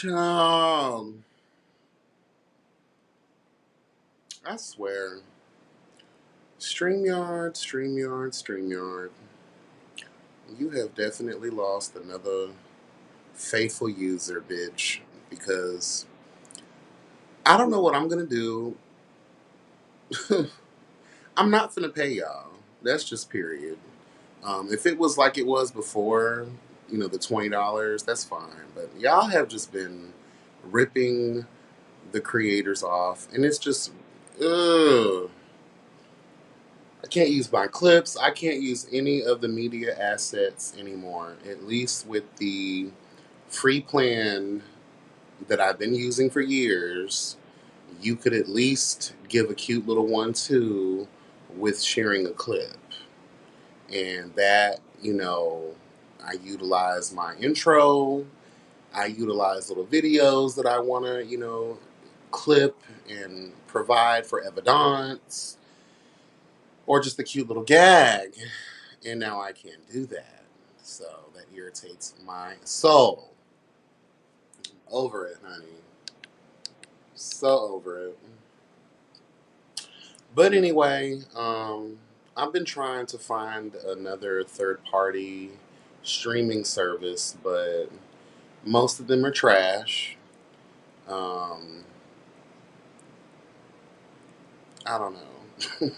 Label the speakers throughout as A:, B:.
A: Child, I swear. StreamYard. You have definitely lost another faithful user, bitch. Because I don't know what I'm gonna do. I'm not gonna pay y'all. That's just period. If it was like it was before, the $20, that's fine. But y'all have just been ripping the creators off, and it's just, ugh. I can't use my clips. I can't use any of the media assets anymore. At least with the free plan that I've been using for years, you could at least give a cute little one too with sharing a clip. And that, I utilize my intro. I utilize little videos that I want to, clip and provide for evidence or just a cute little gag. And now I can't do that. So that irritates my soul. Over it, honey. So over it. But anyway, I've been trying to find another third party streaming service, but most of them are trash. Um, I don't know.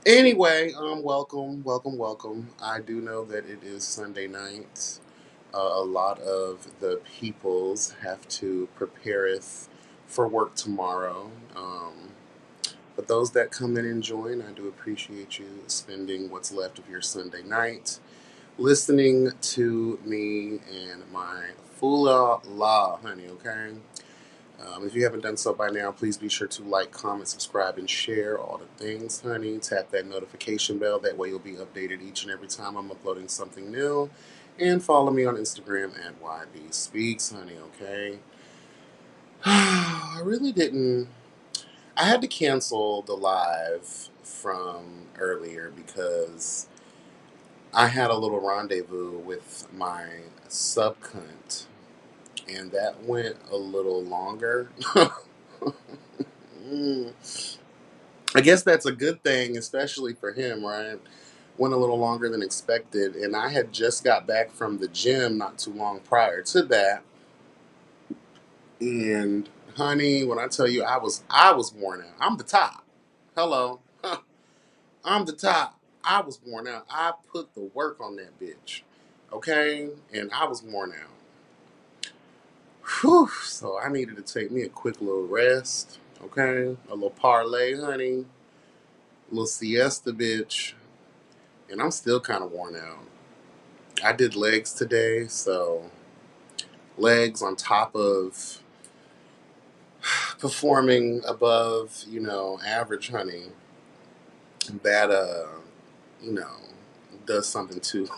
A: Anyway, welcome. I do know that it is Sunday night. A lot of the peoples have to prepareth for work tomorrow. But those that come in and join, I do appreciate you spending what's left of your Sunday night listening to me and my fool la, honey, okay? If you haven't done so by now, please be sure to like, comment, subscribe, and share all the things, honey. Tap that notification bell. That way you'll be updated each and every time I'm uploading something new. And follow me on Instagram at YBSpeaks, honey, okay? I really didn't. I had to cancel the live from earlier because I had a little rendezvous with my subcunt, and that went a little longer. Mm. I guess that's a good thing, especially for him, right? Went a little longer than expected, and I had just got back from the gym not too long prior to that. And honey, when I tell you I was worn out. I'm the top. Hello. I'm the top. I was worn out. I put the work on that bitch. Okay? And I was worn out. Whew. So I needed to take me a quick little rest. Okay? A little parlay, honey. A little siesta, bitch. And I'm still kind of worn out. I did legs today, so legs on top of performing above, average, honey. That, you know, does something to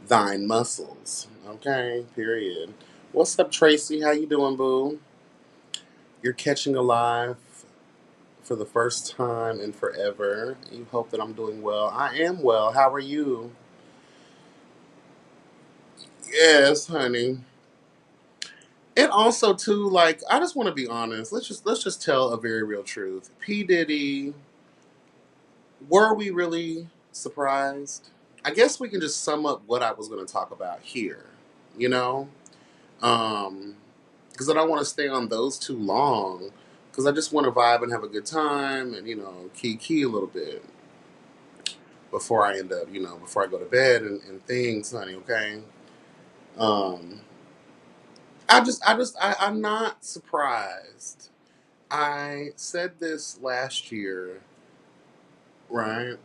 A: thine muscles. Okay, period. What's up, Tracy? How you doing, boo? You're catching alive for the first time in forever. You hope that I'm doing well. I am well. How are you? Yes, honey. And also too, like, I just want to be honest. Let's just tell a very real truth. P. Diddy, were we really surprised? I guess we can just sum up what I was going to talk about here. You know, because I don't want to stay on those too long. Because I just want to vibe and have a good time and key a little bit before I end up before I go to bed and things, honey. Okay. Um, I'm not surprised. I said this last year, right?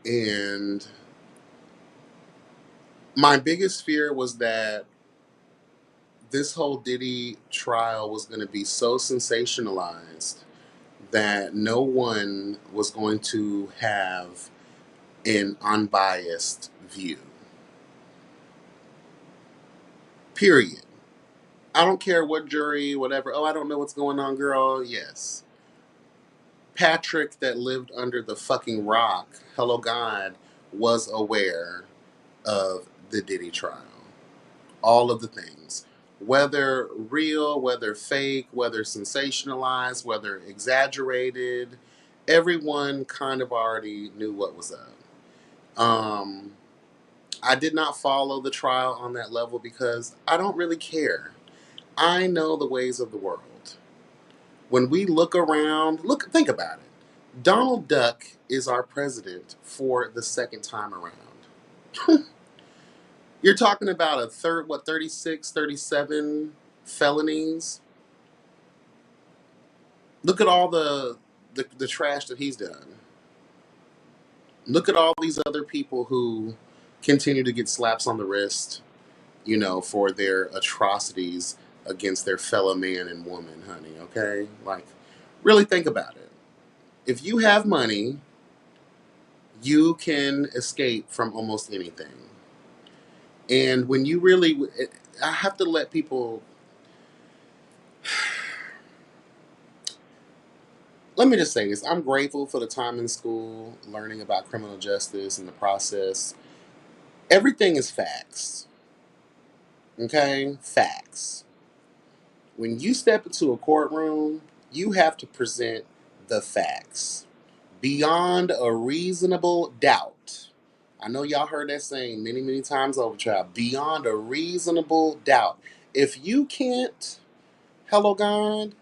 A: And my biggest fear was that this whole Diddy trial was going to be so sensationalized that no one was going to have an unbiased view. Period. I don't care what jury, whatever. Oh, I don't know what's going on, girl. Yes. Patrick, that lived under the fucking rock, hello God, was aware of the Diddy trial. All of the things. Whether real, whether fake, whether sensationalized, whether exaggerated, everyone kind of already knew what was up. Um, I did not follow the trial on that level because I don't really care. I know the ways of the world. When we look around, think about it. Donald Duck is our president for the second time around. You're talking about a 36, 37 felonies. Look at all the trash that he's done. Look at all these other people who continue to get slaps on the wrist, for their atrocities against their fellow man and woman, honey, okay? Like, really think about it. If you have money, you can escape from almost anything. And when you really, I have to let people, let me just say this. I'm grateful for the time in school, learning about criminal justice and the process. Everything is facts, okay? Facts. When you step into a courtroom, you have to present the facts beyond a reasonable doubt. I know y'all heard that saying many, many times over, child. Beyond a reasonable doubt. If you can't, hello God,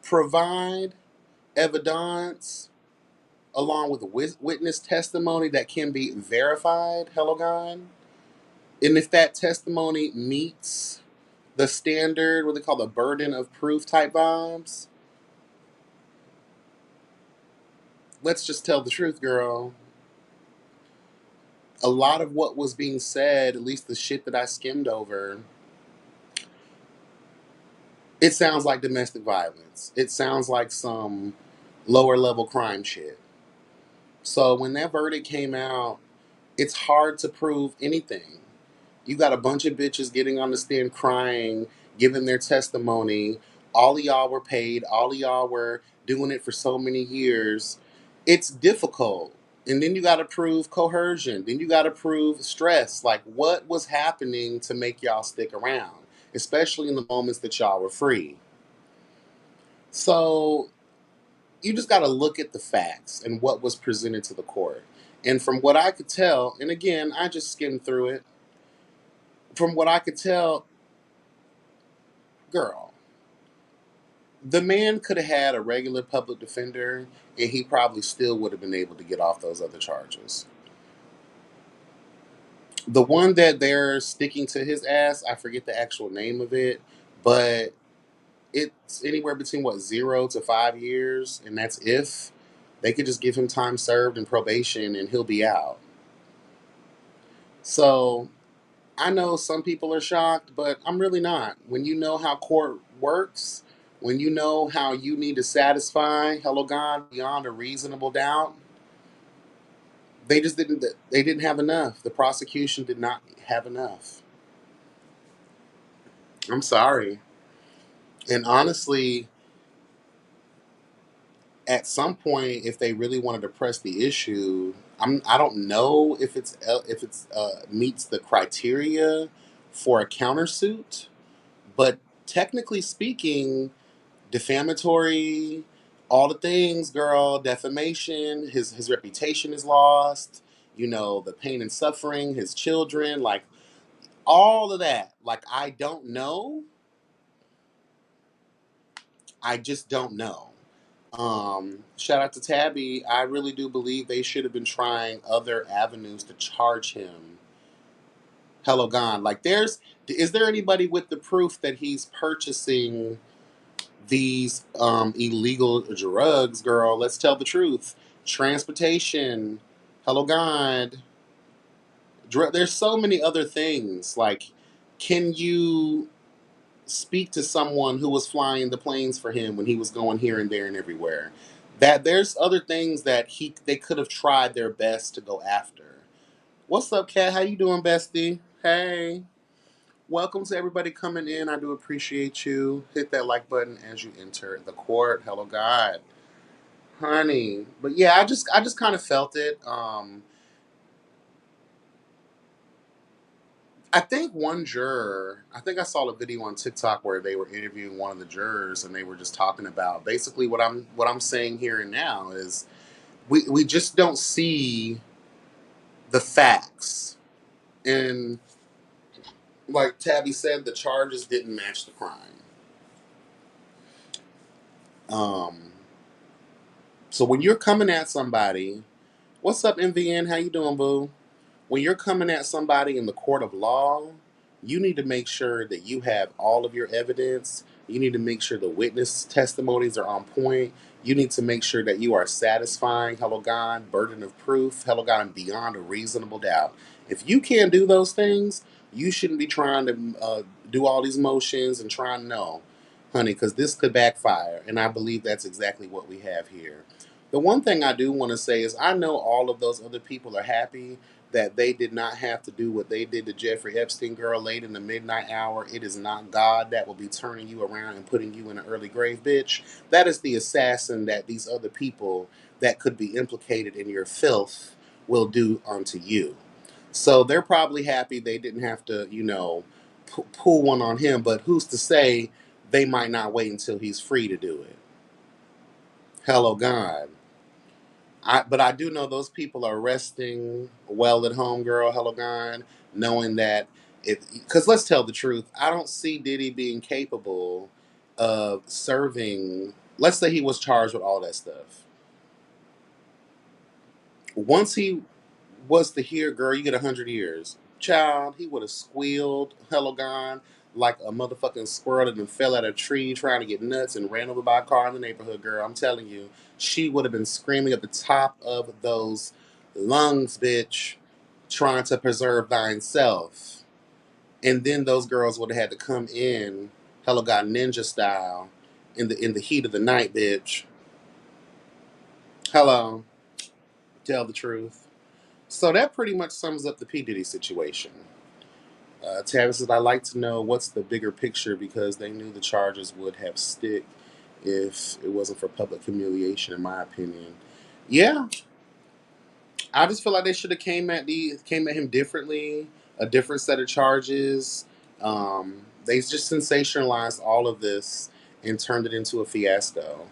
A: provide evidence along with a witness testimony that can be verified, hello God, and if that testimony meets the standard, what they call the burden of proof type vibes, let's just tell the truth, girl. A lot of what was being said, at least the shit that I skimmed over, it sounds like domestic violence. It sounds like some lower level crime shit. So when that verdict came out, it's hard to prove anything. You got a bunch of bitches getting on the stand crying, giving their testimony. All of y'all were paid. All of y'all were doing it for so many years. It's difficult. And then you got to prove coercion. Then you got to prove stress. Like, what was happening to make y'all stick around, especially in the moments that y'all were free? So you just got to look at the facts and what was presented to the court. And from what I could tell, and again, I just skimmed through it. From what I could tell, girl, the man could have had a regular public defender and he probably still would have been able to get off those other charges. The one that they're sticking to his ass, I forget the actual name of it, but it's anywhere between 0 to 5 years, and that's if they could just give him time served and probation and he'll be out. So I know some people are shocked, but I'm really not. When you know how court works, when you know how you need to satisfy, hello God, beyond a reasonable doubt, they just didn't. They didn't have enough. The prosecution did not have enough. I'm sorry. And honestly, at some point, if they really wanted to press the issue, I don't know if it's meets the criteria for a countersuit, but technically speaking, defamatory, all the things, girl, defamation, his reputation is lost, the pain and suffering, his children, like all of that. Like, I don't know. I just don't know. Shout out to Tabby. I really do believe they should have been trying other avenues to charge him. Hello, gone. Like, is there anybody with the proof that he's purchasing these illegal drugs, girl? Let's tell the truth. Transportation. Hello, God. There's so many other things. Like, can you speak to someone who was flying the planes for him when he was going here and there and everywhere? That there's other things that they could have tried their best to go after. What's up, Kat? How you doing, bestie? Hey. Welcome to everybody coming in. I do appreciate you. Hit that like button as you enter the court. Hello, God, honey. But yeah, I just kind of felt it. I think one juror, I think I saw a video on TikTok where they were interviewing one of the jurors and they were just talking about basically what I'm saying here and now is we just don't see the facts. And like Tabby said, the charges didn't match the crime. Um, so when you're coming at somebody, what's up, MVN? How you doing, boo? When you're coming at somebody in the court of law, you need to make sure that you have all of your evidence. You need to make sure the witness testimonies are on point. You need to make sure that you are satisfying, hello God, burden of proof, hello God, and beyond a reasonable doubt. If you can't do those things, you shouldn't be trying to do all these motions and trying to know, honey, because this could backfire. And I believe that's exactly what we have here. The one thing I do want to say is I know all of those other people are happy that they did not have to do what they did to Jeffrey Epstein, girl, late in the midnight hour. It is not God that will be turning you around and putting you in an early grave, bitch. That is the assassin that these other people that could be implicated in your filth will do unto you. So they're probably happy they didn't have to, pull one on him, but who's to say they might not wait until he's free to do it? Hello, God. But I do know those people are resting well at home, girl. Hello, God, knowing that because let's tell the truth, I don't see Diddy being capable of serving. Let's say he was charged with all that stuff. Once he was to hear, girl, you get 100 years. Child, he would have squealed, hello, God, like a motherfucking squirrel that fell out of a tree trying to get nuts and ran over by a car in the neighborhood, girl. I'm telling you, she would have been screaming at the top of those lungs, bitch, trying to preserve thine self. And then those girls would have had to come in, hello, God, ninja style, in the heat of the night, bitch. Hello, tell the truth. So that pretty much sums up the P. Diddy situation. Tavis says, I'd like to know what's the bigger picture because they knew the charges would have stick if it wasn't for public humiliation, in my opinion. Yeah, I just feel like they should have came at him differently, a different set of charges. They just sensationalized all of this and turned it into a fiasco.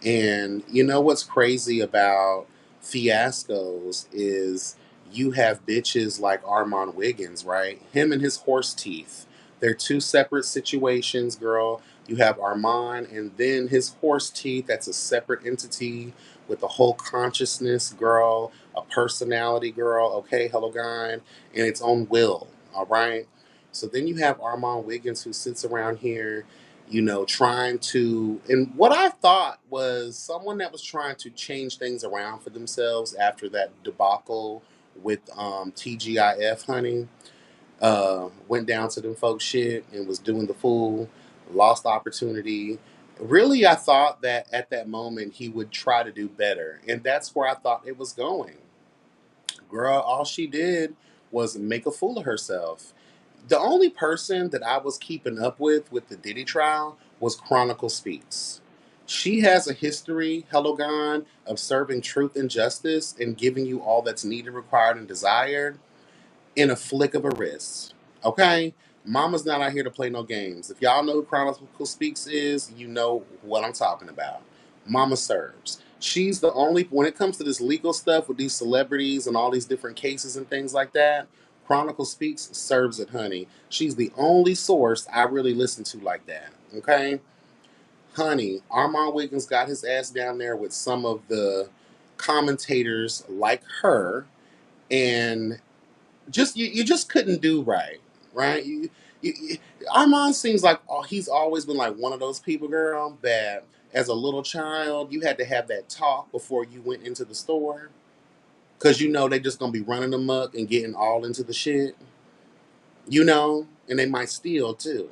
A: And you know what's crazy about fiascos is you have bitches like Arman Wiggins, right? Him and his horse teeth. They're two separate situations, girl. You have Arman and then his horse teeth. That's a separate entity with a whole consciousness, girl, a personality, girl. Okay, hello, guy, and its own will. All right. So then you have Armand Wiggins who sits around here, trying to, and what I thought was someone that was trying to change things around for themselves after that debacle with TGIF, honey. Went down to them folks shit and was doing the fool, lost opportunity. Really, I thought that at that moment he would try to do better. And that's where I thought it was going. Girl, all she did was make a fool of herself. The only person that I was keeping up with the Diddy trial was Chronicle Speaks. She has a history, hello God, of serving truth and justice and giving you all that's needed, required, and desired in a flick of a wrist. Okay? Mama's not out here to play no games. If y'all know who Chronicle Speaks is, you know what I'm talking about. Mama serves. She's the only, when it comes to this legal stuff with these celebrities and all these different cases and things like that, Chronicle Speaks serves it, honey. She's the only source I really listen to like that. Okay? Honey, Armand Wiggins got his ass down there with some of the commentators like her, and you just couldn't do right? You, Armand seems like he's always been like one of those people, girl, that as a little child you had to have that talk before you went into the store, because they just gonna be running amok and getting all into the shit, and they might steal too.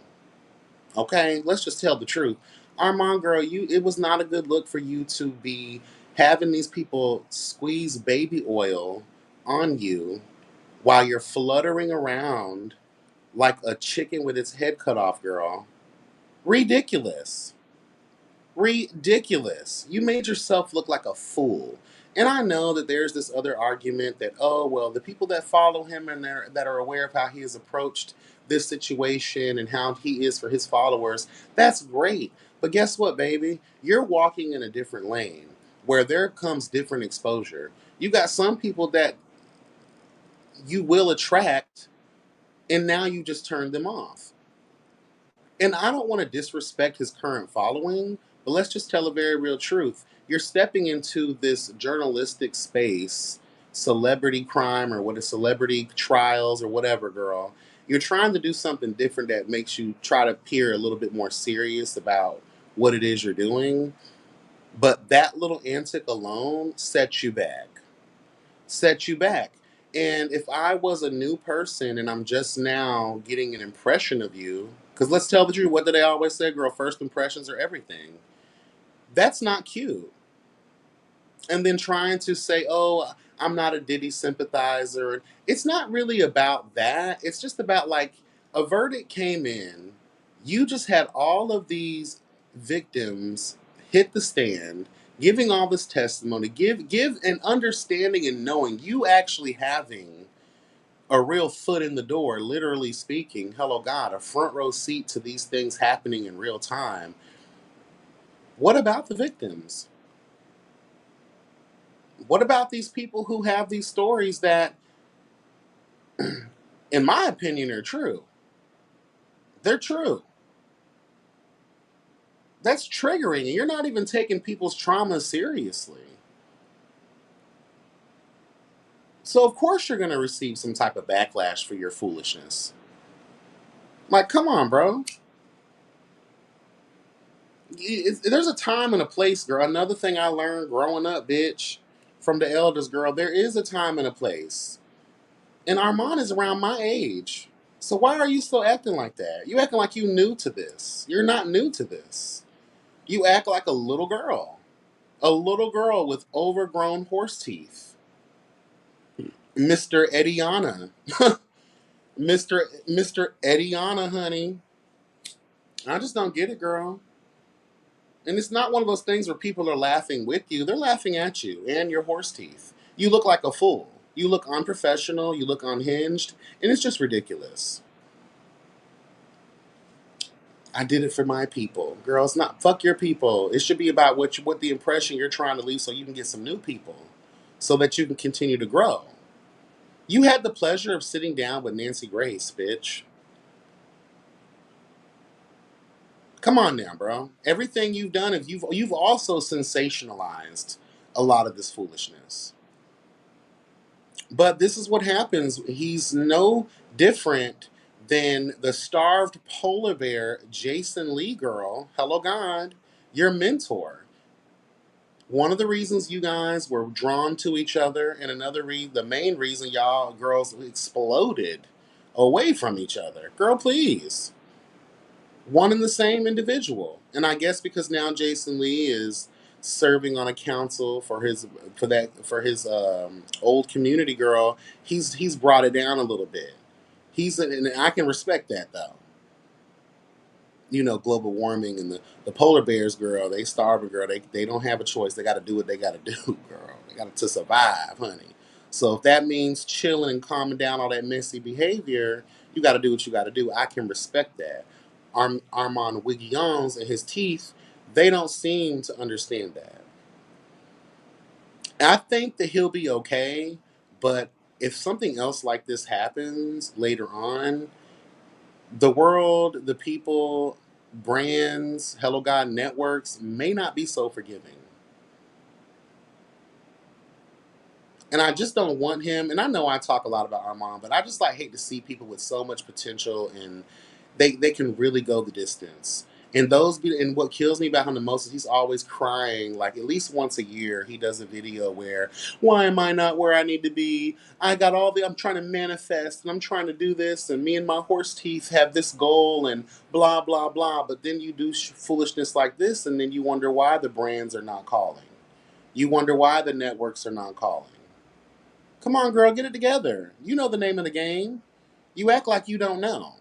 A: Okay, let's just tell the truth. Armand, girl, it was not a good look for you to be having these people squeeze baby oil on you while you're fluttering around like a chicken with its head cut off, girl. Ridiculous. Ridiculous. You made yourself look like a fool. And I know that there's this other argument that, oh, well, the people that follow him and that are aware of how he has approached this situation and how he is for his followers, that's great. But guess what, baby? You're walking in a different lane where there comes different exposure. You got some people that you will attract, and now you just turn them off. And I don't want to disrespect his current following, but let's just tell a very real truth. You're stepping into this journalistic space, celebrity crime or what is celebrity trials or whatever, girl. You're trying to do something different that makes you try to appear a little bit more serious about what it is you're doing. But that little antic alone sets you back. Sets you back. And if I was a new person and I'm just now getting an impression of you, because let's tell the truth, what do they always say, girl? First impressions are everything. That's not cute. And then trying to say, oh, I'm not a Diddy sympathizer. It's not really about that. It's just about like a verdict came in. You just had all of these victims hit the stand, giving all this testimony, give an understanding and knowing you actually having a real foot in the door, literally speaking, hello God, a front row seat to these things happening in real time. What about the victims? What about these people who have these stories that, in my opinion, are true? They're true. That's triggering, and you're not even taking people's trauma seriously. So, of course, you're going to receive some type of backlash for your foolishness. Like, come on, bro. There's a time and a place, girl. Another thing I learned growing up, bitch, from the elders, girl, there is a time and a place. And Armand is around my age. So why are you still acting like that? You acting like you new to this. You're not new to this. You act like a little girl. A little girl with overgrown horse teeth. Mr. Ediana. Mr. Ediana, honey. I just don't get it, girl. And it's not one of those things where people are laughing with you. They're laughing at you and your horse teeth. You look like a fool. You look unprofessional. You look unhinged. And it's just ridiculous. I did it for my people. Girl, it's not fuck your people. It should be about what the impression you're trying to leave so you can get some new people. So that you can continue to grow. You had the pleasure of sitting down with Nancy Grace, bitch. Come on now, bro. Everything you've done, if you've also sensationalized a lot of this foolishness. But this is what happens. He's no different than the starved polar bear Jason Lee girl. Hello, God, your mentor. One of the reasons you guys were drawn to each other, and the main reason y'all girls exploded away from each other. Girl, please. One and the same individual. And I guess because now Jason Lee is serving on a council for his old community girl, he's brought it down a little bit. And I can respect that though. You know, global warming and the polar bears, girl, they starving, girl. They don't have a choice. They got to do what they got to do, girl. They got to survive, honey. So if that means chilling and calming down all that messy behavior, you got to do what you got to do. I can respect that. Armand Wiggins and his teeth, they don't seem to understand that. I think that he'll be okay, but if something else like this happens later on, the world, the people, brands, Hello God networks may not be so forgiving. And I just don't want him. And I know I talk a lot about Armand, but I just like hate to see people with so much potential and they can really go the distance. And what kills me about him the most is he's always crying. Like at least once a year, he does a video where, why am I not where I need to be? I'm trying to manifest and I'm trying to do this. And me and my horse teeth have this goal and blah, blah, blah. But then you do foolishness like this. And then you wonder why the brands are not calling. You wonder why the networks are not calling. Come on, girl, get it together. You know the name of the game. You act like you don't know.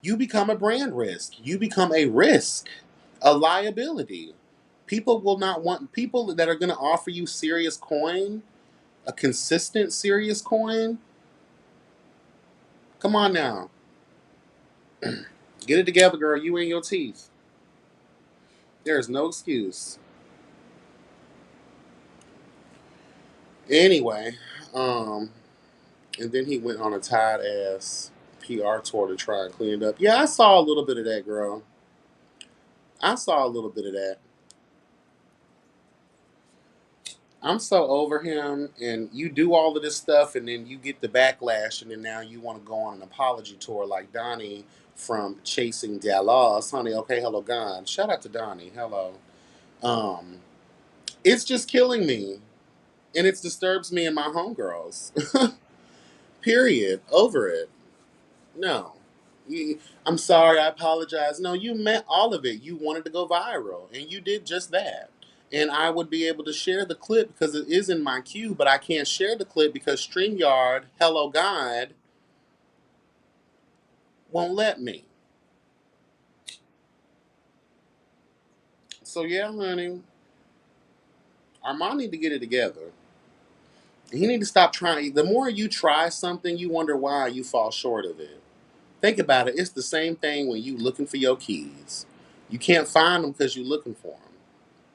A: You become a brand risk. You become a risk, a liability. People will not want people that are going to offer you serious coin, a consistent serious coin. Come on now. Get it together, girl. You and your teeth. There's no excuse. Anyway, um, and then he went on a tired ass PR tour to try and clean it up. Yeah, I saw a little bit of that, girl. I saw a little bit of that. I'm so over him, and you do all of this stuff, and then you get the backlash, and then now you want to go on an apology tour like Donnie from Chasing Dallas, honey. Okay, hello, God. Shout out to Donnie. Hello. Um, it's just killing me, and it disturbs me and my homegirls. Period. Over it. No. I'm sorry. I apologize. No, you meant all of it. You wanted to go viral, and you did just that. And I would be able to share the clip because it is in my queue, but I can't share the clip because StreamYard, hello God, won't let me. So yeah, honey, Armand need to get it together. He need to stop trying. The more you try something, you wonder why you fall short of it. Think about it. It's the same thing when you looking for your keys. You can't find them because you're looking for them.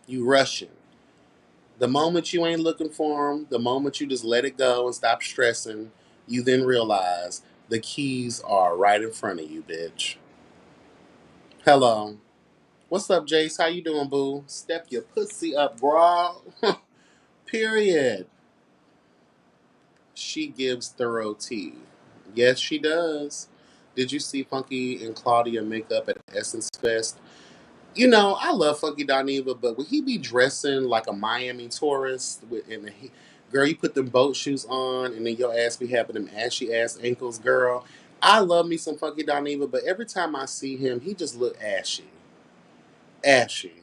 A: You rushing. The moment you ain't looking for them, the moment you just let it go and stop stressing, you then realize the keys are right in front of you, bitch. Hello. What's up, Jace? How you doing, boo? Step your pussy up, bro. Period. She gives thorough tea. Yes, she does. Did you see Funky and Claudia makeup at Essence Fest? You know, I love Funky Dineva, but would he be dressing like a Miami tourist? Girl, you put them boat shoes on, and then your ass be having them ashy ass ankles, girl. I love me some Funky Dineva, but every time I see him, he just look ashy. Ashy.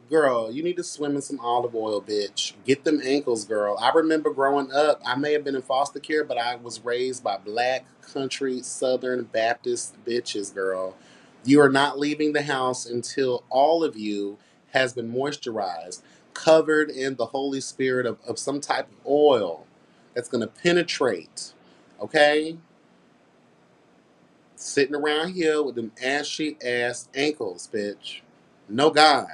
A: Girl, you need to swim in some olive oil, bitch. Get them ankles, girl. I remember growing up, I may have been in foster care, but I was raised by black, country, southern Baptist bitches, girl. You are not leaving the house until all of you has been moisturized, covered in the Holy Spirit of some type of oil that's going to penetrate. Okay? Sitting around here with them ashy ass ankles, bitch. No God.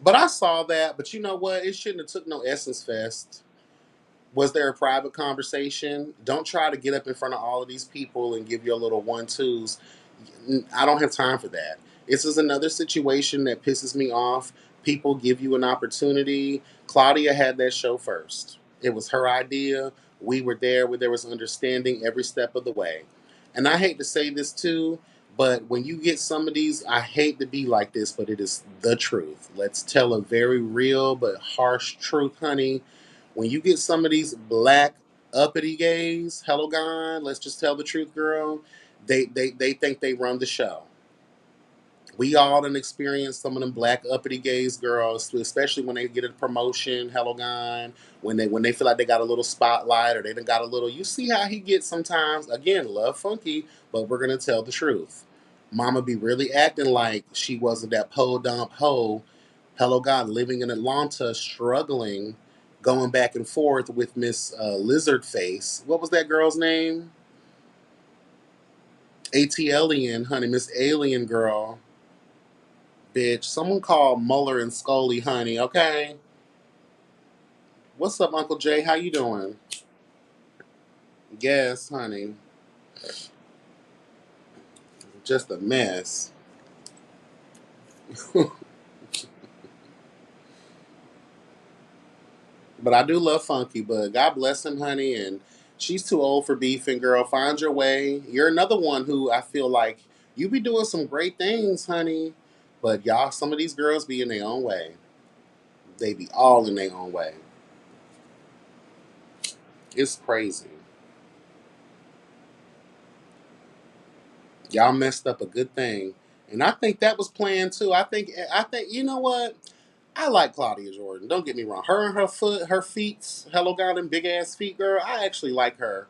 A: But I saw that. But you know what? It shouldn't have took no Essence Fest. Was there a private conversation? Don't try to get up in front of all of these people and give your little one-twos. I don't have time for that. This is another situation that pisses me off. People give you an opportunity. Claudia had that show first. It was her idea. We were there where there was understanding every step of the way. And I hate to say this too, but when you get some of these, I hate to be like this, but it is the truth. Let's tell a very real but harsh truth, honey. When you get some of these black uppity gays, hello God, let's just tell the truth, girl. They think they run the show. We all done experienced some of them black uppity gays, girls, especially when they get a promotion, hello God, when they feel like they got a little spotlight or they done got a little. You see how he gets sometimes. Again, love Funky, but we're gonna tell the truth. Mama be really acting like she wasn't that pole dump hoe. Hello God, living in Atlanta, struggling, going back and forth with Miss Lizard Face. What was that girl's name? ATLian, honey, Miss Alien girl. Bitch. Someone called Muller and Scully, honey, okay? What's up, Uncle Jay? How you doing? Yes, honey. Just a mess. But I do love Funky, but God bless him, honey, and she's too old for beefing, girl. Find your way. You're another one who I feel like you be doing some great things, honey. But y'all, some of these girls be in their own way. They be all in their own way. It's crazy. Y'all messed up a good thing. And I think that was planned too. I think you know what? I like Claudia Jordan. Don't get me wrong. Her and her feet, hello God, and big ass feet, girl. I actually like her.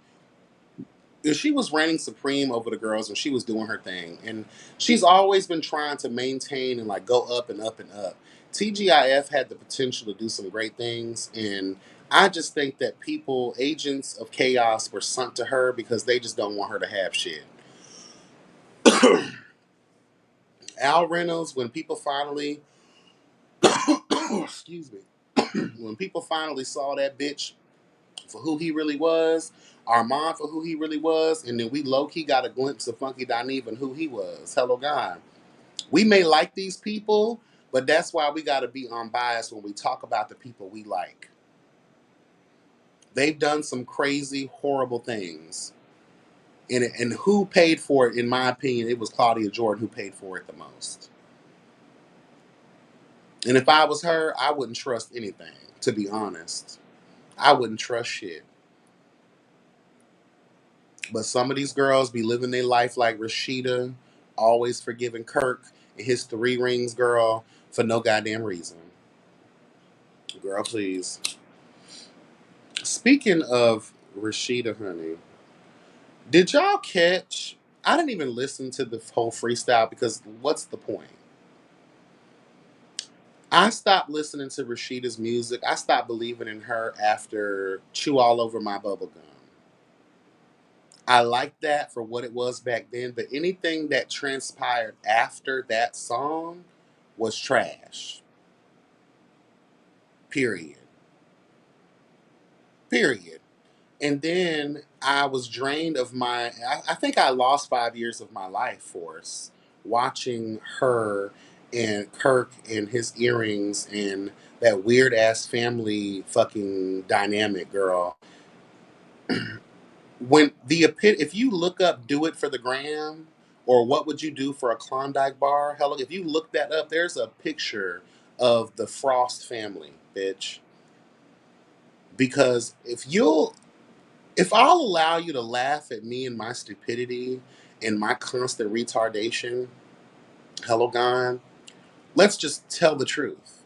A: she was reigning supreme over the girls and she was doing her thing. And she's always been trying to maintain and like go up and up and up. TGIF had the potential to do some great things. And I just think that people, agents of chaos, were sent to her because they just don't want her to have shit. Al Reynolds, when people finally, excuse me, when people finally saw that bitch for who he really was, Arman for who he really was, and then we low key got a glimpse of Funky Dineve and who he was. Hello, God. We may like these people, but that's why we got to be unbiased when we talk about the people we like. They've done some crazy, horrible things. And who paid for it, in my opinion, it was Claudia Jordan who paid for it the most. And if I was her, I wouldn't trust anything, to be honest. I wouldn't trust shit. But some of these girls be living their life like Rashida, always forgiving Kirk and his 3 rings, girl, for no goddamn reason. Girl, please. Speaking of Rashida, honey, did y'all catch? I didn't even listen to the whole freestyle because what's the point? I stopped listening to Rashida's music. I stopped believing in her after Chew All Over My Bubblegum. I liked that for what it was back then, but anything that transpired after that song was trash. Period. Period. And then I was drained of I think I lost 5 years of my life force watching her and Kirk and his earrings and that weird ass family fucking dynamic, girl. When if you look up "Do It for the Gram" or "What Would You Do for a Klondike Bar," hello, if you look that up, there's a picture of the Frost family, bitch. Because if I'll allow you to laugh at me and my stupidity and my constant retardation, hello, gone. Let's just tell the truth.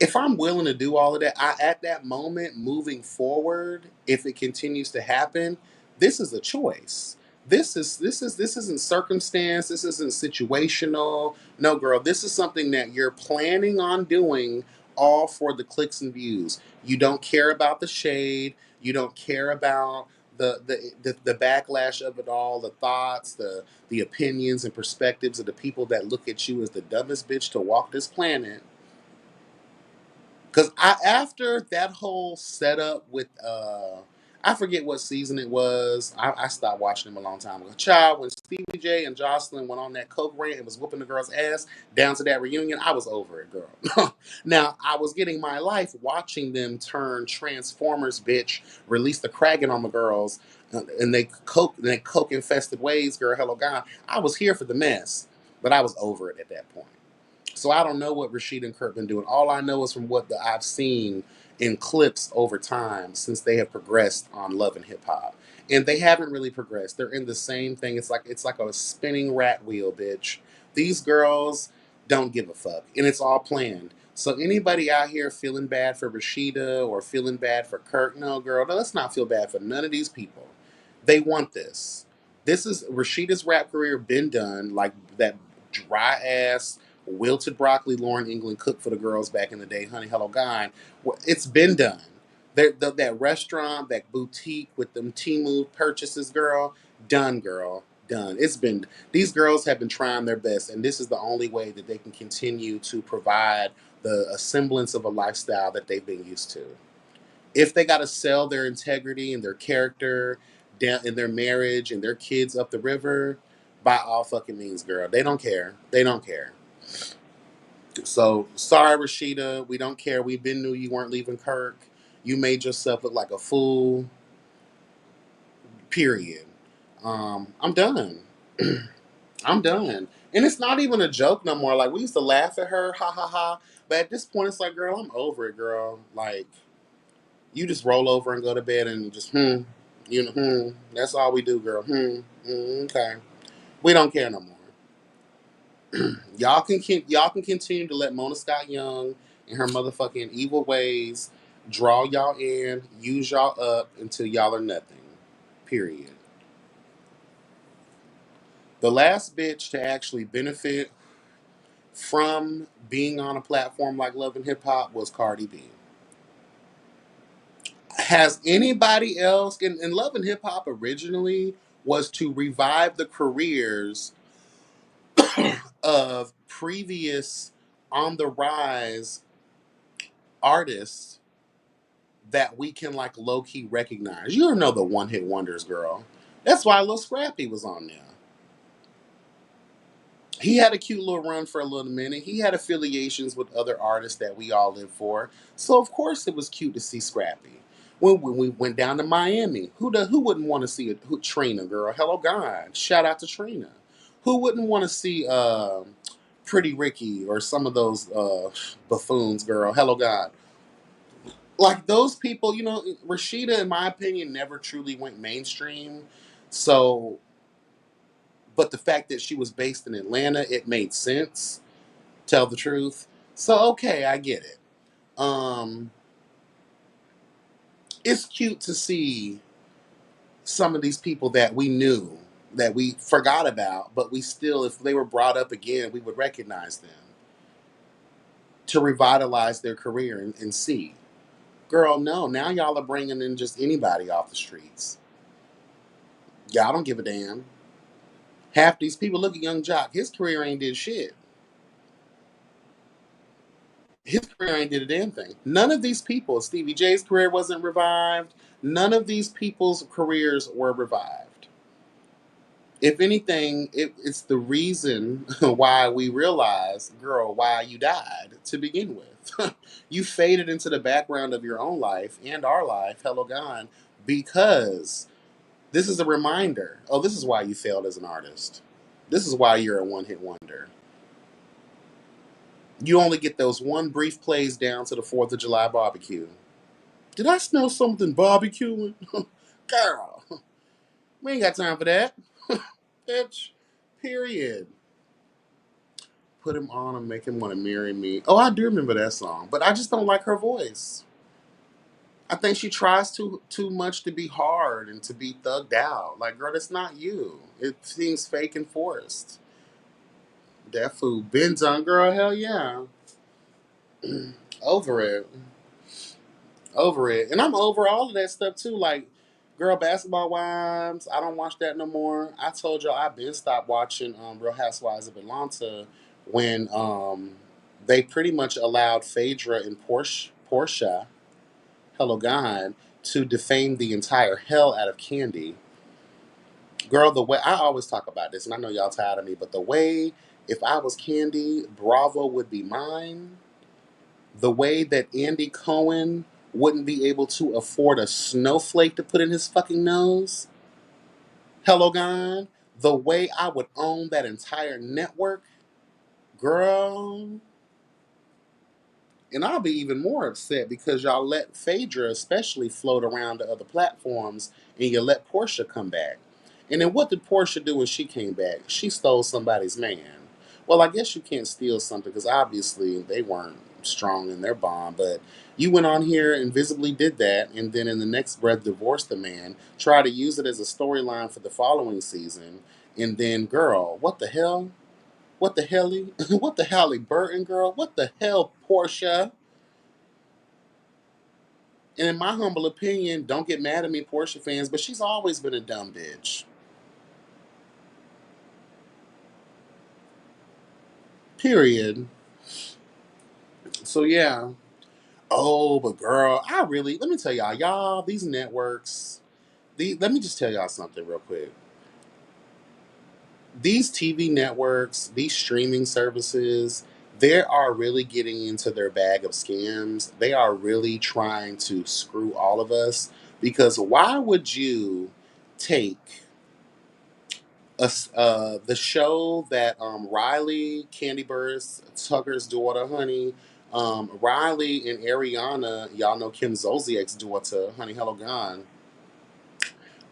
A: If I'm willing to do all of that, at that moment, moving forward, if it continues to happen, this is a choice. This isn't circumstance. This isn't situational. No, girl, this is something that you're planning on doing all for the clicks and views. You don't care about the shade. You don't care about the backlash of it all, the thoughts, the opinions and perspectives of the people that look at you as the dumbest bitch to walk this planet. Because after that whole setup with I forget what season it was. I stopped watching them a long time ago. Child, when Stevie J and Jocelyn went on that coke rant and was whooping the girl's ass down to that reunion, I was over it, girl. Now I was getting my life watching them turn Transformers, bitch, release the Kraken on the girls, and they coke infested ways, girl. Hello, God. I was here for the mess, but I was over it at that point. So I don't know what Rashid and Kurt been doing. All I know is from what I've seen in clips over time since they have progressed on Love and Hip Hop, and they haven't really progressed. They're in the same thing. It's like a spinning rat wheel, bitch. These girls don't give a fuck, and it's all planned. So anybody out here feeling bad for Rashida or feeling bad for Kirk, no, girl, no, let's not feel bad for none of these people. They want this. This is Rashida's rap career been done like that dry ass wilted broccoli Lauren England cooked for the girls back in the day, Honey Hello God. Well, it's been done. That restaurant, that boutique with them Timu purchases, girl, done, girl, done. It's been these girls have been trying their best, and this is the only way that they can continue to provide a semblance of a lifestyle that they've been used to. If they got to sell their integrity and their character down in their marriage and their kids up the river, by all fucking means, girl, they don't care. They don't care. So sorry, Rashida. We don't care. We been knew you weren't leaving Kirk. You made yourself look like a fool. Period. I'm done. I'm done. And it's not even a joke no more. Like we used to laugh at her, ha ha ha. But at this point, it's like, girl, I'm over it, girl. Like you just roll over and go to bed and just you know, That's all we do, girl. Okay. We don't care no more. Y'all can continue to let Mona Scott Young and her motherfucking evil ways draw y'all in, use y'all up until y'all are nothing. Period. The last bitch to actually benefit from being on a platform like Love and Hip Hop was Cardi B. Has anybody else in Love and Hip Hop originally was to revive the careers of previous on the rise artists that we can like low key recognize. You know the one hit wonders, girl. That's why Lil Scrappy was on there. He had a cute little run for a little minute. He had affiliations with other artists that we all live for. So of course it was cute to see Scrappy. When we went down to Miami, who wouldn't want to see Trina, girl? Hello God. Shout out to Trina. Who wouldn't want to see Pretty Ricky or some of those buffoons, girl? Hello God. Like those people, Rashida, in my opinion, never truly went mainstream. So but the fact that she was based in Atlanta, it made sense. Tell the truth. So okay, I get it. Um, it's cute to see some of these people that we knew that we forgot about, but we still, if they were brought up again, we would recognize them to revitalize their career and see. Girl, no, now y'all are bringing in just anybody off the streets. Y'all don't give a damn. Half these people, look at Young Jock. His career ain't did shit. His career ain't did a damn thing. None of these people, Stevie J's career wasn't revived. None of these people's careers were revived. If anything, it's the reason why we realize, girl, why you died to begin with. You faded into the background of your own life and our life, hello God, because this is a reminder. Oh, this is why you failed as an artist. This is why you're a one hit wonder. You only get those one brief plays down to the 4th of July barbecue. Did I smell something barbecuing? Girl, we ain't got time for that. Bitch, period. Put him on and make him want to marry me. Oh, I do remember that song, but I just don't like her voice. I think she tries too much to be hard and to be thugged out. Like, girl, that's not you. It seems fake and forced. That food bends on, girl. Hell yeah. Over it. Over it. And I'm over all of that stuff too. Like, girl, Basketball Wives, I don't watch that no more. I told y'all I've been stopped watching Real Housewives of Atlanta when they pretty much allowed Phaedra and Portia, hello God, to defame the entire hell out of Candy. Girl, the way I always talk about this, and I know y'all tired of me, but the way if I was Candy, Bravo would be mine. The way that Andy Cohen wouldn't be able to afford a snowflake to put in his fucking nose. Hello, God. The way I would own that entire network, girl. And I'll be even more upset because y'all let Phaedra especially float around to other platforms and you let Portia come back. And then what did Portia do when she came back? She stole somebody's man. Well, I guess you can't steal something because obviously they weren't strong in their bond, but you went on here and visibly did that and then in the next breath divorced the man, try to use it as a storyline for the following season, and then girl, what the hell? What the hell? What the hell, Burton, girl? What the hell, Portia? And in my humble opinion, don't get mad at me, Portia fans, but she's always been a dumb bitch. Period. So yeah. Oh, but girl, let me tell y'all, these networks, let me just tell y'all something real quick. These TV networks, these streaming services, they are really getting into their bag of scams. They are really trying to screw all of us because why would you take the show that Riley, Candy Burris, Tucker's daughter, honey, Riley and Ariana, y'all know Kim Zolciak's daughter, honey, hello gone.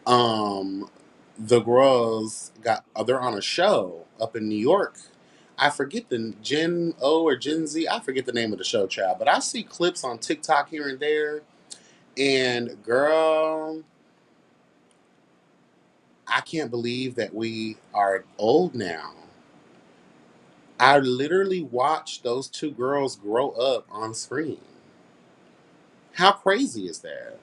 A: Um, the girls they're on a show up in New York. I forget the Gen O or Gen Z. I forget the name of the show, child. But I see clips on TikTok here and there. And girl, I can't believe that we are old now. I literally watched those two girls grow up on screen. How crazy is that?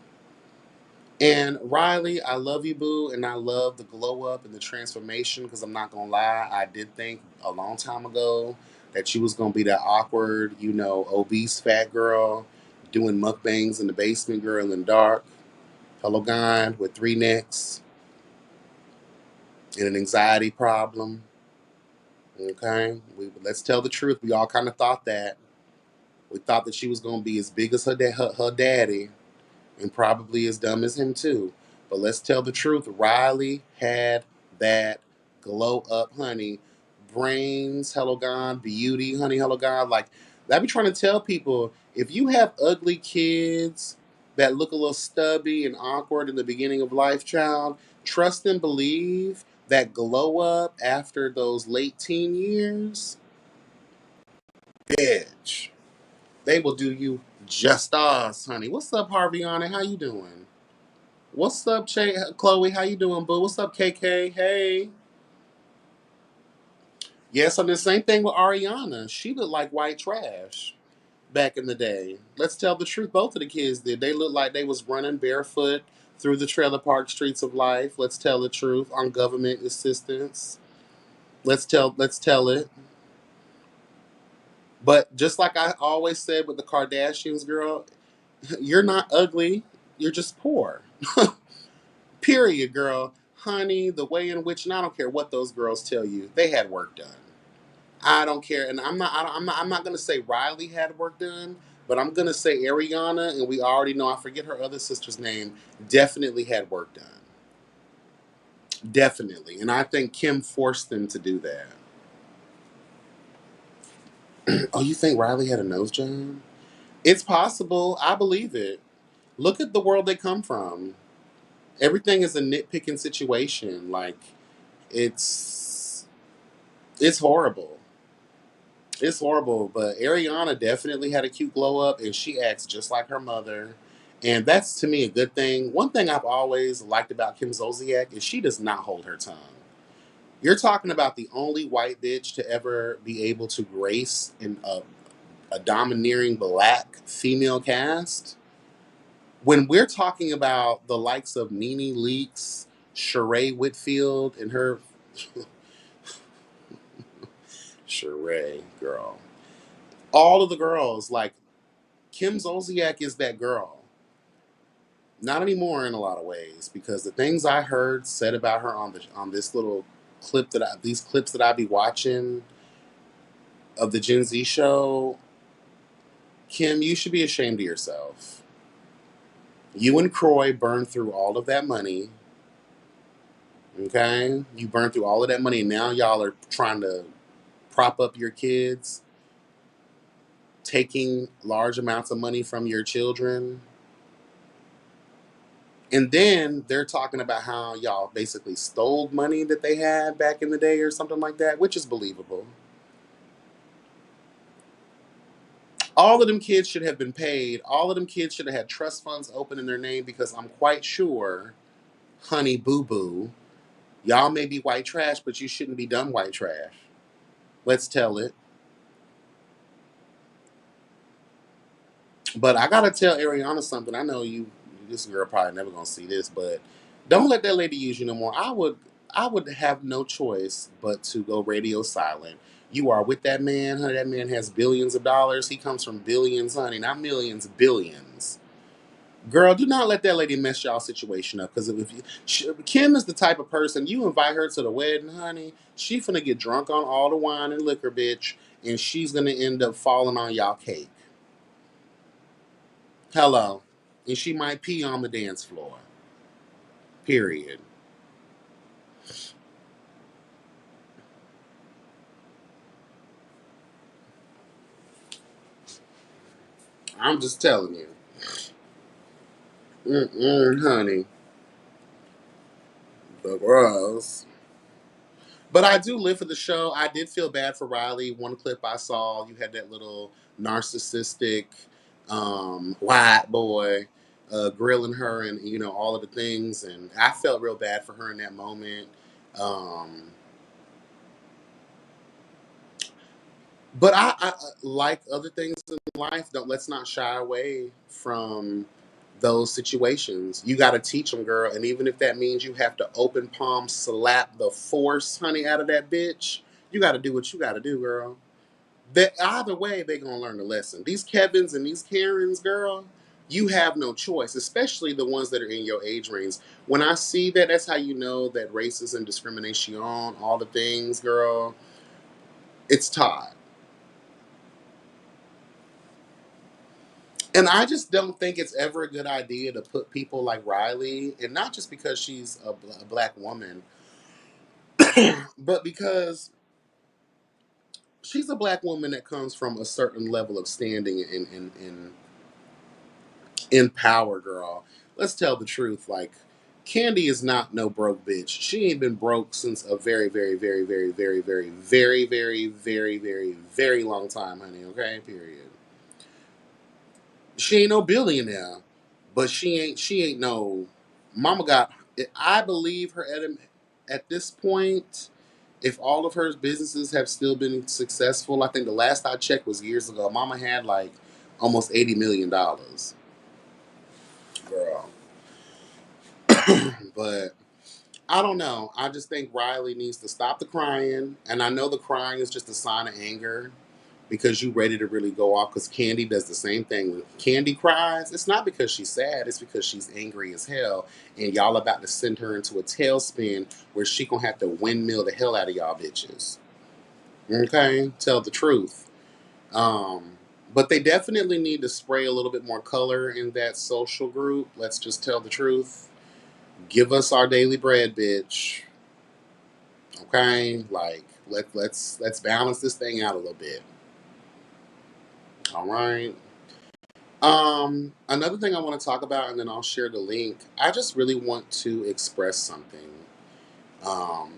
A: And Riley, I love you, boo, and I love the glow up and the transformation. Because I'm not gonna lie, I did think a long time ago that she was gonna be that awkward, obese fat girl doing mukbangs in the basement, girl in the dark, hello guy with three necks and an anxiety problem. Okay, let's tell the truth. We all kind of thought that. We thought that she was gonna be as big as her daddy, and probably as dumb as him too. But let's tell the truth. Riley had that glow up, honey. Brains, hello God, beauty, honey, hello God. Like I be trying to tell people, if you have ugly kids that look a little stubby and awkward in the beginning of life, child, trust and believe that glow up after those late teen years, bitch, they will do you just us, honey. What's up, Harviana? How you doing? What's up, Chloe? How you doing, boo? What's up, KK? Hey. Yeah, so the same thing with Ariana. She looked like white trash back in the day. Let's tell the truth. Both of the kids did. They looked like they was running barefoot through the trailer park streets of life. Let's tell the truth on government assistance. Let's tell it. But just like I always said with the Kardashians, girl, you're not ugly. You're just poor. Period, girl. Honey, the way in which, and I don't care what those girls tell you, they had work done. I don't care, and I'm not gonna say Riley had work done, but I'm gonna say Ariana, and we already know. I forget her other sister's name. Definitely had work done. Definitely, and I think Kim forced them to do that. Oh, you think Riley had a nose job? It's possible. I believe it. Look at the world they come from. Everything is a nitpicking situation. Like it's it's horrible. It's horrible, but Ariana definitely had a cute glow up, and she acts just like her mother, and that's to me a good thing. One thing I've always liked about Kim Zolciak is she does not hold her tongue. You're talking about the only white bitch to ever be able to grace in a domineering black female cast. When we're talking about the likes of Nene Leakes, Sheree Whitfield, and her Sheree girl, all of the girls like Kim Zolciak is that girl. Not anymore in a lot of ways, because the things I heard said about her on this little clip these clips that I be watching of the Gen Z show, Kim, you should be ashamed of yourself. You and Croy burned through all of that money. Okay, you burned through all of that money, and now y'all are trying to prop up your kids, taking large amounts of money from your children. And then they're talking about how y'all basically stole money that they had back in the day or something like that, which is believable. All of them kids should have been paid. All of them kids should have had trust funds open in their name, because I'm quite sure, honey boo boo, y'all may be white trash, but you shouldn't be dumb white trash. Let's tell it. But I gotta tell Ariana something. I know this girl probably never gonna see this, but don't let that lady use you no more. I would have no choice but to go radio silent. You are with that man, honey. That man has billions of dollars. He comes from billions, honey, not millions, billions. Girl, do not let that lady mess y'all situation up. Because Kim is the type of person, you invite her to the wedding, honey, she finna get drunk on all the wine and liquor, bitch, and she's gonna end up falling on y'all cake. Hello. And she might pee on the dance floor. Period. I'm just telling you. Honey. The girls. But I do live for the show. I did feel bad for Riley. One clip I saw, you had that little narcissistic white boy grilling her and all of the things, and I felt real bad for her in that moment. Um, but like other things in life, don't let's not shy away from those situations. You got to teach them, girl, and even if that means you have to open palm slap the force, honey, out of that bitch, you got to do what you got to do, girl. That either way, they gonna learn the lesson. These Kevins and these Karens, girl, you have no choice, especially the ones that are in your age range. When I see that, that's how you know that racism, discrimination, all the things, girl, it's taught. And I just don't think it's ever a good idea to put people like Riley, and not just because she's a black woman, but because she's a black woman that comes from a certain level of standing in power, girl. Let's tell the truth. Like, Candy is not no broke bitch. She ain't been broke since a very, very, very, very, very, very, very, very, very, very, very long time, honey. Okay, period. She ain't no billionaire, but she ain't no mama got. I believe her at this point. If all of her businesses have still been successful, I think the last I checked was years ago. Mama had like almost $80 million, girl. But I don't know. I just think Riley needs to stop the crying. And I know the crying is just a sign of anger because you ready to really go off. Because Candy does the same thing. When Candy cries, it's not because she's sad. It's because she's angry as hell. And y'all about to send her into a tailspin where she gonna have to windmill the hell out of y'all bitches. Okay? Tell the truth. Um, but they definitely need to spray a little bit more color in that social group. Let's just tell the truth. Give us our daily bread, bitch. Okay, like let's balance this thing out a little bit. All right. Another thing I want to talk about, and then I'll share the link. I just really want to express something. Um,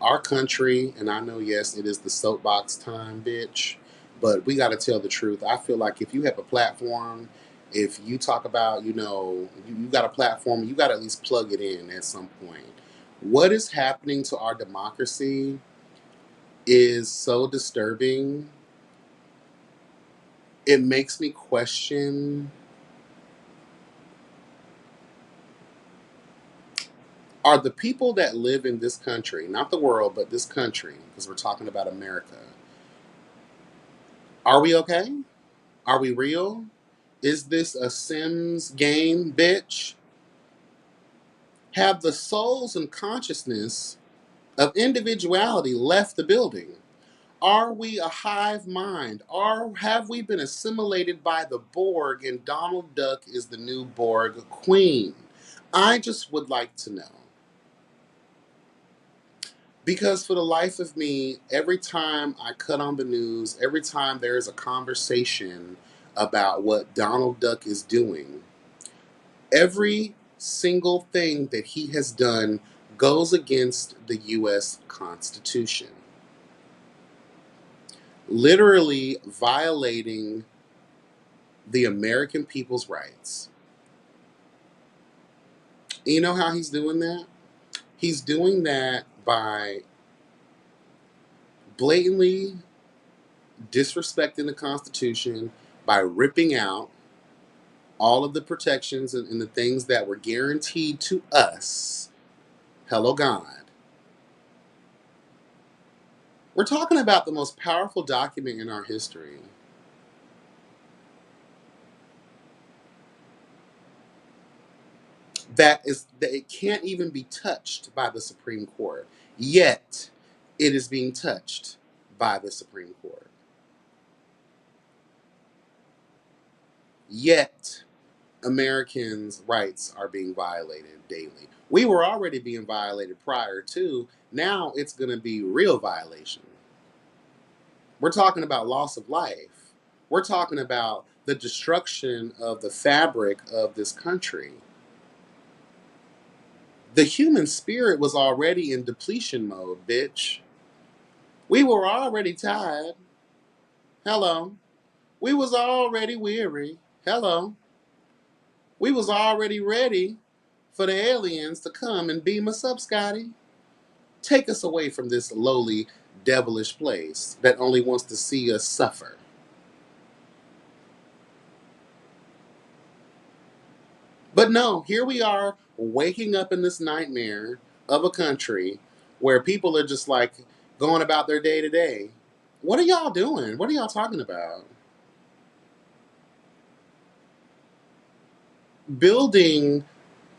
A: our country, and I know, yes, it is the soapbox time, bitch, but we got to tell the truth. I feel like if you have a platform, if you talk about, you got a platform, you got to at least plug it in at some point. What is happening to our democracy is so disturbing. It makes me question, are the people that live in this country, not the world, but this country, because we're talking about America, are we okay? Are we real? Is this a Sims game, bitch? Have the souls and consciousness of individuality left the building? Are we a hive mind? Or have we been assimilated by the Borg and Donald Duck is the new Borg queen? I just would like to know. Because for the life of me, every time I cut on the news, every time there is a conversation about what Donald Duck is doing, every single thing that he has done goes against the U.S. Constitution, literally violating the American people's rights. You know how he's doing that? He's doing that by blatantly disrespecting the Constitution, by ripping out all of the protections and the things that were guaranteed to us. Hello, God. We're talking about the most powerful document in our history. That it can't even be touched by the Supreme Court. Yet, it is being touched by the Supreme Court. Yet, Americans' rights are being violated daily. We were already being violated prior to. Now it's going to be real violation. We're talking about loss of life. We're talking about the destruction of the fabric of this country. The human spirit was already in depletion mode, bitch. We were already tired. Hello. We was already weary. Hello. We was already ready for the aliens to come and beam us up, Scotty. Take us away from this lowly, devilish place that only wants to see us suffer. But no, here we are waking up in this nightmare of a country where people are just like going about their day to day. What are y'all doing? What are y'all talking about? Building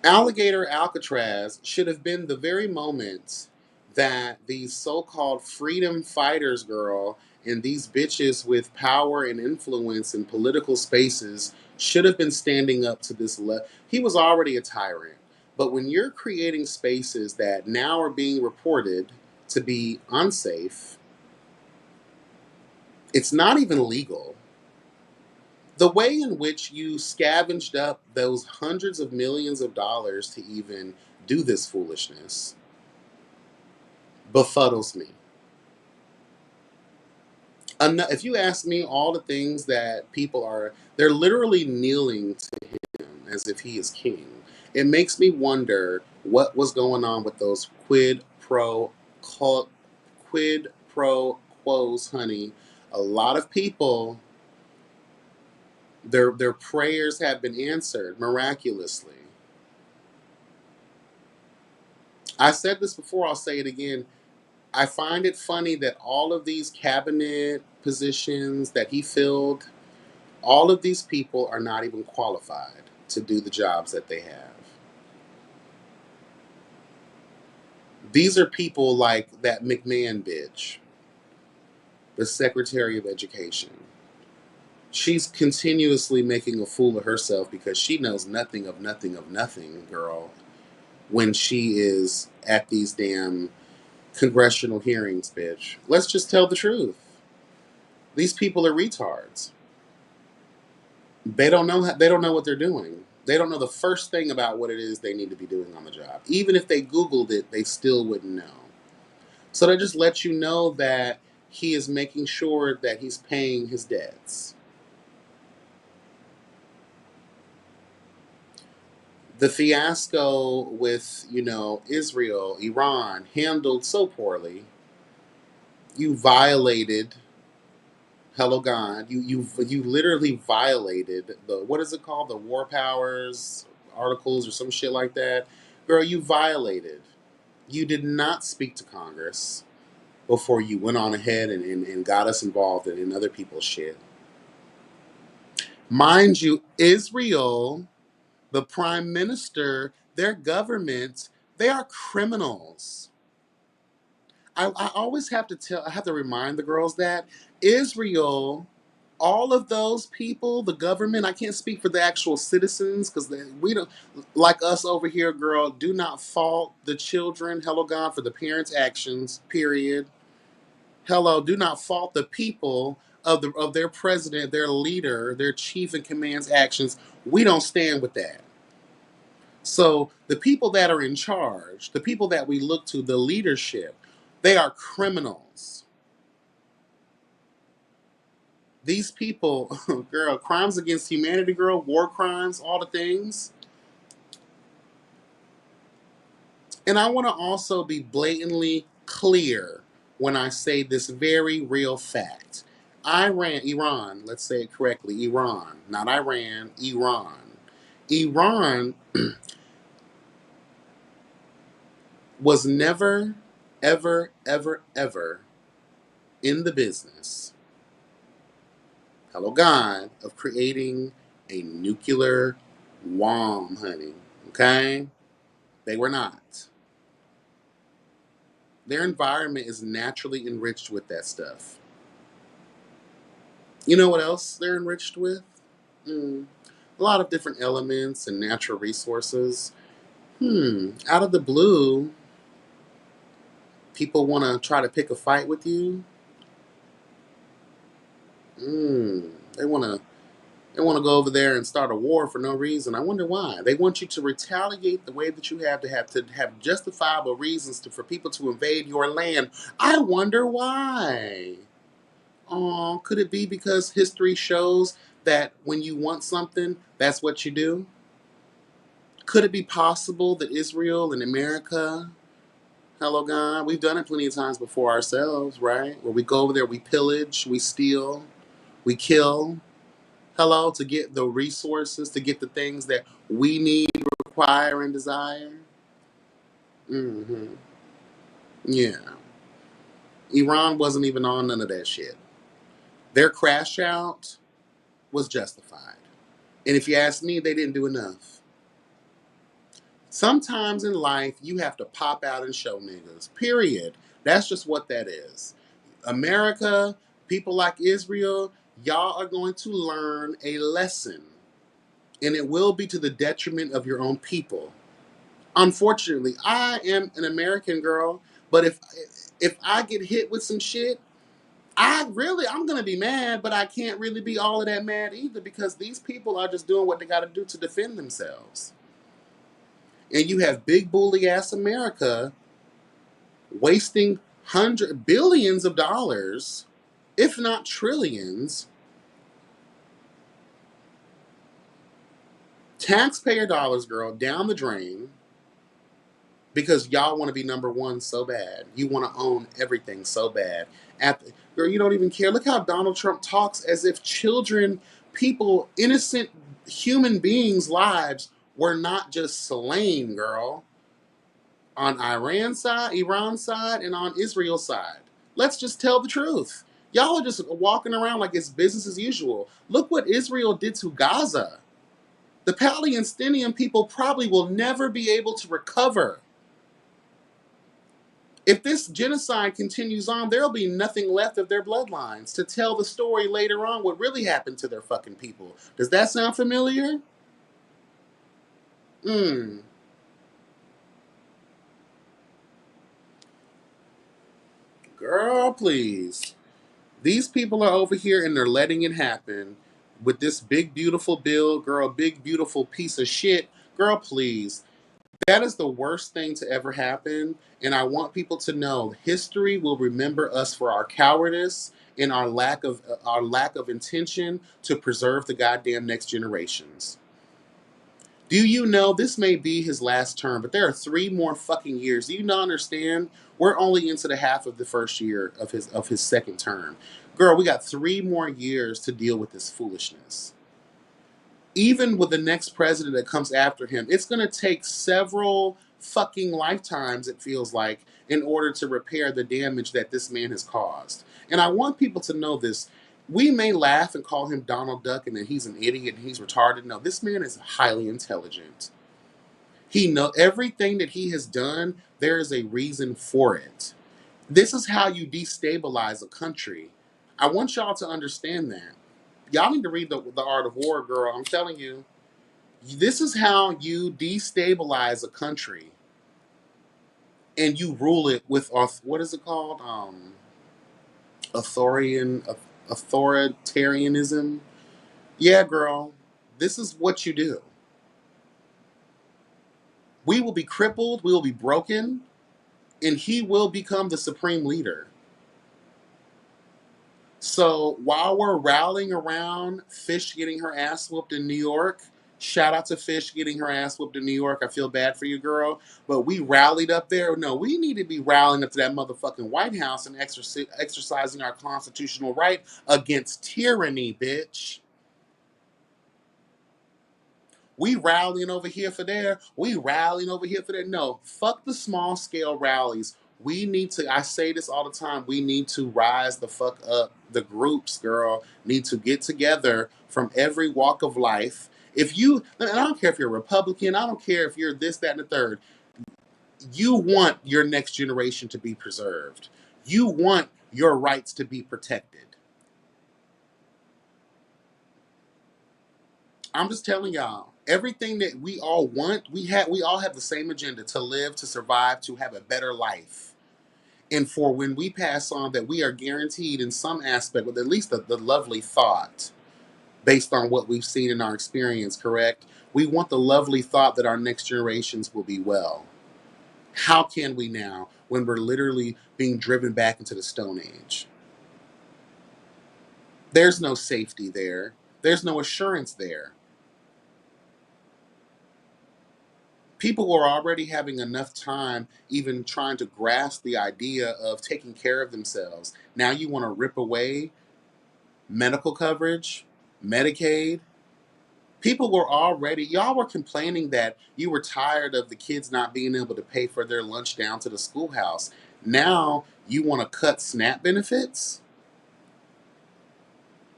A: Alligator Alcatraz should have been the very moment that these so-called freedom fighters, girl, and these bitches with power and influence in political spaces should have been standing up to this. He was already a tyrant, but when you're creating spaces that now are being reported to be unsafe, it's not even legal. The way in which you scavenged up those hundreds of millions of dollars to even do this foolishness befuddles me. If you ask me, all the things that people are, they're literally kneeling to him as if he is king. It makes me wonder what was going on with those quid pro quos, honey. A lot of people, their prayers have been answered miraculously. I said this before, I'll say it again. I find it funny that all of these cabinet positions that he filled, all of these people are not even qualified to do the jobs that they have. These are people like that McMahon bitch, the Secretary of Education. She's continuously making a fool of herself because she knows nothing of nothing of nothing, girl, when she is at these damn congressional hearings, bitch. Let's just tell the truth. These people are retards. They don't know what they're doing. They don't know the first thing about what it is they need to be doing on the job. Even if they Googled it, they still wouldn't know. So that just lets you know that he is making sure that he's paying his debts. The fiasco with, Israel, Iran, handled so poorly. You violated, hello God, you literally violated the, what is it called, the war powers articles or some shit like that. Girl, you violated. You did not speak to Congress before you went on ahead and got us involved in other people's shit. Mind you, Israel, the prime minister, their government, they are criminals. I always have to I have to remind the girls that Israel, all of those people, the government, I can't speak for the actual citizens because we don't, like us over here, girl, do not fault the children, hello God, for the parents' actions, period. Hello, do not fault the people of their president, their leader, their chief in command's actions. We don't stand with that. So the people that are in charge, the people that we look to, the leadership, they are criminals. These people, girl, crimes against humanity, girl, war crimes, all the things. And I want to also be blatantly clear when I say this very real fact. Iran, let's say it correctly, Iran, not Iran, Iran. Iran was never, ever, ever, ever in the business, hello God, of creating a nuclear bomb, honey. Okay? They were not. Their environment is naturally enriched with that stuff. You know what else they're enriched with? Hmm. A lot of different elements and natural resources. Out of the blue, people want to try to pick a fight with you. Hmm. They want to They want to go over there and start a war for no reason. I wonder why. They want you to retaliate the way that you have justifiable reasons for people to invade your land. I wonder why. Oh, could it be because history shows that when you want something, that's what you do? Could it be possible that Israel and America, hello God, we've done it plenty of times before ourselves, right? Where we go over there, we pillage, we steal, we kill, hello, to get the resources, to get the things that we need, require, and desire. Hmm. Yeah. Iran wasn't even on none of that shit. Their crash out was justified. And if you ask me, they didn't do enough. Sometimes in life, you have to pop out and show niggas. Period. That's just what that is. America, people like Israel, y'all are going to learn a lesson. And it will be to the detriment of your own people. Unfortunately, I am an American girl, but if I get hit with some shit, I'm gonna be mad, but I can't really be all of that mad either because these people are just doing what they gotta do to defend themselves. And you have big bully ass America wasting hundred billions of dollars, if not trillions, taxpayer dollars, girl, down the drain because y'all want to be number one so bad. You want to own everything so bad. Girl, you don't even care. Look how Donald Trump talks as if children, people, innocent human beings' lives were not just slain, girl. On Iran side, and on Israel side. Let's just tell the truth. Y'all are just walking around like it's business as usual. Look what Israel did to Gaza. The Palestinian people probably will never be able to recover. If this genocide continues on, there'll be nothing left of their bloodlines to tell the story later on what really happened to their fucking people. Does that sound familiar? Girl, please. These people are over here and they're letting it happen with this big, beautiful bill. Girl, big, beautiful piece of shit. Girl, please. That is the worst thing to ever happen. And I want people to know history will remember us for our cowardice and our lack of intention to preserve the goddamn next generations. Do you know this may be his last term, but there are 3 more fucking years. Do you not understand? We're only into the half of the first year of his second term. Girl, we got 3 more years to deal with this foolishness. Even with the next president that comes after him, it's going to take several fucking lifetimes, it feels like, in order to repair the damage that this man has caused. And I want people to know this. We may laugh and call him Donald Duck and that he's an idiot and he's retarded. No, this man is highly intelligent. He know everything that he has done, there is a reason for it. This is how you destabilize a country. I want y'all to understand that. Y'all need to read the Art of War, girl. I'm telling you, this is how you destabilize a country and you rule it with what is it called? Authoritarian authoritarianism. Yeah, girl. This is what you do. We will be crippled, we will be broken, and he will become the supreme leader. So while we're rallying around Fish getting her ass whooped in New York, shout out to Fish getting her ass whooped in New York. I feel bad for you, girl. But we rallied up there. No, we need to be rallying up to that motherfucking White House and exercising our constitutional right against tyranny, bitch. We rallying over here for there. We rallying over here for there. No, fuck the small scale rallies. We need to, I say this all the time, we need to rise the fuck up. The groups, girl, need to get together from every walk of life. If you, and I don't care if you're a Republican, I don't care if you're this, that, and the third, you want your next generation to be preserved. You want your rights to be protected. I'm just telling y'all, everything that we all want, we all have the same agenda to live, to survive, to have a better life. And for when we pass on that we are guaranteed in some aspect with at least the lovely thought based on what we've seen in our experience, correct? We want the lovely thought that our next generations will be well. How can we now when we're literally being driven back into the Stone Age? There's no safety there. There's no assurance there. People were already having enough time even trying to grasp the idea of taking care of themselves. Now you want to rip away medical coverage, Medicaid. People were already, y'all were complaining that you were tired of the kids not being able to pay for their lunch down to the schoolhouse. Now you want to cut SNAP benefits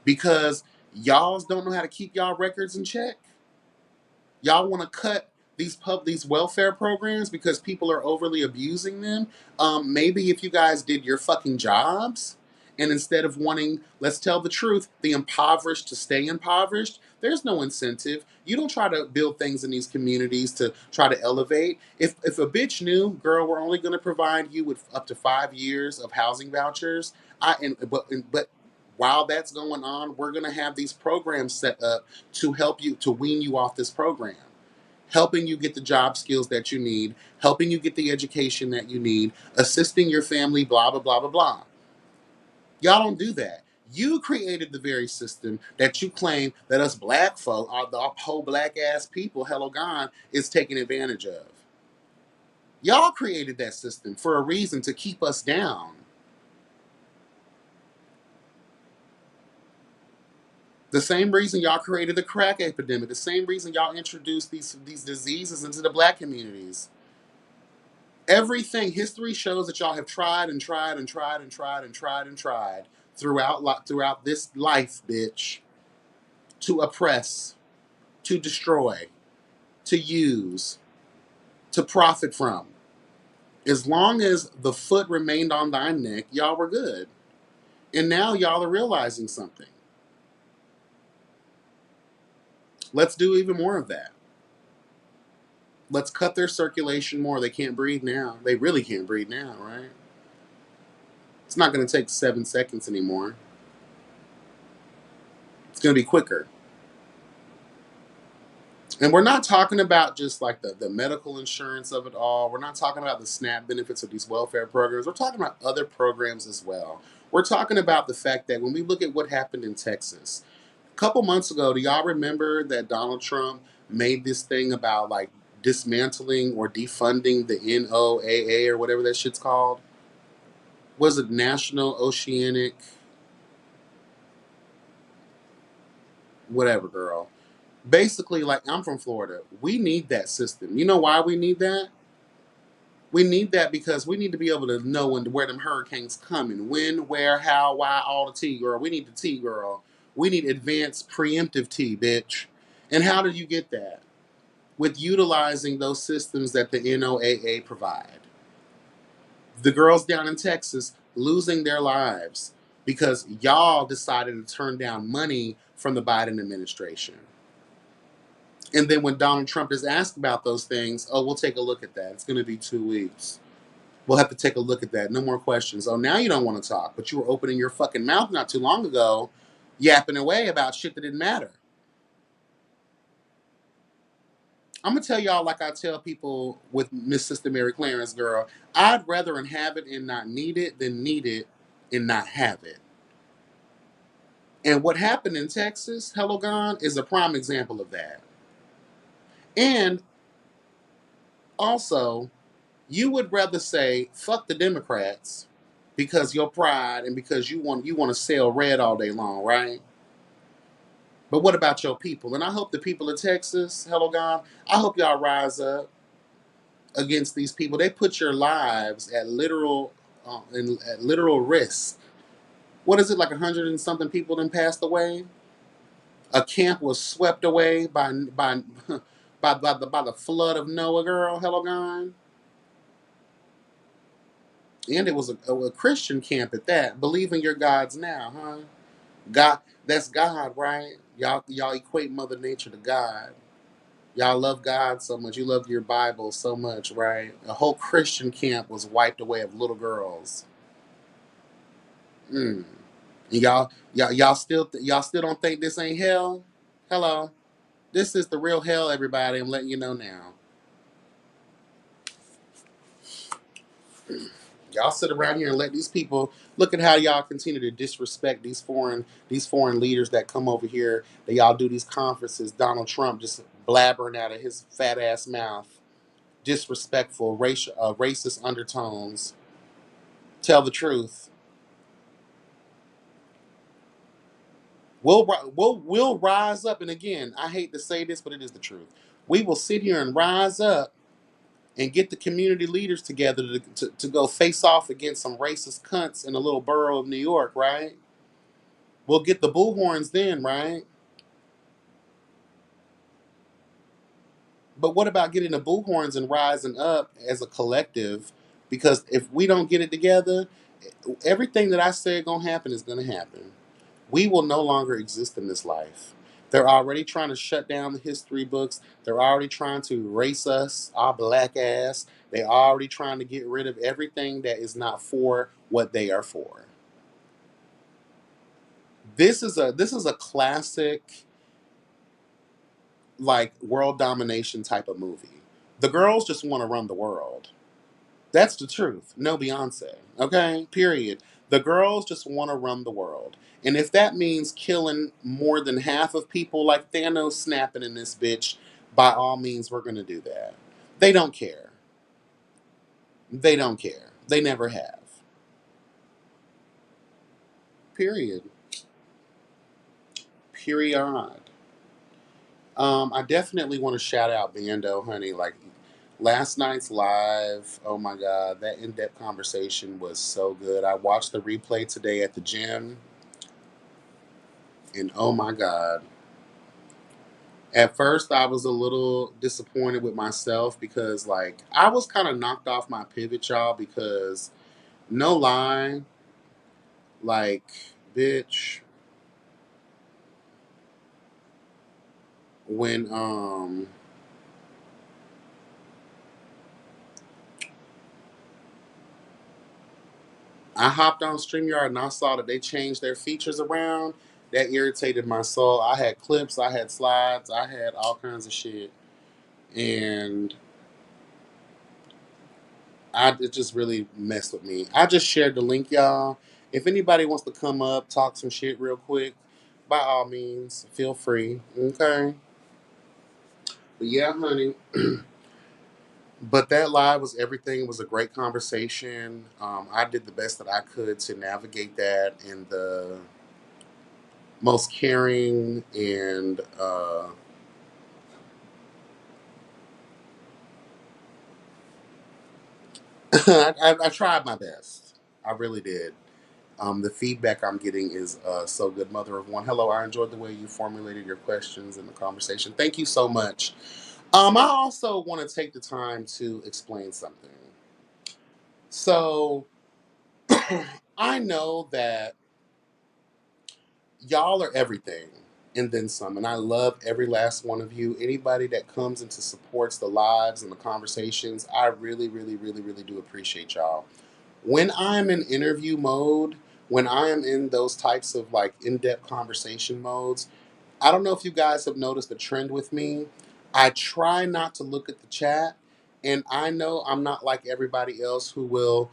A: because y'all don't know how to keep y'all records in check. Y'all want to cut these welfare programs because people are overly abusing them. Maybe if you guys did your fucking jobs, and instead of wanting, let's tell the truth, the impoverished to stay impoverished, there's no incentive. You don't try to build things in these communities to try to elevate. If a bitch knew, girl, we're only going to provide you with up to 5 years of housing vouchers. But while that's going on, we're going to have these programs set up to help you, to wean you off this program, helping you get the job skills that you need, helping you get the education that you need, assisting your family, blah, blah, blah, blah, blah. Y'all don't do that. You created the very system that you claim that us black folk, the whole black ass people, hello gone, is taking advantage of. Y'all created that system for a reason, to keep us down. The same reason y'all created the crack epidemic, the same reason y'all introduced these diseases into the black communities. Everything, history shows that y'all have tried and tried and tried and tried and tried and tried throughout this life, bitch, to oppress, to destroy, to use, to profit from. As long as the foot remained on thy neck, y'all were good. And now y'all are realizing something. Let's do even more of that. Let's cut their circulation more. They can't breathe now. They really can't breathe now, right? It's not going to take 7 seconds anymore. It's going to be quicker. And we're not talking about just like the medical insurance of it all. We're not talking about the SNAP benefits of these welfare programs. We're talking about other programs as well. We're talking about the fact that when we look at what happened in Texas, a couple months ago, do y'all remember that Donald Trump made this thing about like dismantling or defunding the NOAA or whatever that shit's called? Was it National Oceanic, whatever, girl? Basically, like, I'm from Florida. We need that system. You know why we need that? We need that because we need to be able to know where them hurricanes coming, when, where, how, why, all the tea, girl. We need the tea, girl. We need advanced preemptive tea, bitch. And how do you get that? With utilizing those systems that the NOAA provide. The girls down in Texas losing their lives because y'all decided to turn down money from the Biden administration. And then when Donald Trump is asked about those things, oh, we'll take a look at that. It's going to be 2 weeks. We'll have to take a look at that. No more questions. Oh, now you don't want to talk, but you were opening your fucking mouth not too long ago, yapping away about shit that didn't matter. I'm going to tell y'all like I tell people with Miss Sister Mary Clarence, girl, I'd rather have it and not need it than need it and not have it. And what happened in Texas, Hello Gone, is a prime example of that. And also, you would rather say fuck the Democrats because your pride and because you want to sell red all day long, right? But what about your people? And I hope the people of Texas, hello God, I hope y'all rise up against these people. They put your lives at literal risk. What is it, like 100 and something people then passed away? A camp was swept away by the flood of Noah, girl. Hello God. And it was a Christian camp at that. Believe in your gods now, huh? God, that's God, right? Y'all equate Mother Nature to God. Y'all love God so much. You love your Bible so much, right? A whole Christian camp was wiped away of little girls. Mm. Y'all still don't think this ain't hell? Hello, this is the real hell, everybody. I'm letting you know now. Y'all sit around here and let these people look at how y'all continue to disrespect these foreign leaders that come over here. That y'all do these conferences. Donald Trump just blabbering out of his fat ass mouth, disrespectful, racist undertones. Tell the truth. We'll rise up, and again, I hate to say this, but it is the truth. We will sit here and rise up and get the community leaders together to go face off against some racist cunts in a little borough of New York, right? We'll get the bullhorns then, right? But what about getting the bullhorns and rising up as a collective? Because if we don't get it together, everything that I said gonna happen is gonna happen. We will no longer exist in this life. They're already trying to shut down the history books. They're already trying to erase us, our black ass. They're already trying to get rid of everything that is not for what they are for. This is a classic like world domination type of movie. The girls just want to run the world. That's the truth. No Beyonce. Okay? Period. The girls just want to run the world. And if that means killing more than half of people like Thanos snapping in this bitch, by all means, we're going to do that. They don't care. They don't care. They never have. Period. Period. I definitely want to shout out Bando, honey. Like last night's live, oh my God, that in depth conversation was so good. I watched the replay today at the gym. And oh my God. At first, I was a little disappointed with myself because, like, I was kind of knocked off my pivot, y'all, because no lie, like, bitch, when, I hopped on StreamYard and I saw that they changed their features around, that irritated my soul. I had clips, I had slides, I had all kinds of shit. And it just really messed with me. I just shared the link, y'all. If anybody wants to come up, talk some shit real quick, by all means, feel free. Okay. But yeah, honey. But that live was everything. It was a great conversation. I did the best that I could to navigate that in the most caring and I tried my best. I really did. The feedback I'm getting is so good, mother of one. Hello, I enjoyed the way you formulated your questions in the conversation. Thank you so much. I also want to take the time to explain something. So, I know that y'all are everything and then some, and I love every last one of you. Anybody that comes and to supports the lives and the conversations, I really, really, really, really do appreciate y'all. When I'm in interview mode, when I am in those types of like in-depth conversation modes, I don't know if you guys have noticed the trend with me. I try not to look at the chat, and I know I'm not like everybody else who will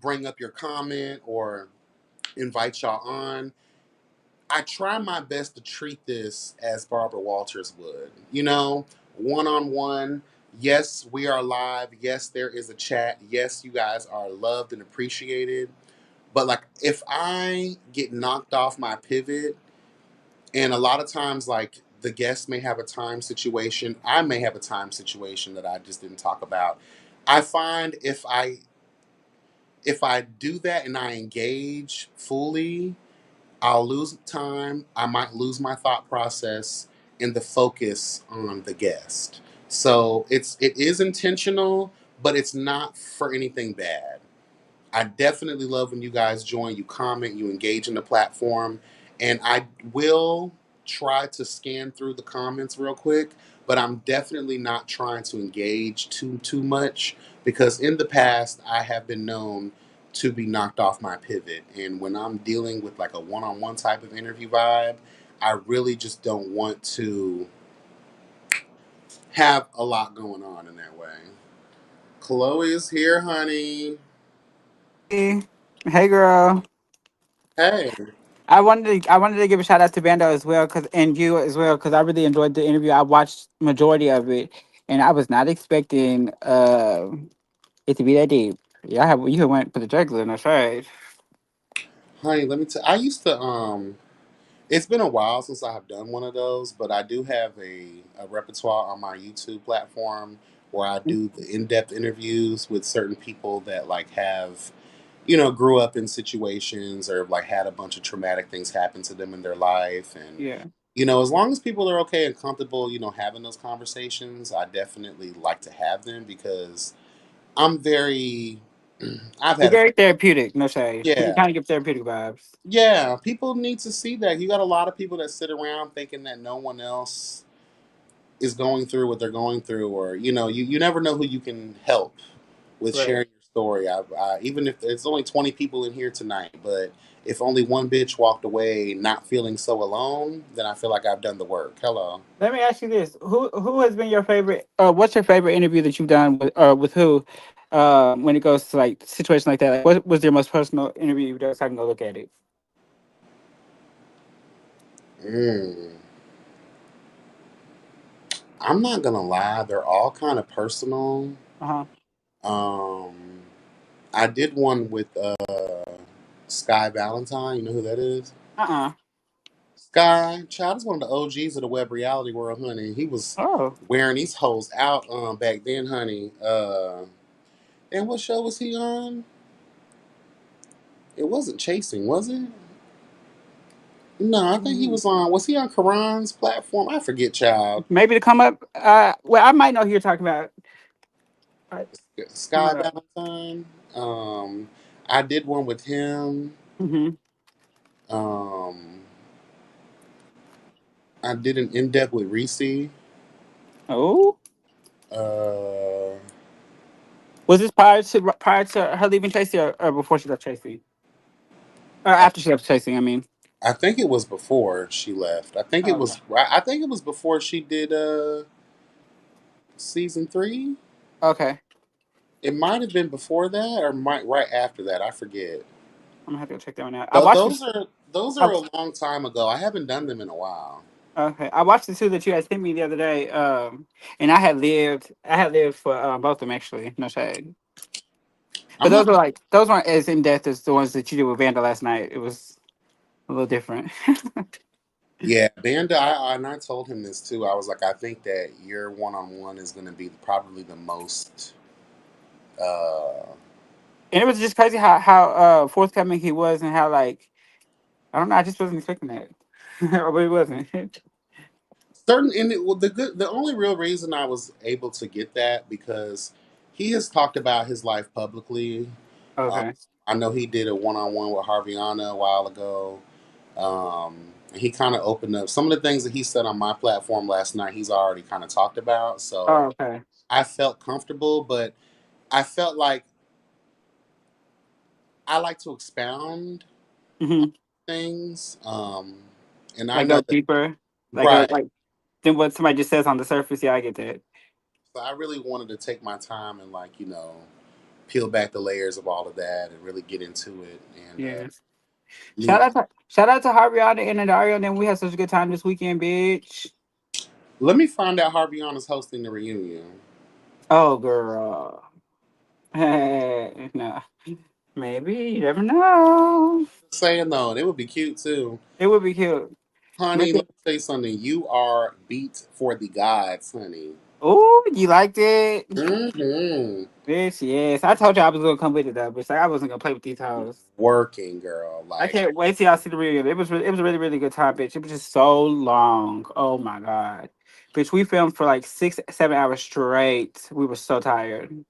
A: bring up your comment or invite y'all on. I try my best to treat this as Barbara Walters would. One on one. Yes, we are live. Yes, there is a chat. Yes, you guys are loved and appreciated. But like if I get knocked off my pivot, and a lot of times like the guest may have a time situation, I may have a time situation that I just didn't talk about. I find if I do that and I engage fully, I'll lose time. I might lose my thought process and the focus on the guest. So it is intentional, but it's not for anything bad. I definitely love when you guys join, you comment, you engage in the platform, and I will try to scan through the comments real quick, but I'm definitely not trying to engage too much because in the past I have been known to be knocked off my pivot. And when I'm dealing with like a one on one type of interview vibe, I really just don't want to have a lot going on in that way. Chloe is here, honey.
B: Hey, hey, girl.
A: Hey,
B: I wanted to give a shout out to Bando as well, cause and you as well, cause I really enjoyed the interview. I watched majority of it, and I was not expecting it to be that deep. Yeah, you went for the jugular, no shade.
A: honey, let me tell. I used to It's been a while since I have done one of those, but I do have a repertoire on my YouTube platform where I do the in-depth interviews with certain people that like have, grew up in situations or like had a bunch of traumatic things happen to them in their life. And,
B: Yeah,
A: as long as people are okay and comfortable, having those conversations, I definitely like to have them because I'm very, I've
B: it's
A: had a,
B: very therapeutic, no shade. You
A: yeah,
B: kind of give therapeutic vibes.
A: yeah, people need to see that. You got a lot of people that sit around thinking that no one else is going through what they're going through, or you never know who you can help with
B: Right.
A: sharing your story. Even if there's only 20 people in here tonight, but if only one bitch walked away not feeling so alone, then I feel like I've done the work. Hello.
B: Let me ask you this: who has been your favorite? What's your favorite interview that you've done with who? When it goes to like situations like that, like what was your most personal interview you've done? So I can go look at it.
A: Mm. I'm not gonna lie, they're all kind of personal.
B: Uh huh.
A: Um, I did one with Sky Valentine. You know who that is?
B: Uh
A: Sky Child is one of the OGs of the web reality world, honey. He was
B: Oh,
A: wearing these hoes out back then, honey. And what show was he on? It wasn't Chasing, was it? No, I think he was on. Was he on Karan's platform? I forget, child.
B: maybe to come up. Well, I might know who you're talking about. Uh,
A: Sky
B: Hold up.
A: Valentine. I did one with him.
B: Mm-hmm.
A: Um, I did an in depth with Reese.
B: Oh,
A: Uh,
B: was this prior to her leaving Tracy, or before she left Tracy, or
A: I,
B: after she left Tracy? I mean.
A: I think it was before she left. I think it
B: Okay.
A: was. I think it was before she did season 3.
B: Okay.
A: It might have been before that, or might right after that. I forget.
B: I'm gonna have to go check that one out. I
A: Though
B: watched this.
A: those
B: I,
A: are a long time ago. I haven't done them in a while.
B: okay, I watched the two that you had sent me the other day. And I had lived for both of them actually. No shade, but
A: I'm not.
B: those weren't as in depth as the ones that you did with Vanda last night. It was a little different.
A: Yeah, Banda. And I told him this too. I was like, I think that your one on one is going to be probably the most. Uh,
B: And it was just crazy how forthcoming he was, and how like I don't know, I just wasn't expecting that, but it wasn't.
A: Certain and the only real reason I was able to get that because he has talked about his life publicly. Uh,
B: Okay.
A: I know he did a one on one with Harviana a while ago. And he kind of opened up some of the things that he said on my platform last night. He's already kind of talked about, so
B: Oh, okay.
A: I felt comfortable, but I felt like I like to expound
B: Hmm.
A: things, and I
B: Like
A: know
B: go
A: that
B: deeper,
A: right.
B: like than what somebody just says on the surface. Yeah, I get that.
A: So I really wanted to take my time and like peel back the layers of all of that and really get into it. And
B: Yeah.
A: me,
B: Shout out to Harviana and Dario. And then we had such a good time this weekend, bitch.
A: let me find out Harviana's hosting the reunion.
B: Oh, girl. Hey, no. Maybe. You never know.
A: Saying though, it would be cute too.
B: It would be cute.
A: Honey,
B: Maybe.
A: let me tell you something. You are beat for the gods, honey.
B: Oh, you liked it?
A: Hmm.
B: Bitch, yes. I told you I was going to come with it, though. Bitch, like, I wasn't going to play with these hoes.
A: Working girl,
B: I
A: like
B: can't wait till y'all see the reunion. It was a really, really good time, bitch. It was just so long. Oh, my God. Bitch, we filmed for like 6, 7 hours straight. We were so tired.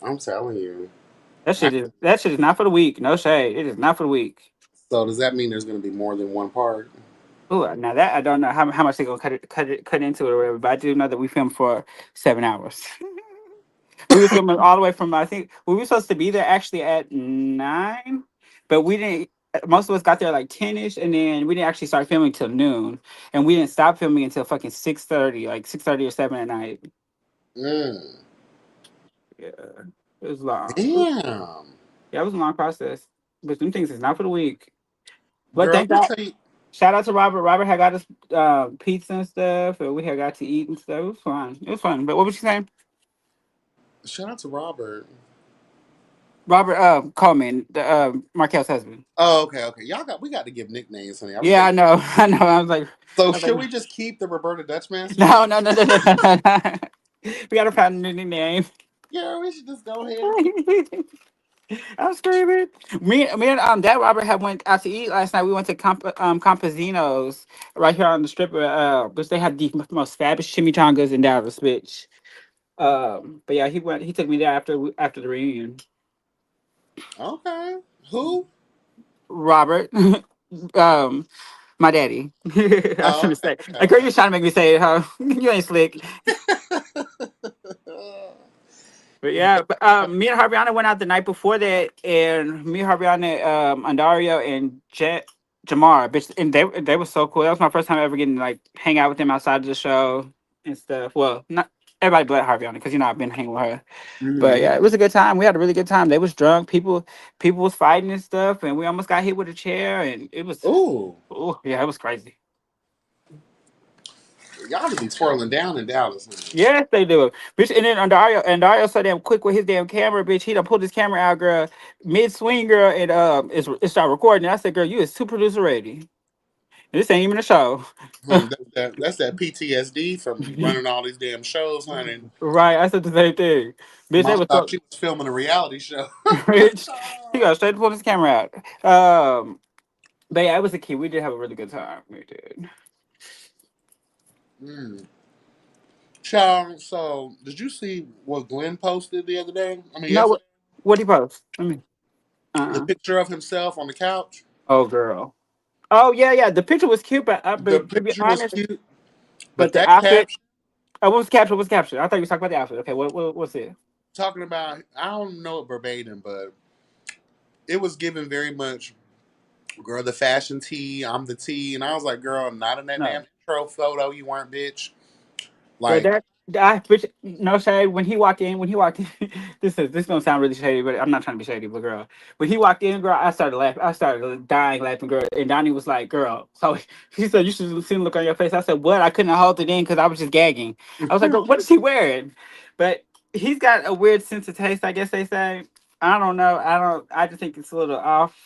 A: I'm telling you. I,
B: That shit is not for the weak. No shade. It is not for the weak.
A: so does that mean there's going to be more than one part?
B: Ooh, now that I don't know how much they gonna cut into it or whatever, but I do know that we filmed for 7 hours. We were filming all the way from, I think we were supposed to be there actually at 9, but we didn't. Most of us got there like 10ish, and then we didn't actually start filming till noon, and we didn't stop filming until fucking 6:30, like 6:30 or 7 at night.
A: Mm.
B: Yeah, it was long.
A: Damn.
B: Yeah, it was a long process, but some things is not for the week. But
A: Girl,
B: thank
A: let me
B: God.
A: tell you.
B: Shout out to Robert. Robert had got us pizza and stuff, and we had got to eat and stuff. It was fun. It was fun. But what was you saying?
A: Shout out to Robert.
B: Robert Coleman, the Markel's husband.
A: Oh, okay, okay. We got to give nicknames, honey. Are we
B: Yeah,
A: gonna
B: I know. I know.
A: So
B: I was like,
A: should we just keep the Roberta Dutchmaster?
B: no, no, no, no, no, no, no, no. We gotta find a new name.
A: Yeah, we should just go ahead and keep.
B: I'm screaming. Me and Dad Robert had went out to eat last night. We went to Campesino's right here on the strip, which they had the most fabulous chimichangas in Dallas, bitch. But yeah, he went. He took me there after the reunion.
A: Okay. Who?
B: Robert, um, my daddy. I
A: Oh,
B: shouldn't
A: okay,
B: say.
A: okay,
B: Like, girl,
A: okay.
B: you trying to make me say it, huh? You ain't slick. But yeah, but me and Harbiana went out the night before that, and me, Harbiana, Andario, and Jamar, bitch, and they were so cool. That was my first time ever getting to, like, hang out with them outside of the show and stuff. Well, not everybody but Harbiana, because I've been hanging with her. But
A: Hmm.
B: yeah, it was a good time. We had a really good time. They was drunk. People was fighting and stuff, and we almost got hit with a chair, and it was,
A: Ooh,
B: oh yeah, it was crazy.
A: y'all to be twirling down in Dallas, honey.
B: Yes, they do. Bitch, and then Dario so damn quick with his damn camera, bitch. He done pulled his camera out, girl, mid swing, girl, and it started recording. I said, girl, you is too producer ready. This ain't even a show.
A: Honey, that's that PTSD from running all these damn shows, honey.
B: Right. I said the same thing. Bitch, they
A: Mom
B: was
A: thought
B: so
A: she was filming a reality show.
B: bitch. He got straight to pull his camera out. But yeah, it was a key. We did have a really good time. We did.
A: Mm. Child, so did you see what Glenn posted the other day? I mean,
B: No,
A: yesterday?
B: what he post? I mean,
A: The picture of himself on the couch.
B: oh girl. Oh yeah, yeah. The picture was cute,
A: The
B: but to be
A: picture was
B: honest,
A: cute,
B: but
A: but
B: the
A: that
B: outfit.
A: caption
B: Oh, what was captured? What's captured? I thought you were talking about the outfit. Okay, what's it?
A: talking about, I don't know it verbatim, but it was given very much, girl, the fashion tee, I'm the tee. And I was like, girl, not in that
B: No,
A: damn intro photo, you weren't, bitch.
B: but
A: Like,
B: which no shade. When he walked in, this gonna sound really shady, but I'm not trying to be shady. But girl, when he walked in, girl, I started laughing. I started dying laughing, girl. And Donnie was like, "Girl," so she said, "You should see the look on your face." I said, "What?" I couldn't hold it in because I was just gagging. I was like, "Girl, what is he wearing?" But he's got a weird sense of taste. I guess they say. I don't know. I don't. I just think it's a little off.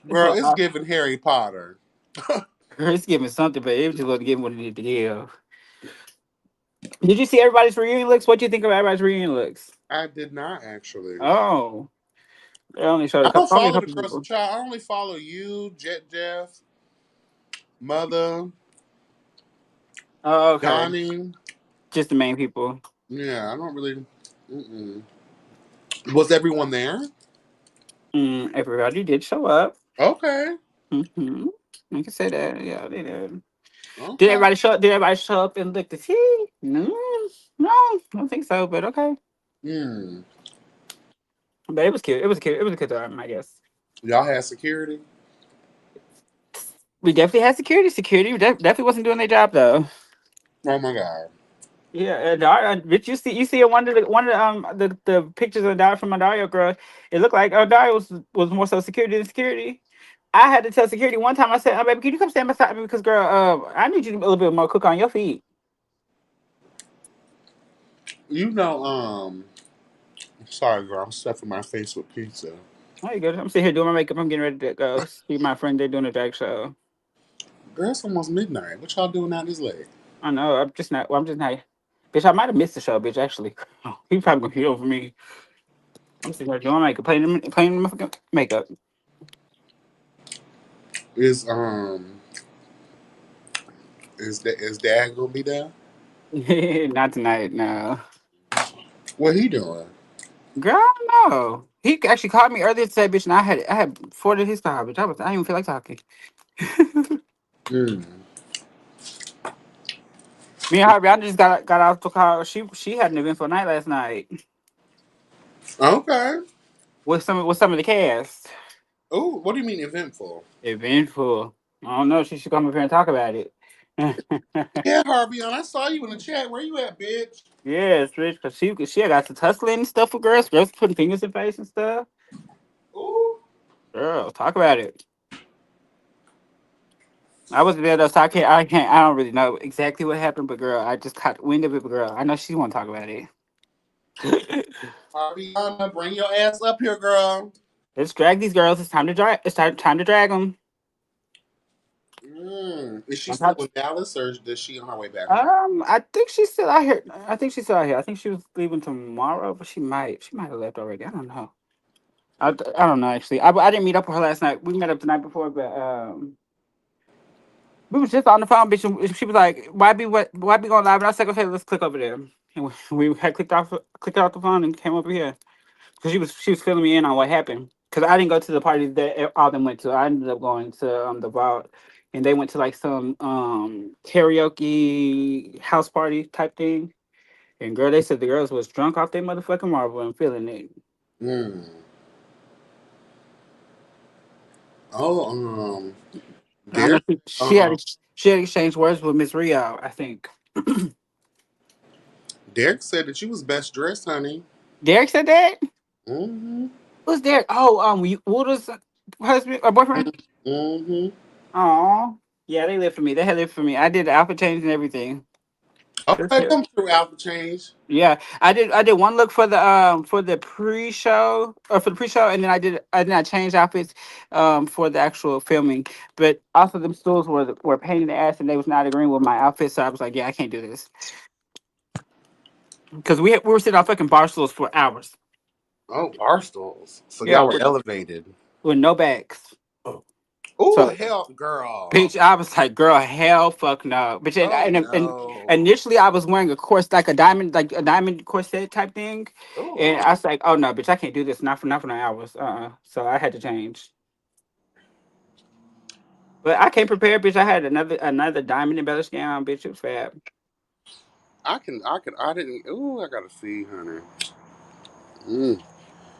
B: It's a
A: girl,
B: little
A: it's
B: off.
A: giving Harry Potter.
B: It's giving something, but it just wasn't giving what it needed to give. Did you see everybody's reunion looks? What do you think of everybody's reunion looks?
A: I did not actually.
B: Oh, they only showed
A: I don't
B: only a
A: follow the
B: couple
A: girls,
B: people.
A: child. I only follow you, Jet Jeff, Mother,
B: Oh, okay.
A: Donnie.
B: Just the main people.
A: Yeah, I don't really. Mm-mm. Was everyone there?
B: Everybody did show up.
A: Okay.
B: Mm-hmm. I can say that. Yeah, they did. Did
A: Okay.
B: everybody show up? Did everybody show up and look to see? No, no, I don't think so. But okay.
A: Hmm.
B: But it was cute. It was cute. It was a good time, I guess.
A: Y'all had security?
B: We definitely had security. Security definitely wasn't doing their job though.
A: Oh my god.
B: Yeah, but you see one of the pictures of Dario from Dario girl. It looked like Dario was more so security than security. I had to tell security one time. I said, "Oh, baby, can you come stand beside me because, girl, I need you to a little bit more cook on your feet."
A: You know, sorry, girl. I'm stuffing my face with pizza.
B: Oh, you good? I'm sitting here doing my makeup. I'm getting ready to go see my friend. They're doing a drag show.
A: Girl, it's almost midnight. What y'all doing out this late?
B: I know. I'm just not. Well, I'm just not. Bitch, I might have missed the show, bitch. Actually, he probably gonna heat over me. I'm sitting here doing my makeup, playing my fucking makeup.
A: Is is Dad gonna be there?
B: Not tonight, no.
A: What he doing?
B: Girl, I don't know. He actually called me earlier today, bitch, and I had forwarded his call, bitch. I didn't even feel like talking.
A: Hmm.
B: Me and Harvey, I just got out the car. She had an eventful night last night.
A: Okay.
B: What's some of the cast?
A: Oh, what do you mean eventful?
B: Eventful. I don't know. She should come up here and talk about it.
A: Yeah, Harvey, I saw you in the chat. Where you at, bitch?
B: Yes, Rich, because she got to tussling and stuff with girls. Girls putting fingers in face and stuff.
A: Ooh.
B: Girl, talk about it. I wasn't there though, so I don't really know exactly what happened, but girl, I just caught wind of it, but girl, I know she want to talk about it.
A: Harvey, bring your ass up here, girl.
B: Let's drag these girls. It's time to drag. Time to drag them.
A: Is she still in Dallas, or is she on her way back home?
B: I think she's still out here. I think she's still out here. I think she was leaving tomorrow, but she might have left already. I don't know. I don't know actually. I didn't meet up with her last night. We met up the night before, but we was just on the phone, bitch. And she was like, why be going live?" And I said, "Okay, let's click over there." And we had clicked off the phone and came over here because she was filling me in on what happened. Because I didn't go to the party that all them went to. I ended up going to the vault, and they went to like some karaoke house party type thing. And girl, they said the girls was drunk off their motherfucking marble and feeling it.
A: Mm. Oh,
B: I know
A: Derek. Um,
B: she had exchanged words with Miss Rio. I think
A: Derek said that you was best dressed, honey.
B: Derek said that.
A: Mm-hmm.
B: Who's Derek? Oh, Wooder's husband or boyfriend.
A: Mm-hmm.
B: Oh, yeah, they lived for me. They had lived for me. I did the outfit change and everything. That's
A: Okay,
B: it.
A: come through, Alpha Change.
B: Yeah, I did one look for the pre-show or for the pre-show, and then I changed outfits for the actual filming. But also them stools were a pain in the ass, and they was not agreeing with my outfit. So I was like, yeah, I can't do this because we were sitting on fucking bar stools for hours.
A: Oh, Barstools. So
B: Yeah,
A: y'all were elevated.
B: with no bags.
A: Oh,
B: So
A: hell, girl.
B: bitch, I was like, girl, hell, fuck no, bitch.
A: Oh,
B: And
A: no.
B: initially, I was wearing a corset, like a diamond corset type thing,
A: Oh,
B: and I
A: Lord.
B: was like, oh no, bitch, I can't do this. Not for no hours. So I had to change. But I came prepared, bitch. I had another diamond embellished gown, bitch. It was fab.
A: I didn't. Oh, I gotta see, honey. Mm,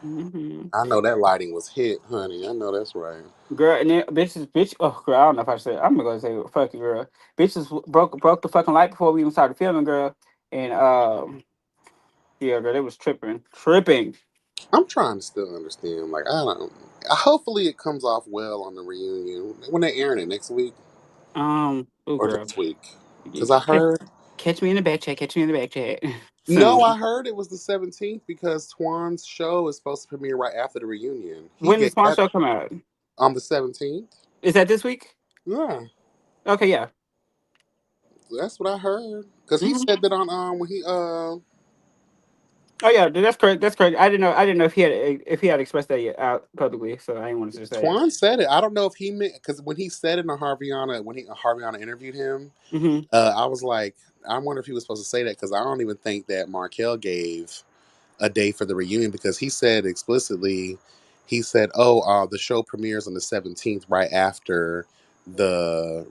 B: Hmm.
A: I know that lighting was hit, honey. I know that's right.
B: Girl, and then bitch. Oh, girl, I don't know if I said. I'm gonna say fuck you, girl. Bitches broke the fucking light before we even started filming, girl. And yeah, girl, they was tripping.
A: I'm trying to still understand. Like, I don't. Hopefully, it comes off well on the reunion when they airing it next week
B: Oh,
A: or
B: girl.
A: this week.
B: You
A: Because I
B: ca-
A: heard.
B: Catch me in the back chat. Catch me in the back chat
A: No,
B: soon.
A: I heard it was the 17th because Twan's show is supposed to premiere right after the reunion. He
B: When
A: gave
B: does Spawn
A: that
B: Show come out?
A: on the 17th.
B: Is that this week?
A: Yeah,
B: Okay, yeah.
A: that's what I heard. Because he
B: Hmm.
A: said that on when he
B: Oh yeah, that's correct. That's correct. I didn't know if he had expressed that yet out publicly, so I didn't want to just say it.
A: Twan said it. I don't know if he meant because when he said it on Harviana when he Harviana interviewed him,
B: Hmm.
A: I was like, I wonder if he was supposed to say that because I don't even think that Markel gave a day for the reunion because he said explicitly, he said, "Oh, the show premieres on the 17th, right after the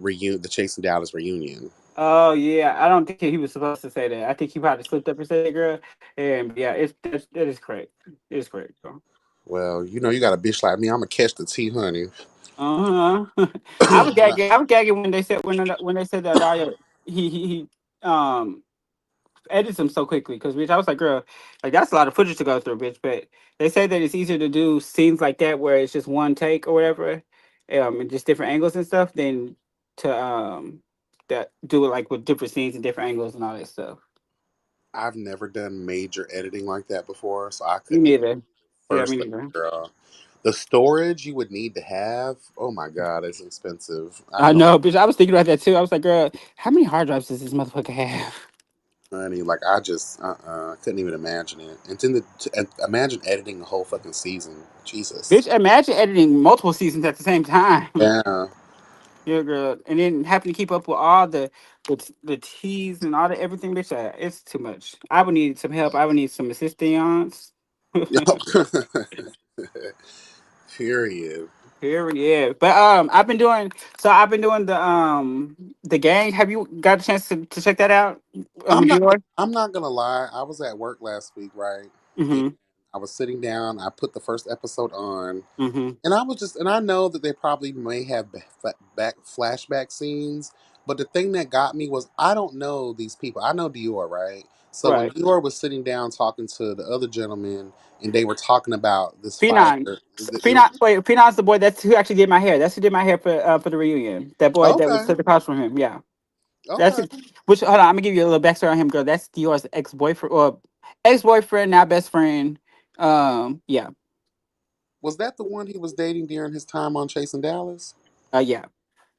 A: Chasing Dallas reunion."
B: Oh yeah, I don't think he was supposed to say that. I think he probably slipped up and said it, girl. And but yeah, that is correct. It is correct, girl.
A: Well, you got a bitch like me. I'm gonna catch the tea, honey.
B: Uh huh. I was gagging when they said when they said that Dario he edits them so quickly because bitch, I was like, girl, like that's a lot of footage to go through, bitch. But they say that it's easier to do scenes like that where it's just one take or whatever, and just different angles and stuff, than to that do it like with different scenes and different angles and all that stuff.
A: I've never done major editing like that before, so I
B: Me
A: couldn't even
B: neither. Yeah, me
A: first thing,
B: neither.
A: girl. The storage you would need to have, oh my god, it's expensive. I
B: I
A: don't know,
B: know, bitch. I was thinking about that too. I was like, girl, how many hard drives does this motherfucker have?
A: honey. Like I just, couldn't even imagine it. And then and imagine editing a whole fucking season. Jesus.
B: Bitch, imagine editing multiple seasons at the same time.
A: Yeah,
B: Yeah, girl, and then having to keep up with all the teas and all the everything, bitch. It's too much. I would need some help. I would need some assistance.
A: period.
B: Here, yeah. But I've been doing the gang. Have you got a chance to check that out?
A: I'm not.
B: Major.
A: I'm not gonna lie. I was at work last week, right? And
B: Mm-hmm.
A: I was sitting down. I put the first episode on,
B: Mm-hmm.
A: and I was just, and I know that they probably may have back flashback scenes, but the thing that got me was I don't know these people. I know Dior, right? So when
B: Right.
A: Dior was sitting down talking to the other gentleman, and they were talking about this fighter,
B: Phenon.
A: it was
B: Phenon's the boy that's who actually did my hair. That's who did my hair for the reunion. That boy that was
A: okay,
B: sitting across from him. Yeah. That's
A: okay.
B: it. Which hold on, I'm gonna give you a little backstory on him, girl. That's Dior's ex boyfriend or ex boyfriend, now best friend. Yeah.
A: Was that the one he was dating during his time on Chasing Dallas?
B: Yeah.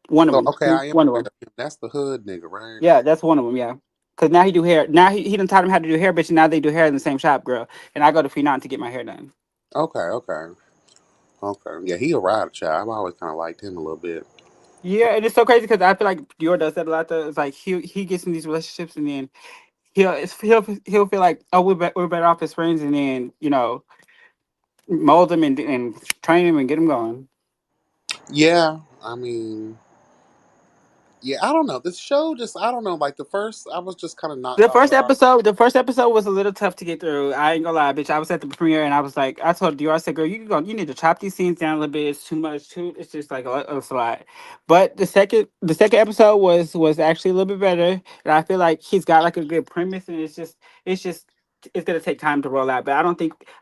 B: One of
A: So
B: them.
A: okay, I am
B: One of
A: aware
B: them.
A: of him. That's the hood nigga, right?
B: Yeah, that's one of them. Yeah. Cause now he do hair. Now he done taught him how to do hair, bitch. And now they do hair in the same shop, girl. And I go to Phenon to get my hair done.
A: Okay, okay, okay. Yeah, he a ride child. I've always kind of liked him a little bit.
B: Yeah, and it's so crazy because I feel like Dior does that a lot. Though. It's like he gets in these relationships and then he'll feel like, oh, we're better off as friends, and then mold them and train them and get them going.
A: Yeah, I mean, yeah, I don't know. This show just, I don't know. Like the first, I was just kind of knocked off guard.
B: The first episode was a little tough to get through. I ain't gonna lie, bitch. I was at the premiere and I was like, I told Dior, I said, girl, you need to chop these scenes down a little bit. It's too much. It's just like a lot. But the second episode was actually a little bit better, and I feel like he's got like a good premise, and it's just it's gonna take time to roll out. But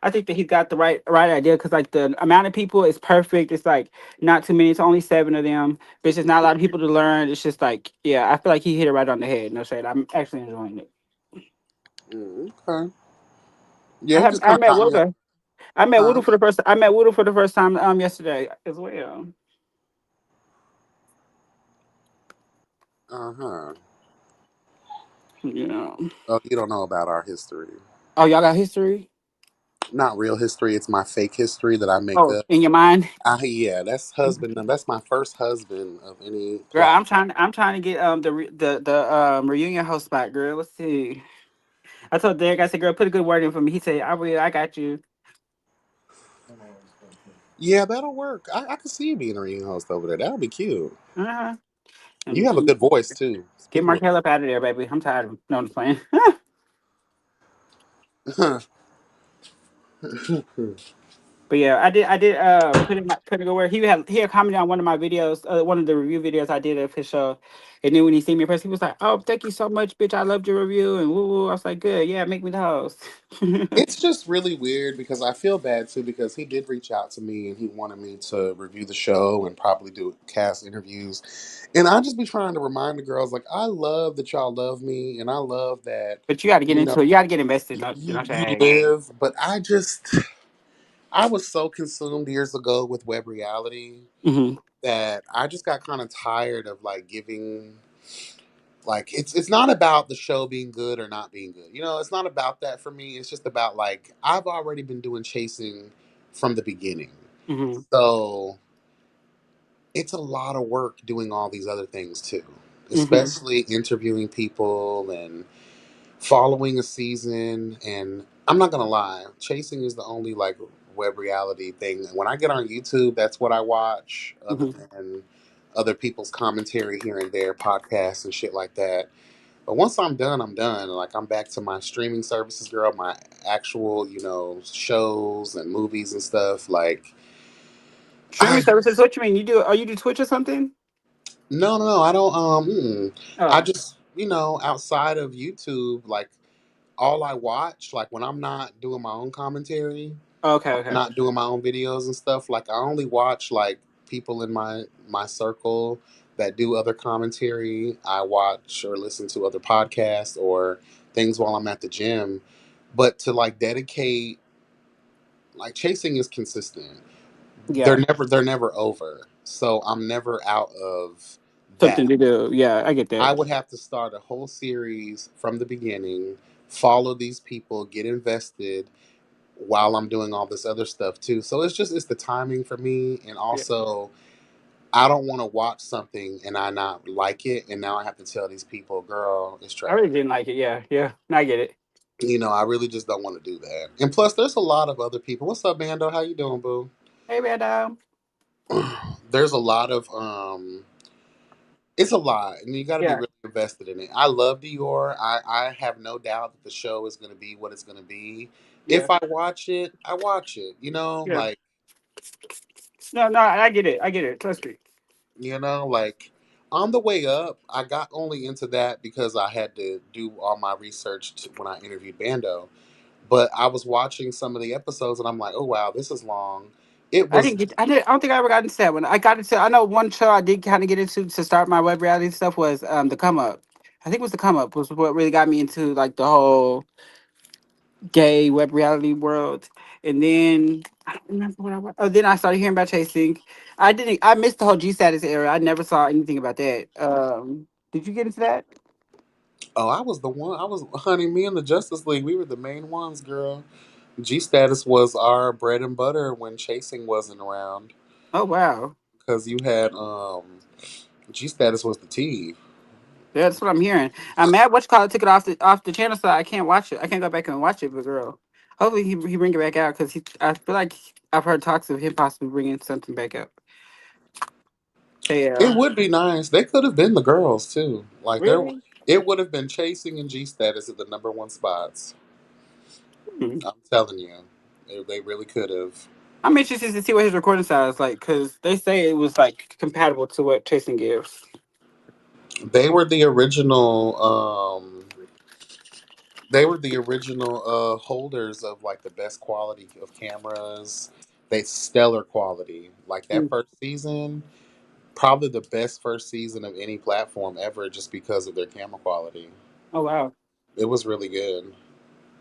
B: I think that he's got the right idea because like the amount of people is perfect. It's like not too many. It's only seven of them. But it's just not a lot of people to learn. It's just like, yeah, I feel like he hit it right on the head. No shade. I'm actually enjoying it.
A: Okay. Yeah, it just kind
B: I
A: of
B: met
A: caught me up.
B: Woodle.
A: Huh?
B: I met Woodle for the first time yesterday as well.
A: Uh huh.
B: Yeah.
A: Oh, you don't know about our history.
B: Oh, y'all got history?
A: Not real history. It's my fake history that I make
B: Oh,
A: up.
B: in your mind?
A: Yeah, that's husband. That's my first husband of any
B: Girl,
A: plot.
B: I'm trying to get the reunion host spot, girl. Let's see. I told Derek, I said, girl, put a good word in for me. He said, I got you.
A: Yeah, that'll work. I can see you being a ring host over there. That'll be cute.
B: Uh-huh.
A: You
B: And
A: have a good voice too.
B: get
A: Speaking
B: Markel up out of there, baby. I'm tired of him. No, I'm just playing.
A: of,
B: But yeah, I did put it where he had commented on one of my videos, one of the review videos I did of his show, and then when he seen me in person, he was like, "Oh, thank you so much, bitch. I loved your review." And woo woo. I was like, "Good, yeah, make me the host."
A: it's just really weird because I feel bad too because he did reach out to me and he wanted me to review the show and probably do cast interviews. And I just be trying to remind the girls like I love that y'all love me and I love that
B: But you got to get
A: you
B: into
A: know
B: it. You got to get invested. Not you
A: you
B: know,
A: you
B: say,
A: live, but I was so consumed years ago with web reality
B: mm-hmm,
A: that I just got kind of tired of like giving like it's not about the show being good or not being good. You know, it's not about that for me. It's just about like I've already been doing chasing from the beginning.
B: mm-hmm,
A: So it's a lot of work doing all these other things too.
B: mm-hmm.
A: Especially interviewing people and following a season. And I'm not gonna lie, chasing is the only like web reality thing. When I get on YouTube, that's what I watch, other
B: Mm-hmm.
A: than other people's commentary here and there, podcasts and shit like that. But once I'm done, I'm done. Like I'm back to my streaming services, girl, my actual, shows and movies and stuff. Like
B: Streaming
A: I
B: services. What you mean? You do? Oh, you do Twitch or something?
A: no, I don't I
B: Oh,
A: just, outside of YouTube, like all I watch, like when I'm not doing my own commentary,
B: okay,
A: I'm
B: okay,
A: not doing my own videos and stuff, like I only watch like people in my circle that do other commentary. I watch or listen to other podcasts or things while I'm at the gym. But to like dedicate, like chasing is consistent. they're
B: yeah,
A: never they're never over, so I'm never out of
B: something
A: that.
B: to do. Yeah, I get
A: I
B: that.
A: would have to start a whole series from the beginning, follow these people, get invested while I'm doing all this other stuff too. So it's the timing for me, and
B: Yeah,
A: also I don't want to watch something and I not like it, and now I have to tell these people, girl, it's
B: I really
A: trash.
B: didn't like it. Yeah, yeah, I get it.
A: I really just don't want to do that. And plus, there's a lot of other people. What's up, Bando? How you doing, boo?
B: Hey, man,
A: There's a lot of it's a lot, and you got to be
B: yeah,
A: really invested in it. I love Dior. I have no doubt that the show is going to be what it's going to be.
B: Yeah,
A: If I watch it, I watch it.
B: yeah. No, no, I get it. I get it. Trust me.
A: Like on the way up, I got only into that because I had to do all my research when I interviewed Bando. But I was watching some of the episodes and I'm like, oh wow, this is long. It
B: I
A: was
B: didn't get. I didn't. I don't think I ever got into that one. I got into. I know one show I did kind of get into to start my web reality stuff was the Come Up. I think it was the Come Up was what really got me into like the whole gay web reality world. And then I don't remember what I was. Oh, then I started hearing about chasing. I didn't. I missed the whole G status era. I never saw anything about that. Did you get into that?
A: oh, I was the one. I was honey. Me and the Justice League, we were the main ones, girl. G Status was our bread and butter when chasing wasn't around
B: Oh wow.
A: because you had G Status was the T.
B: Yeah, that's what I'm hearing. I'm mad. What you call it? Took it off the channel, so I can't watch it. I can't go back and watch it. But girl, hopefully he bring it back out because he. I feel like I've heard talks of him possibly bringing something back up. So,
A: It
B: yeah.
A: would be nice. They could have been the girls too. Like there,
B: Really?
A: it would have been chasing and G Status at the number one spots.
B: Hmm.
A: I'm telling you, they really could have.
B: I'm interested to see what his recording style is like because they say it was like compatible to what Chasing gives.
A: They were the original. They were the original holders of like the best quality of cameras. They stellar quality. Like that
B: Mm.
A: first season, probably the best first season of any platform ever, just because of their camera quality.
B: Oh wow.
A: It was really good.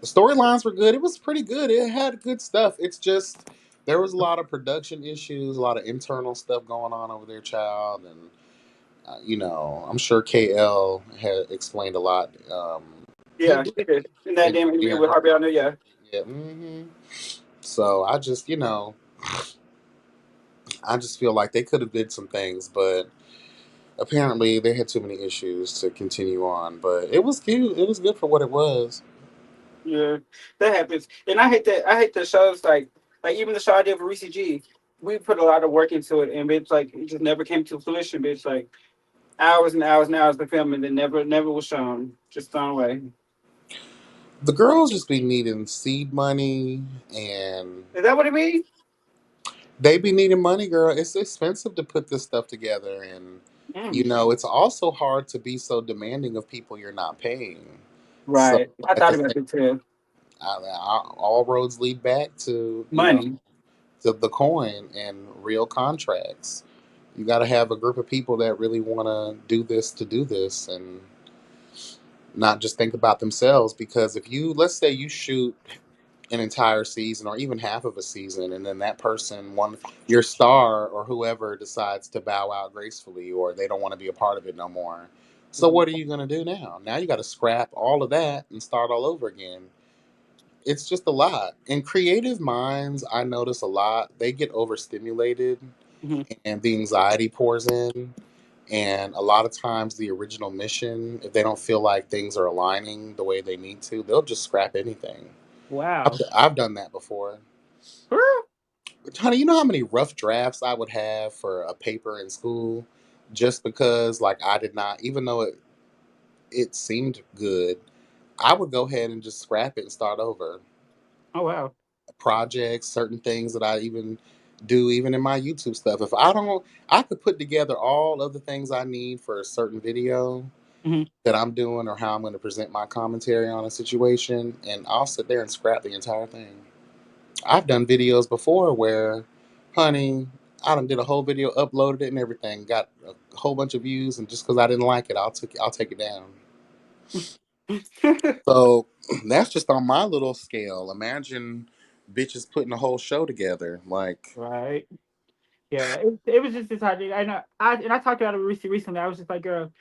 A: The storylines were good. It was pretty good. It had good stuff. It's just there was a lot of production issues, a lot of internal stuff going on over their child, and I'm sure KL had explained a lot.
B: Yeah, he did in that
A: In
B: damn interview
A: during
B: with
A: her
B: Harvey. I know. Yeah.
A: yeah. So I just feel like they could have did some things, but apparently they had too many issues to continue on. But it was cute. It was good for what it was.
B: Yeah, that happens, and I hate that. I hate the shows like even the show I did for Reese G. We put a lot of work into it, and it's like it just never came to fruition. Bitch, like hours and hours and hours to film, and then never was shown. Just thrown away.
A: The girls just be needing seed money, and
B: Is that what it means?
A: they be needing money, girl. It's expensive to put this stuff together, and
B: Mm,
A: it's also hard to be so demanding of people you're not paying. So
B: right. I
A: at
B: thought
A: the
B: about
A: same,
B: it too.
A: all roads lead back to
B: Money.
A: to the coin and real contracts. You got to have a group of people that really want to do this, and not just think about themselves. Because if you, let's say, you shoot an entire season or even half of a season, and then that person, your star or whoever, decides to bow out gracefully, or they don't want to be a part of it no more. So
B: Mhm.
A: what are you going to do now? Now you got to scrap all of that and start all over again. It's just a lot. And creative minds, I notice a lot, they get overstimulated
B: Mhm.
A: and the anxiety pours in. And a lot of times, the original mission, if they don't feel like things are aligning the way they need to, they'll just scrap anything.
B: Wow.
A: I've done that before.
B: Girl.
A: Honey, you know how many rough drafts I would have for a paper in school just because, like, I did not, even though it seemed good, I would go ahead and just scrap it and start over.
B: Oh wow.
A: Projects, certain things that I even do, even in my YouTube stuff. If I don't, I could put together all of the things I need for a certain video
B: Hmm.
A: that I'm doing or how I'm going to present my commentary on a situation, and I'll sit there and scrap the entire thing. I've done videos before where, honey, I done did a whole video, uploaded it and everything, got a whole bunch of views, and just because I didn't like it, I'll take it down. So that's just on my little scale. Imagine bitches putting a whole show together. Like,
B: Right. Yeah. It was just this idea. I know. I talked about it recently. I was just like, girl.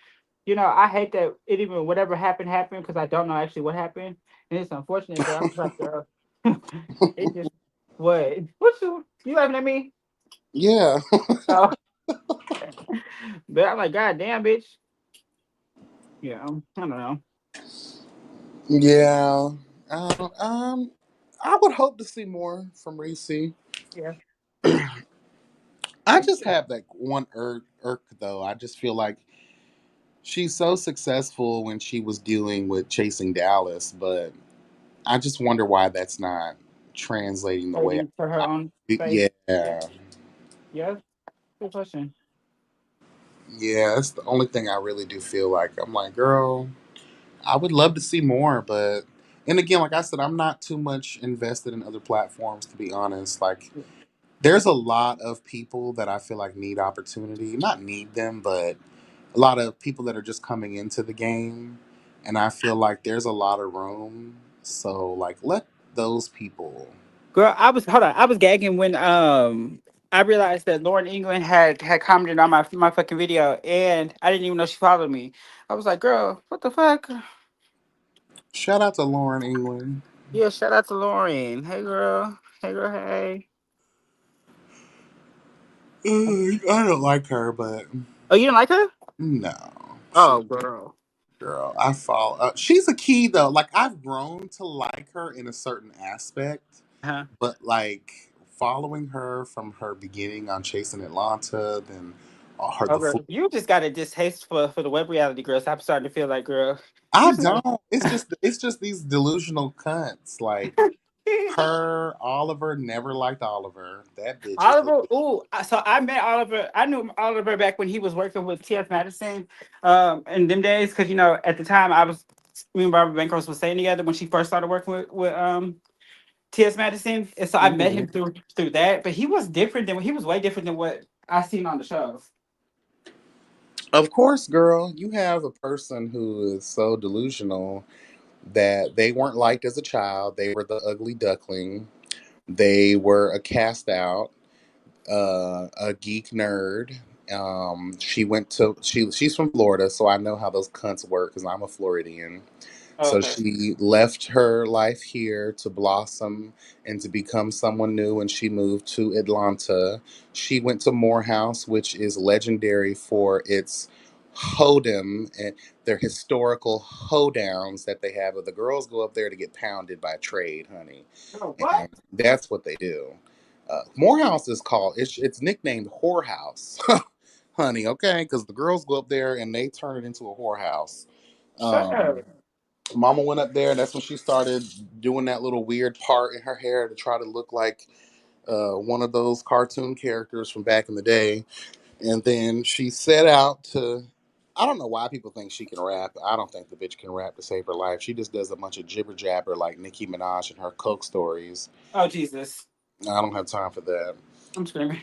B: I hate that it even whatever happened because I don't know actually what happened, and it's unfortunate. But I'm just like, girl, it just what you laughing at me?
A: yeah,
B: Oh, but I'm like, God damn, bitch. Yeah, I don't know.
A: yeah. I would hope to see more from Reese.
B: Yeah,
A: I just have that one irk though. I just feel like she's so successful when she was dealing with chasing Dallas, but I just wonder why that's not translating the way
B: Waiting for her
A: I,
B: own space.
A: yeah.
B: Yeah. Yeah. Good question.
A: Yeah, that's the only thing I really do feel like. I'm like, girl, I would love to see more, but and again, like I said, I'm not too much invested in other platforms to be honest. Like there's a lot of people that I feel like need opportunity. Not need them, but a lot of people that are just coming into the game. And I feel like there's a lot of room. So like let those people.
B: Girl, I was hold on. I was gagging when I realized that Lauren England had commented on my fucking video, and I didn't even know she followed me. I was like, girl, what the fuck?
A: Shout out to Lauren England.
B: Yeah, shout out to Lauren. Hey girl. Hey girl, hey.
A: I don't like her, but
B: Oh, you didn't like her?
A: no. She
B: Oh, girl.
A: girl, I follow. She's a key though. Like I've grown to like her in a certain aspect,
B: Huh?
A: but like following her from her beginning on Chasing Atlanta, then her
B: Oh,
A: the
B: girl.
A: full.
B: You just got a distaste for the web reality girls. I'm starting to feel like, girl.
A: I
B: You just got
A: don't. It's just these delusional cunts like her. Oliver never liked Oliver. That bitch is the
B: Oliver. Ooh, so I met Oliver. I knew Oliver back when he was working with T.S. Madison, in them days, because at the time me and Barbara Bancroft was staying together when she first started working with T.S. Madison, and so I met him
A: Mhm.
B: through that. But he was way different than what I seen on the shows.
A: Of course, girl. You have a person who is so delusional that they weren't liked as a child. They were the ugly duckling. They were a cast out, a geek nerd. She's from Florida, so I know how those cunts work because I'm a Floridian.
B: Oh,
A: So
B: okay.
A: she left her life here to blossom and to become someone new, and she moved to Atlanta. She went to Morehouse, which is legendary for its hoedom and their historical hoedowns that they have. But the girls go up there to get pounded by trade, honey,
B: Oh, what?
A: and that's what they do. Morehouse is called. It's nicknamed whorehouse, honey. Okay, because the girls go up there and they turn it into a whorehouse.
B: Shut up.
A: Mama went up there, and that's when she started doing that little weird part in her hair to try to look like one of those cartoon characters from back in the day. And then she set out to. I don't know why people think she can rap. I don't think the bitch can rap to save her life. She just does a bunch of jibber jabber like Nicki Minaj and her Coke stories.
B: Oh, Jesus.
A: I don't have time for that.
B: I'm screaming.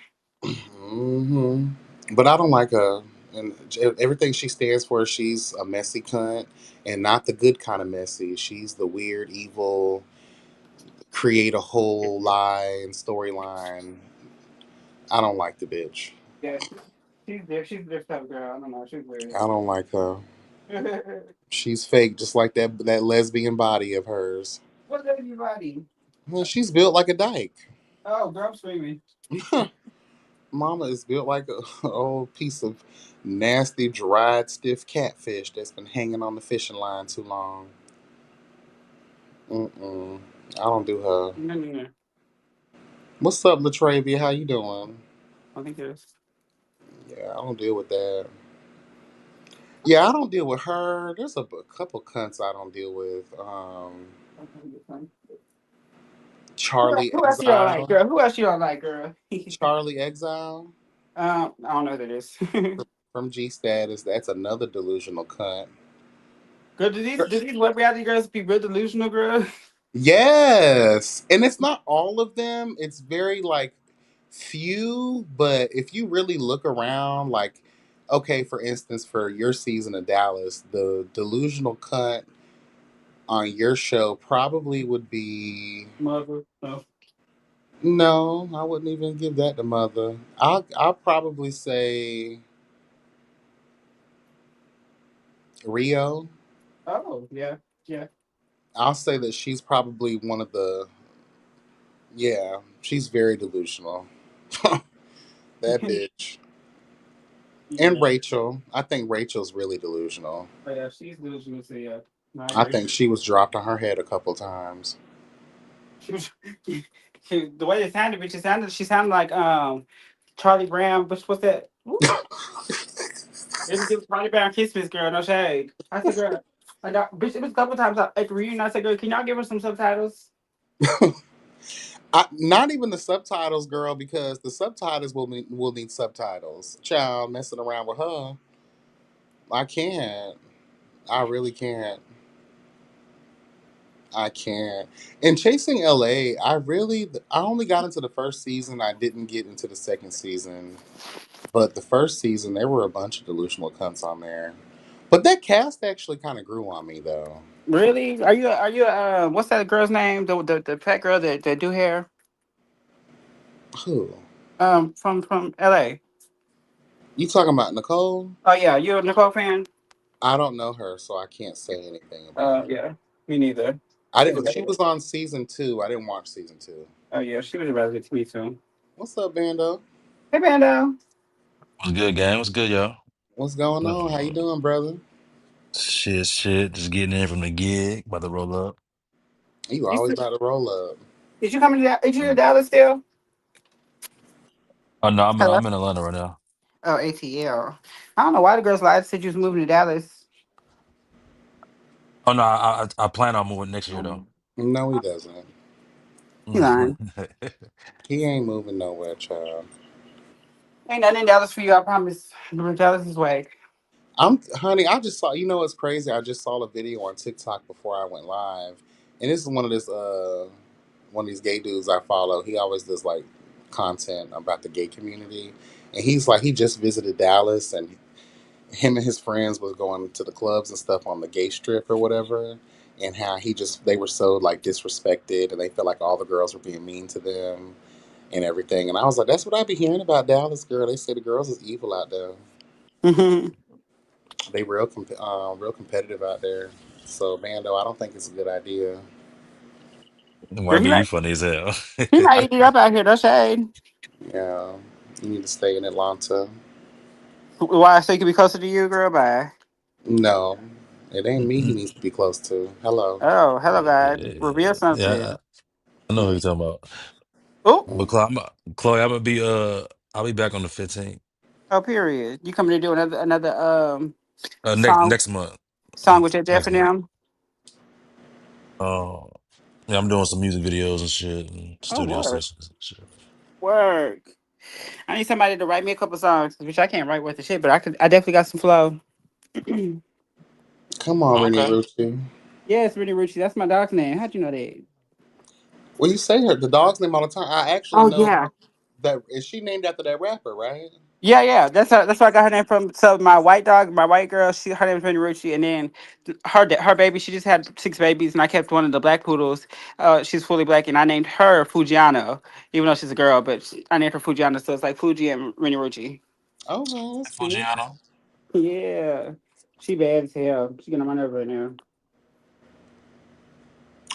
A: hmm But I don't like her. And everything she stands for, she's a messy cunt, and not the good kind of messy. She's the weird, evil, create a whole lie and storyline. I don't like the bitch.
B: Yeah, she's there. She's there stuff, girl. I don't know. She's weird.
A: I don't like her.
B: What's
A: She's fake, just like that lesbian body of hers.
B: that in your body?
A: Well, she's built like a dyke.
B: Oh, girl, I'm screaming.
A: Mama is built like a old piece of nasty, dried, stiff catfish that's been hanging on the fishing line too long. Mm-mm. I don't do her.
B: No, no, no.
A: What's up, Latravia? How you doing?
B: I think there's.
A: Yeah, I don't deal with that. Yeah, I don't deal with her. There's a couple cunts I don't deal with. Charlie
B: Who else you don't like,
A: Exile.
B: girl? Who else you don't like, girl?
A: Charlie Exile
B: I don't know who that is.
A: from G Status. That's another delusional cunt.
B: Girl, do these web reality girls be real delusional, girl?
A: Yes, and it's not all of them. It's very like few, but if you really look around, like okay, for instance, for your season of Dallas, the delusional cunt on your show probably would be
B: Mother. No.
A: no, I wouldn't even give that to Mother. I'll probably say Rio.
B: Oh, yeah, yeah.
A: I'll say that she's probably one of the yeah, she's very delusional. That bitch. And
B: Yeah.
A: Rachel. I think Rachel's really delusional.
B: But yeah, she's delusional, so yeah. No, I
A: I
B: agree.
A: think she was dropped on her head a couple times.
B: She was the way it sounded, bitch, she sounded like Charlie Brown, what's that? Woo. It was Charlie Brown Christmas, girl, no shade. I said, girl. Bitch, it was a couple times at the reunion. I said, "Girl, can y'all give us some subtitles?"
A: Not even the subtitles, girl, because the subtitles will need subtitles. Child, messing around with her, I can't. I really can't. I can't. And Chasing LA, I only got into the first season. I didn't get into the second season. But the first season, there were a bunch of delusional cunts on there. But that cast actually kind of grew on me, though.
B: Really? Are you? What's that girl's name? The fat girl that do hair.
A: Who?
B: From L.A.
A: You talking about Nicole?
B: Oh yeah, you a Nicole fan?
A: I don't know her, so I can't say anything about her.
B: Yeah, me neither.
A: I
B: She was
A: didn't. She
B: better.
A: was on season two. I didn't watch season two.
B: Oh yeah, she was rather good to me too.
A: What's up, Bando?
B: Hey Bando.
C: What's good, gang? What's good, y'all?
A: What's going on? How you
C: Uh,
A: doing, brother?
C: shit. Just getting in from the gig, about to roll up.
A: You
B: You
A: always
B: still,
A: about to roll up.
B: is you coming to is you in
C: Mm.
B: Dallas still?
C: Oh no,
B: Hello.
C: I'm in Atlanta right now.
B: Oh ATL. I don't know why the girls lied said you was moving to Dallas.
C: Oh no, I plan on moving next year though.
A: No, he doesn't.
B: You lying.
A: He ain't moving nowhere, child.
B: Ain't nothing in Dallas for you, I promise. Dallas is way.
A: Honey. I just saw. You know, what's crazy. I just saw a video on TikTok before I went live, and this is one of these gay dudes I follow. He always does like content about the gay community, and he's like he just visited Dallas, and him and his friends was going to the clubs and stuff on the gay strip or whatever, and how they were so like disrespected, and they felt like all the girls were being mean to them and everything. And I was like, that's what I be hearing about Dallas, girl. They say the girls is evil out there.
B: Hmm.
A: They real competitive out there. So, Bando, I don't think it's a good idea.
C: Why
B: Girl,
C: be you funny as hell?
B: he might eat it up out here. No shade.
A: Yeah, you need to stay in Atlanta.
B: Why? So he can be closer to you, girl. Bye.
A: No, it ain't me he needs to be close to. Hello.
B: Oh, hello, God. Reveal
C: Yeah,
B: something.
C: I know what
A: Mm,
C: you're talking about.
B: Oh,
C: But Chloe, I'm gonna be I'll be back on the 15th.
B: oh, period. You coming to do another
C: Next
B: song
C: next month.
B: with your Jeff
C: Next
B: and
C: month.
B: them?
C: Uh, yeah, I'm doing some music videos and shit and
B: Oh,
C: studio
B: work,
C: sessions and shit.
B: work. I need somebody to write me a couple songs, which I can't write worth the shit, but I could. I definitely got some flow.
A: come on, Rennie
C: Okay.
A: Rucci.
B: Yes, Really Rucci. That's my dog's name. How'd you know that?
A: Well, you say her the dog's name all the time. I actually
B: Oh
A: know
B: yeah.
A: that is she named after that rapper, right?
B: Yeah, yeah. That's where I got her name from. So my white dog, my white girl, her name is Really Rucci, and then her baby. She just had six babies, and I kept one of the black poodles. She's fully black, and I named her Fujiano, even though she's a girl. But I named her Fujiano, so it's like Fuji and Really Rucci.
A: Okay, that's cute.
C: Fugiano.
B: Yeah, she bad as hell. She getting on my nerve right now.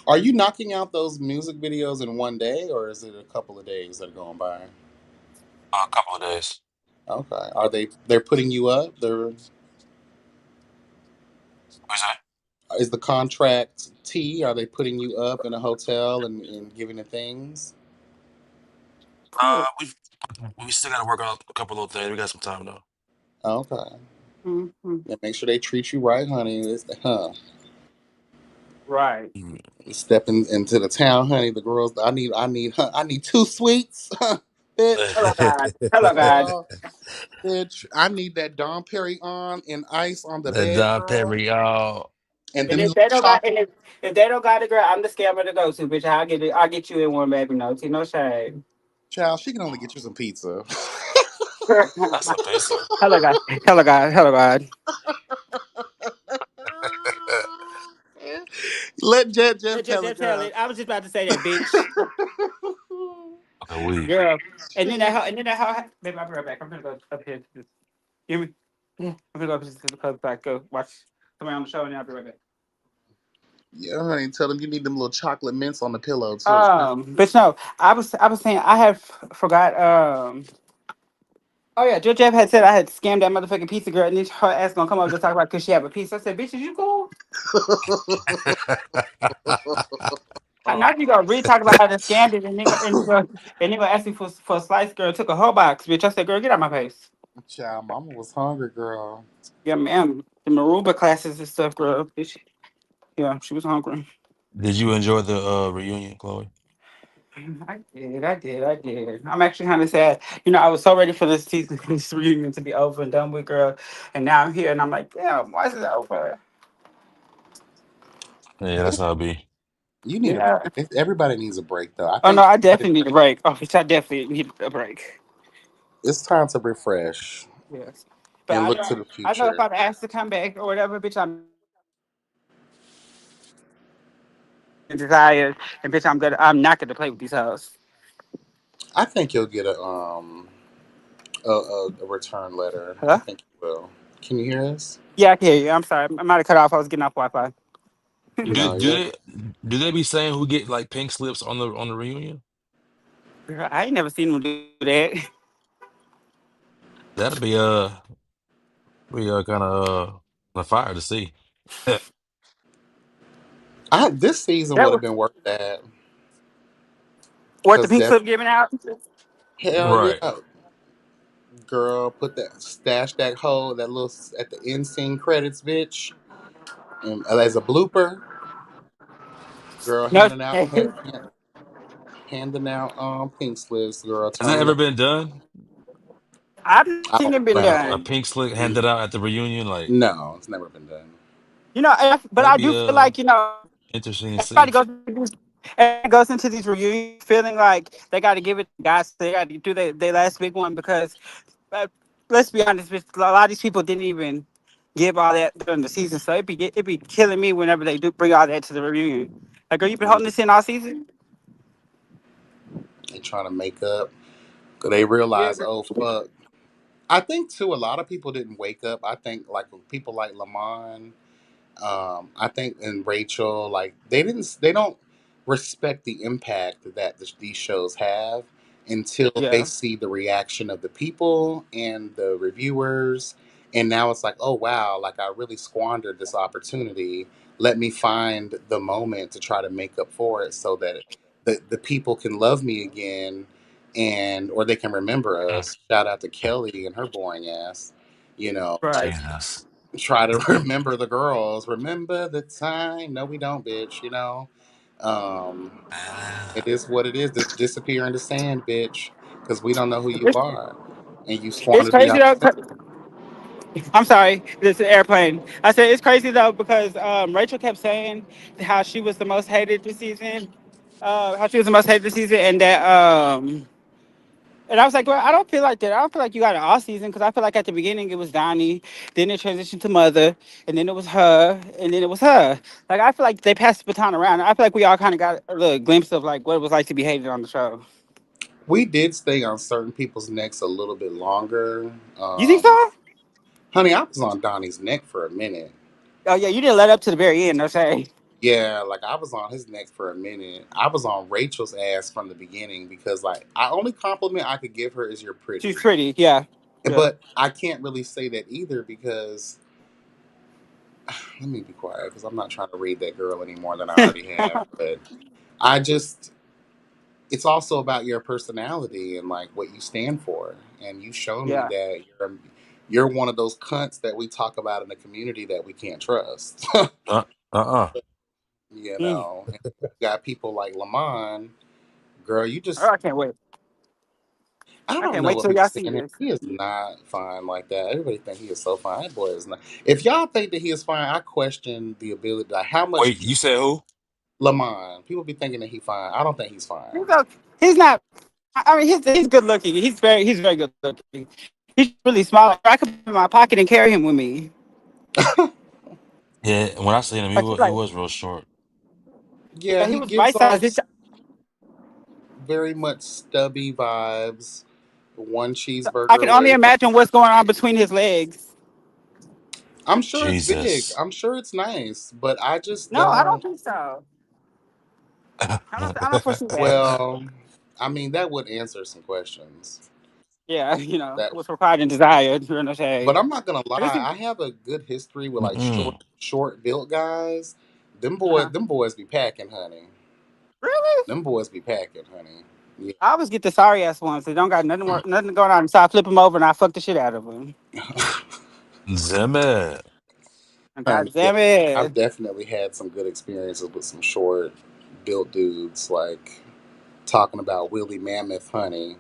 A: Are you knocking out those music videos in one day, or is it a couple of days that are going by?
C: A couple of days.
A: Okay. They're putting you up? They're
C: What's that?
A: Is the contract T? Are they putting you up in a hotel and giving you things?
B: Oh.
C: We still gotta work out a couple little things. We got some time though.
A: Okay.
B: Hmm.
A: And make sure they treat you right, honey.
B: Right.
C: Mm.
A: You stepping into the town, honey. The girls, I need two sweets, bitch.
B: Hello, God. Hello, God.
A: Girl, bitch. I need that Dom Perignon and ice on the
C: And
A: bed,
C: John
A: girl.
C: Perry, y'all.
A: And
B: And
A: them
B: if
A: little
B: they don't got,
A: chocolate.
B: and if they don't got a girl, I'm the scammer to go to, bitch. I'll get it. I'll get you in one, baby. No, see, no shame.
A: Child, she can only get you some pizza.
C: That's a pizza.
B: Hello, God. Hello, God. Hello, God.
A: Let Jet Jeff
B: Let Jeff Jeff tell
A: telegraph.
B: it. I was just about to say that, bitch.
C: Okay, we.
B: Girl. And then that how, baby, I'll be right back. I'm gonna go up here. Just, hear me? Yeah. I'm gonna go up to the club back. Go watch somebody on the show, and then I'll be right back.
A: Yeah, honey, tell them you need them little chocolate mints on the pillow too.
B: But no, I was saying I had forgot. Oh yeah, Jill Jeff had said I had scammed that motherfucking pizza girl, and then her ass gonna come over to talk about because she have a pizza. I said, "Bitch, is you cool? Now you gonna really talk about how they scammed it, and nigga asked me for a slice, girl. Took a whole box, bitch. I said, girl, get out my face.
A: Child, mama was hungry, girl.
B: Yeah, ma'am. The Maruba classes and stuff, girl. Bitch. Yeah, she was hungry.
C: Did you enjoy the reunion, Chloe?
B: I did. I'm actually kind of sad. I was so ready for this season, this reunion to be over and done with, girl. And now I'm here, and I'm like, damn, why is it over?
C: Yeah, that's how it be.
A: You need a
B: Yeah.
A: break. Everybody needs a break, though. I
B: Oh no,
A: think
B: I definitely need a break. Oh, bitch, I definitely need a break.
A: it's time to refresh
B: Yes. But
A: and
B: I
A: look
B: know,
A: to the
B: I know if
A: future.
B: I'm asked to come back or whatever, bitch, I'm desired, and bitch, I'm not gonna play with these hoes.
A: I think you'll get a return letter. I
B: Huh?
A: think you will. Can you hear us?
B: Yeah, I can hear you. I'm sorry. I might have cut off. I was getting off Wi-Fi.
C: Do
A: No,
C: do
A: you're.
C: they do they be saying who get like pink slips on the reunion?
B: Girl, I ain't never seen them do that.
C: That'd be kind of on fire to see.
A: This season
B: That
A: would have
B: was
A: been worth that
B: what the
A: because
B: pink
A: that
B: slip giving out.
A: hell
C: Right.
A: yeah, girl, put that stash that hole that little at the end scene credits, bitch, and as a blooper, girl,
B: No,
A: handing out pink slips, girl,
C: Has that
A: turning
C: ever
A: up.
C: been done?
B: I've not
A: I
B: seen
A: don't
B: it been
A: think
C: A
B: done.
C: pink slip
A: so.
C: handed out at the reunion, like
A: No, it's never been done.
B: But
C: that'd
B: I
C: be
B: do feel like
C: interesting to
B: everybody
C: see.
B: goes into these reunions feeling like they got to give it to guys. They got to do their last big one because uh, let's be honest, bitch, a lot of these people didn't even give all that during the season, so it be killing me whenever they do bring all that to the reunion. Like, girl, you been
A: Mm,
B: holding this in all season?
A: they trying to make up because they
B: Yeah,
A: realize,
B: girl.
A: oh fuck. I think too, a lot of people didn't wake up. I think like people like Lamont. I think and Rachel, like they don't respect the impact that these shows have until they
B: Yeah,
A: see the reaction of the people and the reviewers, and now it's like, oh wow, like I really squandered this opportunity. Let me find the moment to try to make up for it, so that the people can love me again, and or they can remember
C: Mm,
A: us. Shout out to Kelly and her boring ass, like
B: right.
C: Jesus.
A: try to remember the girls. Remember the time? No, we don't, bitch. Um, it is what it is. Just disappear in the sand, bitch, because we don't know who you
B: It's,
A: are, and you
B: it's
A: squandered the
B: crazy though.
A: opportunity.
B: I'm sorry, this is an airplane. I said it's crazy though because Rachel kept saying how she was the most hated this season, how she was the most hated this season, and I was like, well, I don't feel like that. I don't feel like you got it all season because I feel like at the beginning it was Donnie, then it transitioned to Mother, and then it was her, and then it was her. Like I feel like they passed the baton around. I feel like we all kind of got a little glimpse of like what it was like to be hated on the show.
A: We did stay on certain people's necks a little bit longer.
B: You think so?
A: Honey, I was on Donnie's neck for a minute.
B: Oh yeah, you didn't let up to the very end. No say.
A: Yeah, like I was on his neck for a minute. I was on Rachel's ass from the beginning because, like, I only compliment I could give her is you're
B: She's
A: pretty.
B: pretty. Yeah. Yeah.
A: But I can't really say that either because let me be quiet because I'm not trying to read that girl any more than I already have. But I just, it's also about your personality and like what you stand for. And you've shown me
B: Yeah.
A: that you're one of those cunts that we talk about in the community that we can't trust.
C: Uh uh.
B: Mm.
A: And you got people like Lamont, girl. You
B: Oh,
A: just,
B: I can't wait.
A: I
B: I
A: don't
B: can't
A: know
B: wait
A: what
B: till
A: people
B: y'all
A: saying
B: see
A: him.
B: this.
A: He is not fine like that. Everybody think he is so fine. That boy is not. If y'all think that he is fine, I question the ability. Like, how much
C: Wait, you said who?
A: Lamont. People be thinking that he's fine. I don't think he's fine.
B: He's okay. He's not. I mean, he's good looking. He's very good looking. He's just really small. I could put him in my pocket and carry him with me.
C: Yeah, when I seen him,
B: Like he's
C: he
B: like,
C: was real short.
B: yeah,
A: Yeah,
B: he
A: he
B: was my
A: gives
B: size.
A: off very much stubby vibes. One
B: I
A: cheeseburger
B: can only
A: away from.
B: imagine what's going on between his legs.
A: I'm sure it's big.
C: Jesus.
A: I'm sure it's nice, but I just
B: No, I don't
A: don't.
B: think so. I don't foresee that.
A: Well, I mean, that would answer some questions.
B: Yeah,
A: That,
B: what's required and desired. You're gonna
A: but
B: say.
A: I'm not gonna
B: I guess
A: lie.
B: he.
A: I have a good history with like
C: Mm-mm.
A: short built guys.
B: Uh-huh.
A: Them boys be packing, honey.
B: Really?
A: Them boys be packing, honey. Yeah.
B: I always get the sorry ass ones. They don't got nothing going on. So I flip them over and I fuck the shit out of them.
C: Zimmer.
B: God
A: Yeah,
B: damn
A: I've
B: it.
A: definitely had some good experiences with some short built dudes, like talking about Willie Mammoth honey,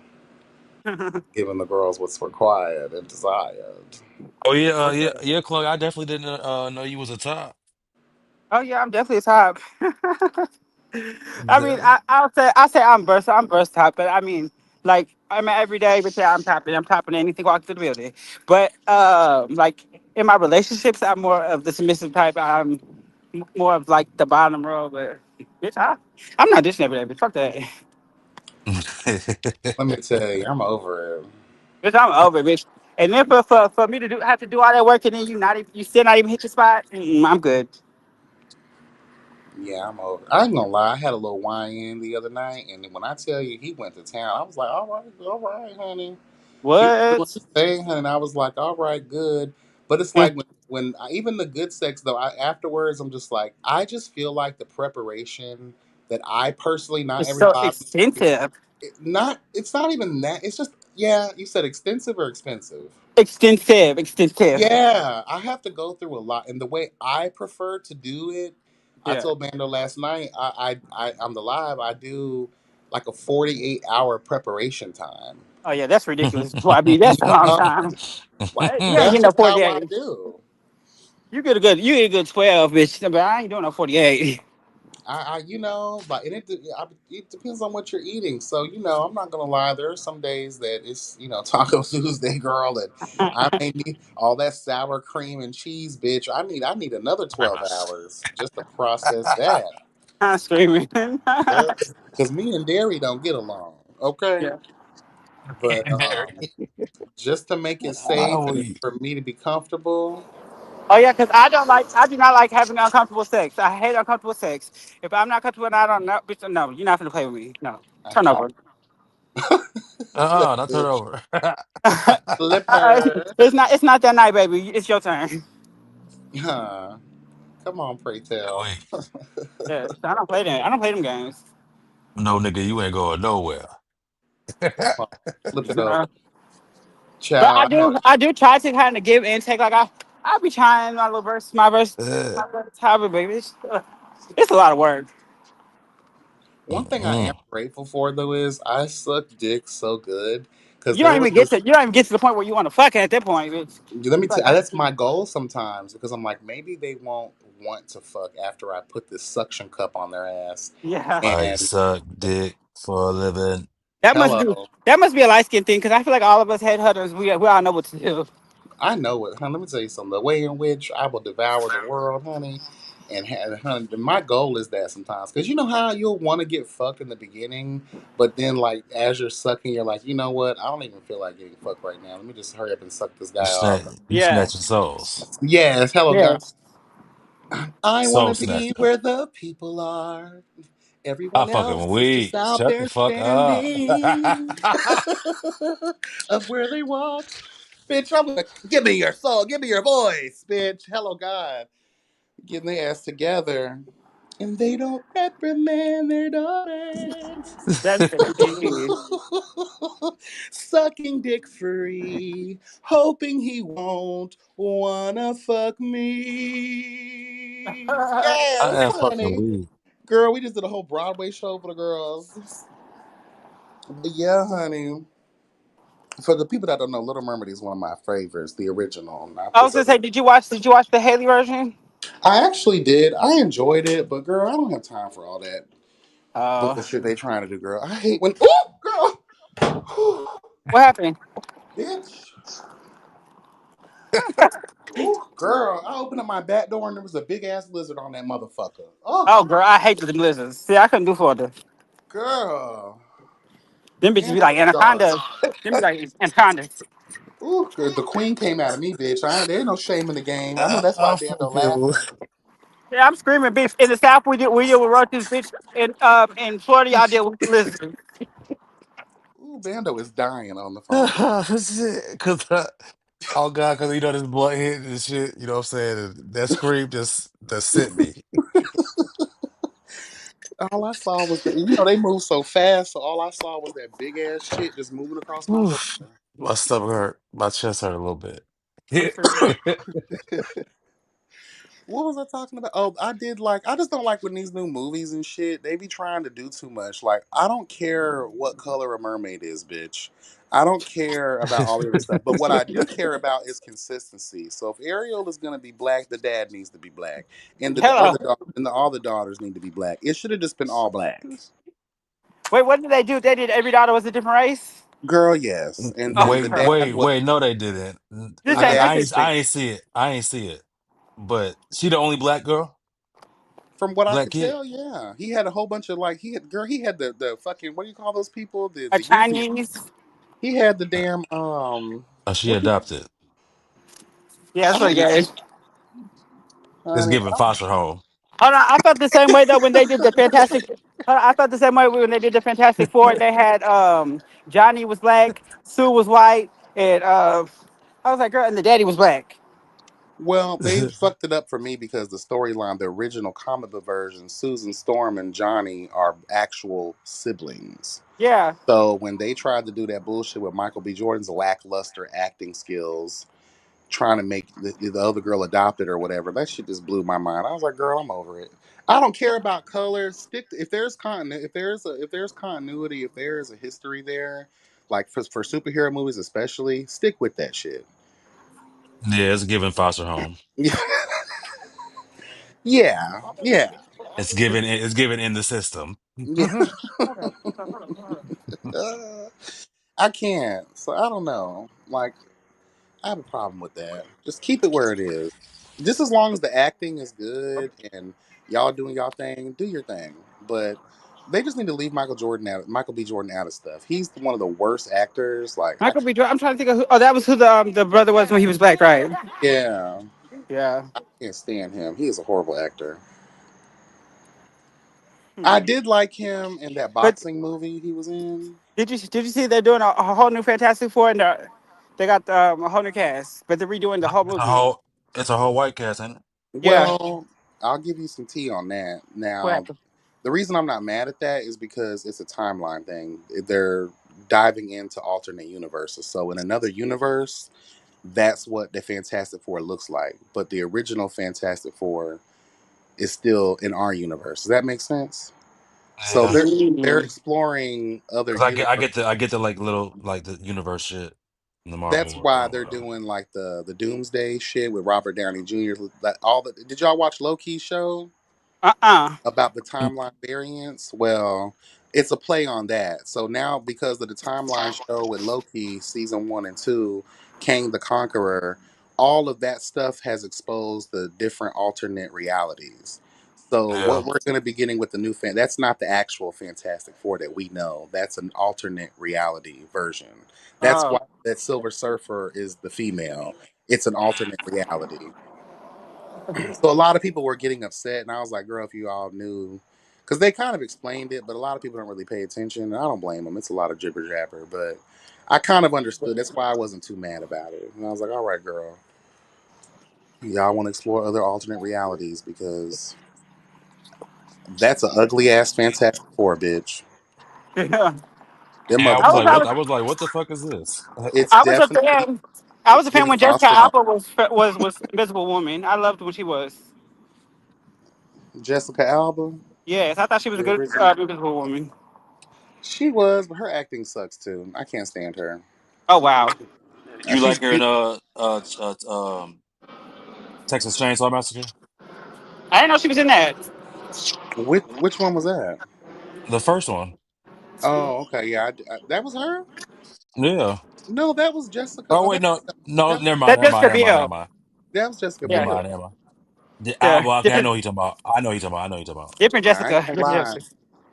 A: giving the girls what's required and desired.
C: Oh yeah, yeah,
B: Okay.
C: yeah, Chloe. I definitely didn't know you was a top.
B: Oh yeah, I'm definitely a top. I mean,
C: The-
B: I'll say I'm versatile. I'm versatile, but I mean, like I mean, every day, but yeah, I'm topping. I'm topping anything walking through the building. But like in my relationships, I'm more of the submissive type. I'm more of like the bottom row. But bitch, I'm not dishing every day. But fuck that.
A: Let me tell you, I'm over it.
B: Bitch, I'm over it, bitch. And then for me to have to do all that work and then you still not even hit your spot, I'm good.
A: Yeah, I'm over. I ain't gonna lie. I had a little wine in the other night, and when I tell you he went to town, I was like, all right, honey. He was doing
B: What?
A: his thing, honey. And I was like, all right, good. But it's like when even the good sex though, afterwards I'm just like, I just feel like the preparation that I personally, not
B: It's so
A: everybody,
B: extensive.
A: it's not even that. It's just yeah. You said extensive or expensive?
B: Extensive.
A: Yeah, I have to go through a lot, and the way I prefer to do it, I
B: Yeah.
A: told Mando last night. On the live. I do like a 48-hour preparation time.
B: Oh yeah, that's ridiculous. Well, I mean, that's a long
A: Uh,
B: time. Well, you ain't
A: that's
B: getting no
A: just how I
B: 48.
A: do.
B: You get a good 12, bitch. But I ain't doing no 48.
A: Like, and it depends on what you're eating. So, I'm not gonna lie. There are some days that it's, Taco Tuesday, girl, and I may need all that sour cream and cheese, bitch. I need another 12 hours just to process that.
B: I'm screaming.
A: Because me and Derry don't get along. Okay,
B: Yeah.
A: but just to make it safe
C: oh,
A: and for me to be comfortable,
B: Oh yeah, because I do not like having uncomfortable sex. I hate uncomfortable sex. If I'm not comfortable and I don't know, bitch, no, you're not gonna play with me. No,
A: I
B: turn
A: call
B: over.
C: not turn
A: bitch
C: over.
A: flipper.
B: It's not that night, baby. It's your turn.
A: Huh. Come on, pray tell.
C: Wait,
B: Yeah, I don't play them. I don't play them games.
C: no, nigga, you ain't going nowhere.
A: Come on, flip it over,
B: Uh, but I
A: child.
B: do I do try to kind of give and take. Like I'll be trying my little verse,
C: Uh,
B: my verse, however, baby. It's a lot of work.
A: One thing I am
C: mm-mm.
A: grateful for though is I suck dick so good because
B: You don't
A: there was
B: even get
A: this.
B: to you don't even get to the point where you want to fuck at that point, bitch.
A: Let me
B: It's like,
A: tell that's my goal sometimes because I'm like maybe they won't want to fuck after I put this suction cup on their ass.
B: yeah.
C: I
A: And
C: suck dick for a living.
B: That must be
A: hello,
B: that must be a light skin thing because I feel like all of us headhunters we all know what to do.
A: I know it, honey. Let me tell you something. The way in which I will devour the world, honey, honey, my goal is that sometimes because you know how you'll want to get fucked in the beginning, but then like as you're sucking, you're like, you know what? I don't even feel like getting fucked right now. Let me just hurry up and suck this
C: You
A: guy
C: snatch,
A: off.
C: you
B: Yeah.
C: snatching souls.
A: Yes, hello, God.
B: Yes.
A: I want
C: Soul
A: to be
C: snatcher.
A: where the people are.
C: I
A: Everyone
C: fucking
A: else is just
C: weak.
A: out
C: Shut the
A: there
C: fuck up.
A: standing of where they walk. Bitch, I'm like, give me your soul, give me your voice, bitch. Hello, God. Getting their ass together. And they don't reprimand their daughters.
B: That's it.
A: Sucking dick free, hoping he won't wanna fuck me.
C: I
A: Yes,
C: am fucking
A: honey.
C: weak.
A: Girl, we just did a whole Broadway show for the girls. But yeah, honey. For the people that don't know, Little Mermaid is one of my favorites, the original, not
B: I
A: this
B: was gonna
A: other.
B: say, did you watch the Haley version?
A: I actually did. I enjoyed it, but girl, I don't have time for all that
B: Uh,
A: bullshit they trying to do, girl. I hate when girl. Whew,
B: what happened?
A: bitch. Ooh, girl. I opened up my back door and there was a big ass lizard on that motherfucker. Oh,
B: Oh, girl, I hate the blizzards. See, I couldn't do for the
A: girl.
B: them bitches
A: And
B: be like
A: the dog.
B: anacondas. Them be like anacondas.
A: Ooh, girl, the queen came out of me, bitch. There ain't no shame in the game. I know that's why
C: I
A: Bando
C: fucking weak.
A: laughing.
B: Yeah, I'm screaming, bitch. In the South, we deal with roaches, bitch. In Florida, y'all deal with lizards.
A: Ooh, Bando is dying on the phone.
C: Shit. Cause, oh God, cause you know this blood hit and shit, you know what I'm saying? And that scream just that sent me.
A: All I saw was they move so fast, so all I saw was that big ass shit just moving across my
C: Oof.
A: border.
C: My stomach hurt. My chest hurt a little bit.
B: I'm screaming.
A: What was I talking about? Oh, I did like. I just don't like when these new movies and shit. They be trying to do too much. Like, I don't care what color a mermaid is, bitch. I don't care about all the other stuff. But what I do care about is consistency. So if Ariel is gonna be black, the dad needs to be black, and
B: Hello.
A: all the daughters need to be black. It should have just been all black.
B: Wait, what did they do? They did every daughter was a different race.
A: Girl, yes, and
B: Oh,
A: then
C: Wait,
A: the
B: crap.
A: dad
C: wait,
A: was
C: wait. No, they didn't.
B: This
A: the
B: ain't
A: dad
C: I
B: this
C: ain't,
B: is
A: was
C: I
A: big.
C: ain't see it. I ain't see it. But she the only black girl,
A: From what I
C: black
A: could
C: kid.
A: tell, yeah, he had a whole bunch of like he had the fucking what do you call those people
B: a
A: the youth.
B: Chinese.
A: He had the
C: Uh,
A: damn
C: she
A: what do you
C: adopted.
B: Yeah,
A: I
B: that's what
A: don't
B: it
A: know,
B: is.
C: It's
A: honey.
C: giving foster home.
B: Hold on, I felt the same way though when they did the Fantastic. Hold on, I felt the same way when they did the Fantastic Four. They had Johnny was black, Sue was white, and I was like, girl, and the daddy was black.
A: Well, they fucked it up for me because the storyline, the original comic book version, Susan Storm and Johnny are actual siblings.
B: Yeah,
A: So when they tried to do that bullshit with Michael B. Jordan's lackluster acting skills, trying to make the other girl adopted or whatever, that shit just blew my mind. I was like, girl, I'm over it. I don't care about colors. If there's if there's continuity, if there is a history there, like for superhero movies especially, stick with that shit.
C: Yeah, it's giving foster home.
A: Yeah, yeah,
C: It's giving in the system.
A: yeah. I can't. So I don't know. Like I have a problem with that. Just keep it where it is. Just as long as the acting is good and y'all doing y'all thing, do your thing. But they just need to leave Michael B. Jordan out of stuff. He's one of the worst actors. Like
B: Michael B. Jordan. I'm trying to think of who. Oh, that was who the brother was when he was black, right?
A: yeah,
B: Yeah.
A: I can't stand him. He is a horrible actor. I
B: Hmm.
A: did like him in that
B: But
A: boxing movie he was in.
B: did you see they're doing a whole new Fantastic Four and they got a whole new cast, but they're redoing the whole
C: It's a
B: movie.
C: whole white cast, ain't it?
B: Yeah.
A: Well, I'll give you some tea on that.
B: What
A: Now,
B: happened?
A: the reason I'm not mad at that is because it's a timeline thing. They're diving into alternate universes. So in another universe, that's what the Fantastic Four looks like. But the original Fantastic Four is still in our universe. Does that make sense? So
C: Yeah.
A: they're
B: Mm.
A: exploring other
C: Cause
A: universes.
C: I get the like little like the universe shit in the
A: That's
C: Marvel
A: why
C: or
A: they're
C: whatever.
A: doing like the Doomsday shit with Robert Downey Jr. That all the did y'all watch Loki show?
B: Uh-uh.
A: About the
C: Mm.
A: timeline variance, well, it's a play on that. So now, because of the timeline show with Loki season 1 and 2, Kang the Conqueror, all of that stuff has exposed the different alternate realities. So
C: Yeah.
A: what we're going to be getting with the new that's not the actual Fantastic Four that we know. That's an alternate reality version. That's why
B: Oh.
A: that Silver Surfer is the female. It's an alternate reality. So a lot of people were getting upset, and I was like, "Girl, if you all knew," because they kind of explained it, but a lot of people don't really pay attention. And I don't blame them; it's a lot of jibber jabber. But I kind of understood. That's why I wasn't too mad about it. And I was like, "All right, girl, y'all want to explore other alternate realities because that's an ugly ass Fantastic Four, bitch.
B: Yeah.
A: Them
C: Yeah,
B: I was I
A: motherfuckers.
B: was
C: I was like, what the fuck is this?
A: It's
B: I was a
A: definitely
B: fan. I was a fan
A: giving
B: when Jessica
A: Foster Home.
B: Alba was Invisible Woman. I loved when she was.
A: Jessica Alba,
B: Yes, I thought she was a
A: the
B: good
A: original.
B: Invisible Woman.
A: She was, but her acting sucks too. I can't stand her.
B: Oh wow.
C: You
A: She's
C: like her in Texas Chainsaw Massacre?
B: I didn't know she was in that.
A: which one was that?
C: The first one.
A: Oh, okay, yeah, that was her.
C: Yeah.
A: No, that was Jessica.
C: Oh
A: Oh,
C: wait, no,
A: that was
C: never mind,
B: That
C: never mind,
B: Jessica
C: never mind, never
B: Biel.
C: mind.
A: that was Jessica
C: Never
B: Yeah.
A: Biel.
C: mind, never mind.
B: Yeah.
C: Well, okay, I know
B: Different
C: who you talking about. I know who you talking about. I know who you talking about.
B: different
A: I ain't
B: Jessica.
A: gonna
B: Different
A: lie,
B: Jessica.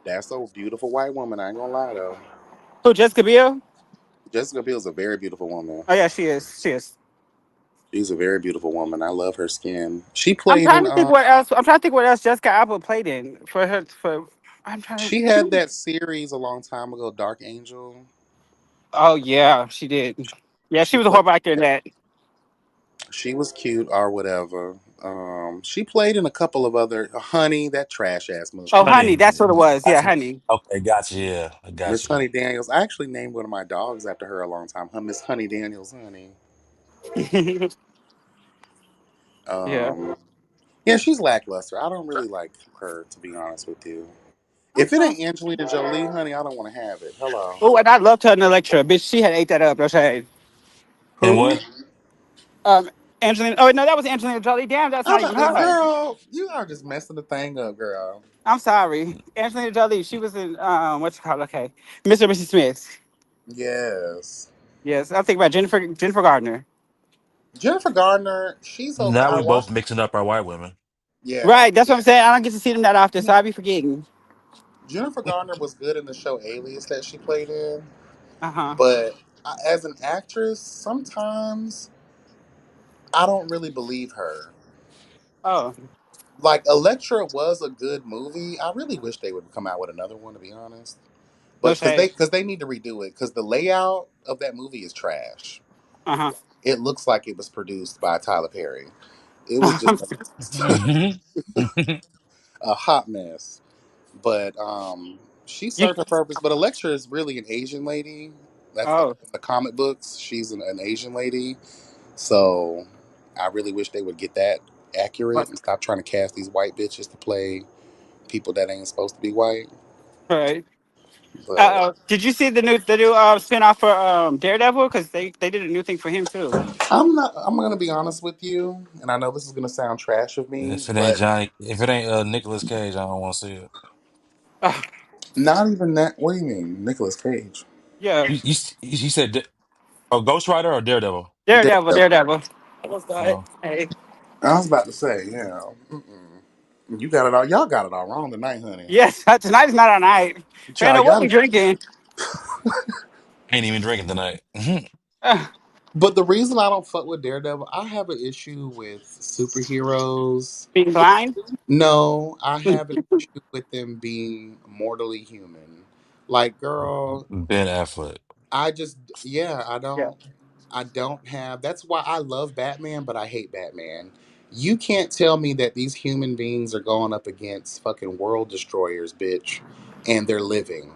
A: that's a beautiful white woman. I ain't gonna lie though.
B: Who, Jessica Biel?
A: Jessica Biel's a very beautiful woman.
B: Oh yeah, she is. She is.
A: She's a very beautiful woman. I love her skin. She
B: I'm
A: played
B: trying
A: in
B: to think what else. I'm trying to think what else Jessica Alba played in for her. For I'm trying
A: she had
B: to.
A: that series a long time ago, Dark Angel.
B: Oh yeah, she did. Yeah, she
A: She
B: was a
A: played.
B: horrible actor in that.
A: She was cute or whatever. She played in a couple of other Honey, that trash ass movie.
B: Oh, Honey,
C: Honey,
B: that's what it was. Yeah,
C: gotcha.
B: Honey.
C: Okay, gotcha. Yeah, I got
A: Miss
C: you.
A: Honey Daniels. I actually named one of my dogs after her a long time. Her Miss Honey Daniels, honey.
B: Yeah.
A: Um, Yeah, she's lackluster. I don't really like her, to be honest with you. If it
B: Okay.
A: ain't Angelina Jolie, honey, I don't want to have it. Hello.
B: Oh, and I loved her in Electra. Bitch, she had ate that up. No shade.
C: And
A: Who?
C: what?
B: Um, Angelina. Oh no, that was Angelina Jolie. Damn, that's
A: I'm
B: not even
A: about to,
B: her.
A: girl, you are just messing the thing up, girl.
B: I'm sorry, Angelina Jolie. She was in what you call okay, Mr. and Mrs. Smith.
A: Yes.
B: Yes, I'm thinking about Jennifer Gardner.
A: Jennifer Gardner, she's okay.
C: Now
A: I
C: we both
A: watched.
C: mixing up our white women.
A: Yeah.
B: Right, that's what I'm saying. I don't get to see them that often, so I be forgetting.
A: Jennifer Garner was good in the show Alias that she played in,
B: Uh huh.
A: but as an actress, sometimes I don't really believe her.
B: Oh,
A: Like Elektra was a good movie. I really wish they would come out with another one, to be honest.
B: no
A: But
B: shade.
A: because they need to redo it because the layout of that movie is trash.
B: Uh
A: It looks like it was produced by Tyler Perry. It was just
B: huh.
C: Mhm.
A: a hot mess. But she
B: you.
A: served her purpose. But Elektra is really an Asian lady. That's
B: Oh,
A: the comic books. She's an Asian lady. So I really wish they would get that accurate
B: what?
A: and stop trying to cast these white bitches to play people that ain't supposed to be white.
B: Right.
A: But
B: Did you see the new spinoff for Daredevil? Because they did a new thing for him too.
A: I'm not. I'm gonna be honest with you, and I know this is gonna sound trash of me, but
C: If it ain't Nicolas Cage, I don't want to see it.
B: Uh,
A: not even that. What do you mean, Nicolas Cage?
B: yeah,
C: You said Ghost Rider or Daredevil?
B: Daredevil,
A: Daredevil.
B: Daredevil.
C: Oh,
B: Hey.
A: I was about to say, yeah. You got it all. Y'all got it all wrong tonight, honey.
B: Yes, tonight is not our night.
A: Child,
B: Brandon, what
A: y'all.
B: we drinking?
C: ain't even drinking tonight. Mhm.
B: Uh,
A: But the reason I don't fuck with Daredevil, I have an issue with superheroes.
B: being blind.
A: No, I have an issue with them being mortally human. Like, girl,
C: Ben Affleck.
A: I just, yeah,
B: Yeah.
A: I don't have. That's why I love Batman, but I hate Batman. You can't tell me that these human beings are going up against fucking world destroyers, bitch, and they're living.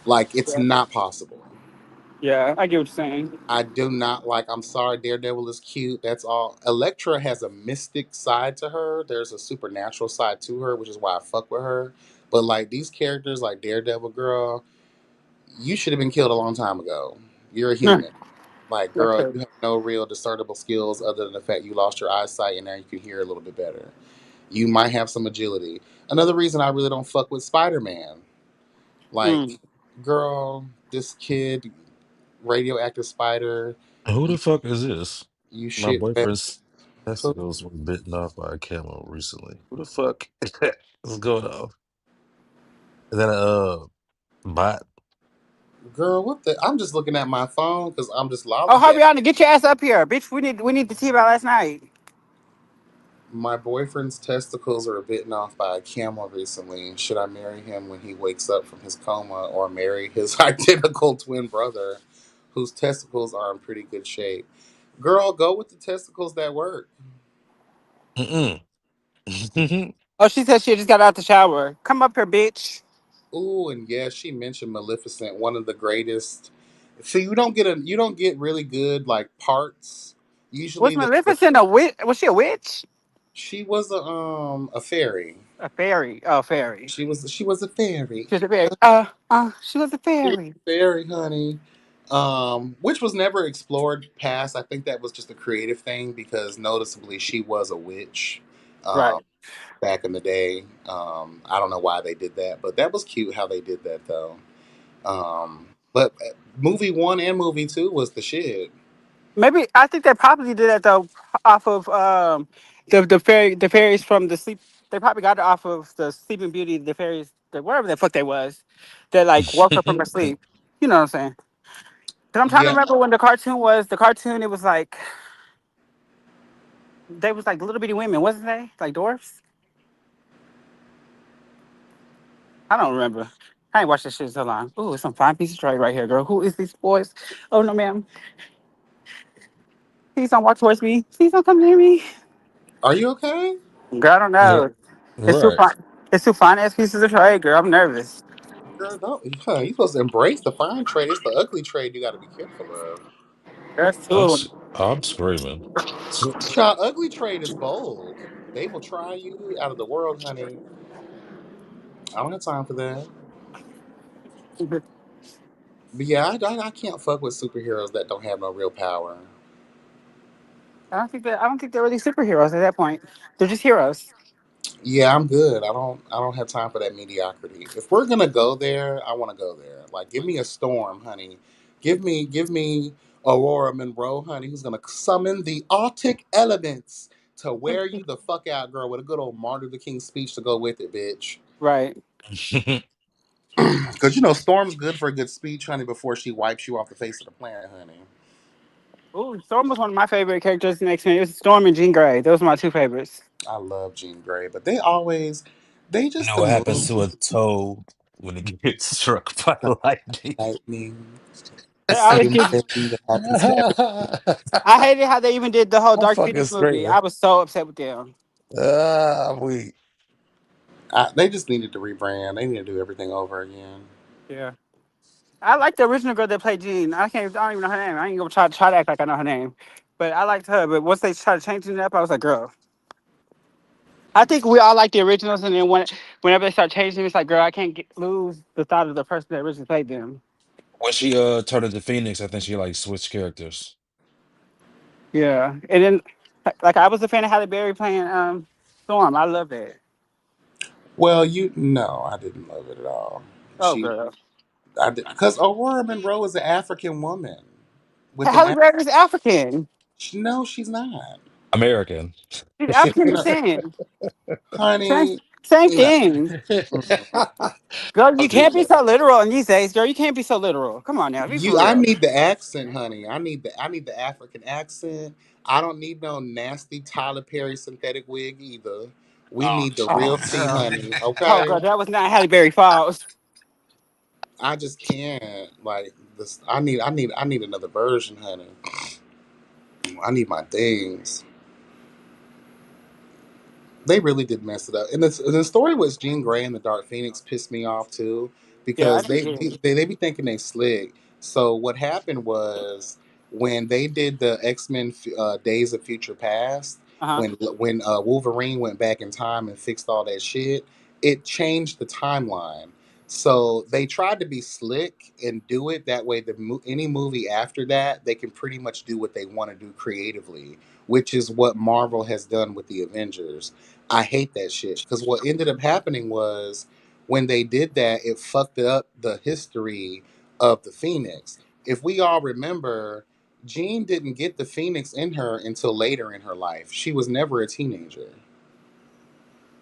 A: Like, it's
B: Yeah.
A: not possible.
B: Yeah, I get what you're saying.
A: I do not like. I'm sorry, Daredevil is cute. That's all. Elektra has a mystic side to her. There's a supernatural side to her, which is why I fuck with her. But like these characters, like Daredevil, girl, you should have been killed a long time ago. You're a human. Like, girl,
B: Okay.
A: you have no real discernible skills other than the fact you lost your eyesight and now you can hear a little bit better. You might have some agility. Another reason I really don't fuck with Spider Man.
B: Mm.
A: Like, girl, this kid, radioactive spider,
C: Who
A: you,
C: the fuck is this?
A: you
C: My
A: shit fast.
C: boyfriend's testicles were bitten off by a camel recently. Who the fuck is going on? Is that a bot?
A: Girl, what the? I'm just looking at my phone because I'm just
B: Oh,
A: lollygagging.
B: Harbiana, get your ass up here, bitch. We need to tea about last night.
A: My boyfriend's testicles are bitten off by a camel recently. Should I marry him when he wakes up from his coma or marry his identical twin brother whose testicles are in pretty good shape? Girl, go with the testicles that work.
C: Mm-mm.
B: Oh, she said she just got out the shower. Come up here, bitch.
A: Ooh, and yes, she mentioned Maleficent, one of the greatest. So you don't get really good like parts.
B: Was
A: Usually the
B: Maleficent a witch? Was she a witch?
A: she was a fairy.
B: A fairy. Oh, fairy.
A: She was a fairy.
B: She was a fairy. She was a
A: She was
B: fairy.
A: a fairy, honey. Which was never explored past. I think that was just a creative thing because noticeably she was a witch
B: Right.
A: um, back in the day. I don't know why they did that, but that was cute how they did that though. But movie one and movie two was the shit.
B: Maybe I think they probably did that though off of the fairies from the sleep. They probably got it off of the Sleeping Beauty. The fairies, whatever the fuck they was, that like woke her from her sleep. You know what I'm saying? Cause I'm trying to
A: Yeah.
B: remember when the cartoon was. The cartoon it was like they was like little bitty women, wasn't they? Like dwarfs. I don't remember. I ain't watched this shit so long. Ooh, some fine piece of trade right here, girl. Who is these boys? Oh no, ma'am. Please don't walk towards me. Please don't come near me.
A: Are you okay?
B: Girl, I don't know. It's too
C: Right.
B: fine. It's too fine ass pieces of trade, girl. I'm nervous.
A: Girl, don't. Huh, you supposed to embrace the fine trade. It's the ugly trade you got to be careful of.
B: There's two of them.
C: I'm screaming.
A: Child, ugly trade is bold. They will try you out of the world, honey. I don't have time for that. But yeah, I can't fuck with superheroes that don't have no real power.
B: I don't think they're really superheroes at that point. They're just heroes.
A: Yeah, I'm good. I don't have time for that mediocrity. If we're gonna go there, I want to go there. Like, give me a storm, honey. Give me Aurora Monroe, honey, who's gonna summon the Arctic elements to wear you the fuck out, girl, with a good old Martin Luther King speech to go with it, bitch.
B: Right.
A: Because you know, Storm's good for a good speech, honey, before she wipes you off the face of the planet, honey.
B: Ooh, Storm was one of my favorite characters in X Men. It was Storm and Jean Grey. Those were my two favorites.
A: I love Jean Grey, but they
C: You
A: just
C: know
A: the
C: what happens to a
A: movie
C: toad when it gets struck by lightning?
A: lightning, the
B: They always
A: same
B: get.
A: thing that happens to every.
B: I hated how they even did the whole
C: I'm
B: Dark
C: fucking
B: Phoenix movie.
C: screaming.
B: I was so upset with them.
C: We
A: They just needed to rebrand. They need to do everything over again.
B: Yeah. I like the original girl that played Jean. I don't even know her name. I ain't gonna try to act like I know her name. But I liked her. But once they started changing it up, I was like, girl. I think we all like the originals, and then whenever they start changing, it's like, girl, I can't lose the thought of the person that originally played them.
C: when she turned into Phoenix, I think she like switched characters.
B: Yeah, and then like I was a fan of Halle Berry playing Storm. I love it.
A: Well, no, I didn't love it at all.
B: Oh,
A: She,
B: girl,
A: I did because Aurora Monroe is an African woman with an.
B: Halle Berry is African.
A: No, she's not.
C: American.
B: She's African
A: No,
B: descent. Same,
A: honey,
B: same
A: no.
B: thing.
A: Mm-mm.
B: Girl, you
A: Don't do
B: can't be
A: that.
B: so literal in these days. Girl, you can't be so literal. Come on now, be for
A: I
B: real.
A: need the accent, honey. I need the African accent. I don't need no nasty Tyler Perry synthetic wig either. We
C: Oh
A: need the real
B: Oh,
C: shit.
A: tea,
B: girl.
A: honey.
B: Oh,
A: Okay.
B: girl, that was not Halle Berry fault.
A: I just can't like this. I need another version, honey. I need my things. They really did mess it up. And the story with Jean Grey and the Dark Phoenix pissed me off too
B: Yeah, I
A: because
B: think it is.
A: they be thinking they slick. So what happened was when they did the X Men Days of Future Past,
B: Uh huh.
A: when Wolverine went back in time and fixed all that shit, it changed the timeline. So they tried to be slick and do it that way. Any movie after that, they can pretty much do what they want to do creatively, which is what Marvel has done with the Avengers. I hate that shit because what ended up happening was when they did that, it fucked up the history of the Phoenix. If we all remember, Jean didn't get the Phoenix in her until later in her life. She was never a teenager.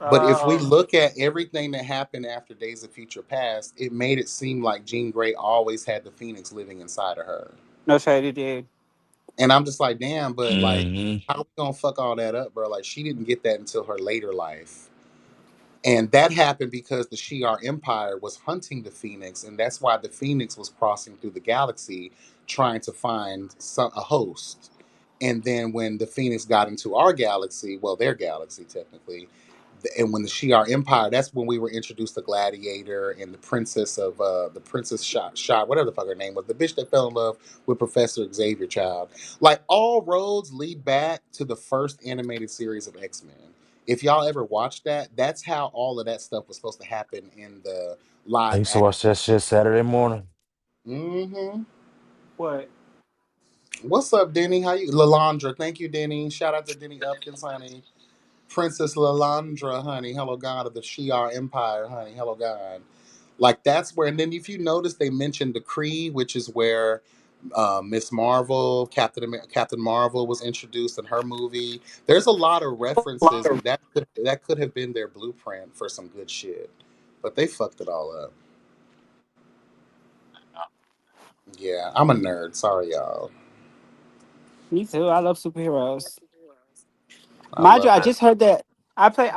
A: But if we
B: Uh,
A: look at everything that happened after Days of Future Past, it made it seem like Jean Grey always had the Phoenix living inside of her.
B: no shade, it did.
A: And I'm just like, damn, but like,
C: Hmm.
A: how we gonna fuck all that up, bro? Like, she didn't get that until her later life. And that happened because the Shi'ar Empire was hunting the Phoenix, and that's why the Phoenix was crossing through the galaxy trying to find a host. And then when the Phoenix got into our galaxy, well, their galaxy technically, and when the Shi'ar Empire, that's when we were introduced to Gladiator and the Princess Shot, whatever the fuck her name was, the bitch that fell in love with Professor Xavier Child. Like all roads lead back to the first animated series of X Men. If y'all ever watched that, that's how all of that stuff was supposed to happen in the
C: I
A: live
C: used to
A: action.
C: watch that shit Saturday morning.
A: Hmm.
B: What?
A: What's up, Denny? How you, Lalandra? Thank you, Denny. Shout out to Denny Upkins, honey. Princess Lalandra, honey. Hello, God of the Shi'ar Empire, honey. Hello, God. Like that's where, and then if you notice, they mentioned the Kree, which is where Miss Marvel, Captain Marvel was introduced in her movie. There's a lot of references, and that could have been their blueprint for some good shit, but they fucked it all up. Yeah, I'm a nerd. Sorry, y'all.
B: Me too. I love superheroes.
A: I
B: Mind you,
A: love
B: I
A: it.
B: just heard that I play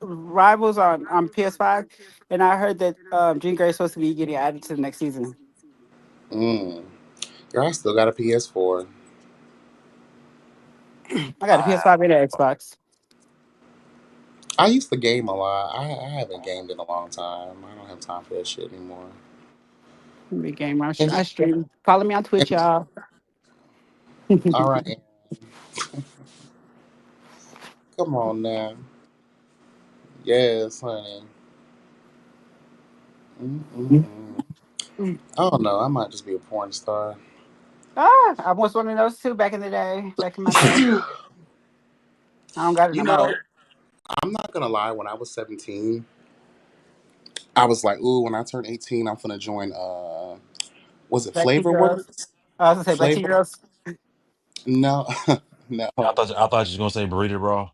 B: Rivals on PS5, and I heard that Jean Grey is supposed to be getting added to the next season.
A: Mm. Girl, I still got a PS4.
B: I got a PS5 and an Xbox.
A: I used to game a lot. I haven't gamed in a long time. I don't have time for that shit anymore.
B: Big game.
A: And,
B: I stream. Follow me on Twitch,
A: and
B: y'all.
A: all right, Come on now. Yes, honey. Mm-mm-mm. I don't know. I might just be a porn star.
B: Ah, I was one of those too back in the day, back in my day. I don't got it
A: You
B: no
A: know,
B: more.
A: I'm not gonna lie. When I was 17, I was like, "Ooh, when I turn 18, I'm gonna join." Was it
B: Black Tea
A: Flavor
B: Girls.
A: Works?
B: I was gonna say Black Tea
A: Flavor?
B: Girls.
A: No, no.
C: I thought you was gonna say burrito, bro.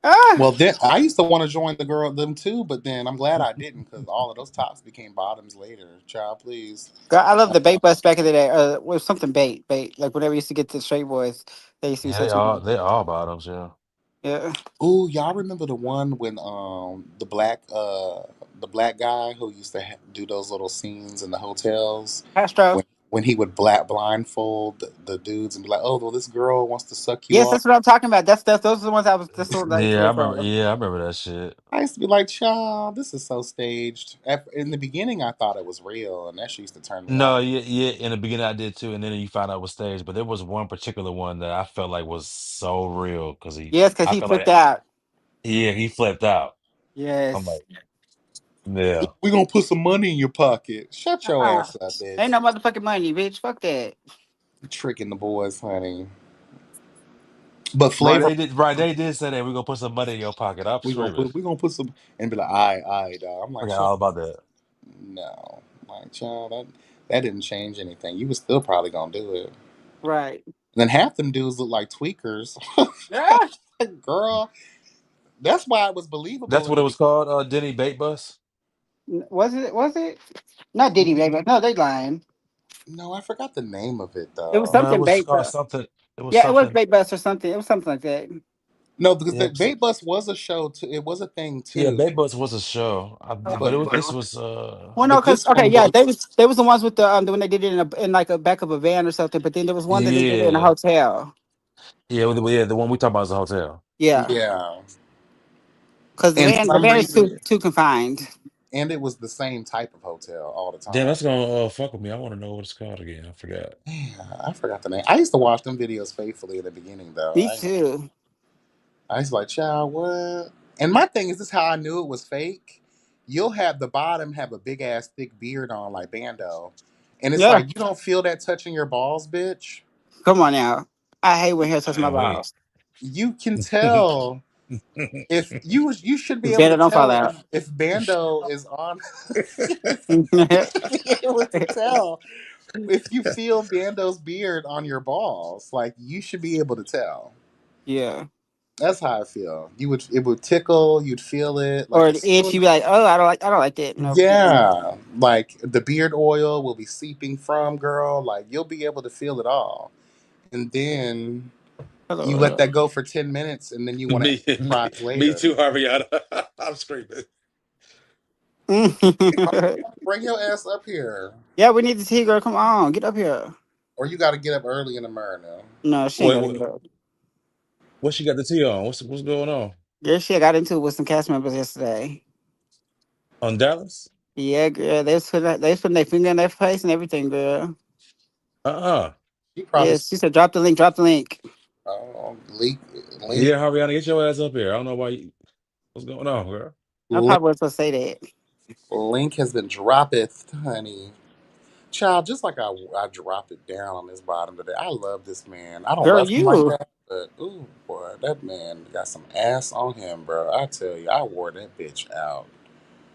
B: Ah,
A: Well, then I used to want to join the girl them too, but then I'm glad I didn't because all of those tops became bottoms later. Child, please.
B: God, I love the bait bus back in the day. Was something bait. Like whenever you used to get to straight boys, they used to be
C: Yeah,
B: so cheap.
C: they all bottoms, yeah.
B: Yeah,
A: Ooh, y'all remember the one when the black guy who used to do those little scenes in the hotels
B: Castro.
A: when he would blindfold the dudes and be like, "Oh, well, this girl wants to suck you
B: Yes,
A: off."
B: that's what I'm talking about. That's those are the ones I was just like
C: Yeah, I
B: for
C: remember.
B: sure.
C: Yeah, I remember that shit.
A: I used to be like, "Child, this is so staged." In the beginning, I thought it was real, and that shit used to turn me
C: No,
A: on.
C: yeah, yeah. In the beginning, I did too, and then you found out it was staged. But there was one particular one that I felt like was so real because
B: Yes, because
C: I
B: he
C: felt
B: flipped
C: like,
B: out.
C: yeah, he flipped out. I'm
B: Yes.
C: like, yeah.
A: We gonna put some money in your pocket. Shut your
B: Uh-uh.
A: ass up,
B: Ain't
A: bitch.
B: no motherfucking money, bitch. Fuck that.
A: You tricking the boys, honey. But
C: Right,
A: flavor,
C: they did. Right, they did say that we're gonna put some money in your pocket. I'm screaming.
A: we gonna put some and be like, "I, dog." I'm like,
C: Forgot
A: "Shut
C: all about that.
A: no, like, child, that didn't change anything. You was still probably gonna do it."
B: Right.
A: And then half them dudes look like tweakers.
B: Yeah.
A: Girl, that's why it was believable
C: That's
A: in
C: what
A: the
C: it was
A: beginning.
C: called. Denny Bait Bus.
B: Was it? Was it? Not Diddy,
A: Mm,
B: baby. No, they lying.
A: no, I forgot the name of it
B: It was
A: though.
C: No, it
B: something
C: was
B: bait
C: called
B: bus.
C: something. It was
B: Yeah, it was
C: something.
B: bait bus or something. It was something like that.
A: No, because
C: Yeah,
A: the Bait Bus was a show too. It was a thing
C: yeah.
A: too.
C: Bait Bus was a show, but
A: But
C: it was.
A: but
C: This was.
B: Well, no,
A: but
B: because
A: this
B: okay,
A: one
B: yeah,
A: was
B: they was the ones with the when they did it in like a back of a van or something. But then there was one that they did it in a
C: Yeah,
B: hotel.
C: yeah, yeah. The one we talk about is a hotel.
B: Yeah,
A: yeah.
B: because
A: And
B: the
A: some
B: van is
A: reason
B: too confined.
A: and it was the same type of hotel all the
C: Damn,
A: time.
C: that's gonna fuck with me. I want to know what it's called again. I forgot.
A: Yeah, I forgot the name. I used to watch them videos faithfully in the beginning though.
B: Me too.
A: I used to like, child, what? And my thing is this how I knew it was fake. You'll have the bottom have a big ass thick beard on like Bando. And it's
B: Yeah,
A: like you don't feel that touching your balls, bitch.
B: come on now. I hate when hair touch my
C: Man, wait.
B: balls.
A: You can tell if you should be able to
B: Better don't fall
A: tell
B: out.
A: if Bando is on you should be able to tell if you feel Bando's beard on your balls. Like you should be able to tell.
B: Yeah.
A: That's how I feel. You would it would tickle, you'd feel it. Like
B: Or
A: as
B: the itch,
A: soon
B: you be like, oh, I don't like that. No. Mm-mm.
A: yeah. Like the beard oil will be seeping from girl. Like you'll be able to feel it all. And then you let
B: Hello.
A: that go for 10 minutes and then you want to
C: me, me,
A: surprise
C: me
A: later.
C: too, Ariana. I'm screaming.
A: Bring your ass up here.
B: Yeah, we need to see, girl. Come on, get up here.
A: Or you gotta get up early in the morning.
B: No, she ain't
C: Wait,
B: got to get up.
C: what she got the tea on? What's going on?
B: Girl, she got into it with some cast members yesterday.
C: On Dallas?
B: Yeah, girl, they was putting their finger in their face and everything, girl.
C: Uh-uh.
A: She probably
B: Yes, she said, drop the link, drop the link.
A: link
C: Yeah, Ariana, get your ass up here. I don't know why you. What's going on, girl?
B: I
A: link
B: probably was supposed to say that.
A: link has been droppeth, honey. Child, just like I dropped it down on this bottom today. I love this man. I don't
B: Girl,
A: love him like
B: you.
A: that, but ooh boy, that man got some ass on him, bro. I tell you, I wore that bitch out.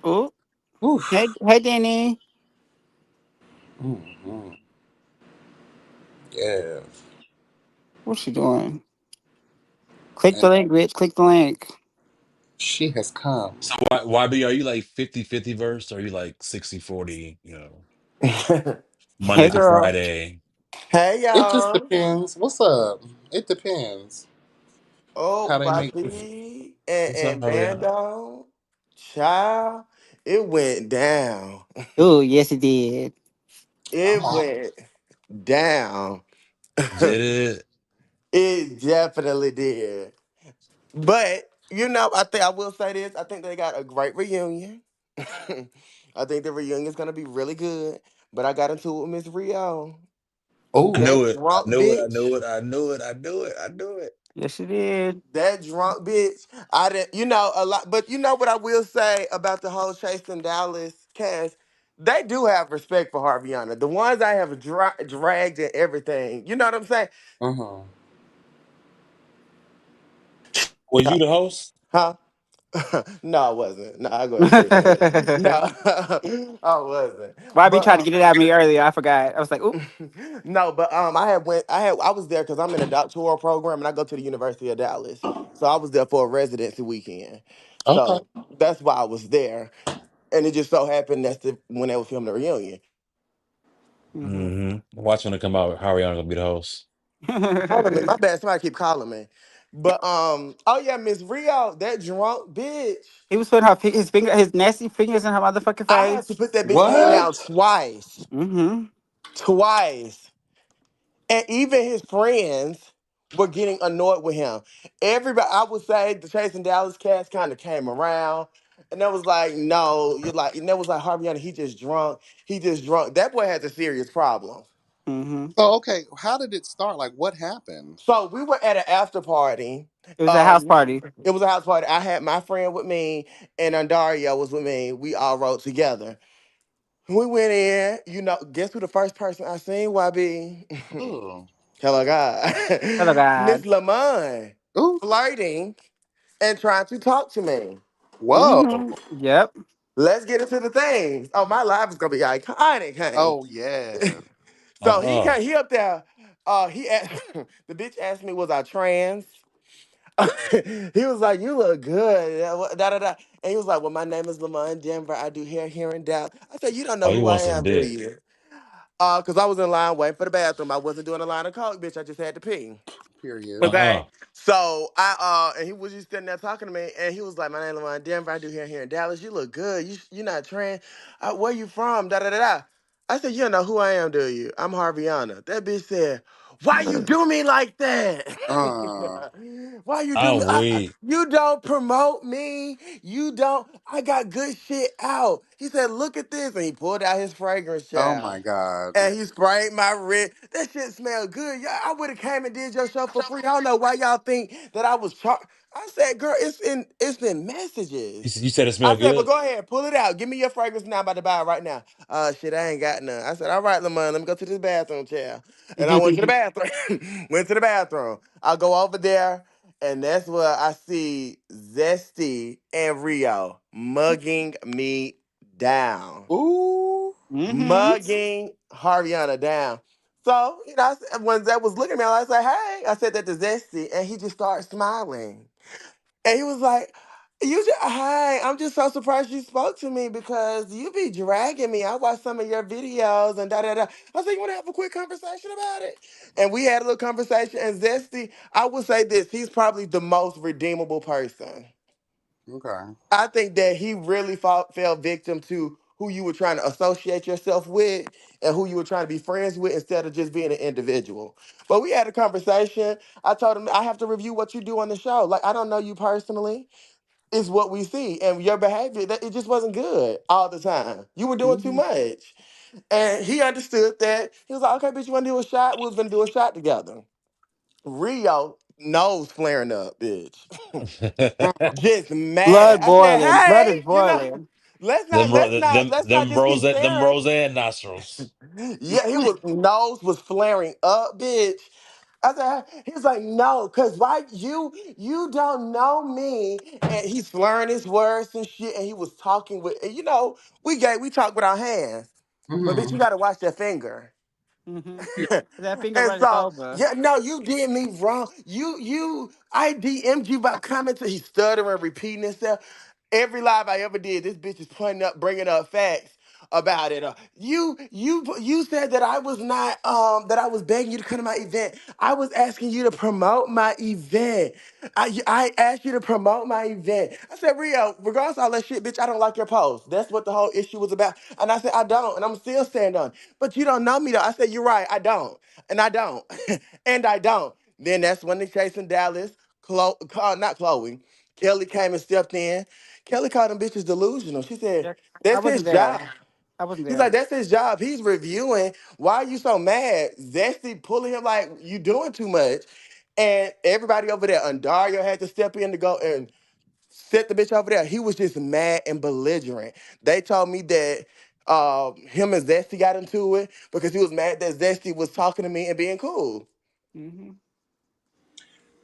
B: Ooh.
A: Oof.
B: Hey, Danny.
A: Mm-hmm. Yeah.
B: What's she doing? Click
A: And
B: the link, bitch. Click the link.
A: she has come.
C: So YB, are you like 50-50 verse or are you like 60-40, Monday
B: Hey,
C: through
B: girl.
C: Friday?
D: Hey
A: It just
D: y'all.
A: depends. What's up? It depends
D: Oh,
A: how they make you feel.
D: Bobby
C: What's up,
D: and
C: Ariana?
D: Bando. Child. It went down.
B: Ooh, yes, it did.
A: I'm
D: It
A: on.
D: went down.
C: Did it?
D: It definitely did. But, I think I will say this. I think they got a great reunion. I think the reunion is gonna be really good. But I got into it with Miss Rio.
C: I
A: Oh,
C: knew
D: That
C: it. I
D: drunk
C: knew it. I
D: bitch.
C: knew it. I knew it. I knew it. I knew it.
B: Yes, she did.
D: That drunk bitch. I didn't, a lot. But you know what I will say about the whole Chase and Dallas cast? They do have respect for Harviana. The ones I have dragged and everything. You know what I'm saying?
A: Uh-huh.
C: Was you the host?
D: Huh? No, I wasn't. No, I go ahead and say that. No, I wasn't.
B: Bobby
D: But
B: tried to get it at me earlier. I forgot. I was like, "Oop."
D: no, but I was there because I'm in a doctoral program and I go to the University of Dallas. So I was there for a residency weekend.
A: Okay.
D: So that's why I was there. And it just so happened when they were filming the reunion.
B: Mhm.
C: Mm-hmm. Watch when it come out. Ariana gonna be the host.
D: Hold on a minute. My bad, somebody keep calling me. But oh yeah, Miss Rio, that drunk bitch.
B: He was putting his finger, his nasty fingers in her motherfucking
D: I had to
B: face.
D: put that bitch hand down
A: What?
D: twice.
B: Mm-hmm.
D: Twice. And even his friends were getting annoyed with him. Everybody, I would say, the Chasing Dallas cast kind of came around, and that was like, no, you're like, and that was like Harvey, he just drunk. He just drunk. That boy has a serious problem.
B: Mm-hmm.
A: So okay, how did it start? Like what happened?
D: So we were at an after party.
B: It was a house
D: Um,
B: party.
D: it was a house party. I had my friend with me, and Andaria was with me. We all rode together. We went in. Guess who the first person I seen? YB.
A: Ooh.
D: Hello, God.
B: Hello,
D: Miss
B: God.
D: Lamont
A: Ooh.
D: flirting and trying to talk to me.
B: Mm-hmm.
A: Whoa.
B: Yep.
D: Let's get into the things. Oh, my life is gonna be iconic, honey.
A: Oh yeah.
D: So he
C: Uh-uh.
D: came, he up there. He asked, the bitch asked me, was I trans? He was like, you look good. Da, da, da. And he was like, well, my name is Lamont Denver. I do hair here in Dallas. I said, you don't know
C: Oh, you
D: who I
C: want some
D: am, do
C: dick?
D: you? Cause I was in line waiting for the bathroom. I wasn't doing a line of coke, bitch. I just had to pee.
A: Period.
D: Okay.
C: Uh-uh.
D: So and he was just sitting there talking to me, and he was like, "My name is Lamont Denver. I do hair here in Dallas. You look good. You're not trans. Where you from? Da da da da." I said, "You don't know who I am, do you? I'm Harviana." That bitch said, "Why you do me like that?
A: Uh.
D: Why you do me?
C: I'm weak.
D: You don't promote me. You don't. I got good shit out." He said, "Look at this," and he pulled out his fragrance,
A: Oh
D: child.
A: my God.
D: And he sprayed my wrist. That shit smelled good. Yeah, I would have came and did your show for free. I don't know why y'all think that I was charged. I said, girl, it's in messages.
C: You said it
D: I
C: smelled
D: said, but
C: good?
D: go ahead, pull it out. Give me your fragrance now. I'm about to buy it right now. Shit, I ain't got none. I said, all right, Lamont, let me go to this bathroom chair. And I went to the bathroom. Went to the bathroom. I go over there, and that's where I see Zesty and Rio mugging me down,
A: Ooh.
B: Mm-hmm.
D: mugging Harviana down. So, when Zach was looking at me, I was like, hey, I said that to Zesty, and he just started smiling. And he was like, hey, I'm just so surprised you spoke to me because you be dragging me. I watched some of your videos and da da da. I said, you want to have a quick conversation about it? And we had a little conversation. And Zesty, I would say this, he's probably the most redeemable person.
A: Okay.
D: I think that he really fell victim to who you were trying to associate yourself with and who you were trying to be friends with instead of just being an individual. But we had a conversation. I told him I have to review what you do on the show. Like I don't know you personally. It's what we see, and your behavior that it just wasn't good all the time. You were doing too
A: Mhm.
D: much, and he understood that. He was like, "Okay, bitch, you want to do a shot? We was gonna do a shot together." Rio nose flaring up, bitch. Just mad.
B: Blood
D: I said,
B: boiling. Blood is
D: hey,
B: boiling.
D: let's not, let's not, let's not just be
C: Them
D: sharing.
C: rosette nostrils.
D: Yeah, he was nose was flaring up, bitch. I said, he was like, no, cause why you don't know me, and he's slurring his words and shit, and he was talking with, and we talk with our hands, but bitch, you
A: Mhm.
D: gotta watch that finger.
B: Mm-hmm. That finger
D: And
B: runneth
D: so,
B: over.
D: yeah, no, you did me wrong. I DM'd you about commenting. He's stuttering, repeating himself. Every live I ever did, this bitch is pointing up, bringing up facts about it. You said that I was not, that I was begging you to come to my event. I was asking you to promote my event. I asked you to promote my event. I said, Rio, regardless of all that shit, bitch, I don't like your post. That's what the whole issue was about. And I said, I don't, and I'm still standing on it. But you don't know me though. I said, you're right, I don't. And I don't. And I don't. Then that's when they chasing Dallas. Not Chloe. Kelly came and stepped in. Kelly called them bitches delusional. She said,
B: Yeah, I
D: that's his
B: wasn't there.
D: job.
B: I wasn't
D: He's
B: there.
D: like, that's his job. He's reviewing. Why are you so mad? Zesty pulling him like, you doing too much. And everybody over there, and Dario had to step in to go and set the bitch over there. He was just mad and belligerent. They told me that him and Zesty got into it because he was mad that Zesty was talking to me and being cool.
B: Mm-hmm.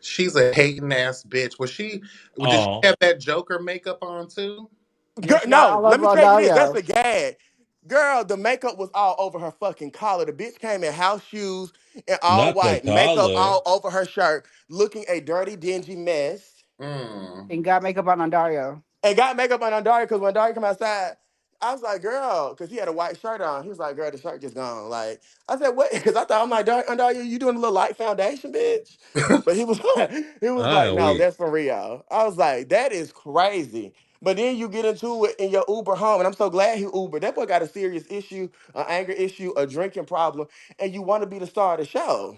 A: She's a hating ass bitch. Was she? Did she
C: Oh,
A: have that Joker makeup on too?
B: Yeah,
D: Girl,
B: she got
D: no,
B: all
D: let me
B: over
D: tell you this. That's
B: Dario.
D: a gag. Girl, the makeup was all over her fucking collar. The bitch came in house shoes and all
C: not the
D: white, makeup
C: collar.
D: all over her shirt, looking a dirty, dingy mess.
A: Mm.
B: And got makeup on Dario.
D: And got makeup on Dario because when Dario come outside, I was like, girl, because he had a white shirt on. He was like, girl, the shirt just gone. Like, I said, what? Because I thought, I'm like, Dario, you doing a little light foundation, bitch? But he was like,
C: I am
D: no,
C: weak.
D: that's for Rio. I was like, that is crazy. But then you get into it in your Uber home, and I'm so glad he Uber. That boy got a serious issue, an anger issue, a drinking problem, and you want to be the star of the show.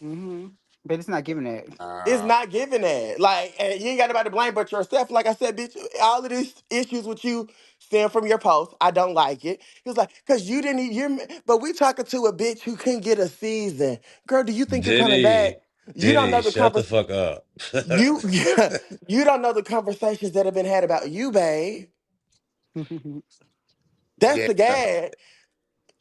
B: Mm-hmm. But it's not giving it.
D: It's
A: Uh,
D: not giving that. Like, and you ain't got nobody to blame but yourself. Like I said, bitch, all of these issues with you stem from your post. I don't like it. He was like, cause you didn't, but we talking to a bitch who couldn't get a season. Girl, do you think you're coming back?
C: Diddy,
D: You don't know
C: Diddy,
D: the
C: shut the fuck up.
D: you you don't know the conversations that have been had about you, babe. That's
A: yeah.
D: the gag.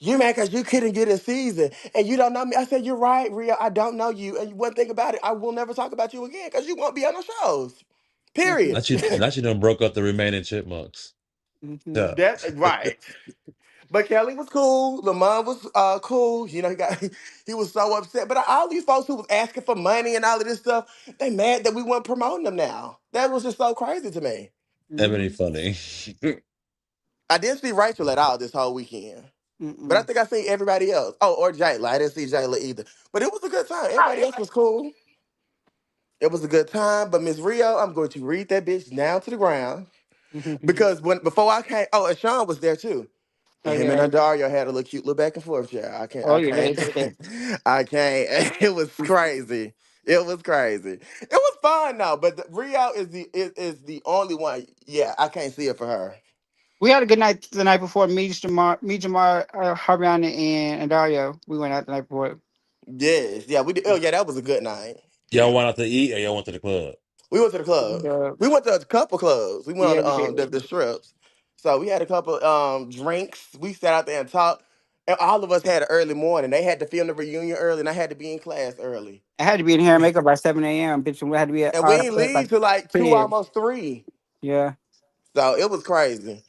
D: You mad because you couldn't get a season and you don't know me. I said, you're right, Ria. I don't know you. And one thing about it, I will never talk about you again because you won't be on the shows. Period.
C: not you done broke up the remaining chipmunks.
B: Mm-hmm.
C: Yeah.
D: That right. But Kelly was cool. Lamont was cool. You know, he was so upset. But all these folks who was asking for money and all of this stuff, they mad that we weren't promoting them now. That was just so crazy to me.
C: Ebony
B: Mm-hmm.
C: funny.
D: I didn't see Rachel at all this whole weekend. But I
B: Mm-mm.
D: think I seen everybody else. Oh, or Jayla. I didn't see Jayla either. But it was a good time. Everybody else was cool. It was a good time. But Miss Rio, I'm going to read that bitch down to the ground. Because before I came, oh, and Sean was there too.
B: Oh
D: And him and
B: yeah.
D: Dario had a little cute little back and forth. Yeah,
B: Oh yeah. They did.
D: I can't. It was crazy. It was crazy. It was fun though. But Rio is the only one. Yeah, I can't see it for her.
B: We had a good night the night before. Me, Jamar, Harbiana, and Dario. We went out the night before.
D: Yes, yeah, we did. Oh yeah, that was a good night.
C: Y'all went out to eat or y'all went to the club?
D: We went to the club.
B: Uh,
D: We went to a couple clubs. We went
B: yeah,
D: on
B: we did.
D: the strips. So we had a couple drinks. We sat out there and talked. And all of us had an early morning. They had to film the reunion early, and I had to be in class early.
B: I had to be in hair and makeup by 7 a.m. Bitch, and we had to be
D: And we
B: out
D: ain't
B: at like
D: leave till like two,
B: 10.
D: almost three.
B: Yeah.
D: So it was crazy.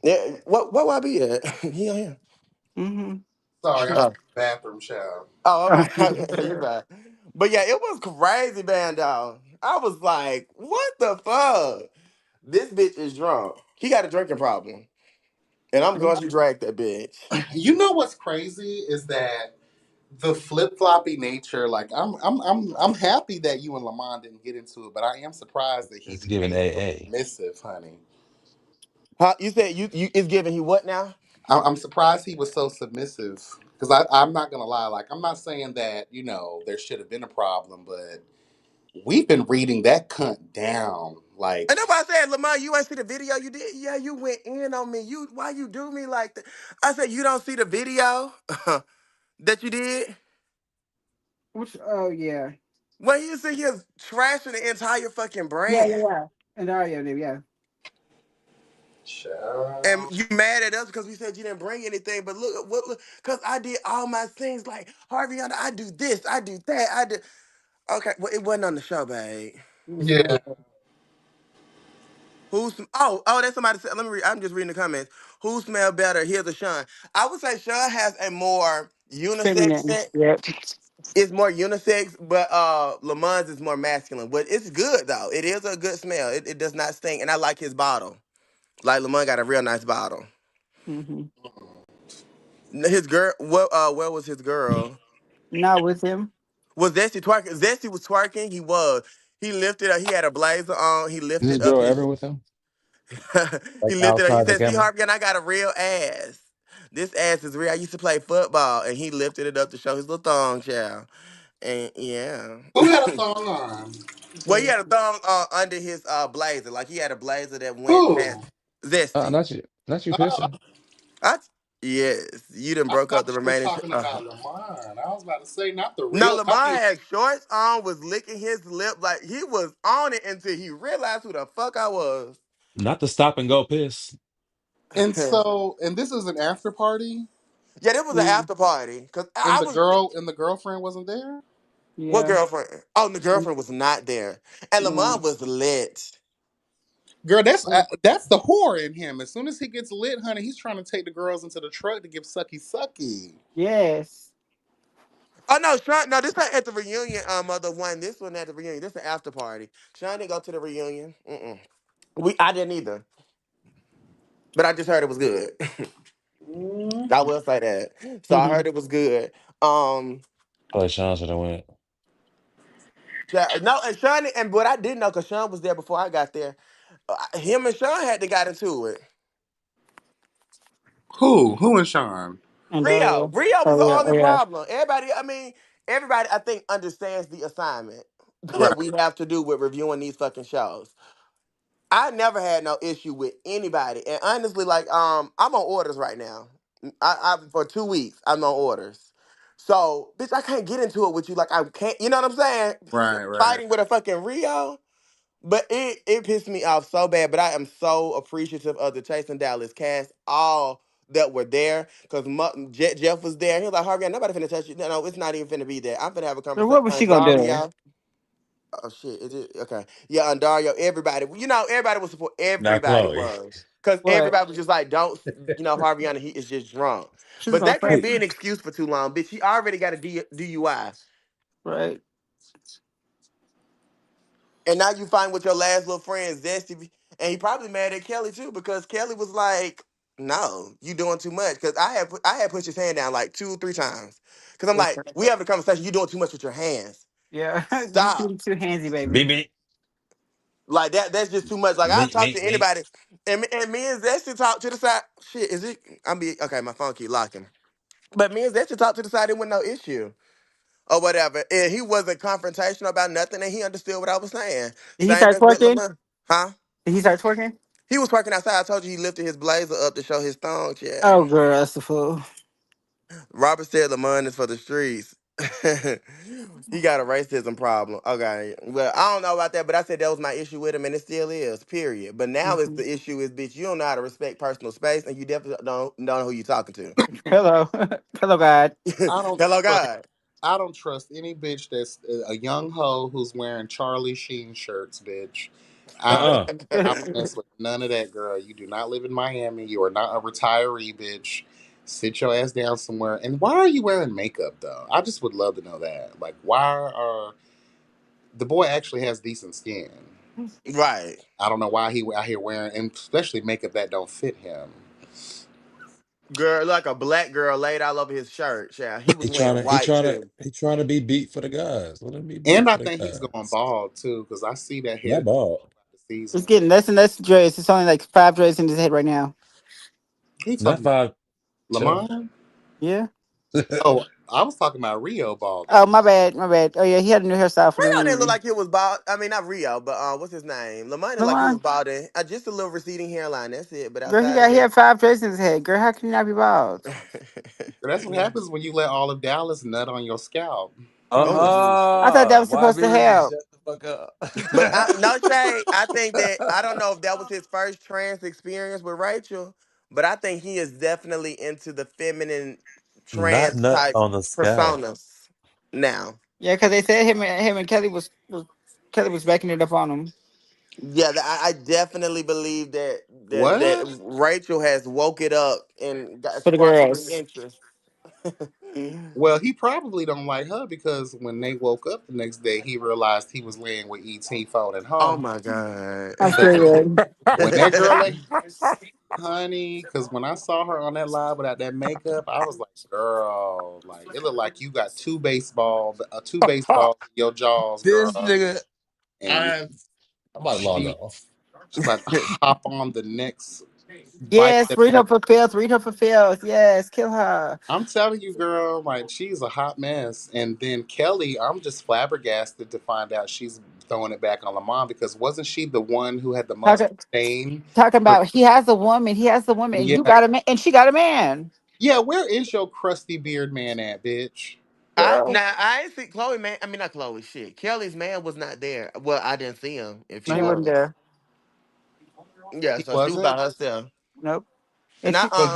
D: Yeah, what will I be at? Yeah, yeah.
B: Mm-hmm.
A: Sorry, I was in
D: Oh,
A: the bathroom shower.
D: okay. Okay, you're right. But yeah, it was crazy, man, dog. I was like, what the fuck? This bitch is drunk. He got a drinking problem. And I'm going to drag that bitch.
A: You know what's crazy is that the flip floppy nature. Like I'm happy that you and Lamont didn't get into it, but I am surprised that he
C: It's giving
A: became so
C: AA.
A: submissive, honey.
D: Huh? You said you is giving he what now?
A: I'm surprised he was so submissive because I'm not gonna lie. Like I'm not saying that there should have been a problem, but we've been reading that cunt down.
D: And
A: Like
D: nobody said, Lamont, you ain't see the video you did? Yeah, you went in on me. Why you do me like that? I said, you don't see the video that you did?
B: Which? Oh yeah.
D: When you see his trashing the entire fucking
B: Yeah, yeah,
D: brand.
B: yeah. And Dario did. Yeah.
D: And
A: child.
D: you mad at us because we said you didn't bring anything, but look, because I did all my things like Harvey, I do this, I do that, I do. Okay, well, it wasn't on the show, babe.
B: It was
A: Yeah.
B: good.
D: Oh, that's somebody said. Let me read. I'm just reading the comments. Who smell better? Here's a Sean. I would say Sean has a more unisex
B: Feminine.
D: scent.
B: Yep.
D: It's more unisex, but Lamont's is more masculine. But it's good though. It is a good smell. It does not stink, and I like his bottle. Like Lamont got a real nice bottle.
B: Mm-hmm.
D: His girl, where was his girl?
B: Not with him.
D: Was Zesty twerking? Zesty was twerking. He was. He lifted up. He had a blazer on. He
E: Is this
D: lifted up
E: girl
D: his.
E: ever with him?
D: He
E: Like
D: lifted up. He
E: outside the
D: said, "See,
E: camera?
D: Harvey, and I got a real ass. This ass is real. I used to play football." And he lifted it up to show his little thong, child. And yeah.
A: Who had a thong on?
D: Well, he had a
B: Zesty.
D: thong under his blazer. Like he had a blazer that went past
A: Who?
D: Zesty.
E: Not you,
A: Oh,
E: Christian.
D: What? Yes, you done
A: I
D: broke up
A: thought
D: the
A: you were
D: remaining.
A: talking about Lamar. I was about to say not the
D: No,
A: real. I
D: Lamar
A: mean,
D: had shorts on, was licking his lip like he was on it until he realized who the fuck I was.
C: Not the stop and go piss.
A: and
D: Yeah,
A: so and this is an after party,
D: this was an
B: Mm,
D: after party because
A: and
D: I
A: the
D: was.
A: girl and the girlfriend wasn't there.
D: What
B: yeah.
D: girlfriend? Oh, the girlfriend was not there, and Lamar
B: Mm,
D: was lit.
A: Girl,
B: mm.
A: that's the whore in him. As soon as he gets lit, honey, he's trying to take the girls into the truck to give sucky sucky.
B: Yes.
D: Oh no, Sean. No, this not at the reunion. Mother one. This one at the reunion. This an after party. Sean didn't go to the reunion. Mm-mm. I didn't either, but I just heard it was good. I
A: Mhm.
D: will say that. So I
B: Hmm.
D: heard it was good. Um,
C: Oh, Sean should have went.
D: no, and Sean, and what I didn't know, because Sean was there before I got there. Him and Sean had to got into it.
A: Who? Who and Sean?
B: And
D: Rio was
B: Oh
D: the
B: yeah. Oh
D: only
B: yeah.
D: problem. Everybody, I think, understands the assignment
A: Right.
D: that we have to do with reviewing these fucking shows. I never had no issue with anybody, and honestly, like, I'm on orders right now. I for 2 weeks, I'm on orders. So, bitch, I can't get into it with you. Like, I can't. You know what I'm saying?
A: Right. Right.
D: Fighting with a fucking Rio. But it pissed me off so bad. But I am so appreciative of the Chase and Dallas cast, all that were there. Because Jeff was there. He was like, Harvey, nobody finna touch you. No, no, it's not even finna be there. I'm finna have a
B: So
D: conversation.
B: what was she gonna do?
D: Dario. Oh, shit. Is it? Okay. Yeah, and Dario, everybody. Everybody was support.
C: Not
D: Everybody
C: Chloe.
D: was. Because
B: What?
D: everybody was just like, don't, Harvey, he is just drunk.
B: She's
D: But
B: gonna
D: that can't
B: fight.
D: be an excuse for too long, bitch. He already got a DUI.
B: Right.
D: And now you find with your last little friend Zesty, and he probably mad at Kelly too because Kelly was like, "No, you doing too much." Because I had pushed his hand down like 2 3 times. Because I'm like, we having a conversation. You doing too much with your hands.
B: Yeah. You
D: Stop.
B: too handsy,
C: Beep
B: baby.
C: beep.
D: Like that. That's just too much. Like I
C: Meet
D: talk to
C: meet meet.
D: anybody, and me and Zesty talk to the side. Shit, is it? I'm be okay. My phone keep locking. But me and Zesty talk to the side. It wasn't no issue. Or whatever. And he wasn't confrontational about nothing, and he understood what I was saying.
B: Did he
D: Same
B: start
D: as with
B: twerking?
D: Lamont. Huh?
B: Did he start twerking?
D: He was working outside. I told you he lifted his blazer up to show his thong check.
B: Oh girl, that's the fool.
D: Robert said Lamont is for the streets. He got a racism problem. Okay. Well, I don't know about that, but I said that was my issue with him, and it still is, period. But now it's
B: Mhm.
D: the issue is, bitch, you don't know how to respect personal space, and you definitely don't know who you're talking to.
B: Hello. Hello, God.
A: I don't
D: Hello,
A: trust.
D: God.
A: I don't trust any bitch that's a young hoe who's wearing Charlie Sheen shirts, bitch. I
C: Uh-uh.
A: I don't mess with none of that, girl. You do not live in Miami. You are not a retiree, bitch. Sit your ass down somewhere. And why are you wearing makeup though? I just would love to know that. Like, why are the boy actually has decent skin?
D: Right.
A: I don't know why he out here wearing, and especially makeup that don't fit him.
D: Girl, like a black girl laid all over his shirt. Yeah, he
C: He
D: was
C: trying
D: wearing
C: to he
D: white
C: trying to
D: too.
C: he trying to be beat for the guys. Let him be beat
A: And I
C: for the
A: think he's going
C: guys.
A: bald too, because I see that hair
C: Not bald.
A: the
B: It's
A: season.
B: getting less and less dreads. It's only like 5 dreads in his head right now.
A: He
C: Not
A: talking about
C: five. Chill.
A: Lamar?
B: Yeah.
A: Oh, I was talking about Rio balding.
B: Oh, my bad. My bad. Oh, yeah. He had a new hairstyle for the
D: Rio didn't look
B: reunion.
D: like he was bald. I mean, not Rio, but what's his name? Lamont looked like he was
B: Lamont,
D: balding. Just a little receding hairline. That's it. But
B: girl,
D: outside of
B: he had 5 dreads in his head. Girl, how can you not be bald?
D: that,
A: That's what happens when you let all of Dallas nut on your scalp.
D: oh,
B: I thought that was
C: Why
B: supposed to
C: be
B: help.
C: shut the fuck up?
D: but no shade. I think that I don't know if that was his first trans experience with Rachel, but I think he is definitely into the feminine
C: Not
D: trans
C: nut
D: type
C: on the scalp.
D: personas now.
B: Yeah, because they said him and Kelly was Kelly was backing it up on him
D: Yeah, I definitely believe that
A: What?
D: Rachel has woke it up and got
B: for the
D: sparked some
B: girls.
D: interest.
A: Well, he probably don't like her because when they woke up the next day, he realized he was laying with ET phone at
D: Oh
A: home.
D: my god.
B: I'm
A: So
B: sure you.
A: when that girl ain't honey, because when I saw her on that live without that makeup, I was like, girl, like it looked like you got two baseballs in your jaws,
C: This
A: girl,
C: nigga,
A: and
C: I'm about to log
A: she
C: off.
A: she's about to hop on the next bike
B: Yes,
A: that
B: read
A: has.
B: her for Phils. Read her for Phils. Yes, kill her.
A: I'm telling you, girl, like she's a hot mess. And then Kelly, I'm just flabbergasted to find out she's throwing it back on Lamont because wasn't she the one who had the mustard
B: Talking
A: stain?
B: talking
A: For,
B: about he has a woman. He has the woman, and
A: yeah,
B: you got a man, and she got a man.
A: Yeah, where is your crusty beard man at, bitch?
B: Girl,
D: I ain't see Chloe man. I mean not Chloe. Shit, Kelly's man was not there. Well, I didn't see him. If
B: no,
D: he
B: he wasn't
D: was,
B: there.
D: yeah.
A: He
D: So she was by
A: wasn't.
D: herself.
B: Nope. And
D: And I
A: But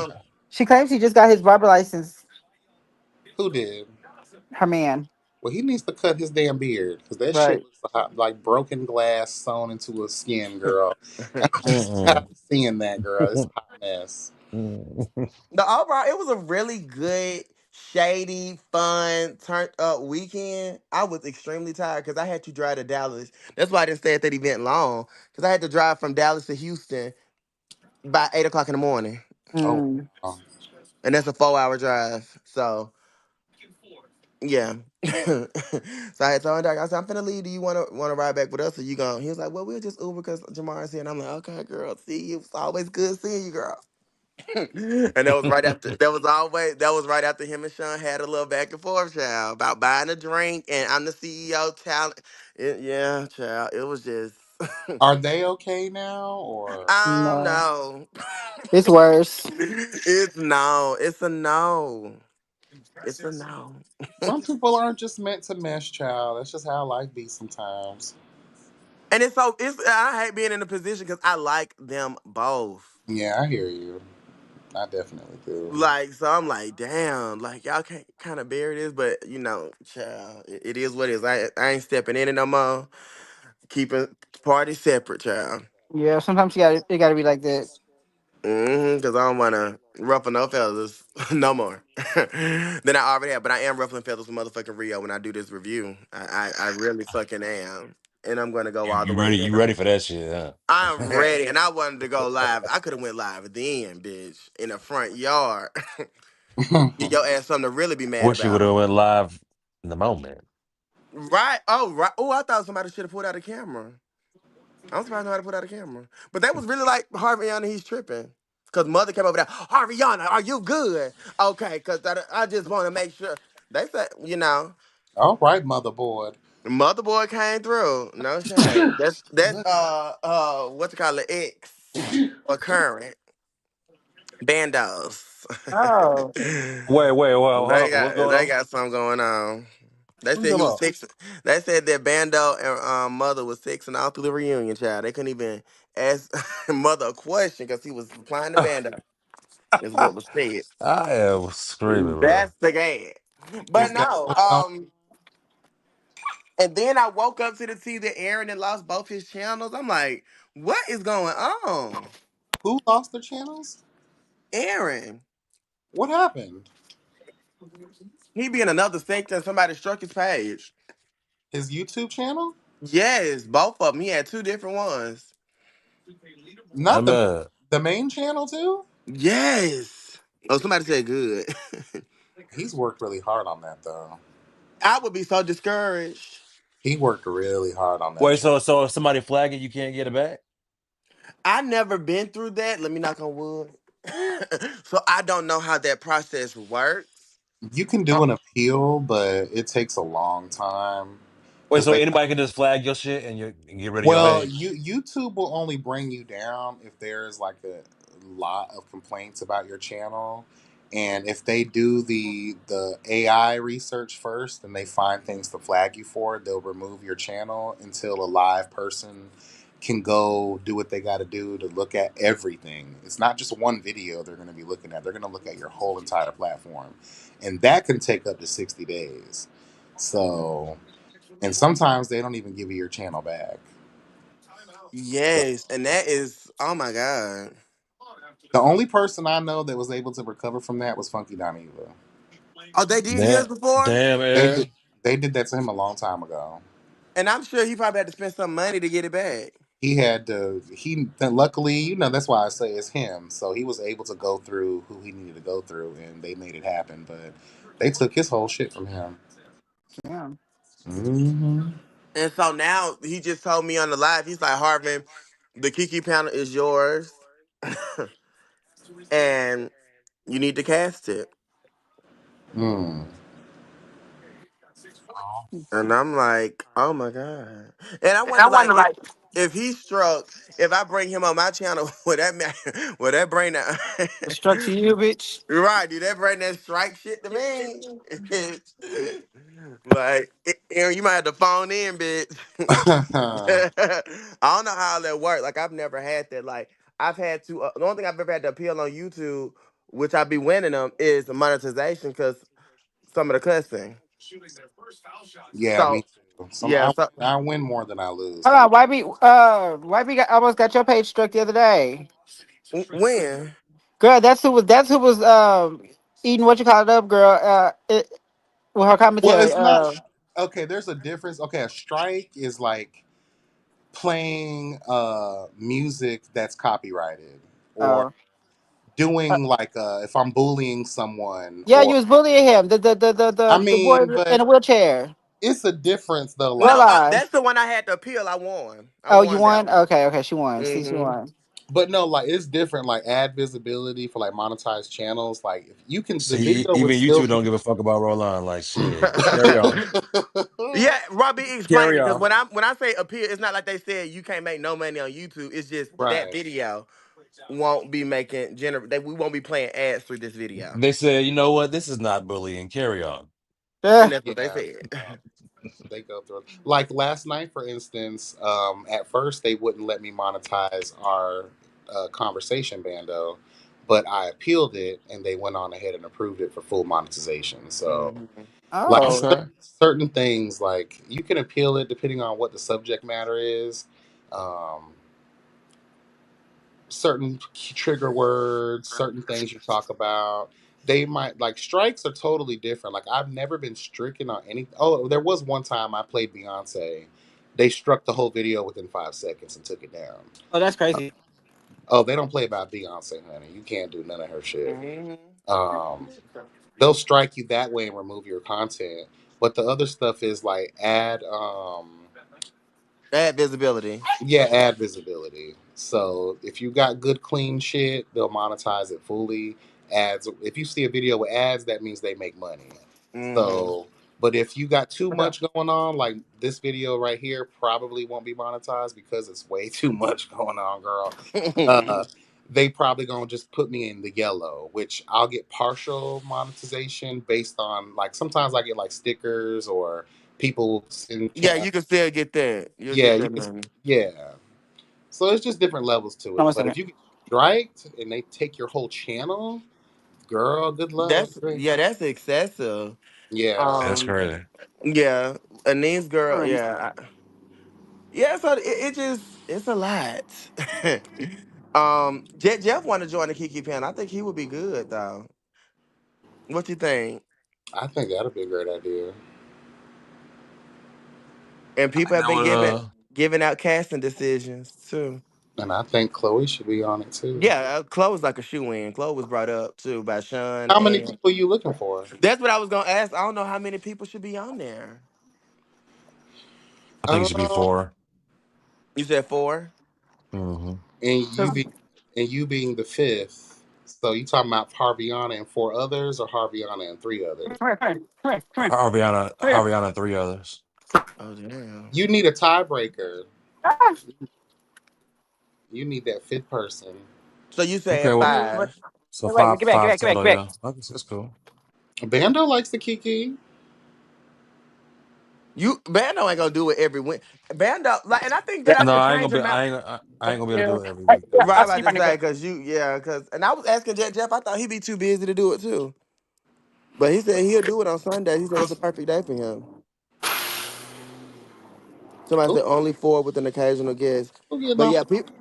B: she claims he just got his barber license.
A: who did?
B: Her man,
A: Well, he needs to cut his damn beard because that shit
B: right?
A: looks like broken glass sewn into a skin, girl. I'm just tired
C: Mm-mm.
A: of seeing that, girl. It's a hot mess.
C: Mm.
D: the overall, it was a really good, shady, fun, turned up weekend. I was extremely tired because I had to drive to Dallas. That's why I didn't stay at that event long because I had to drive from Dallas to Houston by 8 o'clock in the morning,
A: Oh,
B: Mm.
A: wow.
D: and that's a 4 hour drive. So yeah. So I had told Doc, I said, I'm finna leave. Do you wanna ride back with us or you going? He was like, well, we'll just Uber because Jamar's here. And I'm like, okay, girl, see you. It's always good seeing you, girl. And that was right after him and Sean had a little back and forth, child, about buying a drink and I'm the CEO, child. Yeah, child. It was just
A: Are they okay now, or
B: No,
D: no.
B: it's worse.
D: It's no. It's a no. It's a no.
A: some people aren't just meant to mesh, child? That's just how life be sometimes.
D: And it's so it's I hate being in a position because I like them both.
A: Yeah, I hear you. I definitely do.
D: Like, so I'm like, damn, like y'all can't kind of bear this, but child, it is what it is. I ain't stepping in it no more. Keeping party separate, child.
B: Yeah, sometimes it gotta be like that.
D: Cause I don't wanna ruffle no feathers no more than I already have. But I am ruffling feathers with motherfucking Rio when I do this review. I really fucking am, and I'm gonna go all the
C: You
D: way
C: ready?
D: in
C: You
D: on
C: ready
D: it.
C: for that shit, huh?
D: I'm ready, and I wanted to go live. I could have went live then, bitch, in the front yard. Get your ass something to really be mad
C: Wish you would
D: about.
C: have went live in the moment.
D: Right? Oh, right. Oh, I thought somebody should have put out a camera. I'm surprised nobody put out a camera. But that was really like Harvey Yana, he's tripping. Cause mother came over there, Harvey Yana, are you good? Okay, cause I just want to make sure. They said,
A: All right, motherboard.
D: mother boy came through. No shade. That's
A: Look.
D: what you call it, ex or current bandos.
B: Oh,
C: Wait, well, hold
D: they
C: on. What's
D: got
C: going
D: they
C: on?
D: got something going on. They
C: What you
D: said
C: talking
D: he was
C: about?
D: fixing. They said that Bando and mother was fixing all through the reunion. Child, they couldn't even ask mother a question because he was supplying the Bando. Is what was said.
C: I am screaming, bro.
D: That's the game. But
A: Is that
D: no,
A: what's going
D: and then I woke up to the T that Aaron had lost both his channels. I'm like, what is going on?
A: Who lost their channels?
D: Aaron,
A: What happened?
D: he be in another sector and somebody struck his page.
A: His YouTube channel?
D: Yes, both of them. He had two different ones.
A: Not
C: I'm
A: the main channel too?
D: Yes. Oh, somebody said good.
A: He's worked really hard on that though.
D: I would be so discouraged.
A: He worked really hard on that
C: wait.
A: channel.
C: So if somebody flag it, you can't get it back.
D: I never been through that. Let me knock on wood. So I don't know how that process works.
A: You can
D: Uh,
A: do an appeal, but it takes a long time
C: Wait,
A: because
C: so
A: they.
C: anybody can just flag your shit and you and get rid of your
A: Well,
C: page?
A: YouTube will only bring you down if there's like a lot of complaints about your channel, and if they do the AI research first and they find things to flag you for, they'll remove your channel until a live person can go do what they got to do to look at everything. It's not just one video they're going to be looking at; they're going to look at your whole entire platform, and that can take up to 60 days. So, and sometimes they don't even give you your channel back. So
D: yes, and that is oh my god.
A: the only person I know that was able to recover from that was Funky Dineva.
D: Oh, they did his
C: Damn,
D: before,
C: damn,
A: They did
C: Aaron.
A: they did that to him a long time ago.
D: and I'm sure he probably had to spend some money to get it back.
A: He had to he luckily, that's why I say it's him. So he was able to go through who he needed to go through and they made it happen. But they took his whole shit from him.
B: yeah.
A: Hmm.
D: And so now he just told me on the live, he's like, Harvin, the Kiki panel is yours, and you need to cast it.
A: Mm.
D: And I'm like, oh my god. And I wonder, like, if he struck, if I bring him on my channel, would that would that bring that?
B: Struck to you, bitch.
D: Right, dude, that bring that strike shit to me. Like, Aaron, you might have to phone in, bitch. I don't know how that works. Like, I've never had that. Like, I've had to. The only thing I've ever had to appeal on YouTube, which I be winning them, is the monetization because some of the cussing.
A: Yeah, me
D: So
A: too.
D: yeah, so
A: I win more than I lose.
B: Hold on, YB almost got your page struck the other day.
D: when
B: Girl, that's who was eating what you call it up, girl. With her
A: Well,
B: commentary.
A: it's not okay. There's a difference. Okay, a strike is like playing music that's copyrighted, or
B: Uh, uh,
A: doing like if I'm bullying someone,
B: yeah, you
A: or
B: was bullying him.
A: I
B: The boy
A: mean,
B: in
A: but
B: a wheelchair.
A: it's a difference though.
B: Real
A: Like,
D: no,
B: life.
D: that's the one I had to appeal. I won. I
B: Oh, you
D: won that
B: won?
D: one.
B: Okay, okay, she won. See, she
D: Hmm.
B: won.
A: but no, like it's different. Like ad visibility for like monetized channels. Like if you can, the
C: See,
A: video would
C: even
A: still
C: YouTube
A: be.
C: don't give a fuck about Roll like shit. Carry on.
D: Yeah, Robbie, explain
C: Carry
D: it because
C: on.
D: when I say appeal, it's not like they said you can't make no money on YouTube. It's just that
A: Right.
D: video won't be making that we won't be playing ads through this video,
C: They said, you know what? This is not bullying. Carry on.
D: and
B: Yeah.
D: that's what they
A: Yeah.
D: said.
A: They go through it. Like last night, for instance, at first they wouldn't let me monetize our conversation bando, but I appealed it and they went on ahead and approved it for full monetization. So,
D: Hmm.
A: like
B: Oh.
C: Okay.
A: certain things, like you can appeal it depending on what the subject matter is. Um, certain trigger words, certain things you talk about. They might like strikes are totally different. Like I've never been stricken on any. Oh, there was one time I played Beyonce. They struck the whole video within 5 seconds and took it down.
B: Oh, that's crazy.
A: Oh, they don't play about Beyonce, honey. You can't do none of her shit.
D: Hmm.
A: Um, they'll strike you that way and remove your content. But the other stuff is like add.
D: Ad visibility.
A: Yeah, ad visibility. So if you got good clean shit, they'll monetize it fully. Ads. If you see a video with ads, that means they make money.
D: Hmm.
A: So, but if you got too much going on, like this video right here, probably won't be monetized because it's way too much going on, girl. Uh, they probably gonna just put me in the yellow, which I'll get partial monetization based on like sometimes I get like stickers or people send.
D: Yeah, you can still get that. You'll
A: Yeah,
D: get
A: you
D: that
A: can.
D: money.
A: Yeah. So it's just different levels to
B: Hold on
A: it.
B: a
A: But if
B: second.
A: you get striked and they take your whole channel, girl, good luck.
D: That's excessive.
A: Yeah.
C: That's
D: Um,
C: crazy.
D: yeah, Anin's girl.
B: Alright.
D: Yeah, yeah. So it just it's a lot. Jeff want to join the Kiki panel. I think he would be good though. What you think?
A: I think that'd be a great idea.
D: And
C: I
D: people
C: think
D: have
C: that
D: been
C: would
D: giving out casting decisions too.
A: And I think Chloe should be on it too.
D: Yeah, Chloe was like a shoe in. Chloe was brought up too by Sean,
A: How many
D: and
A: people are you looking for?
D: that's what I was gonna ask. I don't know how many people should be on there.
C: I think it should be
A: Um,
C: 4.
D: You said 4.
C: Mm-hmm.
A: and you
D: 'Cause-
A: be and you being the fifth. So you talking about Harviana and four others, or Harviana and three others?
B: Come here.
C: Harviana, and 3 others.
D: oh damn.
A: You need a tiebreaker.
B: Ah.
A: You need that fifth person.
D: So you
C: Okay,
D: said
C: well,
B: Wait,
D: 5.
C: so
B: wait,
C: five,
B: get back, get
C: five
B: back, get back,
C: total,
B: get back.
C: yeah. Okay, so that's cool.
A: Bando likes the Kiki.
D: You Bando ain't gonna do it every week. Bando like, and I think that I
C: No,
D: should
C: I ain't
D: change
C: gonna be.
D: him out.
C: I ain't gonna be able to
B: Yeah.
C: do it every week though.
D: Right
B: I'll
D: about
B: see
D: to
B: my
D: say,
B: nigga.
D: and I was asking Jeff. I thought he'd be too busy to do it too, but he said he'll do it on Sunday. He said it's a perfect day for him. Somebody
A: Who,
D: said only 4 with an occasional guest,
A: who getting
D: but
A: off
D: yeah,
A: the
D: people.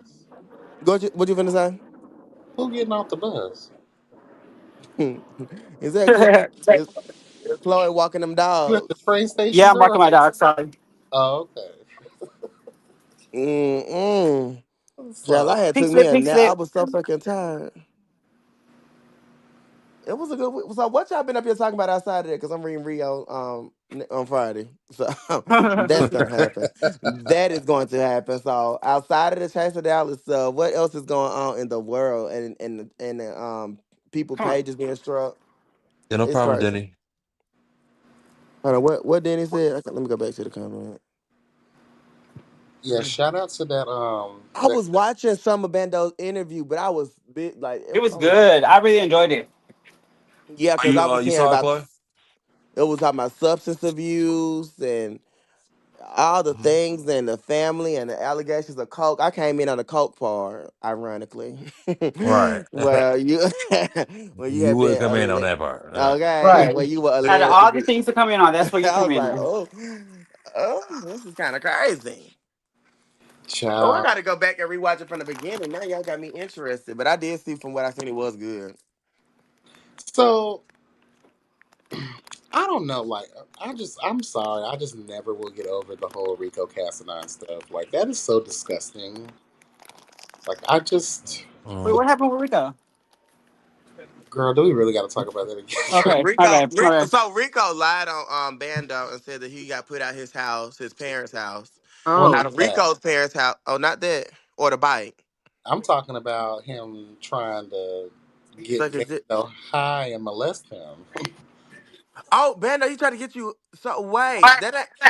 D: What you finna say?
A: Who getting off the bus?
D: Is that is Chloe walking them
A: You at the
D: dogs?
A: train
B: Yeah,
A: station,
B: I'm walking
A: girl?
B: my dog. Sorry.
A: Oh, okay.
D: Mm-mm. Child,
A: So
D: I had
B: Pink
D: took me
B: slip,
D: a
B: pink
D: nap. I
B: slip.
D: was so fucking tired. It was a good week. So what y'all been up here talking about outside of that? Because I'm reading Rio on Friday. So that's gonna happen. That is going to happen. So outside of the Chase of Dallas stuff, what else is going on in the world and the people pages being struck?
C: Yeah, no
D: It's
C: problem,
D: crazy.
C: Denny.
D: Hold on, what Danny said? Let me go back to the comment.
A: Yeah, shout out to that
D: I
A: that
D: was watching some of Bando's interview, but I was bit like,
B: It was
D: I was
B: good. I really enjoyed it.
D: yeah,
C: Oh,
D: because I was
C: you
D: hearing
C: saw it,
D: about
C: Chloe?
D: it was talking about substance abuse and all the
C: Mhm.
D: things and the family and the allegations of coke. I came in on the coke part, ironically.
C: Right.
D: Well, you when you
C: You
D: had
C: would
D: been
C: come in on that part.
D: okay,
B: Right.
D: when you were
B: Out of
D: alleged to
B: all the
D: be,
B: things to come in on, that's where you
D: I
B: come
D: was like,
B: in.
D: oh, this is kind of crazy. Oh, I
A: child.
D: got to go back and rewatch it from the beginning. Now y'all got me interested, but I did see from what I seen it was good.
A: So I don't know, like I'm sorry, I just never will get over the whole Rico Casanine stuff. Like that is so disgusting. Like I just
B: Wait,
C: Mhm.
B: what happened with Rico?
A: girl, do we really gotta talk about that again?
B: Okay, okay, okay.
D: So Rico lied on Bando and said that he got put out his house, his parents' house.
A: Well,
D: Out
A: not
B: Oh,
D: of
A: that.
D: Rico's parents' house. Oh, not that. Or the bike.
A: I'm talking about him trying to get
D: Suck his dick.
A: Vando high and molest him.
D: Oh, Bando, he tried to get you. So wait,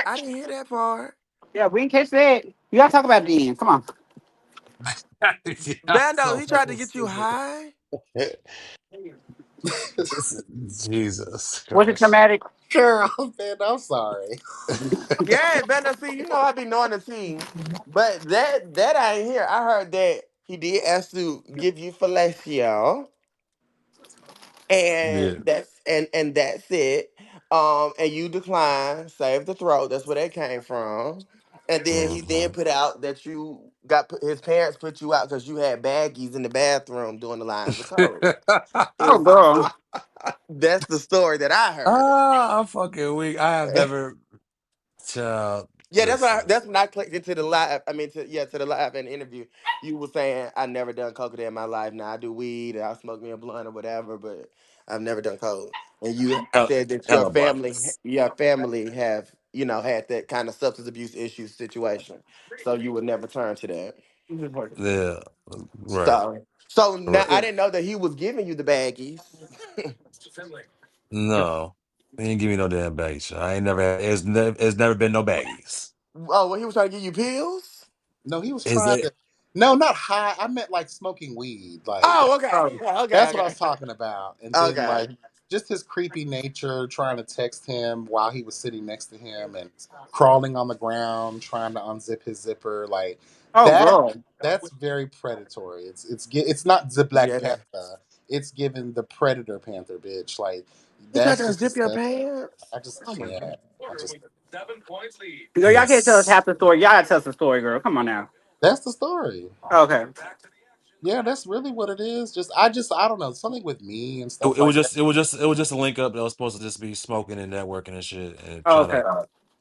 D: I didn't hear that part.
B: yeah, we didn't catch that. You gotta talk about it then. Come on.
C: Yeah,
D: Bando,
C: so
D: he tried to
C: fucking
D: get you
C: stupid.
D: high.
C: Jesus
B: Was it
C: Christ.
B: traumatic?
A: Girl, man, I'm sorry.
D: Yeah, Bando. See, you know I be knowing the tea, but that I ain't hear. I heard that he did ask to give you fellatio.
C: Yeah.
D: And that's it. And you decline, save the throat. That's where that came from. And then he then
C: Hmm.
D: put out that you his parents put you out because you had baggies in the bathroom doing the lines of code.
B: Oh,
D: Is
B: girl.
D: that's the story that I heard.
C: Ah, I'm fucking weak. I have never. Child,
D: Yeah,
C: listen.
D: that's when I clicked into the live. I mean, to the live and interview. You were saying I never done coke a day in my life. Now I do weed and I smoke me a blunt or whatever, but I've never done coke. And you
C: Hell,
D: said that
C: hella blunts.
D: your family have had that kind of substance abuse issue situation, so you would never turn to that.
C: Yeah, right,
D: So now
C: right.
D: I didn't know that he was giving you the baggies.
C: No, he ain't give me no damn baggies. I ain't never had. It's never been no baggies.
D: Oh, well, he was trying to give you pills.
A: No, he was
C: Is
A: trying
C: it?
A: to. No, not high. I meant like smoking weed. Like
D: Oh, okay,
B: Oh,
D: yeah,
A: that's what I
D: okay,
A: was talking about. And then
D: okay.
A: like just his creepy nature, trying to text him while he was sitting next to him and crawling on the ground, trying to unzip his zipper. Like
B: oh,
A: that.
B: girl.
A: That's very predatory. It's not the Black
D: Yeah, that.
A: Panther. It's given the Predator Panther, bitch. Like
D: He tried
A: that's
D: to
A: just
D: unzip your
A: disgusting.
D: pants.
A: I just
D: Oh my
A: can't.
D: god.
A: I just
B: Girl, y'all can't tell us
C: Yes.
B: half the story. Y'all gotta tell us the story, girl. Come on now.
A: that's the story.
B: Okay.
A: Yeah, that's really what it is. Just I don't know, something with me and
C: It,
A: stuff
C: it was
A: like that.
C: just. It was just. It was just a link up that was supposed to just be smoking and networking and shit, and trying
B: Okay.
C: to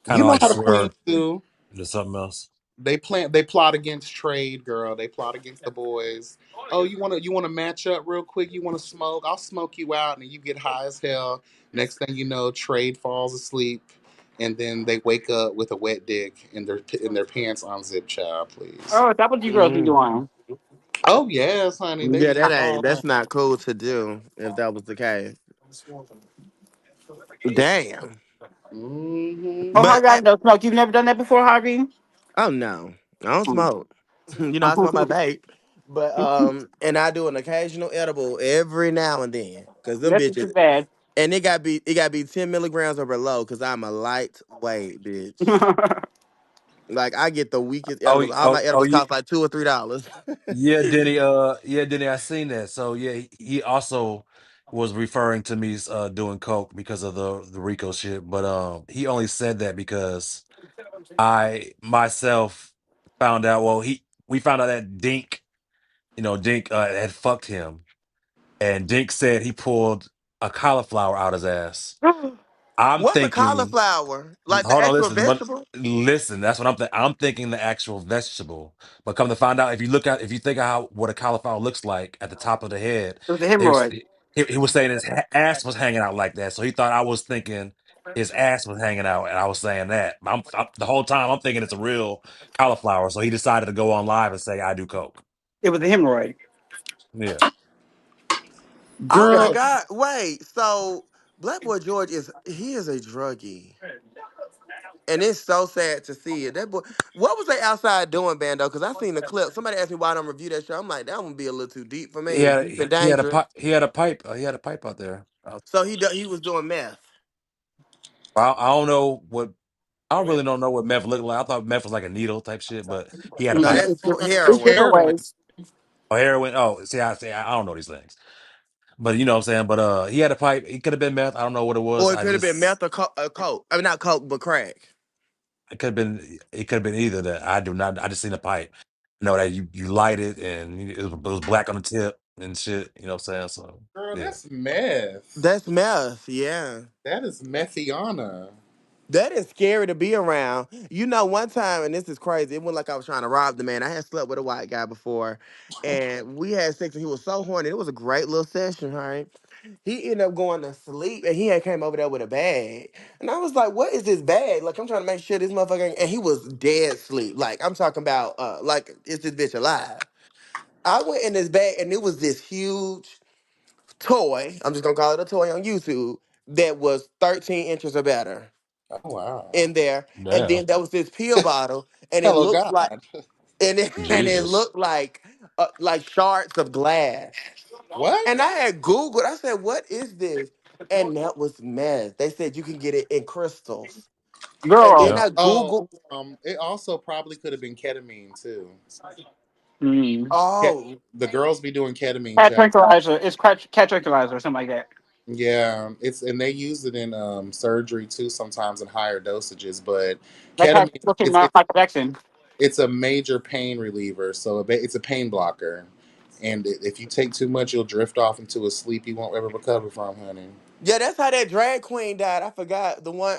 C: kind
A: You
C: of
A: know
C: like
A: how the Queen
C: swerve
A: do.
C: into something else.
A: They plot against trade, girl. They plot against the boys. Oh, you wanna match up real quick? You wanna smoke? I'll smoke you out and you get high as hell. Next thing you know, trade falls asleep and then they wake up with a wet dick and their pants on zip, child, please.
B: Oh, that what you girls be
D: Mm.
B: doing.
A: Oh yes, honey. They
D: Yeah,
A: be
D: that ain't.
A: all
D: That's not cool to do. If that was the case. Damn.
B: Oh,
A: mm-hmm.
B: how
D: But
B: y'all know smoke? You've never done that before, Harvey?
D: oh no, I don't
B: Mm.
D: smoke. I smoke my vape. But and I do an occasional edible every now and then, cause them
B: That's too
D: bitches,
B: bad.
D: and it got to be 10 milligrams or below, cause I'm a lightweight bitch. Like I get the weakest
C: Oh,
D: edibles. All my
C: oh,
D: edibles
C: yeah,
D: cost like $2 or $3.
C: yeah, Denny. Yeah, Denny. I seen that. So yeah, he also was referring to me doing coke because of the Rico shit, but he only said that because I myself found out. Well, he we found out that Dink, Dink had fucked him, and Dink said he pulled a cauliflower out his ass. I'm
D: What's a
C: thinking.
D: cauliflower? Like the
C: Hold on,
D: actual
C: listen,
D: vegetable?
C: listen. That's what I'm thinking. I'm thinking the actual vegetable, but come to find out, if you think of how what a cauliflower looks like at the top of the head,
B: It was a
C: they was,
B: hemorrhoid.
C: he was saying his ass was hanging out like that, so he thought I was thinking his ass was hanging out, and I was saying that. The whole time I'm thinking it's a real cauliflower, so he decided to go on live and say I do coke.
B: It was a hemorrhoid.
C: Yeah,
D: Oh my
A: Girl,
D: god! Wait, so Black Boy George is a druggie, And it's so sad to see it. That boy, what was they outside doing, Bando? Because I seen the clip. Somebody asked me why I don't review that show. I'm like, that would be a little too deep for me. Deep and
C: he had a
D: dangerous.
C: pipe. He had a pipe. He had a pipe out there.
D: So he was doing meth.
C: I don't know what. I don't really don't know what meth looked like. I thought meth was like a needle type shit, but he had a
D: No,
B: Mm.
C: pipe.
D: that's
B: It's
D: heroin.
B: different
A: Heroin.
B: ways.
C: Oh, heroin. Oh, I don't know these things, but you know what I'm saying. But he had a pipe. He could have been meth. I don't know what it was.
D: Or it
C: I
D: could have been
C: just
D: meth or coke. I mean, not coke, but crack.
C: it could have been. It could have been either. That I do not. I just seen a pipe. Know that you light it and it was black on the tip and shit. You know what I'm saying? So
A: Girl,
C: yeah.
A: that's meth.
D: That's meth. Yeah.
A: That is methiana.
D: That is scary to be around. You know, one time, and this is crazy. It wasn't like I was trying to rob the man. I had slept with a white guy before, and we had sex, and he was so horny. It was a great little session, right? He ended up going to sleep, and he had came over there with a bag, and I was like, "What is this bag?" Like I'm trying to make sure this motherfucker. And he was dead sleep. Like I'm talking about, like is this bitch alive? I went in this bag, and it was this huge toy. I'm just gonna call it a toy on YouTube that was 13 inches or better
A: Oh wow.
D: in there, and
C: Damn.
D: then there was this pill bottle, and it
A: Hello,
D: looked like,
A: God.
D: and it
C: Jesus.
D: looked like shards of glass. And
A: What?
D: I had Googled. I said, "What is this?" And that was meth. They said you can get it in crystals. And then
B: Girl.
C: Yep.
D: I
A: Oh,
D: Googled.
A: it also probably could have been ketamine too.
B: Mm.
A: Ke-
D: Oh,
A: the girls be doing ketamine
B: Cat
A: challenges.
B: tranquilizer. It's cat tranquilizer or something like that.
A: Yeah, it's and they use it in surgery too, sometimes in higher dosages. But
B: That cat
A: ketamine,
B: looking
A: it's
B: Michael Jackson.
A: it's a major pain reliever, so it's a pain blocker. And if you take too much, you'll drift off into a sleep you won't ever recover from, honey.
D: yeah, that's how that drag queen died. I forgot the one.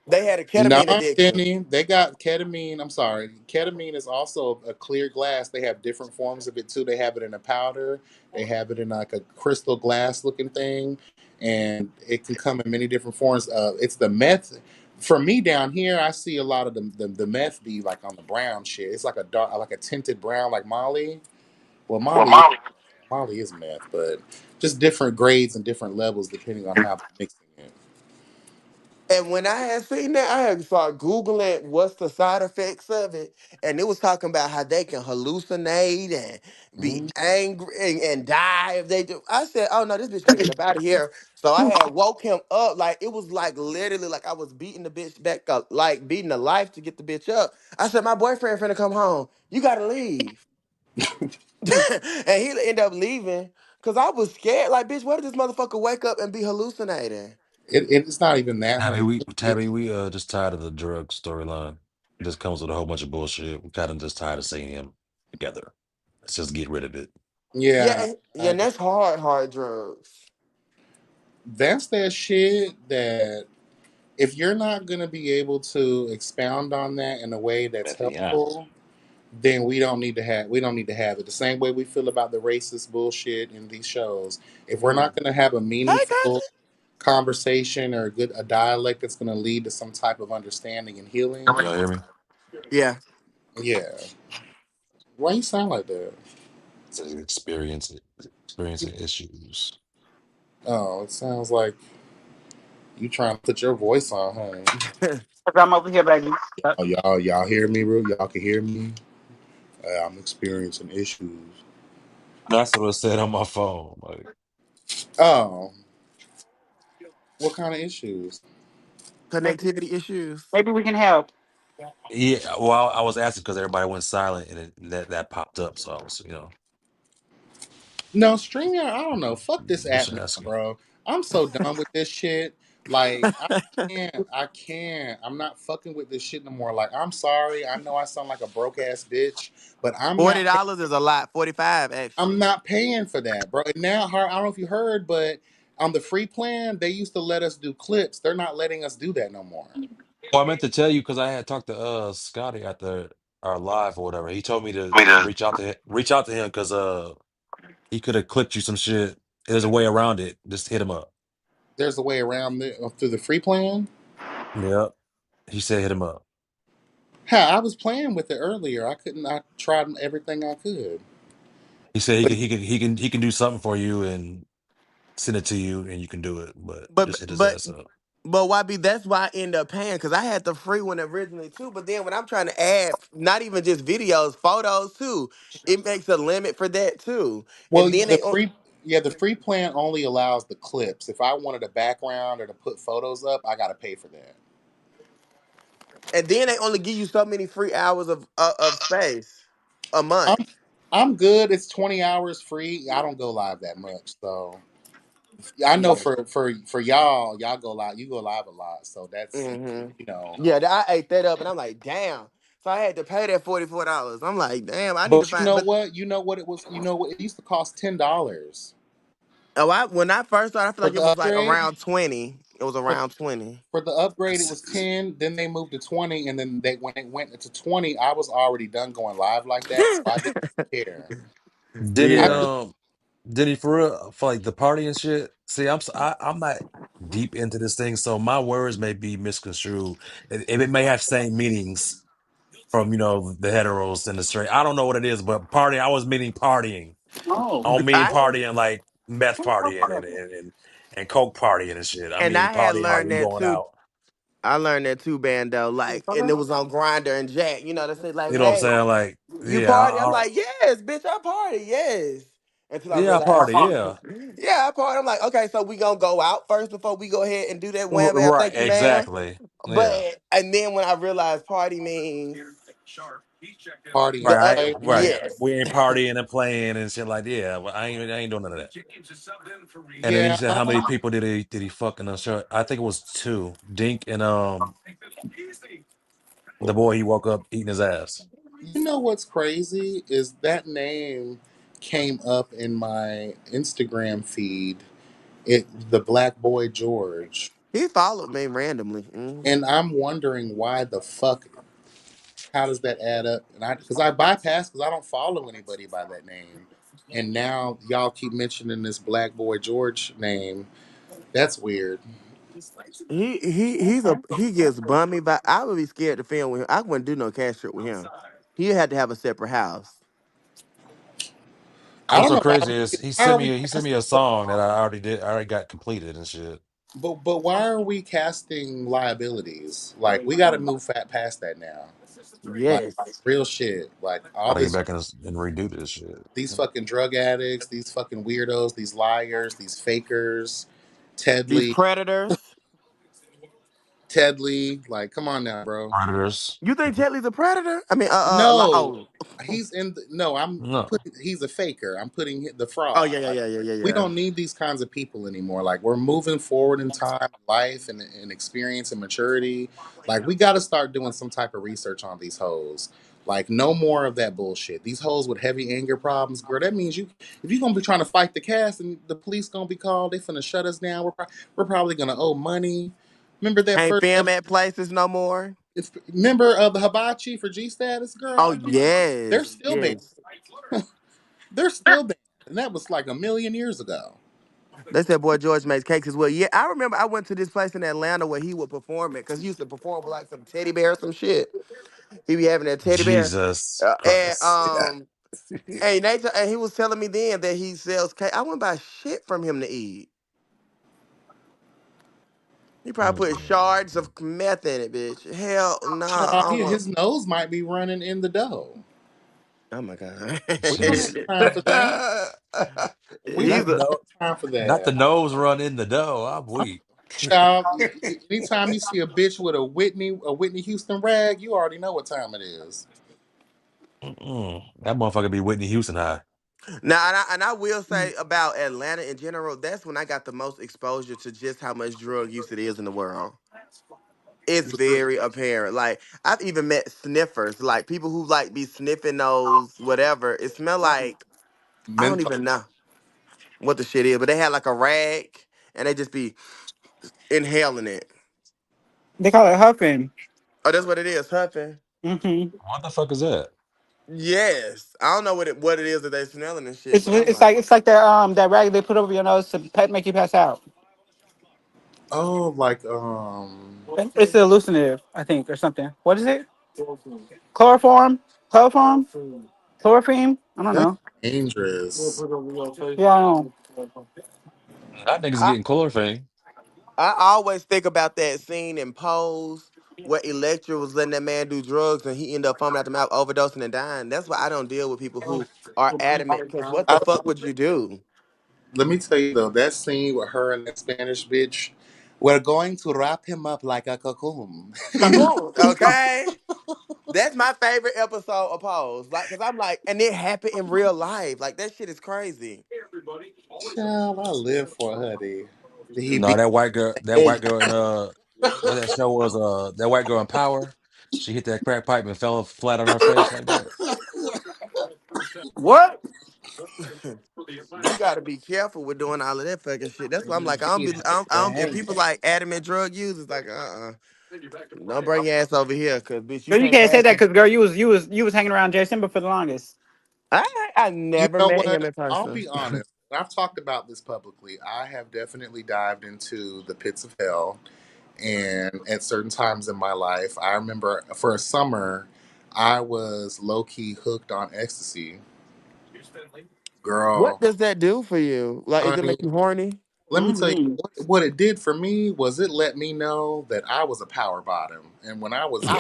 D: They had a
A: No,
D: ketamine addiction.
A: Denny, they got ketamine. I'm sorry. Ketamine is also a clear glass. They have different forms of it too. They have it in a powder, they have it in like a crystal glass looking thing, and it can come in many different forms. It's the meth. For me down here, I see a lot of the meth be like on the brown shit. It's like a dark, like a tinted brown, like Molly. Well, Molly is meth, but just different grades and different levels depending on how they're mixing it.
D: And when I had seen that, I had started Googling what's the side effects of it. And it was talking about how they can hallucinate and be
A: Mm.
D: angry and die if they do. I said, oh no, this bitch gotta get up out of here. So I had woke him up. Like it was like literally like I was beating the bitch back up, like beating the life to get the bitch up. I said, my boyfriend finna come home. You gotta leave. And he ended up leaving. Cause I was scared. Like, bitch, what if this motherfucker wake up and be hallucinating?
A: It's not even that,
C: Tabby,
A: honey.
C: we just tired of the drug storyline. It just comes with a whole bunch of bullshit. We kind of just tired of seeing him together. Let's just get rid of it.
D: Yeah,
A: Yeah,
D: yeah,
A: I
D: and
A: agree.
D: that's hard drugs.
A: That's that shit that if you're not gonna be able to expound on that in a way that's
C: Yeah.
A: helpful, then we don't need to have it. The same way we feel about the racist bullshit in these shows. If we're
D: Mm.
A: not gonna have a
D: Hey,
A: meaningful
D: cousin.
A: conversation or a dialect that's gonna lead to some type of understanding and healing,
C: Y'all hear me?
D: Yeah.
A: yeah. Why you sound like that?
C: Says experiencing issues.
A: Oh, it sounds like you trying to put your voice on, honey.
B: I'm over here, baby.
A: Oh, y'all hear me, bro? Y'all can hear me. I'm experiencing issues.
C: That's what it said on my phone. Like,
A: Oh, what kind of issues?
D: Connectivity issues.
B: Maybe we can help.
C: yeah. Well, I was asking because everybody went silent and that popped up. So I was,
A: No, StreamYard, I don't know. Fuck this app
C: just
A: now,
C: asking.
A: bro. I'm so done with this shit. Like, I can't. I'm not fucking with this shit no more. Like, I'm sorry. I know I sound like a broke ass bitch, but
D: $40 is a lot. 45
A: I'm
D: actually.
A: not paying for that, bro. And now, I don't know if you heard, but on the free plan, they used to let us do clips. They're not letting us do that no more.
C: Well, I meant to tell you because I had talked to Scotty after our live or whatever. He told me to reach out to him because he could have clipped you some shit. There's a way around it. Just hit him up.
A: There's a way around it through the free plan.
C: Yep. He said hit him up.
A: Hell, I was playing with it earlier. I couldn't. I tried everything I could.
C: He said he
A: But
C: can he can he can he can do something for you and send it to you and you can do it, but
D: But
C: just hit his
D: but
C: ass up.
D: But why be? That's why I end up paying because I had the free one originally too. But then when I'm trying to add, not even just videos, photos too, it makes a limit for that too.
A: Well,
D: And then
A: the free yeah, the free plan only allows the clips. If I wanted a background or to put photos up, I gotta pay for that.
D: they only give you so many free hours of space a month.
A: I'm I'm good. It's 20 hours free. I don't go live that much, so I know
D: Yeah.
A: for y'all go live. You go live a lot, so that's
D: hmm
A: you know.
D: Yeah, I ate that up, and I'm like, damn. So I had to pay that $44. I'm like, damn, I need to
A: But you
D: find.
A: know
D: But
A: what? You know what it was. You know what? It used to cost $10
D: oh, when I first started, I feel
A: for
D: like
A: the
D: it was like
A: upgrade.
D: around 20. It was
A: For
D: around 20.
A: for the upgrade, it was
C: S-
A: 10. Then they moved to 20, and then they when it went into 20, I was already done going live like that, so I didn't care.
C: Diddy,
A: I
D: Yeah.
A: just
C: Diddy for real for like the party and shit. See, I'm not deep into this thing, so my words may be misconstrued. It may have same meanings from the heteros and the straight. I don't know what it is, but party. I was meaning partying. I don't mean
D: I
C: partying like meth partying and coke partying and shit. I
D: and
C: mean
D: I had
C: partying like
D: learned
C: we
D: that
C: going
D: too.
C: out.
D: I learned that too, Bando. Like, and it was on Grinder and Jack. You know, they say like,
C: You know what I'm
D: "Hey,
C: saying? Like,
D: you
C: yeah,
D: party?" I'm like, "Yes, bitch, I party, yes." Until I
C: yeah,
D: realized,
C: party, yeah.
D: yeah, I party. I'm like, okay, so we gonna go out first before we go ahead and do that wham bam,
C: Right,
D: thank you, ma'am.
C: exactly. Yeah.
D: But and then when I realized party means
A: party
D: the
A: and
C: Right,
D: other,
A: play.
C: right.
D: yes,
C: We ain't partying and playing and shit like that. Yeah, well, I ain't doing none of that. And then he
A: Yeah,
C: said, how many people did he fucking show? I think it was two. Dink and the boy he woke up eating his ass.
A: you know what's crazy is that name came up in my Instagram feed. The Black Boy George,
D: he followed me randomly. Mm.
A: and I'm wondering why the fuck. How does that add up? And I bypassed because I don't follow anybody by that name, and now y'all keep mentioning this Black Boy George name. That's weird.
D: He gets bummy, but I would be scared to film with him. I wouldn't do no cash trip with him. He had to have a separate house.
A: I
C: What's
A: don't
C: so
A: know why.
C: crazy is he
A: Why are
C: sent
A: we
C: me he sent me a
A: casting?
C: song that I already did. I already got completed and shit.
A: But why are we casting liabilities? Like we got to move past that now. Like
D: Yes.
A: real shit. Like all
C: Gotta get
A: this,
C: back and redo this shit.
A: these fucking drug addicts, these fucking weirdos, these liars, these fakers, Ted
D: These
A: Lee,
D: predators.
A: Ted Lee. Like, come on now, bro.
C: Predators.
D: You think Tetley's a predator? I mean,
A: No,
D: oh,
A: he's in. No, I'm
C: No.
A: putting. He's a faker. I'm putting the
D: oh
A: fraud.
D: yeah, yeah,
A: Like
D: yeah, yeah, yeah,
A: we
D: yeah.
A: don't need these kinds of people anymore. Like we're moving forward in time, life, and experience and maturity. Like we got to start doing some type of research on these hoes. Like no more of that bullshit. These hoes with heavy anger problems, girl. That means you, if you're gonna be trying to fight the cast and the police gonna be called, they finna shut us down. We're probably gonna owe money. Remember that
D: Can't
A: first
D: film
A: episode?
D: at places no more.
A: Remember of the hibachi for G Status,
D: Oh
A: girl? They're
D: yes,
A: still banned.
D: yes.
A: They're still banned, and that was like a million years ago.
D: They said boy George makes cakes as well. Yeah, I remember I went to this place in Atlanta where he would perform it because he used to perform with like some teddy bear or some shit. He be having that teddy bear,
C: Jesus
D: and
C: Christ.
D: and he was telling me then that he sells cake. I wouldn't buy shit from him to eat. He probably put
C: Mm.
D: shards of meth in it, bitch. Hell no, I
A: Child,
D: don't want.
A: his nose might be running in the dough.
D: Oh my god.
A: We don't have
C: Jesus.
A: time for that. We do
D: He's
C: Not
D: a
A: not
C: no
A: have time for
C: not the
A: that.
C: nose run in the dough. I'm weak.
A: Child, anytime you see a bitch with a Whitney Houston rag, you already know what time it is.
C: Mm-mm. That motherfucker be Whitney Houston high.
D: now, and I will say about Atlanta in general, that's when I got the most exposure to just how much drug use it is in the world. It's very apparent. Like I've even met sniffers, like people who like be sniffing those whatever. It smell like I don't
A: Menthol.
D: even know what the shit is, but they had like a rag and they just be inhaling it.
B: They call it huffing.
D: Oh, that's what it is, huffing.
B: Hmm.
C: What the fuck is that?
D: Yes, I don't know what it is that they smelling and shit,
B: It's
D: but I'm
B: it's
D: like,
B: like it's like that rag they put over your nose to make you pass out.
A: Oh, like
B: It's a hallucinative, I think, or something. What is it? Chloroform? Chloroform? Chloroform? I don't
A: that's
B: know.
A: dangerous.
B: Yeah, I don't know.
C: That nigga's
D: I,
C: getting chlorophane.
D: I always think about that scene in Pose where Electra was letting that man do drugs and he ended up foaming out the mouth, overdosing and dying. That's why I don't deal with people who are adamant. Because what the
A: I,
D: fuck would you do?
A: let me tell you though, that scene with her and that Spanish bitch, we're going to wrap him up like a cocoon.
D: Cocoon, okay? That's my favorite episode of Pose. Like, cause I'm like, and it happened in real life. Like that shit is crazy.
A: Child, I live for Huddy. He
C: No,
A: be
C: that
A: hey,
C: white girl in what that show was, that white girl in Power. She hit that crack pipe and fell flat on her face like that.
B: What?
D: You got to be careful with doing all of that fucking shit. That's why I'm like, I don't be, I don't, if
B: Dang.
D: people like adamant drug users, like, don't bring your ass over here, cause bitch, you
B: But you
D: can't
B: can't say
D: pass
B: that
D: it.
B: because girl, you was hanging around Jay Simba for the longest.
D: I
A: you
D: never
A: know
D: met him
A: what?
D: in
A: I'll
D: person.
A: be honest. I've talked about this publicly. I have definitely dived into the pits of hell, and at certain times in my life, I remember for a summer, I was low key hooked on ecstasy.
D: What
A: Girl,
D: does that do for you? Like, is it
A: honey,
D: make you horny?
A: let me tell you
B: Mm-hmm.
A: what it did for me was it let me know that I was a power bottom, and when I was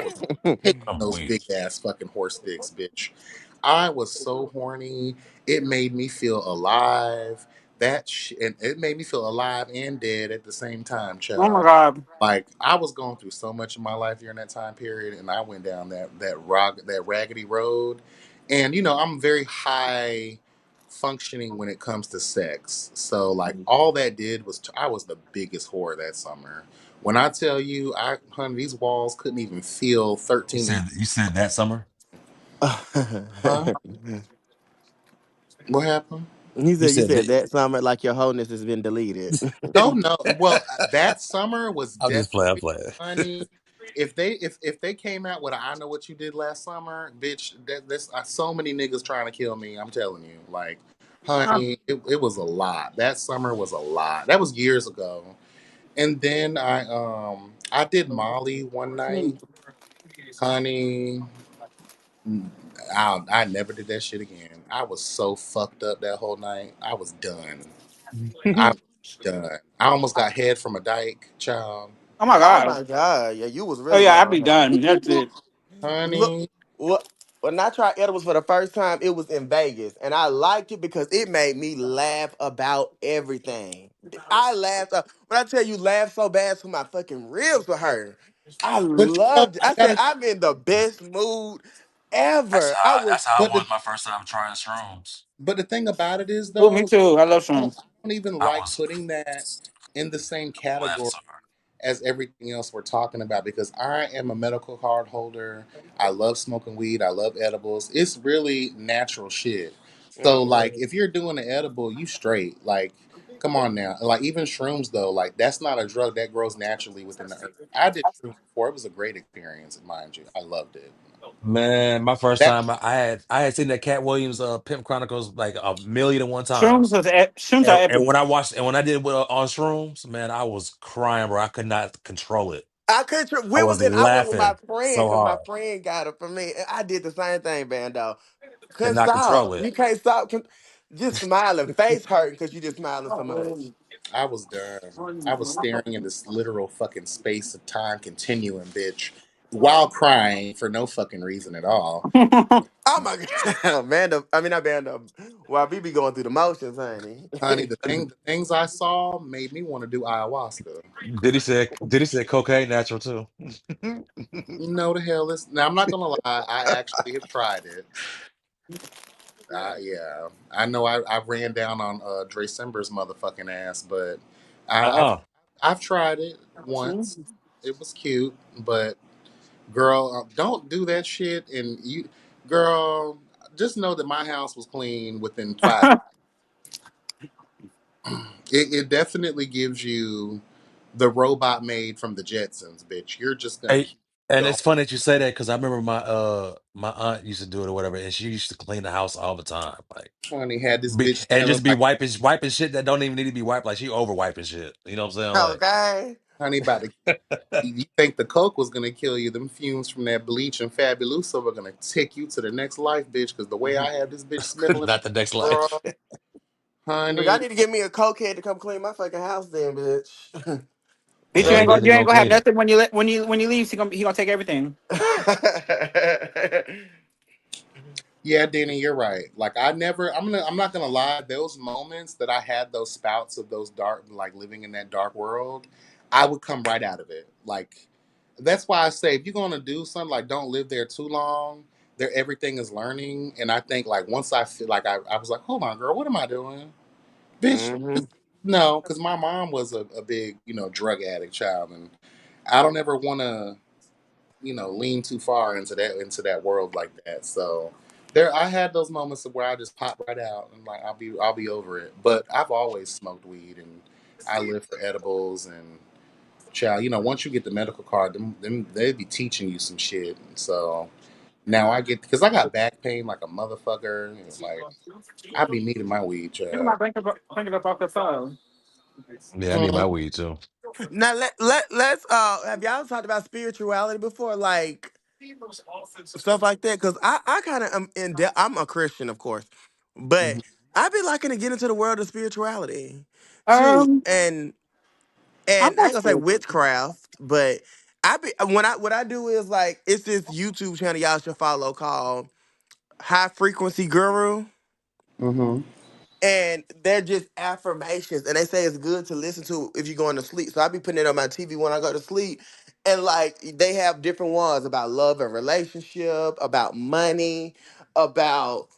A: hitting
C: I'm
A: those
C: weak.
A: big ass fucking horse dicks, bitch. I was so horny. It made me feel alive. And it made me feel alive and dead at the same time,
B: Oh my
A: child.
B: god.
A: Like I was going through so much in my life during that time period, and I went down that raggedy road. And I'm very high functioning when it comes to sex. So like all that did was I was the biggest whore that summer. When I tell you, honey, these walls couldn't even feel 13 inches.
C: You said that summer.
A: Huh? What happened?
C: You
D: You
C: said
D: said
C: that.
D: that summer like your wholeness has been deleted.
A: Oh no. Well, that summer was
C: I'm just playing. I'm
A: definitely
C: playing.
A: honey. If they came out with a, I know what you did last summer, bitch. There's so many niggas trying to kill me. I'm telling you, like, honey, it was a lot. That summer was a lot. That was years ago. And then I did Molly one night, honey. I never did that shit again. I was so fucked up that whole night. I was done. I was done. I almost got head from a dyke, child.
B: Oh my
D: Oh
B: god.
D: my god, yeah, you was
B: Oh
D: really
B: yeah, I'd
D: going
B: be
D: ham.
B: done. That's it.
D: Look,
A: Honey,
D: what when I tried edibles for the first time, it was in Vegas, and I liked it because it made me laugh about everything. I laughed when I tell you laugh so bad, so my fucking ribs were hurting. I
A: but
D: loved it.
A: I
D: I said
A: gotta.
D: I'm in the best mood ever. I was
C: That's how I
A: But
C: was
A: the
C: my first time trying shrooms.
A: but the thing about it is
B: Oh, me
A: though,
B: too. I love
A: I don't,
B: shrooms.
A: I don't even
C: I
A: like
C: was
A: putting that in the same
C: laughing
A: category
C: so hard.
A: as everything else we're talking about because I am a medical card holder. I love smoking weed. I love edibles. It's really natural shit. So like
D: Mhm.
A: if you're doing an edible, you straight. Like, come on now. Like even shrooms though, like that's not a drug that grows naturally within the earth. I did shrooms before. It was a great experience, mind you. I loved it.
C: Man, my first
A: That
C: time I had seen that Cat Williams Pimp Chronicles like a million and one
B: Shrooms
C: times.
B: was shrooms are
C: And
B: epic.
C: when I did on shrooms, man, I was crying, bro. I could not control it.
D: I couldn't.
C: I
D: We
C: was
D: was in. I went with my
C: laughing
D: friend
C: so
D: because my
C: hard.
D: friend got it for me, and I did the same thing, Bando.
C: Could
D: Couldn't
C: not control
D: stop.
C: it.
D: You can't stop. Just smiling, face hurting because you just smiling so much.
A: I was done. I was staring in this literal fucking space of time continuum, bitch, while crying for no fucking reason at all.
D: Oh my god, Bando. I mean not Bando. Well, we be going through the motions, honey.
A: Honey, the things I saw made me want to do ayahuasca.
C: Did he say cocaine natural too?
A: No, the hell is now. I'm not gonna lie. I actually have tried it. Yeah, I know. I ran down on Dre Simber's motherfucking ass, but I, I've
C: Uh-uh.
A: I've tried it once. It was cute, but girl, don't do that shit. And you, girl, just know that my house was clean within 5. It definitely gives you the robot made from the Jetsons, bitch. You're just gonna
C: Hey,
A: keep
C: and
A: going.
C: it's funny that you say that because I remember my aunt used to do it or whatever, and she used to clean the house all the time, like
A: Honey had this bitch
C: and
A: smelling
C: just be
A: like
C: wiping shit that don't even need to be wiped. Like she over wiping shit. You know what I'm
D: Okay.
A: honey about to.
C: saying?
A: You think the coke was gonna kill you? Them fumes from that bleach and Fabuloso were gonna take you to the next life, bitch. Because the way I had this bitch smelling,
C: Not the next
A: girl,
C: life.
D: Look, I
A: honey,
D: need to get me a cokehead to come clean my fucking house, then, bitch.
B: Bitch,
C: Oh yeah,
B: you
C: just
B: ain't gonna have
C: okay.
B: nothing when when you leave. He gonna take everything.
A: Yeah, Danny, you're right. Like I never, I'm not gonna lie. Those moments that I had, those spouts of those dark, like living in that dark world, I would come right out of it. Like that's why I say if you're gonna do something, like don't live there too long. There, everything is learning, and I think like once I feel like I was like, hold on, girl, what am I doing, bitch?
D: Hmm.
A: No, because my mom was a big, drug addict child, and I don't ever want to, lean too far into that world like that. So there, I had those moments of where I just pop right out and like I'll be over it. But I've always smoked weed and I live for edibles and child. Once you get the medical card, them they be teaching you some shit. So now I get because I got back pain like a motherfucker. And like I be needing my weed,
B: Think about
A: child.
B: bring it up off the phone.
C: Yeah, I need
A: Mm,
C: my weed too.
D: Now let's have y'all talked about spirituality before, like stuff like that? Cause I kind of am I'm a Christian, of course, but
A: mhm,
D: I be liking to get into the world of spirituality too,
B: Um, I'm
D: and I
B: not
D: ain't gonna say
B: sure.
D: witchcraft, but I be when I what I do is like it's this YouTube channel y'all should follow called High Frequency Guru.
A: mhm,
D: And they're just affirmations, and they say it's good to listen to if you're going to sleep. So I be putting it on my TV when I go to sleep, and like they have different ones about love and relationship, about money, about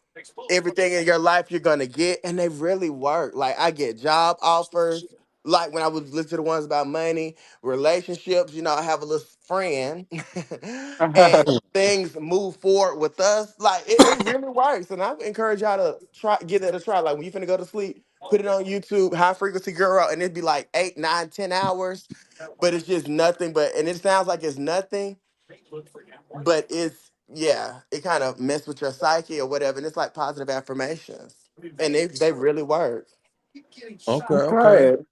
D: everything in your life you're gonna get, and they really work. Like I get job offers. Like when I was listening to the ones about money, relationships, I have a little friend, and
A: mm.
D: things move forward with us. Like it really works, and I encourage y'all to give it a try. Like when you finna go to sleep, put it on YouTube, high frequency girl, and it'd be like 8, 9, 10 hours, but it's just nothing. And it sounds like it's nothing, but it's yeah, it kind of mess with your psyche or whatever, and it's like positive affirmations, and they really work.
C: Okay,
B: I'm
C: okay.
B: tired.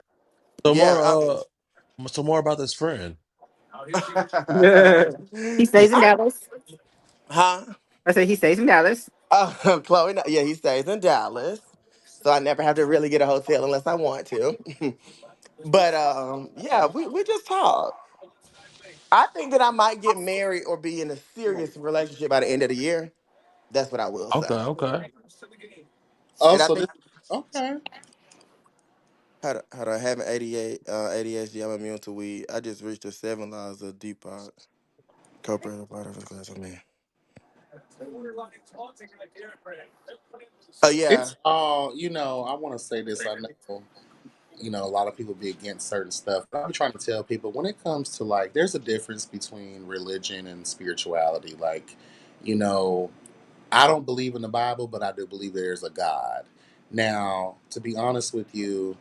C: So
D: Yeah,
C: more so more about this friend.
B: He stays in
D: I,
B: Dallas.
D: huh?
B: I said he stays in Dallas.
D: Chloe, no, yeah, he stays in Dallas, so I never have to really get a hotel unless I want to. But yeah, we just talk. I think that I might get married or be in a serious relationship by the end of the year. That's what I will
C: Okay,
D: say.
C: okay.
A: Oh,
D: And I
A: so this
D: think
A: okay.
D: how to have an 88 ADHD, I'm immune to weed. I just reached the 7 laws of Deepak. Co-parental part of his class. I mean, oh yeah,
A: It's all, I want to say this. I know, a lot of people be against certain stuff. But I'm trying to tell people when it comes to like, there's a difference between religion and spirituality. Like, you know, I don't believe in the Bible, but I do believe there's a God. Now, to be honest with you,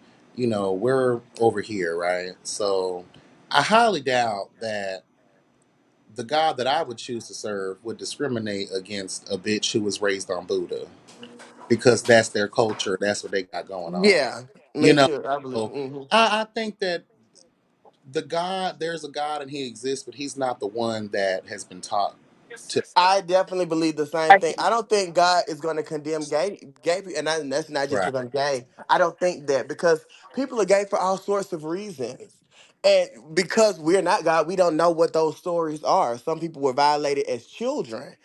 A: we're over here, right? So I highly doubt that the God that I would choose to serve would discriminate against a bitch who was raised on Buddha because that's their culture. That's what they got going on.
D: yeah,
A: You
D: me
A: know,
D: too. I believe.
A: so I think that there's a God and he exists, but he's not the one that has been taught to.
D: I definitely believe the same thing. I don't think God is going to condemn gay people, and that's not just
A: Right.
D: because I'm gay. I don't think that because people are gay for all sorts of reasons, and because we're not God, we don't know what those stories are. Some people were violated as children,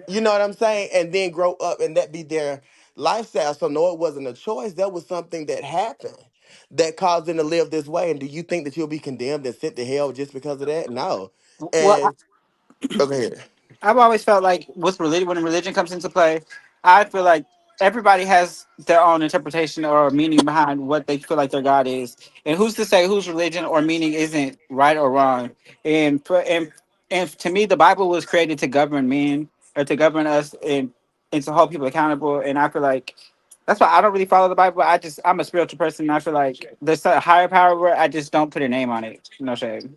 D: you know what I'm saying, and then grow up and that be their lifestyle. So no, it wasn't a choice. That was something that happened that caused them to live this way. And do you think that you'll be condemned and sent to hell just because of that? No.
B: Well,
D: And okay.
B: I've always felt like with religion, when religion comes into play, I feel like everybody has their own interpretation or meaning behind what they feel like their God is, and who's to say whose religion or meaning isn't right or wrong? And to me, the Bible was created to govern men or to govern us and to hold people accountable. And I feel like that's why I don't really follow the Bible. I'm a spiritual person. And I feel like there's a higher power where I just don't put a name on it. No shade.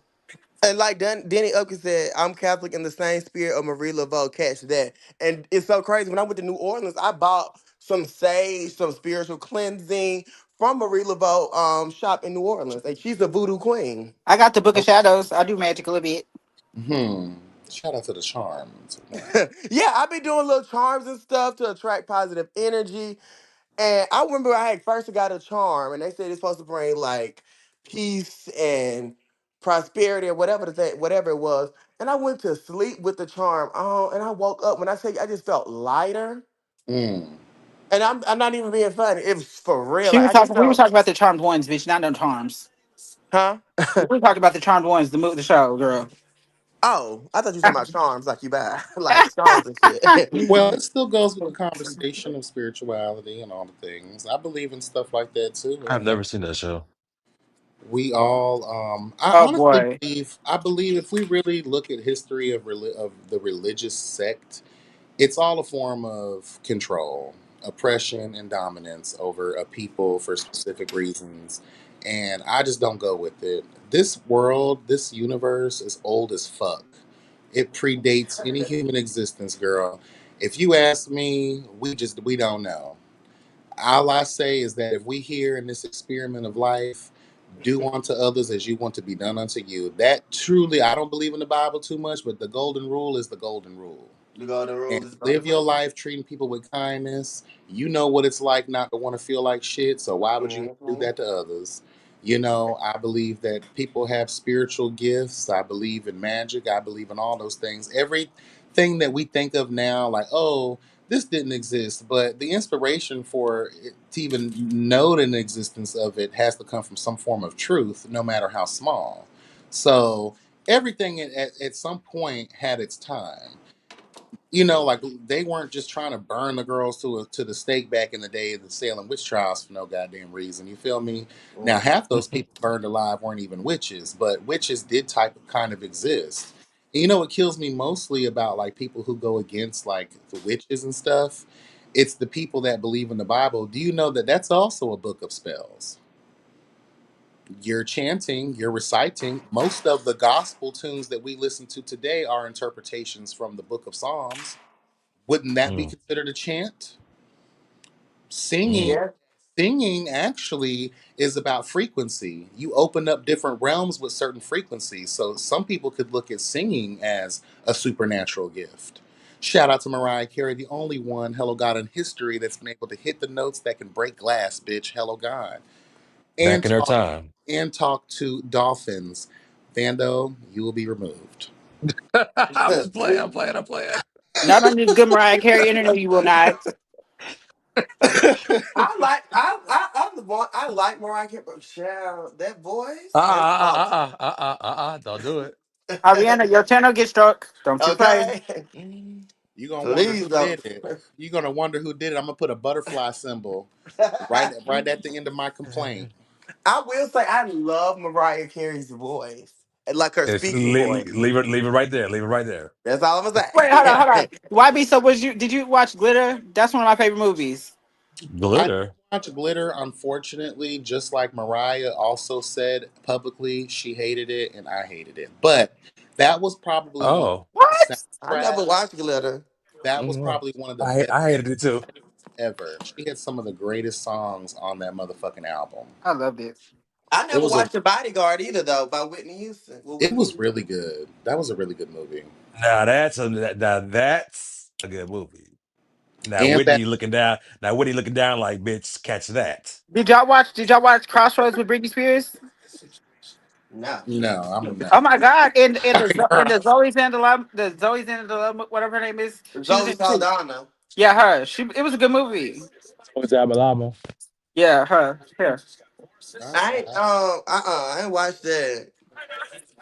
D: And like Danny Upton said, I'm Catholic in the same spirit of Marie Laveau. Catch that. And it's so crazy. When I went to New Orleans, I bought some sage, some spiritual cleansing from Marie Laveau shop in New Orleans. And she's a voodoo queen.
B: I got the Book of Shadows. I do magic a little bit.
A: Hmm. Shout out to the charms.
D: Yeah, I've been doing little charms and stuff to attract positive energy. And I remember I had first got a charm, and they said it's supposed to bring like peace and prosperity or whatever the thing, whatever it was. And I went to sleep with the charm on, and I woke up. When I say I just felt lighter,
A: Mm.
D: and I'm not even being funny. It was for real.
B: She
D: Like
B: was
D: I just
B: talking. We were
D: felt,
B: talking about the Charmed ones, bitch, not no charms.
D: huh?
B: We were talking about the Charmed ones, the show, girl.
D: Oh, I thought you were talking about charms, like you buy like charms and shit.
A: Well, it still goes with the conversation of spirituality and all the things. I believe in stuff like that too,
C: I've
A: and
C: never seen that show.
A: we all. I
B: Oh
A: honestly
B: boy.
A: believe. I believe if we really look at history of of the religious sect, it's all a form of control, oppression, and dominance over a people for specific reasons. And I just don't go with it. This world, this universe is old as fuck. It predates any human existence, girl. If you ask me, we don't know. All I say is that if we here in this experiment of life do unto others as you want to be done unto you, that truly, I don't believe in the Bible too much, but the golden rule is the golden rule.
D: The golden
A: And
D: rule is
A: live
D: golden
A: your
D: rule.
A: life treating people with kindness. You know what it's like not to want to feel like shit, so why would you want to do
D: Hmm.
A: that to others? You know, I believe that people have spiritual gifts. I believe in magic. I believe in all those things. Everything that we think of now, like, oh, this didn't exist, but the inspiration for it to even know the existence of it has to come from some form of truth, no matter how small. So everything at some point had its time. You know, like they weren't just trying to burn the girls to the stake back in the day of the Salem witch trials for no goddamn reason. You feel me? Now, half those people burned alive weren't even witches, but witches did type of kind of exist. And you know what kills me mostly about like people who go against like the witches and stuff? It's the people that believe in the Bible. Do you know that that's also a book of spells? You're chanting, you're reciting. Most of the gospel tunes that we listen to today are interpretations from the book of Psalms. Wouldn't that be
C: Mm,
A: considered a chant? Singing,
C: mm.
D: Yeah.
A: singing actually is about frequency. You open up different realms with certain frequencies. So some people could look at singing as a supernatural gift. Shout out to Mariah Carey, the only one, hello God, in history that's been able to hit the notes that can break glass, bitch, hello God.
C: Back
A: And
C: in her
A: talk
C: time.
A: and talk to dolphins. Vando, you will be removed.
C: I'm just playing. I'm playing. I'm playing.
B: Not on this good Mariah Carey internet, you will not.
D: I'm the one. I like Mariah Carey, but child, that voice is awesome.
C: Don't do it.
B: Ariana, your channel gets struck. Don't you play.
D: Okay,
A: You're gonna wonder
D: please
A: who
D: don't.
A: did it. You're gonna wonder who did it. I'm gonna put a butterfly symbol right at the end of my complaint.
D: I will say I love Mariah Carey's voice, like her
C: It's
D: speaking voice.
C: leave it right there. Leave it right there.
D: That's all I'm gonna
B: Wait, hold on, hold on.
D: say.
B: YB, so was you? Did you watch Glitter? That's one of my favorite movies.
A: I didn't
C: Glitter.
A: watch Glitter, unfortunately, just like Mariah also said publicly she hated it and I hated it. But that was probably one of
C: Oh,
A: the
B: What?
A: best
D: I never
A: soundtracks.
D: watched Glitter.
A: That was
C: mm,
A: probably one of the best
C: I hated it too.
A: ever. She had some of the greatest songs on that motherfucking album.
B: I loved it.
D: I
A: It
D: never
A: was a
D: watched The Bodyguard either, though, by Whitney Houston. Well,
A: it
D: Whitney
A: was
D: Houston.
A: really good. That was a really good movie.
C: Now that's a good movie.
A: And that
C: Now Whitney looking down like bitch. Catch that.
B: Did y'all watch Crossroads with Britney Spears?
D: No.
A: no, I'm not.
B: Oh my God! In the in
A: Girl,
B: the Zoe Sandala, the Zoe Sandala, whatever her name is, she was
D: Zoe
B: in it too.
D: Saldana.
B: Yeah, her. It was a good movie.
C: What's that, Balama?
B: Yeah, her. Here.
D: I ain't, I ain't watched that.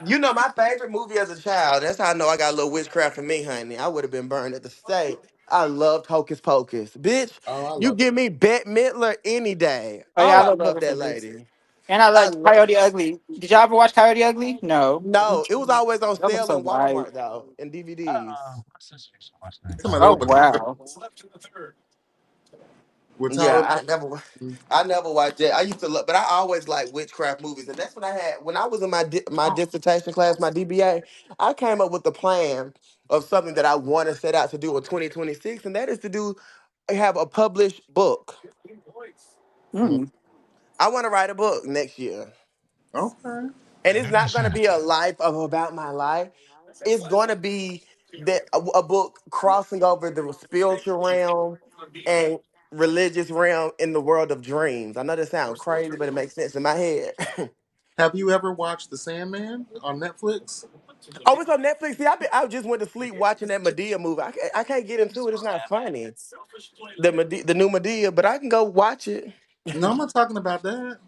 D: You know, my favorite movie as a child, that's how I know I got a little witchcraft in me, honey. I would have been burned at the stake. I loved Hocus Pocus. Bitch,
A: oh, I
D: you
A: love it.
D: give me Bette Midler any day.
B: Oh
D: Oh,
B: yeah, I
D: I
B: love
D: love
B: Hocus
D: that
B: Pocus.
D: lady.
B: And I
D: I
B: like
D: love.
B: Coyote Ugly. Did y'all ever watch Coyote Ugly? No.
D: No, it was always on
B: That was
D: sale
B: so
D: in
B: white.
D: Walmart though, in DVDs.
A: Some of
B: Oh
A: those
B: wow.
A: with
D: Yeah,
A: Tyler.
D: I never watched that. I used to love, but I always liked witchcraft movies, and that's what I had when I was in my dissertation class, my DBA. I came up with the plan of something that I want to set out to do in 2026, and that is to do have a published book.
A: Mm,
B: Mm.
D: I want to write a book next year,
A: okay.
D: and it's not going to be a life of about my life. It's going to be a book crossing over the spiritual realm and religious realm in the world of dreams. I know that sounds crazy, but it makes sense in my head.
A: Have you ever watched The Sandman on Netflix?
D: Oh, it's on Netflix. See, I just went to sleep watching that Medea movie. I can't get into it. It's not funny. The new Medea, but I can go watch it.
A: No, I'm not talking about that.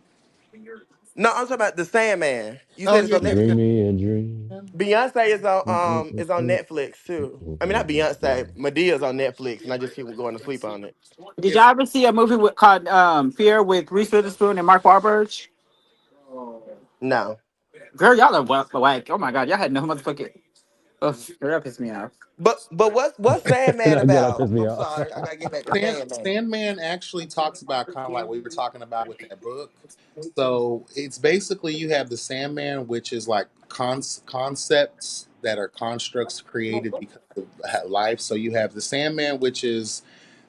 D: No, I'm talking about the Sandman. You
A: Oh
D: said it's
A: yeah,
D: on
A: yeah.
D: Netflix.
E: Dreamy and dream.
D: Beyonce is on Netflix too. I mean, not Beyonce. Medea's on Netflix, and I just keep going to sleep on it.
B: Did
A: It's
B: y'all ever see a movie called Fear with Reese Witherspoon and Mark Wahlberg?
D: No,
B: Girl, y'all are whack. Oh my god, y'all had no motherfucking. Oh, that pissed me off.
D: but what's Sandman
E: Yeah, that
D: about?
E: pissed me
D: I'm
E: off.
D: sorry, I gotta get back to Sandman.
A: Sandman actually talks about kind of like what we were talking about with that book. So it's basically you have the Sandman, which is like concepts that are constructs created because of life. So you have the Sandman, which is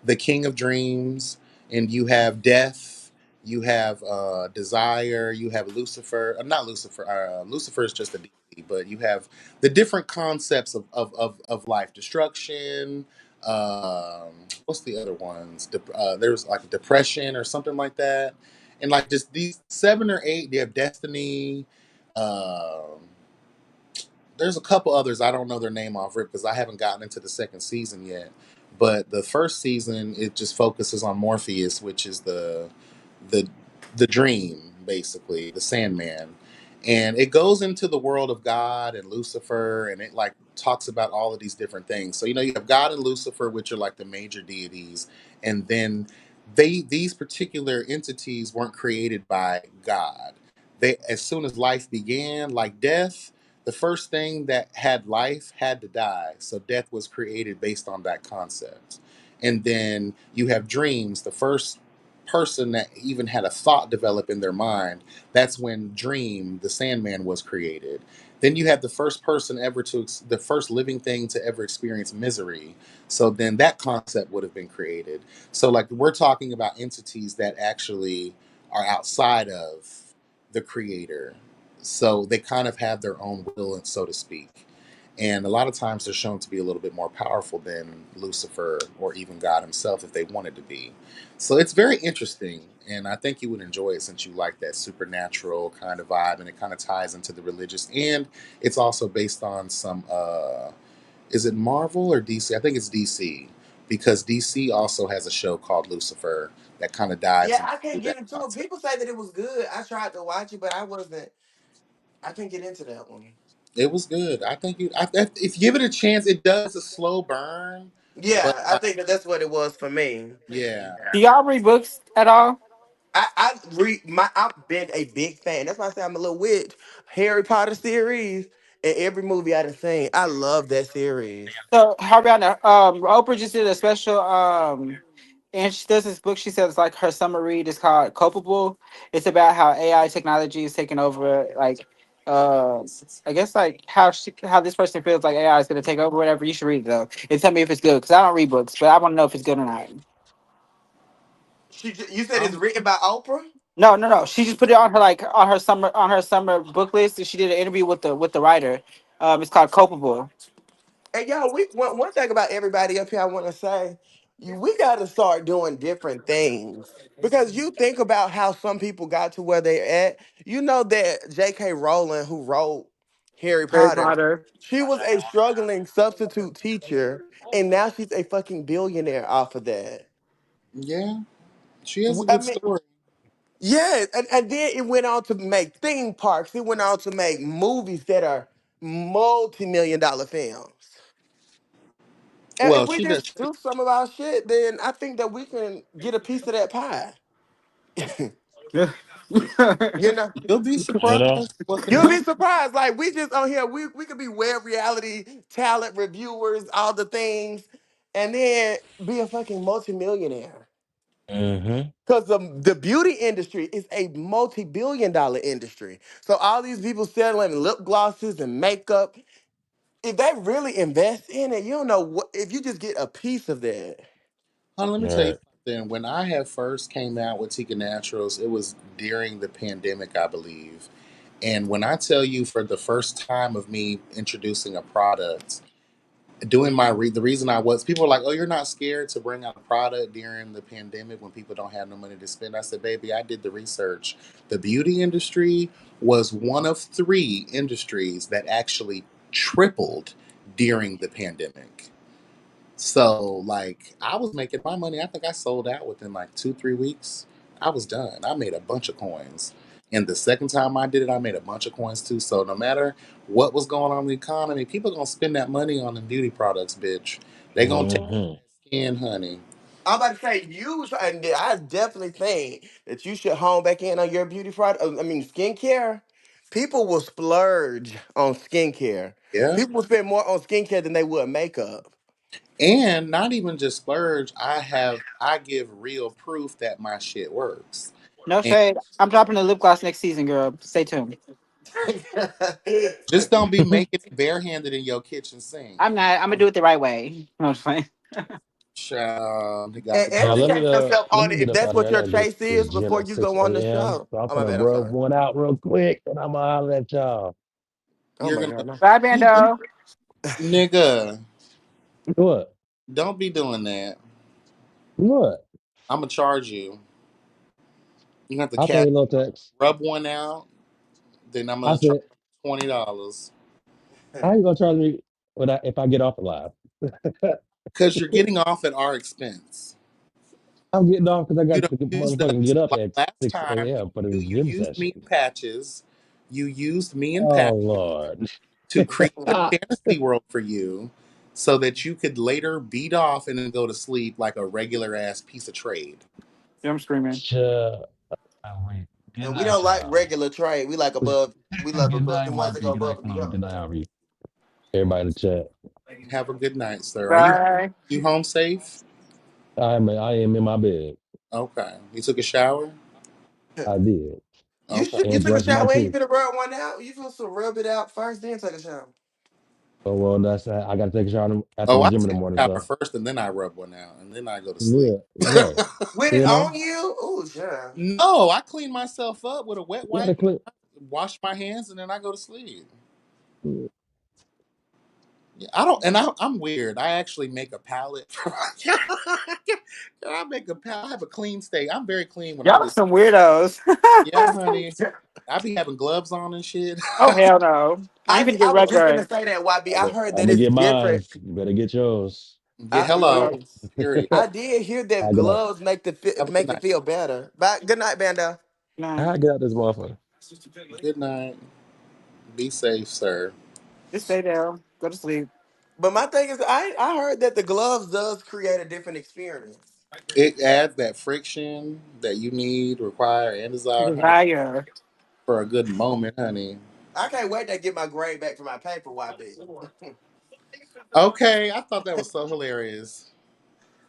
A: the king of dreams, and you have death, you have desire, you have Lucifer. Not Lucifer. Lucifer is just a deity, but you have the different concepts of life, destruction. What's the other ones? There's like depression or something like that, and like just these seven or eight. They have destiny. Um, there's a couple others I don't know their name off rip because I haven't gotten into the second season yet. But the first season it just focuses on Morpheus, which is the the dream, basically, the Sandman. And it goes into the world of God and Lucifer, and it like talks about all of these different things. So you have God and Lucifer, which are like the major deities, and then these particular entities weren't created by God. They, as soon as life began, like death, the first thing that had life had to die. So death was created based on that concept. And then you have dreams, the first person that even had a thought develop in their mind. That's when Dream, the Sandman, was created. Then you have the first person ever the first living thing to ever experience misery. So then that concept would have been created. So like we're talking about entities that actually are outside of the creator, so they kind of have their own will, and so to speak. And a lot of times they're shown to be a little bit more powerful than Lucifer or even God himself if they wanted to be. So it's very interesting, and I think you would enjoy it since you like that supernatural kind of vibe, and it kind of ties into the religious. And it's also based on some, is it Marvel or DC? I think it's DC, because DC also has a show called Lucifer that kind of dives
D: Yeah, I can't
A: into
D: get
A: that
D: into it.
A: concept.
D: People say that it was good. I tried to watch it, but I wasn't. I couldn't get into that one.
A: It was good. I think if you give it a chance, it does a slow burn, but
D: Yeah, I think that that's what it was for me.
A: yeah.
B: Do y'all read books at all?
D: I've been a big fan. That's why I say I'm a little witch. Harry Potter series and every movie I done seen. I love that series.
B: So, Ariana, Oprah just did a special, and she does this book. She says like her summer read is called "Culpable." It's about how AI technology is taking over, like, uh, I guess like how this person feels like AI is going to take over. Whatever. You should read it though, and tell me if it's good because I don't read books, but I want to know if it's good or not.
D: You said it's
A: Um,
D: written by Oprah?
B: No, no, no. She just put it on her on her summer book list, and she did an interview with the writer. It's called "Culpable."
D: And y'all, one thing about everybody up here, I want to say, we got to start doing different things because you think about how some people got to where they're at. You know that J.K. Rowling, who wrote Harry
B: Harry
D: Potter,
B: Potter.
D: she was a struggling substitute teacher, and now she's a fucking billionaire off of that.
A: yeah, she has a
D: I
A: good
D: mean,
A: story.
D: yeah, and then it went on to make theme parks. It went on to make movies that are multi-million dollar films. And
A: Well,
D: if we
A: she does.
D: just do some of our shit, then I think that we can get a piece of that pie. You know,
A: You'll be
E: You know?
A: surprised what can
D: you'll be
A: happen.
D: surprised. Like we just on here, we could be web reality talent reviewers, all the things, and then be a fucking multimillionaire.
E: Mm-hmm.
D: Because the beauty industry is a multi-billion-dollar industry. So all these people selling lip glosses and makeup, if they really invest in it, you don't know what if you just get a piece of that.
A: Honey, let me tell you
E: Right.
A: something. When I had first came out with Tika Naturals, it was during the pandemic, I believe. And when I tell you for the first time of me introducing a product, doing the reason I was, people were like, "Oh, you're not scared to bring out a product during the pandemic when people don't have no money to spend." I said, "Baby, I did the research. The beauty industry was one of three industries that actually tripled during the pandemic." So, like, I was making my money. I think I sold out within like 2, 3 weeks. I was done. I made a bunch of coins. And the second time I did it, I made a bunch of coins too. So, no matter what was going on in the economy, people gonna spend that money on the beauty products, bitch. They gonna take
E: Mm-hmm.
A: skin, honey.
D: I'm about to say and I definitely think that you should hone back in on your beauty product. I mean, skincare. People will splurge on skincare.
A: Yeah.
D: People will spend more on skincare than they would makeup.
A: And not even just splurge. I give real proof that my shit works.
B: No
A: And
B: shade. I'm dropping the lip gloss next season, girl. Stay tuned.
A: just don't be making it barehanded in your kitchen sink.
B: I'm not. I'm gonna do it the right way. No, I'm just playing.
A: Child, they got
D: And
A: the
E: Now
A: gold.
D: educate yourself
E: let
D: on
E: me
D: it
E: get
D: if
E: up
D: that's
E: out of
D: what
E: here. I
D: your
E: gotta get
D: chase
E: to the
D: is
E: gym
D: before
E: at
D: you
E: six
D: go on the
E: a.m.
D: show.
E: So I'm
D: Oh my
E: gonna
D: bad. I'm
E: rub
D: sorry.
E: one out real quick, and I'm gonna holler at y'all.
D: Oh
A: You're
D: my
A: gonna
D: god. No.
B: Bye,
A: you
B: Bando.
A: nigga,
E: What?
A: don't be doing that.
E: What?
A: I'm gonna charge you. You have to
E: I'll pay
A: cat
E: you a little tax.
A: rub one out, then I'm
E: I
A: gonna charge
E: said,
A: you $20
E: how you gonna charge me when if I get off the live?
A: because you're getting off at our expense.
E: I'm getting off because I
A: You
E: got
A: don't
E: to
A: use
E: motherfucking get up
A: like
E: at
A: last
E: 6
A: time.
E: a.m. for the
A: You
E: gym
A: used me
E: session.
A: in patches. You used me in
E: Oh
A: patches
E: Lord.
A: to create a
E: Ah,
A: fantasy world for you, so that you could later beat off and then go to sleep like a regular ass piece of trade.
B: Yeah, I'm screaming.
E: shut wait. Good
D: And we
E: night,
D: don't like
E: y'all.
D: regular trade. We like above. We love
E: Good
D: above
E: night,
D: the ones that
E: Marky.
D: go
E: Good night,
D: above and
E: Chloe.
D: beyond.
E: Good night, Aubrey. Everybody in the chat.
A: Have a good night, sir. Are
B: Bye.
A: you home safe?
E: I am in my bed.
A: Okay. You took a shower?
E: I did.
D: You
A: Okay.
D: should. You
E: And
D: took a
E: brushed my
D: shower and you
E: teeth.
D: finna rub one out. You supposed to rub it out first, then take a shower.
E: Oh well, I gotta take a shower after
A: Oh,
E: the
A: I
E: gym in the
A: take
E: morning,
A: a shower
E: so
A: first and then I rub one out and then I go to sleep.
E: yeah, right.
D: With it
E: You know,
D: on you? Oh, sure.
A: No, I clean myself up with a wet
E: you gotta
A: wipe,
E: clean.
A: wash my hands, and then I go to sleep. Yeah, I don't, and I'm weird. I actually make a palette. I make a palette. I have a clean state. I'm very clean when I
B: Y'all
A: do.
B: are some weirdos.
A: Yeah, honey. I be having gloves on and shit.
B: Oh hell no! I ain't finna
D: I
B: get
D: was
B: red
D: just gonna
B: gun.
D: say that, YB. I heard
E: I'm
D: that
E: gonna
D: it's
E: get
D: different.
E: mine. You better get yours.
A: Yeah,
D: I
A: hello.
B: Bro.
A: Period.
D: I did hear that
E: I get out.
D: gloves
A: Have a good
D: make it
A: night.
D: feel better. But good night, Bando.
B: Nah,
E: I get out this motherfucker.
A: Good night. Be safe, sir.
B: just stay there. Go to sleep.
D: But my thing is, I heard that the gloves does create a different experience.
A: It adds that friction that you need, require, and desire, honey,
B: Desire.
A: for a good moment, honey.
D: I can't wait to get my grade back for my paper, YB.
A: Okay, I thought that was so hilarious.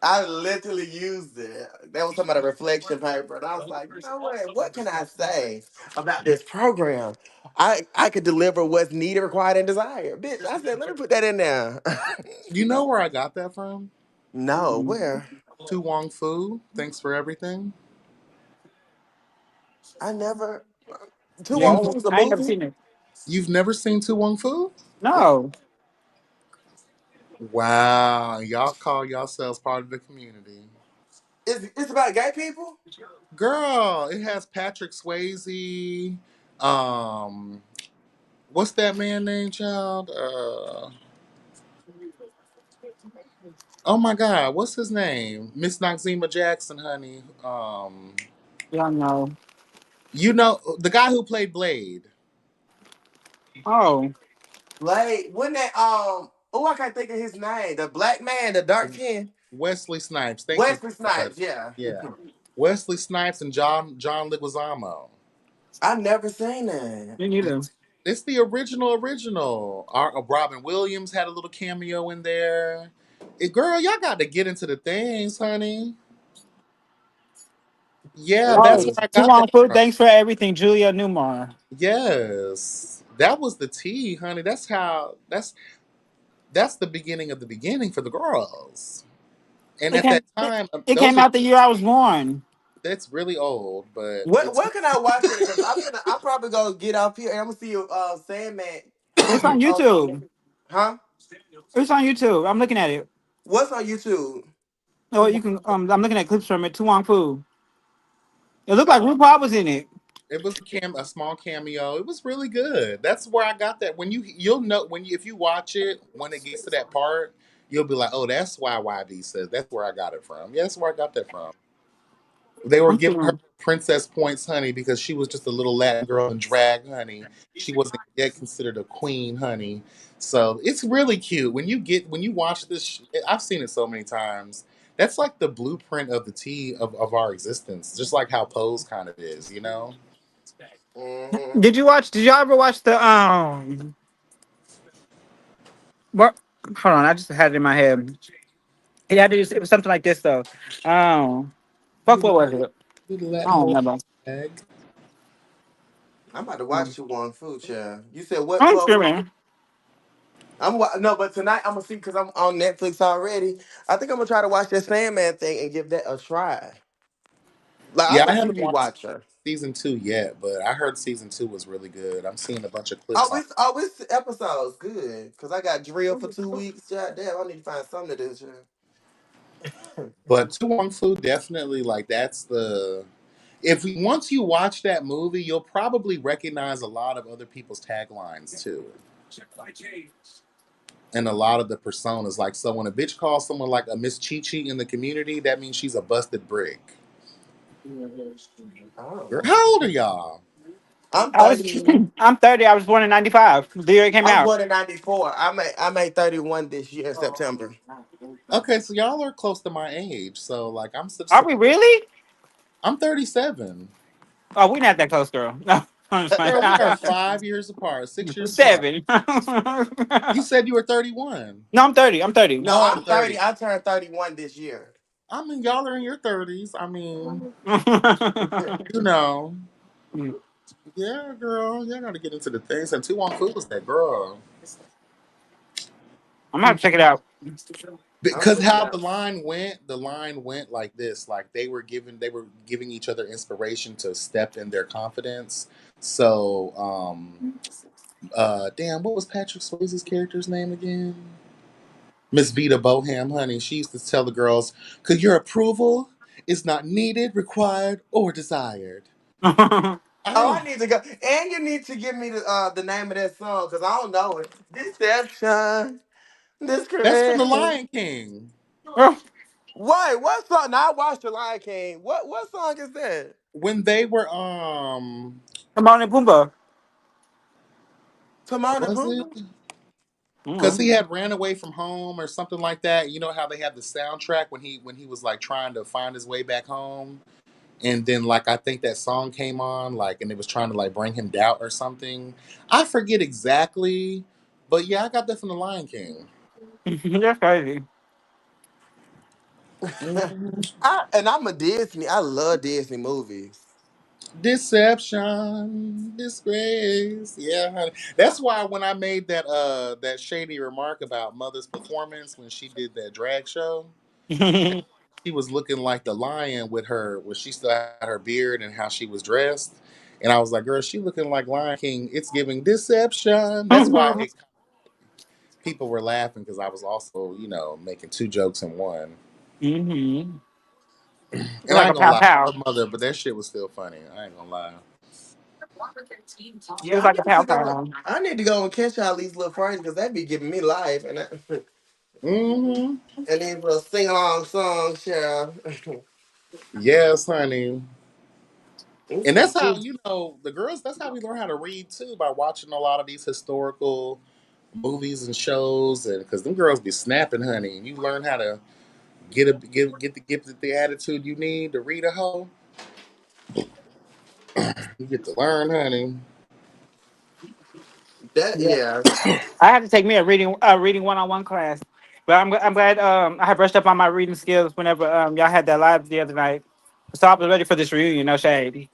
D: I literally used it. That was some of the reflection paper, and I was like, you know what? What can I say about this program? I could deliver what's needed, required, and desired. Bitch, I said, let me put that in there.
A: You know where I got that from?
D: No, where?
A: Tu Wong Fu. Thanks for everything.
D: I never. Two
B: Yeah,
D: Wong
A: You
D: Fu was a
B: I ain't never
D: movie.
B: seen it.
A: you've never seen Tu Wong Fu?
B: No.
A: Wow, y'all call yourselves part of the community.
D: It's about gay people.
A: Girl, it has Patrick Swayze. Um, what's that man name, child? Oh my God, what's his name? Miss Noxzema Jackson, honey.
B: Y'all know.
A: You know the guy who played Blade,
B: Oh,
D: Like when that oh, I can't think of his name. The black man, the dark skin,
A: Wesley Snipes. Thank you
D: Wesley
A: very much.
D: Snipes. Yeah,
A: Yeah, Wesley Snipes and John Leguizamo.
D: I never seen that.
B: me neither.
A: It's the original. Robin Williams had a little cameo in there. Girl, y'all got to get into the things, honey. Yeah, that's
B: Oh,
A: where I got
B: Tuan
A: that
B: Fu,
A: from.
B: thanks for everything, Julia Newmar.
A: Yes, that was the tea, honey. That's the beginning of the beginning for the girls. And
B: It
A: at
B: came.
A: that time,
B: It
A: those
B: came
A: are
B: out the year I was born.
A: that's really old, but
D: What
A: it's
D: where can I watch it? Because I probably go get off here and I'm gonna see Sandman
B: It's on
D: on
B: YouTube.
D: huh?
B: It's on YouTube. I'm looking at it.
D: What's on YouTube?
B: Oh, you can. I'm looking at clips from it. Tu Wong Fu. It looked like RuPaul was in it.
A: It was a small cameo. It was really good. That's where I got that. When you'll know when if you watch it when it gets to that part, you'll be like, oh, that's why YB says that's where I got it from. Yeah, that's where I got that from. They were
B: I'm
A: giving her
B: feeling.
A: princess points, honey, because she was just a little Latin girl in drag, honey. She wasn't yet considered a queen, honey. So it's really cute when you watch this. I've seen it so many times. That's like the blueprint of the tea of our existence, just like how Pose kind of is, you know.
D: Hmm.
B: Did you watch? Did y'all ever watch the What? Hold on, I just had it in my head. It was something like this though. Um, fuck, what was it?
A: Do the
B: I
A: Latin
B: don't
A: boy
B: remember.
A: bag.
D: I'm about to watch you on food, child. You said what,
B: I'm
D: Chloe?
B: screaming.
D: No, but tonight I'm gonna see because I'm on Netflix already. I think I'm gonna try to watch that Sandman thing and give that a try. Like
A: Yeah,
D: I'm a
A: I haven't
D: TV
A: watched
D: watcher.
A: season 2 yet, but I heard season 2 was really good. I'm seeing a bunch of clips
D: Oh,
A: on.
D: it's episodes good because I got drilled for 2 weeks. God damn, I need to find something to do. Child.
A: But To Wong Fu definitely like that's the if you once you watch that movie, you'll probably recognize a lot of other people's taglines too, and a lot of the personas. Like, so when a bitch calls someone like a Miss Chi Chi in the community, that means she's a busted brick. Girl,
D: Oh,
A: how old are y'all?
D: I'm
B: I was.
D: 30.
B: I'm 30. I was born in '95. The year it came
D: I was
B: out.
D: born in '94. I made 31 this year in September.
A: Okay, so y'all are close to my age. So like,
B: Are we really?
A: I'm 37.
B: Oh, we not that close, girl. No, I'm just playing.
A: Girl, we are 5 years apart, 6 years apart.
B: 7.
A: You said you were 31.
B: No, I'm 30. I'm 30.
D: No,
A: Oh,
D: I'm
A: 30.
D: 30. I turned 31 this year.
A: I mean, y'all are in your 30s. I mean, you know. Yeah, girl. Y'all gotta get into the things. And 2 1 Food was that girl.
B: I'm gonna have to check it out.
D: I'm
A: Because
D: checking
A: how
D: out.
A: the line went like this. Like they were giving each other inspiration to step in their confidence. So, damn, what was Patrick Swayze's character's name again? Miss Vita Boham, honey. She used to tell the girls, "Cause your approval is not needed, required, or desired."
D: Oh,
A: Oh,
D: I need to go. And you need to give me the name of that song because I don't know it. Deception.
A: that's from The
D: Discrimination.
A: Lion King.
B: Oh,
D: Wait, what song? Now I watched The Lion King. What song is that?
A: When they were
B: come on and Pumbaa.
D: Timon and
A: was it?
D: Pumbaa?
A: Because
B: Mm.
A: he had ran away from home or something like that. You know how they had the soundtrack when he was like trying to find his way back home, and then like I think that song came on like, and it was trying to like bring him doubt or something. I forget exactly, but yeah, I got that from The Lion King.
B: That's crazy.
A: Mhm.
D: And I'm a Disney. I love Disney movies.
A: Deception, disgrace. Yeah, honey. That's why when I made that shady remark about Mother's performance when she did that drag show, she was looking like the lion with her when she still had her beard and how she was dressed. And I was like, girl, she looking like Lion King. It's giving deception. That's why people were laughing because I was also, making two jokes in one.
B: Mm-hmm.
A: And I
B: Like a
A: ain't gonna
B: pow
A: lie, I
B: pow.
A: love Mother, but that shit was still funny. I ain't gonna lie.
B: It
D: Yeah,
B: was like a pow pow.
D: I need to go and catch all these little phrases because they be giving me life
A: Hmm.
D: and these little sing along songs, child.
A: Yes, honey.
D: It's
A: And
D: some
A: that's how,
D: good.
A: the girls, that's how we learn how to read too, by watching a lot of these historical movies and shows. And because them girls be snapping, honey. And you learn how to get the attitude you need to read a hoe. You get to learn, honey.
D: That
B: Yeah.
D: yeah.
B: I had to take me a reading one-on-one class, but I'm glad I had brushed up on my reading skills whenever y'all had that live the other night, so I was ready for this reunion. No shade.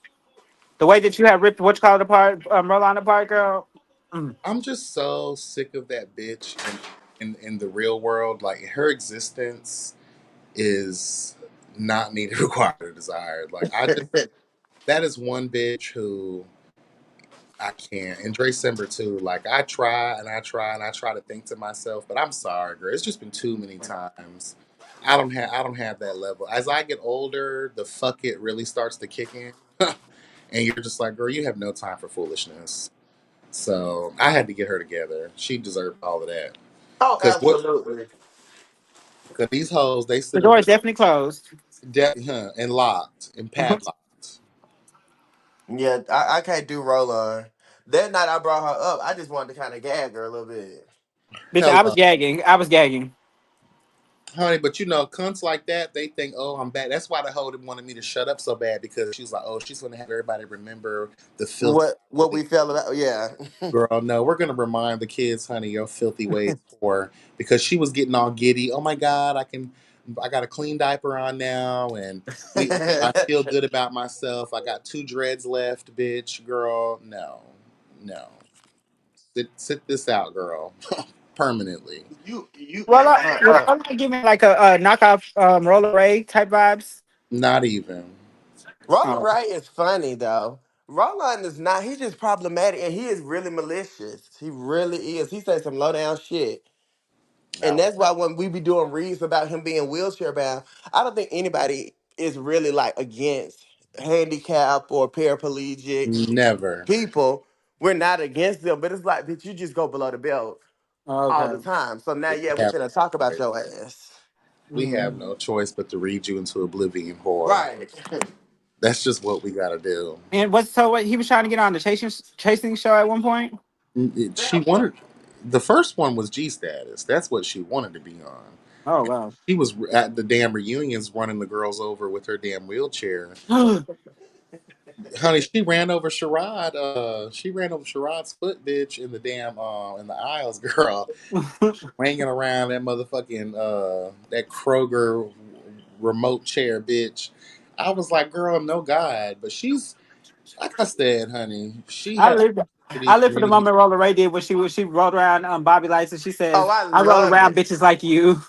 B: The way that you had ripped what you call it apart, Merlon apart, girl. Mm.
A: I'm just so sick of that bitch in the real world. Like, her existence is not needed, required, or desired. Like, I just that is one bitch who I can't. And December too. Like I try and I try and I try to think to myself, but I'm sorry, girl. It's just been too many times. I don't have that level. As I get older, the fuck it really starts to kick in. And you're just like, girl, you have no time for foolishness. So I had to get her together. She deserved all of that.
D: Oh,
A: Cause what?
D: absolutely.
A: Cause these hoes, they
B: The
A: sit
B: door is
A: around
B: definitely closed.
A: and locked and padlocked.
D: Yeah, I can't do roll on. That night I brought her up. I just wanted to kind of gag her a little bit.
B: Bitch, I was
A: Hello.
B: gagging. I was gagging.
A: Honey, but cunts like that, they think, oh, I'm bad. That's why the hoe wanted me to shut up so bad because she was like, oh, she's going to have everybody remember the filthy
D: What
A: ways.
D: we felt about? Yeah.
A: Girl, no, we're going to remind the kids, honey, your filthy ways for because she was getting all giddy. Oh my God, I got a clean diaper on now and I feel good about myself. I got two dreads left, bitch. Girl, no, no. Sit this out, girl, permanently.
D: you
B: Well,
D: uh,
B: I'm not giving like a knockoff roller ray type vibes.
A: Not even.
D: Roland
B: Oh,
D: Ray is funny though. Roland is not. He's just problematic, and he is really malicious. He really is. He says some low down shit, and
A: No.
D: that's why when we be doing reads about him being wheelchair bound, I don't think anybody is really like against handicap or paraplegic
A: Never.
D: people. We're not against them, but it's like, bitch, you just go below the belt all the
B: okay.
D: time. So now,
A: We
D: yeah, we
A: have
D: finna talk
A: no
D: about
A: choice.
D: your ass,
A: We have
B: Mm.
A: no choice but to read you into oblivion, whore.
D: right?
A: That's just what we gotta do.
B: And what's so what he was trying to get on the chasing show at one point?
A: She wanted the first one was G status. That's what she wanted to be on.
B: Oh
A: And
B: wow.
A: she was at the damn reunions running the girls over with her damn wheelchair. Honey, she ran over Sherrod. She ran over Sherrod's foot, bitch, in the damn in the aisles, girl. Hanging around that motherfucking that Kroger remote chair, bitch. I was like, girl, no God, but she's like I said, honey, she
B: I
A: has
B: lived.
A: city
B: I lived for the
A: community.
B: moment Roller Ray did when she rolled around Bobby Lights and she
D: Oh,
B: says,
D: I
B: "I roll
D: love
B: around
D: it.
B: bitches like you."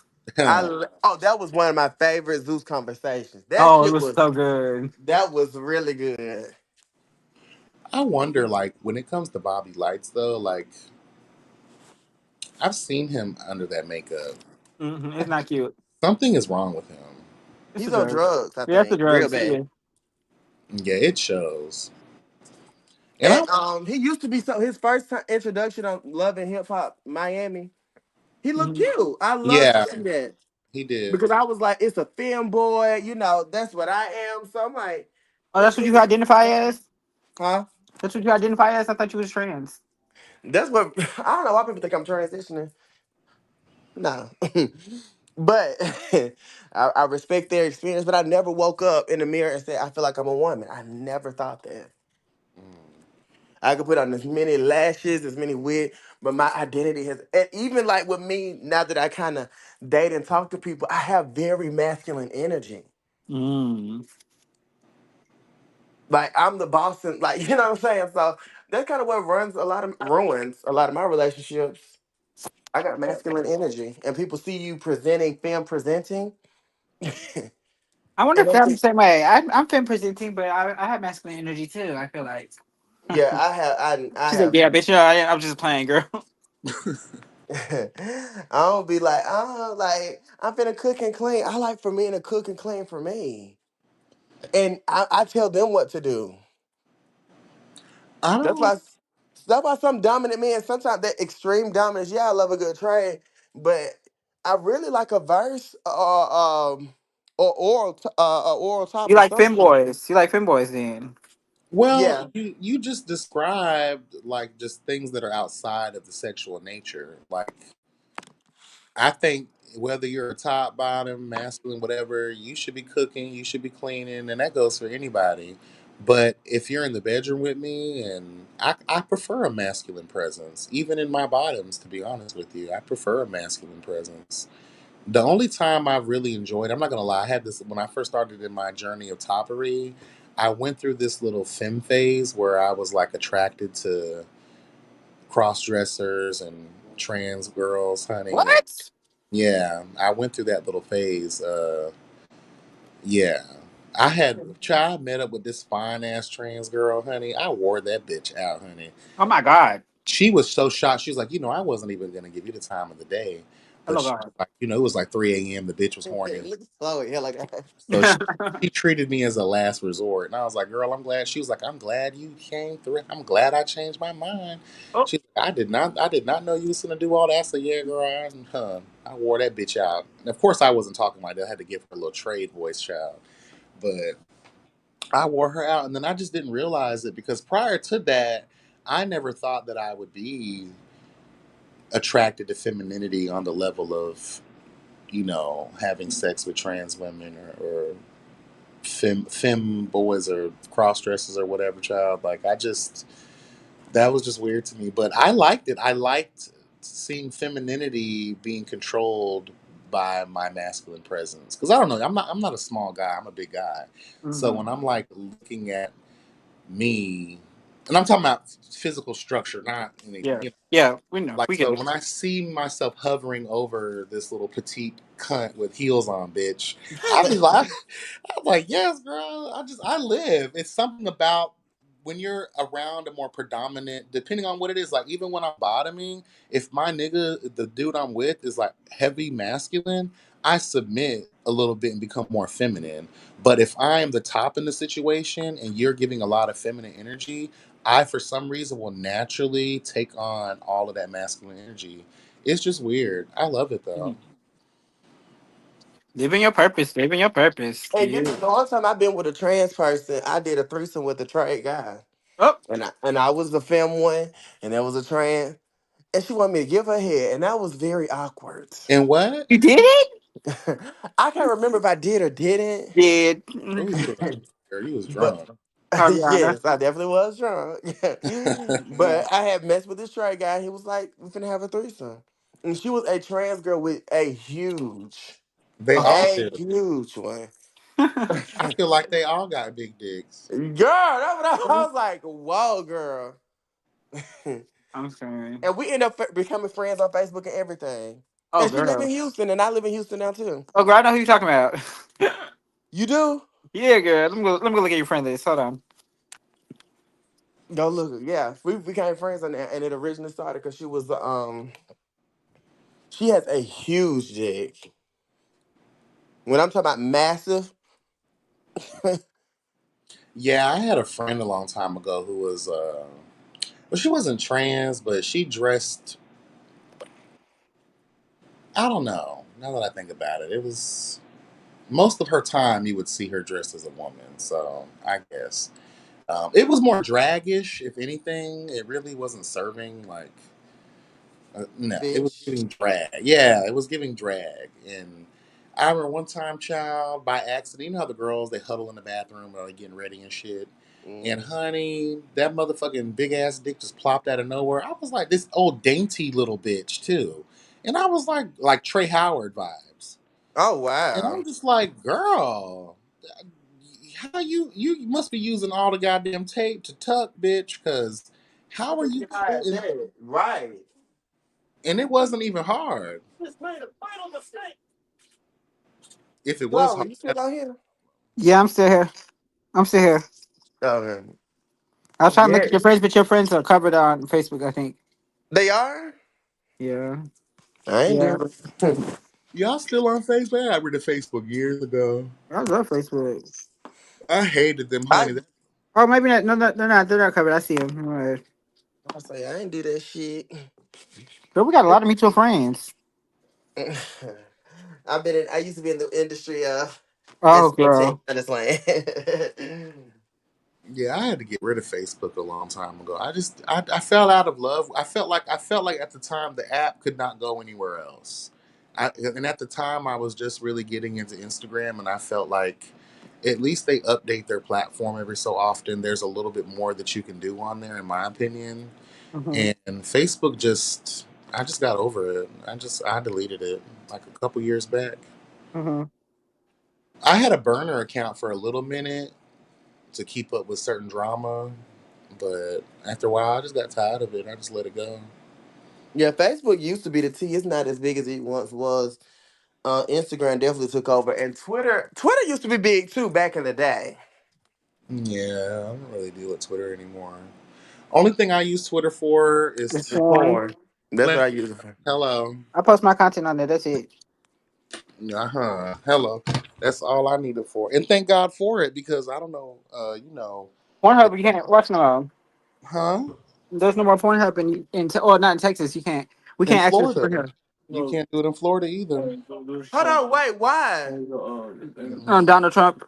D: Oh, that was one of my favorite Zeus conversations. That
B: Oh, it
D: shit
B: was
D: was
B: so good.
D: that was really good.
A: I wonder, like, when it comes to Bobby Lights, though, like, I've seen him under that makeup.
B: It's not cute.
A: Something is wrong with him.
B: It's the
D: He's on
B: drugs.
D: drugs, I
B: Yeah, it's the
D: think, real
B: drugs.
D: bad.
B: Yeah.
A: Yeah, it shows. And I,
D: And he used to be so his first time introduction on Love and Hip Hop Miami. He looked
B: Mhm.
D: cute. I love
A: yeah,
D: seeing that
A: he did.
D: because I was like, it's a femboy, that's what I am. So I'm like,
B: Oh, that's what you identify as.
D: huh?
B: That's what you identify as. I thought you was trans.
D: That's what I don't know why people think I'm transitioning. No. But I respect their experience, but I never woke up in the mirror and said, I feel like I'm a woman. I never thought that.
A: Mm.
D: I could put on as many lashes, as many wigs, but my identity has, and even like with me, now that I kind of date and talk to people, I have very masculine energy.
B: Mm.
D: Like I'm the boss, and like, you know what I'm saying? So that's kind of what ruins a lot of my relationships. I got masculine energy, and people see you presenting, film presenting, and
B: I wonder if
D: they
B: I'm the
D: think,
B: same way. I'm femme presenting, but I have masculine energy too. I feel like.
D: yeah, I
B: She said,
D: have.
B: "Yeah, bitch. I'm just playing, girl."
D: I don't be like, oh, like I'm finna cook and clean. I like for men to cook and clean for me, and I tell them what to do.
A: I
D: That's
A: don't.
D: why. That's why some dominant men sometimes that extreme dominance. Yeah, I love a good trade, but I really like a verse or oral
B: You
D: top or
B: like
D: something.
B: femboys. You like femboys then.
A: Well,
D: Yeah,
A: you just described like just things that are outside of the sexual nature. Like I think whether you're a top, bottom, masculine, whatever, you should be cooking, you should be cleaning, and that goes for anybody. But if you're in the bedroom with me, and I prefer a masculine presence, even in my bottoms, to be honest with you, I prefer a masculine presence. The only time I've really enjoyed, I'm not gonna lie, I had this when I first started in my journey of toppery. I went through this little femme phase where I was like attracted to cross dressers and trans girls, honey. And
B: What?
A: yeah, I went through that little phase. Yeah, I had child met up with this fine ass trans girl, honey. I wore that bitch out, honey.
B: Oh my God.
A: She was so shocked. She was like, I wasn't even gonna give you the time of the day, but
B: Hello,
A: she
B: God.
A: was like, it was like 3 a.m. The bitch was horny,
D: Look slow here like that.
A: so she treated me as a last resort. And I was like, girl, I'm glad. She was like, I'm glad you came through. I'm glad I changed my mind.
B: Oh,
A: She's like, I did not know you was gonna do all that. So yeah, girl, I wore that bitch out. And of course, I wasn't talking like that. I had to give her a little trade voice, child. But I wore her out, and then I just didn't realize it because prior to that, I never thought that I would be attracted to femininity on the level of having sex with trans women or fem boys or cross dressers or whatever, child. Like I just that was just weird to me, but I liked it. I liked seeing femininity being controlled by my masculine presence because I don't know. I'm not a small guy. I'm a big guy. So
B: mhm.
A: when I'm like looking at me, and I'm talking about physical structure, not any,
B: Yeah. Yeah. We know.
A: like,
B: We get
A: so
B: it.
A: when I see myself hovering over this little petite cunt with heels on, bitch, I be like, I'm like, yes, girl. I live. It's something about when you're around a more predominant, depending on what it is. Like, even when I'm bottoming, if my nigga, the dude I'm with, is like heavy masculine, I submit a little bit and become more feminine. But if I am the top in the situation and you're giving a lot of feminine energy, I, for some reason, will naturally take on all of that masculine energy. It's just weird. I love it though.
B: Mhm. Living your purpose. Living your purpose.
D: And you
B: Yeah.
D: know, the only time I've been with a trans person, I did a threesome with a trans guy.
B: Oh,
D: And I was the femme one, and there was a trans, and she wanted me to give her head, and that was very awkward.
A: And what?
B: you did it?
D: I can't remember if I did or didn't.
B: Did.
A: Oh, you was girl, you was
D: But
A: drunk.
B: Ariana.
D: yes, I definitely was drunk.
B: Yeah.
D: But I had messed with this trans guy. He was like, "We finna have a threesome," and she was a trans girl with
A: They
B: Oh.
A: all
D: a
A: do.
D: huge one.
A: I feel like they all got big dicks.
D: Girl, that's what I was like, whoa, girl.
B: I'm sorry.
D: And we end up becoming friends on Facebook and everything.
B: Oh,
D: And she live in
B: girl.
D: Houston, and I live in Houston now too.
B: Oh, girl, I know who you're talking about.
D: You do?
B: Yeah, girl. Let me go look at your friend list. Hold on.
D: Go look. Yeah, we became friends on that, and it originally started because she has a huge dick. When I'm talking about massive,
A: Yeah, I had a friend a long time ago who was well, she wasn't trans, but she dressed, I don't know. Now that I think about it, it was most of her time you would see her dressed as a woman. So I guess it was more dragish, if anything. It really wasn't serving like no, it was
D: bitch.
A: giving drag. Yeah, it was giving drag. And I remember one time, child, by accident, you know how the girls they huddle in the bathroom while they getting ready and shit. And
D: Mm.
A: honey, that motherfucking big ass dick just plopped out of nowhere. I was like, this old dainty little bitch too. And I was like Trey Howard vibes.
D: Oh
A: And I'm
D: wow.
A: just like, girl, how you must be using all the goddamn tape to tuck, bitch, because how are you
D: God
A: pulling?
D: damn. Right.
A: And it wasn't even hard. If it was
D: Chloe,
A: hard,
D: you still out here?
B: Yeah, I'm still here. I'm still here.
D: Okay.
B: I was trying to look
D: Yeah.
B: at your friends, but your friends are covered on Facebook, I think.
D: They are?
B: Yeah.
D: I ain't
B: Yeah.
D: doing it.
A: y'all still on Facebook? I got rid of Facebook years ago.
B: I love Facebook.
A: I hated them,
D: I
A: honey.
B: Oh, maybe not. No, no, they're not. They're not covered. I see them. All right.
D: I say I ain't do that shit.
B: But we got a lot of mutual friends.
D: I used to be in the industry of
B: Oh,
D: exploitation.
B: girl.
D: I just like
A: Yeah, I had to get rid of Facebook a long time ago. I fell out of love. I felt like at the time the app could not go anywhere else. And at the time I was just really getting into Instagram, and I felt like at least they update their platform every so often. There's a little bit more that you can do on there, in my opinion.
B: Hmm.
A: And Facebook just I just got over it. I deleted it like a couple years back.
B: Hmm.
A: I had a burner account for a little minute to keep up with certain drama, but after a while I just got tired of it. I just let it go.
D: yeah. Facebook used to be the T. It's not as big as it once was. Instagram definitely took over, and Twitter used to be big too back in the day.
A: Yeah, I don't really deal with Twitter anymore. Only thing I use Twitter for is
B: It's
A: to
D: It's
B: porn.
D: porn. That's what
A: let
D: I use it for.
A: hello.
B: I post my content on there. That's it.
A: Uh-huh. Hello. That's all I need it for. And thank God for it because I don't know,
B: Pornhub, you can't watch no more.
A: huh?
B: There's no more Pornhub or not in Texas. You can't. We
A: In
B: can't access
A: Florida.
B: Pornhub.
A: You can't do it in Florida either.
D: Hold on, wait, why?
B: Donald Trump.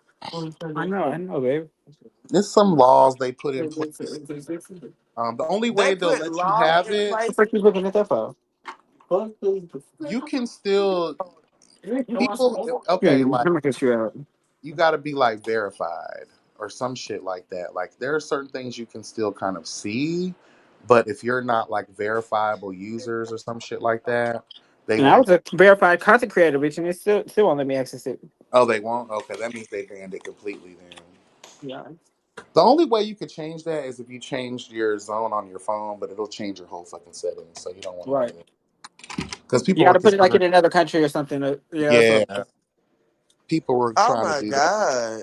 B: I know, babe.
A: There's some laws they put in place. The only
D: They
A: way they'll
D: put
A: let you
D: laws
A: have
D: in
A: it,
B: What the
D: place.
B: fuck you looking at that for?
A: you can still people.
B: Yeah,
A: Okay, like
B: I'm gonna get you out.
A: you got to be like verified or some shit like that. Like there are certain things you can still kind of see, but if you're not like verifiable users or some shit like that, they
B: And I
A: won't.
B: was a verified content creator, bitch, and it still won't let me access it.
A: Oh, they won't. Okay, that means they banned it completely. Then
B: Yeah.
A: the only way you could change that is if you changed your zone on your phone, but it'll change your whole fucking settings. So you don't want to
B: Right.
A: do that because
B: You
A: people
B: got
A: were
B: to put it like
A: concerned.
B: in another country or something. Yeah, that's what.
A: Yeah, people were
D: Oh
A: trying to
D: my
A: do that.
D: god.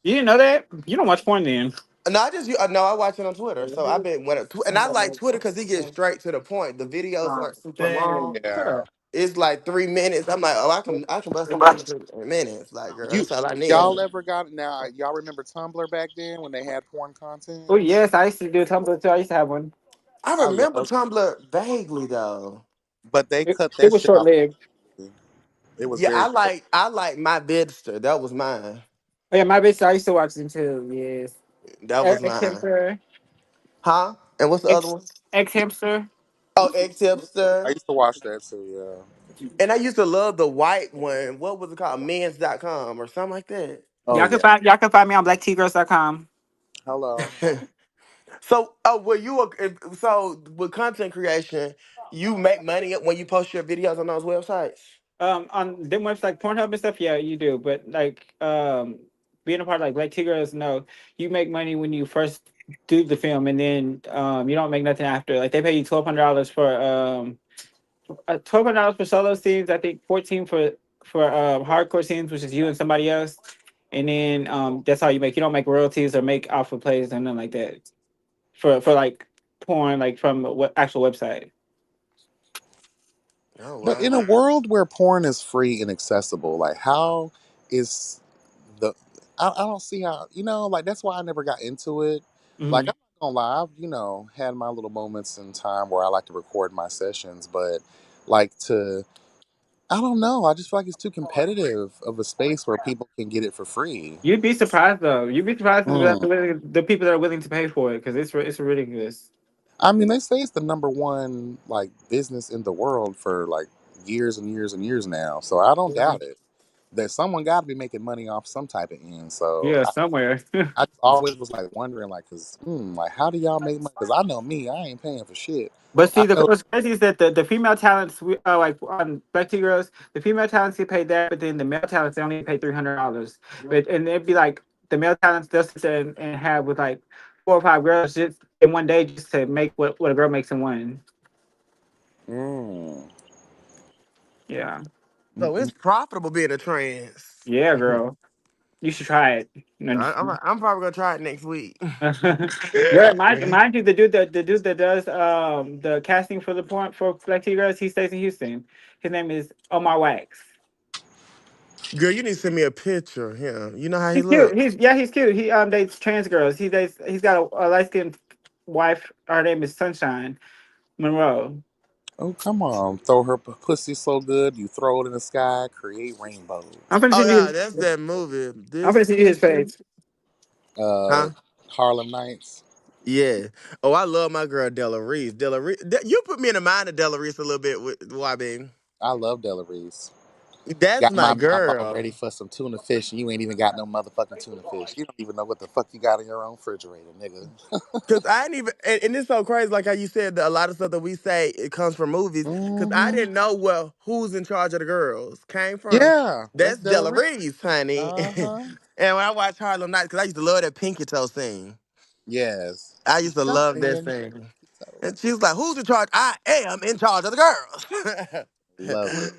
B: You didn't know that? You don't watch porn then?
D: No, no, I watch it on Twitter. So I've been and I like Twitter because he gets straight to the point. The videos aren't super long.
B: Shut
A: Yeah,
B: up.
D: It's like 3 minutes. I'm like, oh, I can bust them out in 3 minutes. Like, girl,
A: you
D: that's all I need.
A: y'all ever got now? Y'all remember Tumblr back then when they had porn content?
B: Oh yes, I used to do Tumblr too. I used to have one.
D: I
A: I
D: remember
A: love,
D: Tumblr vaguely though.
A: but they
B: It,
A: cut
B: it
A: that
B: was
A: shit
B: short
A: off.
B: lived.
A: It was
D: Yeah,
A: very short.
D: I like my Vidster. That was mine.
B: Oh yeah, my bitch. I used to watch them too. Yes.
D: That was
B: X
D: mine.
B: hamster.
D: Huh? And what's the other
B: X
D: one?
B: X hamster.
D: Oh, X
A: I
D: Hipster.
A: used to watch that too.
D: And I used to love the white one. What was it called? Men's.com or something like that.
A: Yeah. Oh yeah.
B: Y'all can find me on blacktgirls.com.
A: Hello.
D: So, so with content creation, you make money when you post your videos on those websites?
B: On them websites like Pornhub and stuff, yeah, you do. But like being a part of like Black T Girls, no, you make money when you first do the film, and then you don't make nothing after. Like they pay you $1,200 for $1,200 for solo scenes. I think 14 for hardcore scenes, which is you and somebody else. And then that's how you make. You don't make royalties or make alpha plays or nothing like that for like porn, like from what actual website.
D: Oh
A: But in
D: wow.
A: a world where porn is free and accessible, like how is the I don't see how like that's why I never got into it. Like
B: Hmm.
A: I'm not gonna lie, I've had my little moments in time where I like to record my sessions, but like to I don't know, I just feel like it's too competitive of a space where people can get it for free.
B: You'd be surprised though. You'd be surprised at
A: Mm.
B: the people that are willing to pay for it because it's ridiculous.
A: I mean, they say it's the number one like business in the world for like years and years and years now, so I don't doubt it. That someone got to be making money off some type of end. So
B: Yeah, somewhere.
A: I just always was like wondering, like, like, how do y'all make money? Because I know me, I ain't paying for shit.
B: But
A: I
B: see, the
A: know.
B: what's crazy is that the female talents, like on Black T Girls, the female talents get paid that, but then the male talents they only pay $300. But and it'd be like the male talents they'll sit there and have with like 4 or 5 girls just in one day just to make what a girl makes in one.
A: Mm,
D: So
B: Yeah,
A: mm, mm.
D: it's profitable being a trans.
B: yeah, girl, you should try it. No, I'm
D: I,
B: just
D: I'm, I'm probably gonna try it next week.
B: yeah, mind you, the dude that does the casting for the porn for Black T Girls, he stays in Houston. His name is Omar Wax.
D: Girl, you need to send me a picture of him. You know how he
B: He's cute.
D: look.
B: He's cute. He dates trans girls. He's got a light skinned wife. Her name is Sunshine Monroe.
A: Oh, come on. Throw her pussy so good, you throw it in the sky, create
B: I'm
A: rainbows.
B: gonna
D: Oh
B: send you
D: yeah,
B: his.
D: that's that movie.
B: I'm
D: This
B: gonna send you his
D: pussy.
B: page.
A: Uh,
D: Huh?
A: Harlem Nights.
D: Yeah. Oh, I love my girl Della Reese. Della Reese. You put me in the mind of Della Reese a little bit with YB.
A: I love Della Reese.
D: That's
A: Got
D: my
A: my mouth all
D: girl.
A: ready for some tuna fish, and you ain't even got no motherfucking tuna fish. You don't even know what the fuck you got in your own refrigerator, nigga.
D: Cause I ain't even, and it's so crazy. Like how you said that a lot of stuff that we say it comes from movies. Cause I
A: Hmm.
D: didn't know where who's in charge of the girls came from.
A: Yeah, that's
D: That's
A: Della
D: Della
A: Reese.
D: Reese, honey.
A: Uh huh.
D: And when I watch Harlem Nights, cause I used to love that Pinky Toe scene.
A: Yes.
D: I
A: You
D: used to
A: got
D: love
A: me
D: that
A: in
D: scene.
A: toes.
D: And she was like, "Who's in charge? I am in charge of the girls."
A: Love it.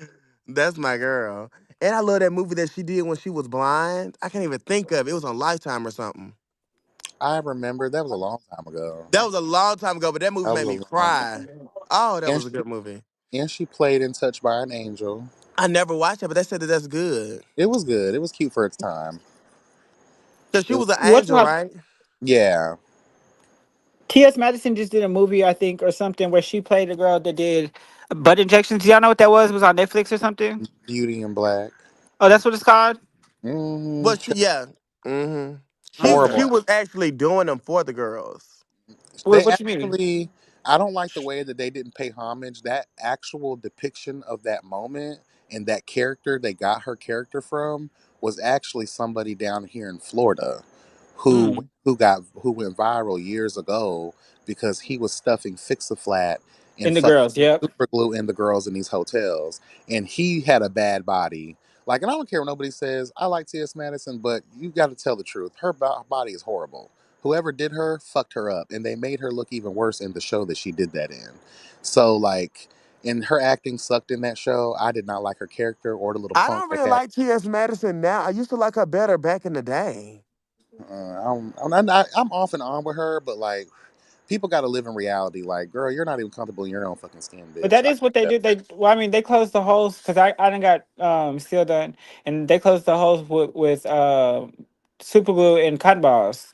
D: That's my girl. And I love that movie that she did when she was blind. I can't even think of it. It was on Lifetime or something.
A: I remember that was a long time ago.
D: That was a long time ago, but that movie
A: That was
D: made
A: a
D: me
A: long time.
D: cry. Oh, that
A: And
D: was a good movie.
A: she played in Touched by an Angel.
D: I never watched it, but they said that that's good.
A: It was good. It was cute for its time.
D: Cause she
A: It was,
D: was an
B: What's
D: angel,
B: my
D: right?
A: yeah,
B: T.S. Madison just did a movie, I think, or something, where she played a girl that did butt injections. Do y'all know what that was? It was on Netflix or something?
A: Beauty in Black.
B: Oh, that's what it's called?
A: Hmm.
D: Well, she yeah. Mm-hmm. She
A: Horrible.
B: Okay.
D: was actually doing them for the girls.
B: What,
A: They
B: what you mean?
A: actually, I don't like the way that they didn't pay homage. That actual depiction of that moment and that character they got her character from was actually somebody down here in Florida
B: Mm.
A: who went viral years ago because he was stuffing Fix-A-Flat and
B: In the
A: fucking
B: girls, yep.
A: super glue in the girls in these hotels, and he had a bad body. Like, and I don't care what nobody says. I like T.S. Madison, but you got to tell the truth. Her body is horrible. Whoever did her fucked her up, and they made her look even worse in the show that she did that in. So, like, and her acting sucked in that show. I did not like her character or the little
D: I
A: punk
D: don't
A: they
D: really
A: had.
D: like T.S. Madison now. I used to like her better back in the day.
A: I'm off and on with her, but like, people got to live in reality. Like, girl, you're not even comfortable in your own fucking skin,
B: But
A: bitch.
B: that is what they did. Well, I mean, they closed the holes because I done got still done, and they closed the holes with super glue and cotton balls.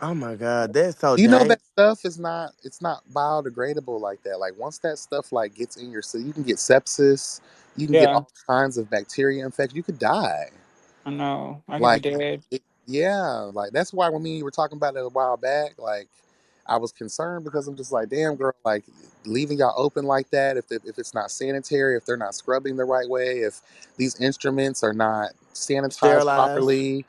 D: Oh my God, that's so
A: You know
D: dang.
A: that stuff is not, it's not biodegradable like that. Like, once that stuff like gets in your, so you can get sepsis, you can get
B: Yeah,
A: all kinds of bacteria infection, you could die.
B: I know. I could be
A: Like,
B: dead.
A: yeah, like that's why when me and you were talking about it a while back, like I was concerned because I'm just like, damn, girl, like leaving y'all open like that, if it's not sanitary, if they're not scrubbing the right way, if these instruments are not sanitized
D: Sterilized.
A: properly,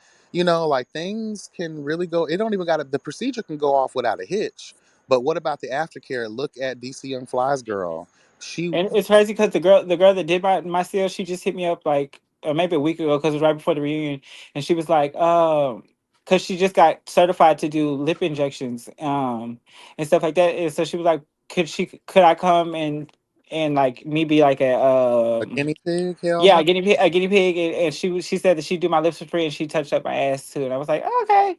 A: like things can really go. It don't even got to, the procedure can go off without a hitch. But what about the aftercare? Look at DC Young Fly's girl. She,
B: And it's crazy because the girl that did my seal, she just hit me up like maybe a week ago because it was right before the reunion, and she was like, because she just got certified to do lip injections, and stuff like that. And so she was like, could I come and like me be like
A: a guinea pig? Hell
B: yeah,
A: no.
B: a guinea pig, and she said that she'd do my lips for free, and she touched up my ass too, and I was like, "Oh, okay."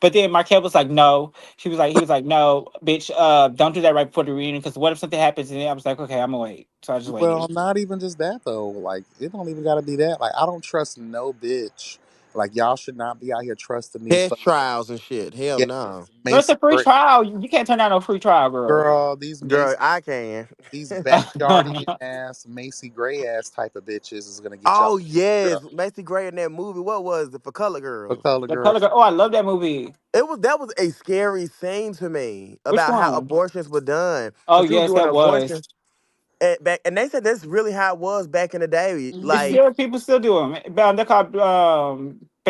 B: But then Markel was like, no. He was like, no, bitch, don't do that right before the reunion because what if something happens? And then I was like, okay, I'm gonna wait. So I just
A: Well,
B: waited.
A: not even just that though. Like, it don't even gotta be that. Like, I don't trust no bitch. Like, y'all should not be out here trusting these
D: Test
A: fucking,
D: trials and shit. Hell
A: yeah,
D: no.
A: these
B: Girl, it's
A: Macy
B: a free
A: Gray,
B: trial. You can't turn down no free trial, girl.
A: girl, these
D: Girl,
A: Macy,
D: I can.
A: these backyardian ass Macy Gray ass type of bitches is gonna get y'all
D: Oh
A: up
D: yes, Macy Gray in that movie. What was it for Color
A: for
D: Girls?
A: color
B: The
A: girl.
B: color girl. Oh, I love that movie.
D: It was that was a scary scene to me
B: Which
D: about how
B: one?
D: abortions were done.
B: Oh
D: So she was
B: yes,
D: doing
B: that was.
D: abortions and they said that's really how it was back in the day.
B: It's
A: Hmm.
D: Like
B: still people still do them. They're called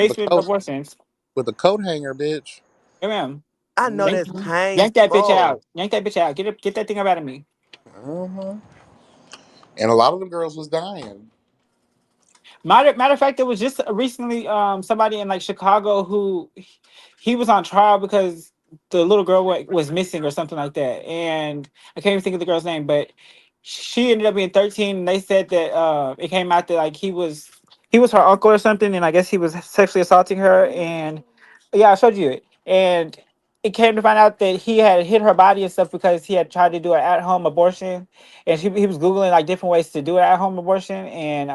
A: With a
B: basement
A: coat,
B: abortions.
A: with a coat hanger, bitch.
B: Come on,
D: I know
B: yank,
D: that's
A: Hmm.
B: yank that bitch
D: painful.
B: out. Yank that bitch out. Get that thing up out of me.
A: Hmm. And a lot of them girls was dying.
B: Matter of fact, there was just recently somebody in like Chicago who he was on trial because the little girl was missing or something like that, and I can't even think of the girl's name, but she ended up being 13. And they said that it came out that like he was her uncle or something, and I guess he was sexually assaulting her, and yeah, I showed you it, and it came to find out that he had hit her body and stuff because he had tried to do an at home abortion, and he was googling like different ways to do an at home abortion, and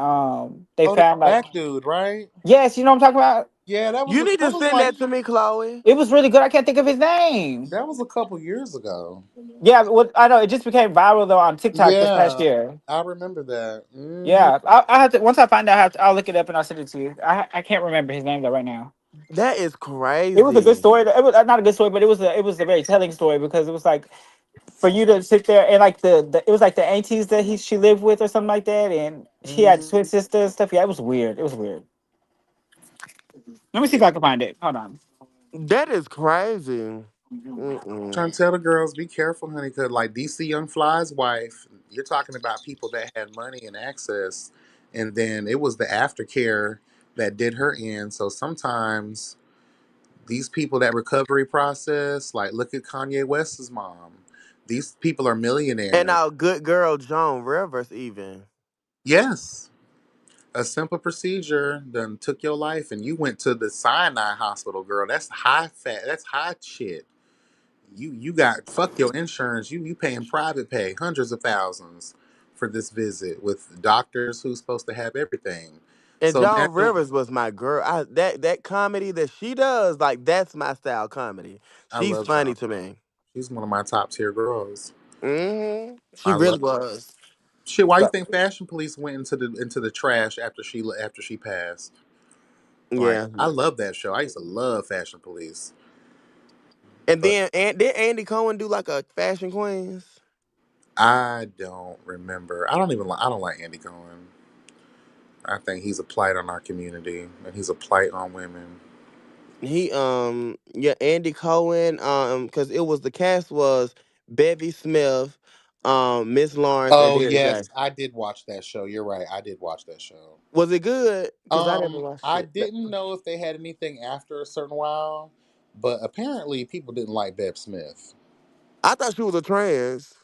B: they
A: Oh, that
B: found like
A: black dude, right?
B: yes, you know what I'm talking about.
A: Yeah,
D: You need
A: that
D: to
A: was
D: send
A: like,
D: that to me, Chloe.
B: It was really good. I can't think of his name.
A: that was a couple years ago.
B: Yeah, what I know it just became viral though on TikTok this past
A: Yeah,
B: year.
A: I remember that.
B: Yeah, I have to once I find out, I'll look it up and I'll send it to you. I can't remember his name though right now.
D: That is
B: It was a good
D: crazy.
B: story. It was not a good story, but it was a very telling story because it was like for you to sit there and like the it was like the aunties that she lived with or something like that, and she had
A: Mm-hmm.
B: twin sisters and stuff. Yeah, it was weird. It was weird. Let me see if I can find it. Hold on.
D: That is crazy. Mm-mm.
A: Trying to tell the girls, be careful, honey, because like DC Young Fly's wife, you're talking about people that had money and access, and then it was the aftercare that did her in. So sometimes these people, that recovery process, like look at Kanye West's mom. These people are
D: And
A: millionaires.
D: our good girl Joan Rivers even.
A: Yes. A simple procedure done took your life and you went to the Sinai hospital, girl. That's high fat. That's high shit. You got fuck your insurance. You paying private pay, hundreds of thousands for this visit with doctors who's supposed to have everything.
D: And
A: So
D: Joan
A: imagine
D: Rivers was my girl. That comedy that she does, like that's my style comedy.
A: I
D: She's
A: love
D: funny
A: John.
D: to me.
A: She's one of my top tier girls.
D: She
A: I love
D: really was.
A: shit. Why you
D: So,
A: think Fashion Police went into the trash after she passed? Like
D: yeah.
A: I love that show. I used to love Fashion Police,
D: And
A: but
D: then did Andy Cohen do like a Fashion Queens?
A: I don't remember. I don't like Andy Cohen. I think he's a plight on our community, and he's a plight on women.
D: He yeah, Andy Cohen, because it was the cast was Bevy Smith, Miss Lawrence, and
A: Oh
D: Derek J.
A: yes, I did watch that show. You're right. I did watch that show.
D: Was it good? Because I never watched
A: I
D: it.
A: didn't know if they had anything after a certain while, but apparently people didn't like Beb Smith.
D: I thought she was a trans.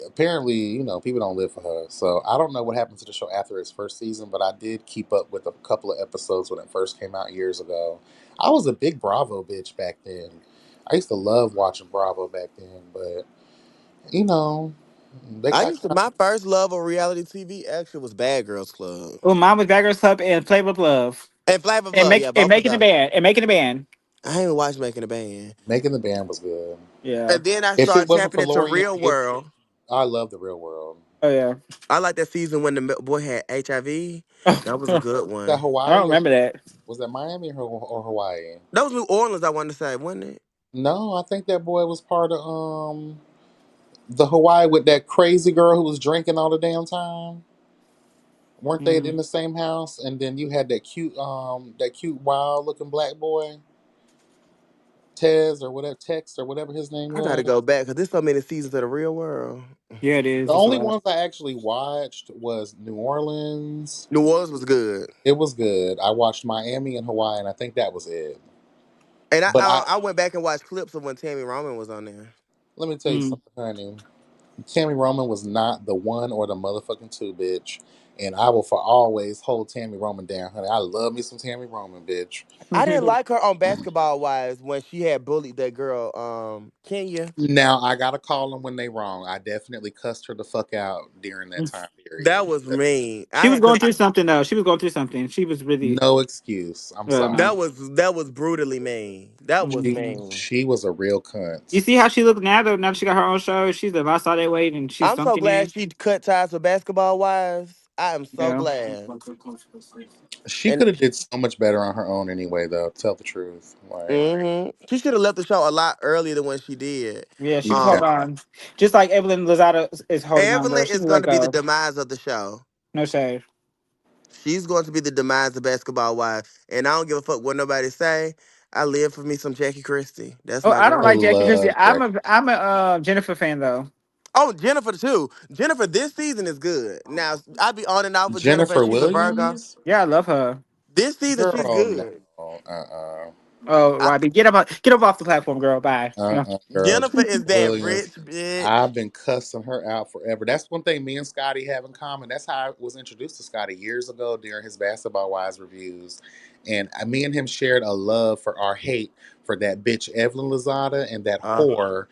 A: Apparently, people don't live for her. So I don't know what happened to the show after its first season, but I did keep up with a couple of episodes when it first came out years ago. I was a big Bravo bitch back then. I used to love watching Bravo back then, but you know, they
D: I
A: got
D: used to my first love of reality TV actually was Bad Girls Club
B: Oh, mine was Bad Girls Club and Flavor of Love.
D: and Flavor
B: And
D: Flav. Yeah, both of
B: making the
D: those.
B: band. And making the band.
D: I ain't watched Making a Band,
A: making the band was good.
B: Yeah.
D: and then I
A: If it
D: started
A: wasn't
D: tapping
A: for
D: into
A: Lori
D: Real
A: If
D: World.
A: I love the real world.
B: Oh yeah.
D: I like that season when the boy had HIV. That was a
B: I
D: good
A: That
D: one.
B: don't
A: Hawaii or
B: remember that.
A: was that Miami or Hawaii?
D: That was New Orleans. I wanted to say, wasn't it?
A: No, I think that boy was part of the Hawaii with that crazy girl who was drinking all the damn time. Weren't they
B: Mm.
A: in the same house? And then you had that cute wild looking black boy, Tez or whatever Tex or whatever his name
D: I gotta
A: was.
D: go back because there's so many seasons of the Real World.
B: Yeah, it
A: The
B: is. It's a
A: only
B: lot.
A: ones I actually watched was New Orleans.
D: New Orleans was good,
A: It was good. I watched Miami and Hawaii, and I think that was it.
D: and I,
A: But
D: I I went back and watched clips of when Tammy Roman was on there.
A: let me tell you
B: Mm.
A: something, honey. Tammy Roman was not the one or the motherfucking two, bitch. And I will for always hold Tammy Roman down, honey. I love me some Tammy Roman, bitch.
D: I didn't like her on Basketball Wives when she had bullied that girl, Kenya.
A: Now I gotta call them when they wrong. I definitely cussed her the fuck out during that time period.
D: That was mean.
B: She
D: I
B: was
D: had cause
B: going through something though. She was going through something. She was really
A: No excuse. I'm sorry.
B: no.
D: that was brutally mean. That was
A: She
B: Mm.
D: mean.
A: she was a real
B: You
A: cunt.
B: see how she look now though, now that she got her own show, she's the lost all that weight and she's
D: I'm so
B: sunken
D: glad
B: in.
D: she cut ties with Basketball Wives. I am so
B: Yeah.
D: glad.
A: She
D: And
A: could have did so much better on her own anyway, though. Tell the truth. Like,
D: she should have left the show a lot earlier than when she did.
B: Yeah, she was
A: yeah.
B: holding on. Just like Evelyn Lozada is holding on, bro.
D: Evelyn
B: She
D: is
B: can
D: going
B: let
D: to be the
B: go.
D: demise of the show.
B: No shade.
D: She's going to be the demise of Basketball Wives. And I don't give a fuck what nobody say. I live for me some Jackie Christie. That's
B: Oh,
D: my
B: I don't
A: I
B: like
D: girl.
B: Jackie Christie.
A: love Jack.
B: I'm a Jennifer fan though.
D: Oh, Jennifer too. Jennifer this season is good. Now I be on and off with Jennifer. And
A: Jennifer
D: she's a Virgo.
A: Williams?
B: Yeah, I love her.
D: This season she's
A: Girl, no.
D: good.
A: Uh-uh.
B: Oh,
D: I,
B: YB, get up off the platform, girl. Bye. No.
A: Girl.
D: Jennifer
A: Jennifer
D: is that
A: Williams.
D: rich bitch.
A: I've been cussing her out forever. That's one thing me and Scotty have in common. That's how I was introduced to Scotty years ago during his Basketball Wives reviews. And me and him shared a love for our hate for that bitch Evelyn Lozada and that
D: Uh,
A: whore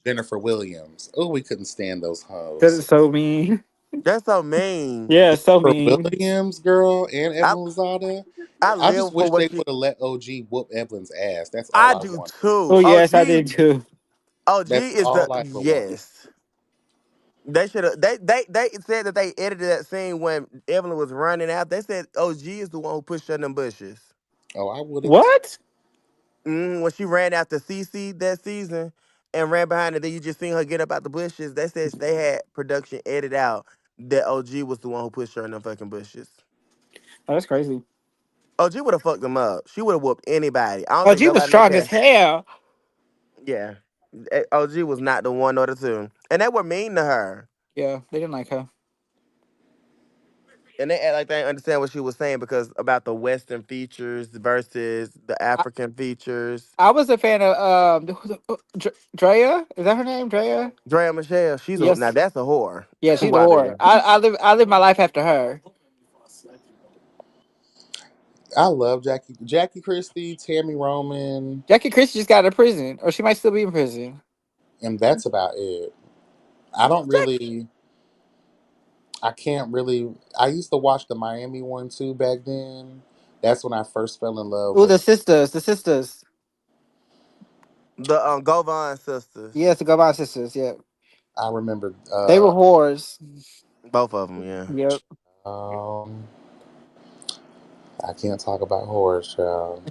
A: Jennifer Williams. Oh, we couldn't stand those
B: That
A: hoes.
B: is so mean.
D: that's so mean.
B: Yeah, so
A: Jennifer
B: mean.
A: Williams, girl, and
D: I
A: Evelyn Lozada.
D: I
A: I just
D: live for
A: wish
D: what
A: they
D: she.
A: would have let OG whoop Evelyn's ass. That's all
D: I
A: I
D: do
A: wanted.
D: too.
B: Oh yes, I did too.
D: OG
A: That's
D: is the
A: all I ever wanted.
D: yes. They should have. They said that they edited that scene when Evelyn was running out. They said OG is the one who pushed her in them bushes.
A: Oh, I would have.
B: What?
D: When she ran after Cece that season and ran behind her, then you just seen her get up out the bushes. They said they had production edit out that OG was the one who pushed her in them fucking bushes.
B: Oh, that's crazy.
D: OG would have fucked them up. She would have whooped anybody. I don't
B: Oh,
D: think
B: G was
D: nobody in that
B: strong as
D: cast.
B: hell.
D: Yeah. OG was not the one or the two. And they were mean to her.
B: Yeah, they didn't like her.
D: And they act like they didn't understand what she was saying because about the Western features versus the
B: I,
D: African features.
B: I was a fan of Drea. Is that her name? Drea.
D: Drea Michelle, she's a now
B: Yes.
D: that's a whore.
B: Yeah, she's a whore.
D: YB.
B: I live my life after her.
A: I love Jackie Christie, Tammy Roman,
B: Jackie Christie just got out of prison, or she might still be in prison.
A: and that's about it. I don't really. I can't really. I used to watch the Miami one too back then. That's when I first fell in love
B: Oh,
A: with.
B: the sisters.
D: The Govan sisters.
B: Yes, the Gavon sisters. Yeah,
A: I remember.
B: they were whores.
D: Both of them, yeah.
B: Yep.
A: Um, I can't talk about horror, child.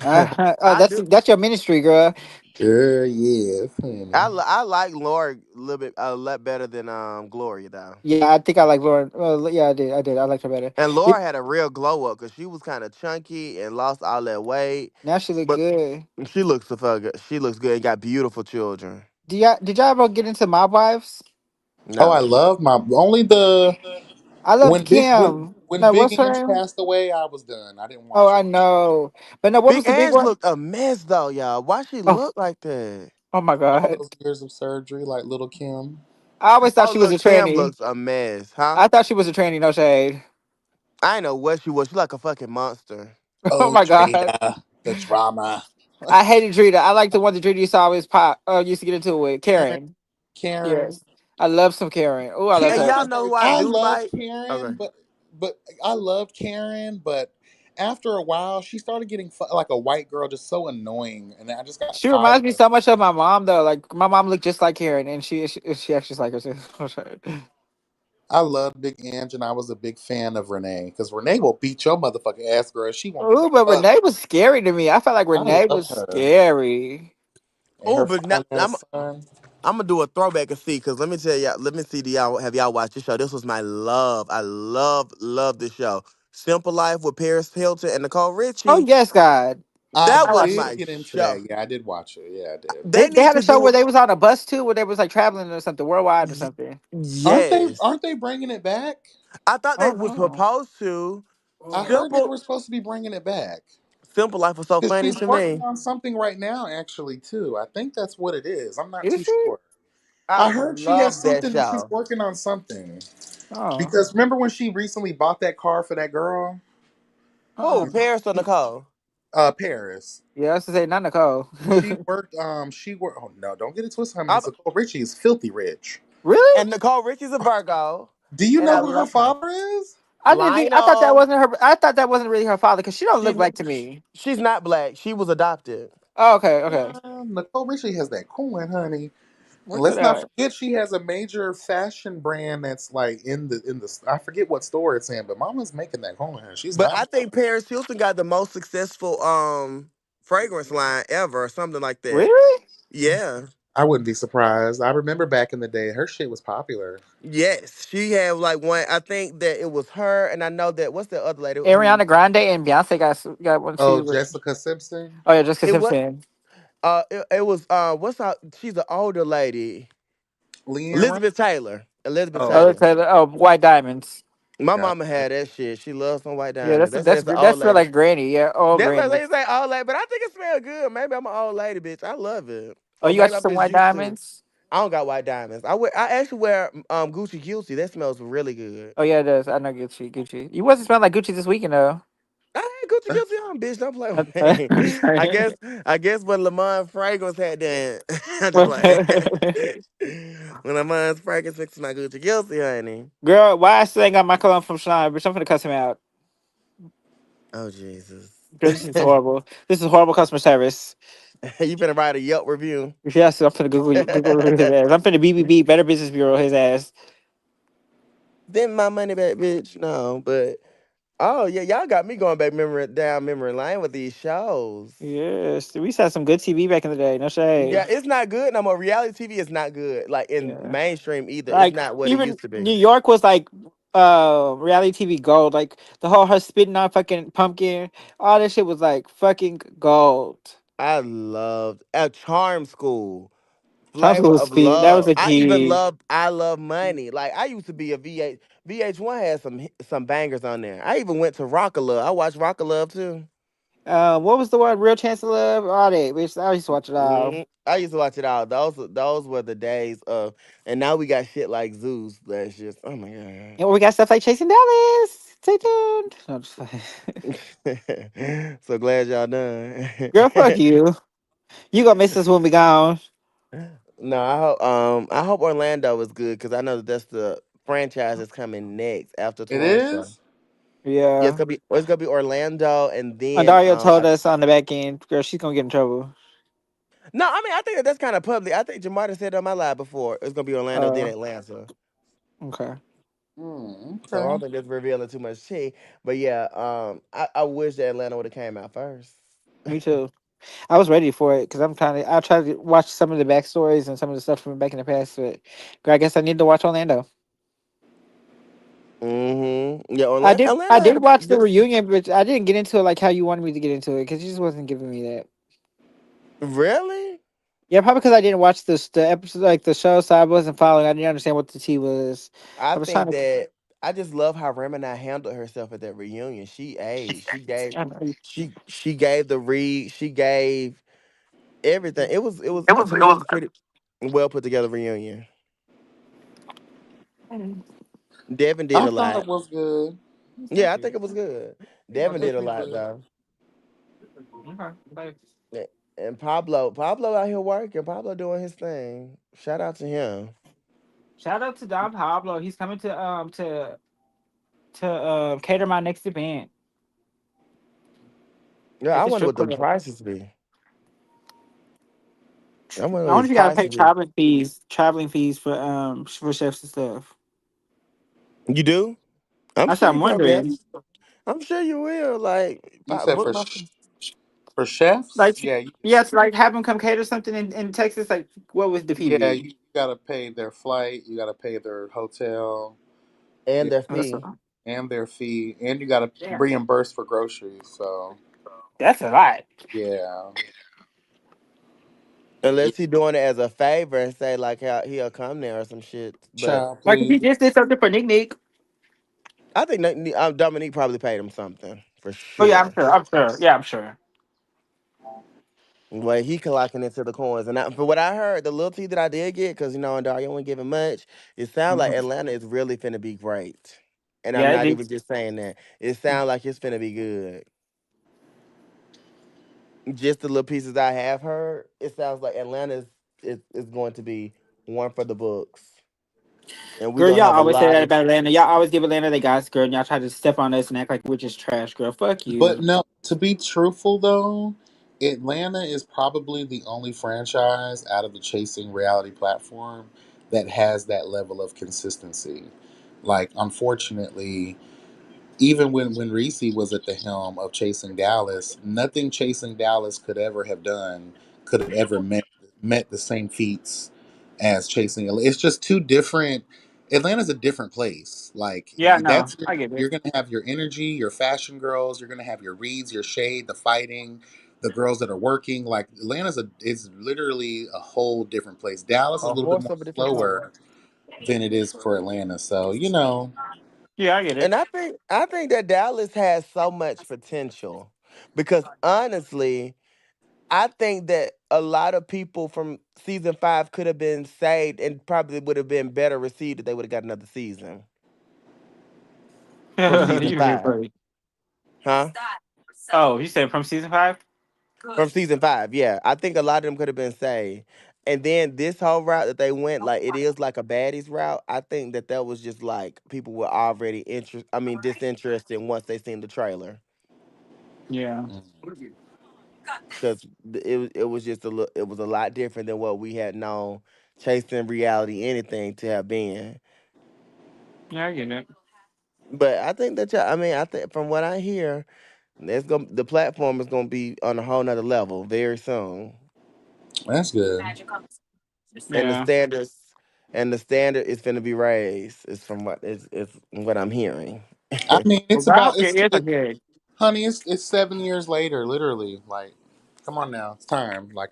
B: Oh,
D: I
B: that's
D: do.
B: that's your ministry, girl.
A: Girl, yes, honey.
D: I like Laura a little bit a lot better than Gloria though.
B: Yeah, I think I like Lauren. Well, yeah, I did. I liked her better.
D: And
B: Did,
D: Laura had a real glow up because she was kind of chunky and lost all that weight,
B: now she look
D: but
B: good.
D: she looks the fuck. She looks good and got beautiful children.
B: Did y'all ever get into Mob Wives?
A: Oh, I
D: No,
A: love my only the
B: I loved
A: when Big when
B: Kim.
A: when
B: No,
A: Big
B: what's her
A: Inch
B: name?
A: passed away, I was done. I didn't
B: Oh,
A: watch
B: I
A: it.
B: know. But no, what was
D: Big
B: the big
D: Ange
B: one?
D: looked a mess though, y'all. Why she
B: Oh,
D: look like that?
B: oh my
A: All
B: God.
A: those years of surgery, like Little Kim.
B: I always thought
D: Oh
B: she was a
D: look, Kim
B: tranny.
D: looks a mess, huh?
B: I thought she was a tranny. No shade.
D: I ain't know what she was. She like a fucking monster.
B: Oh
A: Oh,
B: my God.
A: Drita, the drama.
B: I hated Drita. I like the one that Drita used to always pop. Used to get into it with
A: Karen.
B: Karen.
A: Karen.
B: Yes, I love some Karen. Oh, I loved
D: And
B: her.
D: y'all
A: Karen.
D: know who I
A: I
D: do
A: loved
D: like?
A: Karen,
D: Okay.
A: but I loved Karen, but after a while, she started getting like a white girl, just so annoying, and I just got
B: She
A: tired
B: reminds me
A: of.
B: so much of my mom, though. Like my mom looked just like Karen, and she acts just like her too.
A: I loved Big Ange, and I was a big fan of Renee because Renee will beat your motherfucking ass, girl. She won't give a
B: Oh, but
A: fuck.
B: Renee was scary to me. I felt like
A: I
B: Renee was
A: loved her
B: scary.
A: and
D: Oh,
A: her
D: but now,
A: fine ass son.
D: I'm gonna do a throwback and see, cause let me tell y'all. Let me see. Do y'all have y'all watched this show? This was my love. I love this show. Simple Life with Paris Hilton and Nicole
B: Oh
D: Richie.
B: yes, God.
A: I
D: That
B: I
D: was
B: watched
A: did
B: it.
D: my
A: get into
D: show.
A: that. Yeah, I did watch it. Yeah, I did.
B: They
D: They
B: they
D: need
B: had a
D: to
B: show
D: do
B: where they was on a bus too, where they was like traveling or something worldwide or something.
A: Aren't they?
D: yes.
A: Aren't they bringing it back?
D: I thought they
B: Oh
D: was
B: no.
D: supposed to.
A: I heard they
B: Oh.
D: Simple
A: were supposed to be bringing it back
D: Simple Life was so
A: because
D: funny
A: she's
D: to
A: working
D: me.
A: on something right now, actually, too. I think that's what it is. I'm not too
B: Is she?
A: sure.
D: I
A: I heard she has
D: love that
A: something that she's
D: show.
A: working on something
B: Oh.
A: because remember when she recently bought that car for that girl,
D: Who?
B: Uh-uh.
D: Paris or Nicole?
A: Paris.
B: Yeah, I was to say not Nicole.
A: She worked. She worked. Oh no! Don't get it twisted, honey.
D: I'm,
A: Nicole Richie is filthy rich.
B: Really?
D: and Nicole Richie's a Virgo,
A: Do you
D: and
A: know
D: I
A: who her
D: love her.
A: father is?
B: I didn't think. I thought that
D: Lionel.
B: wasn't her. I thought that wasn't really her father because she don't look
D: She's
B: black to me.
D: she's not black. She was adopted.
B: Oh, okay, okay.
A: Nicole Richie has that coin, honey. And
B: Look at
A: let's not
B: that.
A: forget she has a major fashion brand that's like in the. I forget what store it's in, but Mama's making that coin. She's
D: But
A: not.
D: I think Paris Hilton got the most successful fragrance line ever, or something like that.
B: Really?
D: Yeah.
A: I wouldn't be surprised. I remember back in the day, her shit was popular.
D: Yes. She had like one. I think that it was her, and I know that what's the other lady who
B: Ariana Grande and Beyonce got one
A: Oh,
B: too. But,
A: Jessica Simpson.
B: oh yeah, Jessica
D: it was.
B: Simpson.
D: It was what's her? She's an older lady,
A: Leanne Rimes.
D: Elizabeth Taylor. Elizabeth
A: Oh,
B: Oh,
A: okay.
D: Taylor.
B: White Diamonds.
D: My
A: Got
D: mama
A: it.
D: had that shit. She loves some white
B: Yeah,
D: diamonds.
B: that's
D: They say
B: that's
D: it's an old
B: that's for
D: lady.
B: like Granny. Yeah, old
D: That's what
B: Granny.
D: they say, old lady, but I think it smells good. Maybe I'm an old lady, bitch. I love it.
B: Oh,
D: Or
B: you got
D: maybe
B: you
D: I'm
B: some
D: just
B: white
D: used to it.
B: diamonds?
D: I don't got white diamonds. I actually wear Gucci Gucci. That smells really good.
B: Oh yeah, it does. I know Gucci. Gucci. You wasn't smelling like Gucci this weekend though.
D: I had Gucci Gucci on, bitch. Don't play with me.
B: I'm just
D: I
B: saying.
D: guess I guess when Lamont Fragrance had that, I just like when Lamont Fragrance fixes my Gucci Gucci, honey.
B: Girl, why I still ain't got my cologne from Shine? Bitch, I'm gonna cuss him out.
D: Oh Jesus.
B: Girl, this is horrible. This is horrible customer service.
D: You finna write a Yelp review.
B: Yes, I'm finna Google his ass. I'm finna BBB Better Business Bureau his ass.
D: Then my money back, bitch. No, but oh yeah, y'all got me going back memory lane with these shows.
B: Yes, we used to have some good TV back in the day. No shade.
D: Yeah, it's not good no more. Reality TV is not good. Like in
B: Yeah,
D: mainstream either. It's
B: like
D: not what it
B: even
D: used to be.
B: New York was like reality TV gold. Like the whole her spitting on fucking pumpkin, all that shit was like fucking gold.
D: I loved at Charm School,
B: Thompson
D: Flavor
B: was
D: of
B: speed. That was
D: Love.
B: a
D: I even
B: G.
D: loved I Love Money. Like I used to be a VA. VH1 had some bangers on there. I even went to Rockalove. I watched Rockalove too.
B: What was the one? Real Chance of Love? All that, bitch. I used to watch it all.
D: I used to watch it all. Those were the days of, and now we got shit like Zeus. That's just oh my
B: And we got stuff like Chasing Dallas. Stay tuned. No, I'm just playing.
D: god. So glad y'all done.
B: Girl, fuck you. You gonna miss us when we gone.
D: No, I hope Orlando is good because I know that that's the franchise that's coming next after
A: It
D: Toronto.
A: is.
D: Yeah,
B: Yeah.
D: it's gonna be Orlando and then
B: Dario told us on the back end, girl, she's gonna get in trouble.
D: no, I mean I think that that's kind of public. I think Jamarta said on my live before it's gonna be Orlando then
B: Uh,
D: Atlanta.
B: okay.
D: So I don't
A: Okay.
D: think that's revealing too much tea. But yeah, I wish that Atlanta would have came out first.
B: Me too. I was ready for it because I'm kind of. I tried to watch some of the backstories and some of the stuff from back in the past, but girl, I guess I need to watch Orlando.
D: Yeah,
B: I
D: Atlanta had
B: did
D: a
B: watch the
D: good.
B: reunion, but I didn't get into it like how you wanted me to get into it because you just wasn't giving me that.
D: Really?
B: Yeah, probably because I didn't watch the episode, like the show, so I wasn't following. I didn't understand what the tea was.
D: I
B: I was trying
D: think
B: to.
D: that I just love how Remini handled herself at that reunion. She aged.
B: I know.
D: She gave the read. She gave everything. It was
B: It was.
D: to
B: It
D: me. It was
B: was.
D: a pretty well put together reunion. Devin did
A: I
D: a
A: thought
D: lot.
A: it was good.
D: Yeah,
A: Thank
D: I
A: you.
D: think it was good.
A: I
D: Devin did a
A: definitely
D: lot
A: agree.
D: though.
B: Okay. Like,
D: Yeah, and Pablo out here working. Pablo doing his thing. Shout out to him.
B: shout out to Don Pablo. He's coming to cater my next event
D: Yeah,
B: at
D: I
B: the
D: wonder
B: strip
D: what them
B: club.
D: prices be. I wonder
B: I
D: what
B: wonder
D: his
B: if you gotta pay
D: prices be.
B: traveling fees for chefs and stuff.
D: You do? I'm
B: That's what
D: sure
B: I'm
D: you probably have.
B: wondering.
D: I'm sure you will. Like,
A: You said
D: book my.
A: for chefs?
B: Like,
A: Yeah,
B: yes, like have them come cater something in Texas. Like, what was the fee
A: yeah.
B: be?
A: You gotta pay their flight. You gotta pay their hotel.
D: And
A: Yeah,
D: their
B: That's
D: fee.
A: and their fee, and you gotta
B: yeah.
A: reimburse for groceries. So
B: That's a lot.
A: yeah, yeah.
D: Unless he doing it as a favor and say like how he'll come there or some shit. But
A: Child,
B: Like if
A: please.
B: he just did something for Nick Nick.
D: I think Dominique probably paid him something for
B: Oh yeah, I'm
D: sure.
B: sure. I'm sure. Yeah, I'm sure.
D: Way he collecting into the coins, and for what I heard, the little tea that I did get, because Dario wasn't giving much. It sounds like
B: Mhm.
D: Atlanta is really finna be great, and I'm
B: Yeah,
D: not even just saying that. It sounds like it's finna be good. Just the little pieces I have heard, it sounds like Atlanta is going to be one for the books, and we're
B: girl,
D: gonna
B: y'all
D: have a
B: always say
D: lot
B: that
D: of.
B: about Atlanta. Y'all always give Atlanta the guys, girl, and y'all try to step on us and act like we're just trash, girl. Fuck
A: But
B: you.
A: no, to be truthful though, Atlanta is probably the only franchise out of the chasing reality platform that has that level of consistency. Like, unfortunately, even when Reese was at the helm of Chasing Dallas, nothing Chasing Dallas could ever have done could have ever met the same feats as Chasing. It's just too different. Atlanta's a different place. Like
B: Yeah, no,
A: that's
B: I get it.
A: you're gonna have your energy, your fashion girls. You're gonna have your reads, your shade, the fighting, the girls that are working. Like Atlanta's is literally a whole different place. Dallas is a
D: A
A: little bit
D: horse
A: more
D: of a different color.
A: slower than it is for Atlanta. So you know,
B: Yeah, I get it.
D: And I think that Dallas has so much potential because honestly, I think that a lot of people from season 5 could have been saved and probably would have been better received if they would have got another season from season
B: You here,
D: five.
B: buddy?
D: Huh?
B: Oh, you said from season 5?
D: From season 5, yeah. I think a lot of them could have been saved. And then this whole route that they went, like it is like a baddies route. I think that was just like people were already disinterested once they seen the trailer.
B: Yeah.
D: Because it was just it was a lot different than what we had known chasing reality anything to have been.
B: Yeah, I get it.
D: But I think that I think from what I hear, the platform is gonna be on a whole nother level very soon,
A: that's good.
D: and the
B: Yeah.
D: standards and the standard is gonna be raised. Is from is what I'm hearing.
A: I mean,
B: Well,
A: it's
B: girl, I
A: about
B: hope your ears are good.
A: honey. It's 7 years later, literally. Like, come on now, it's time. Like,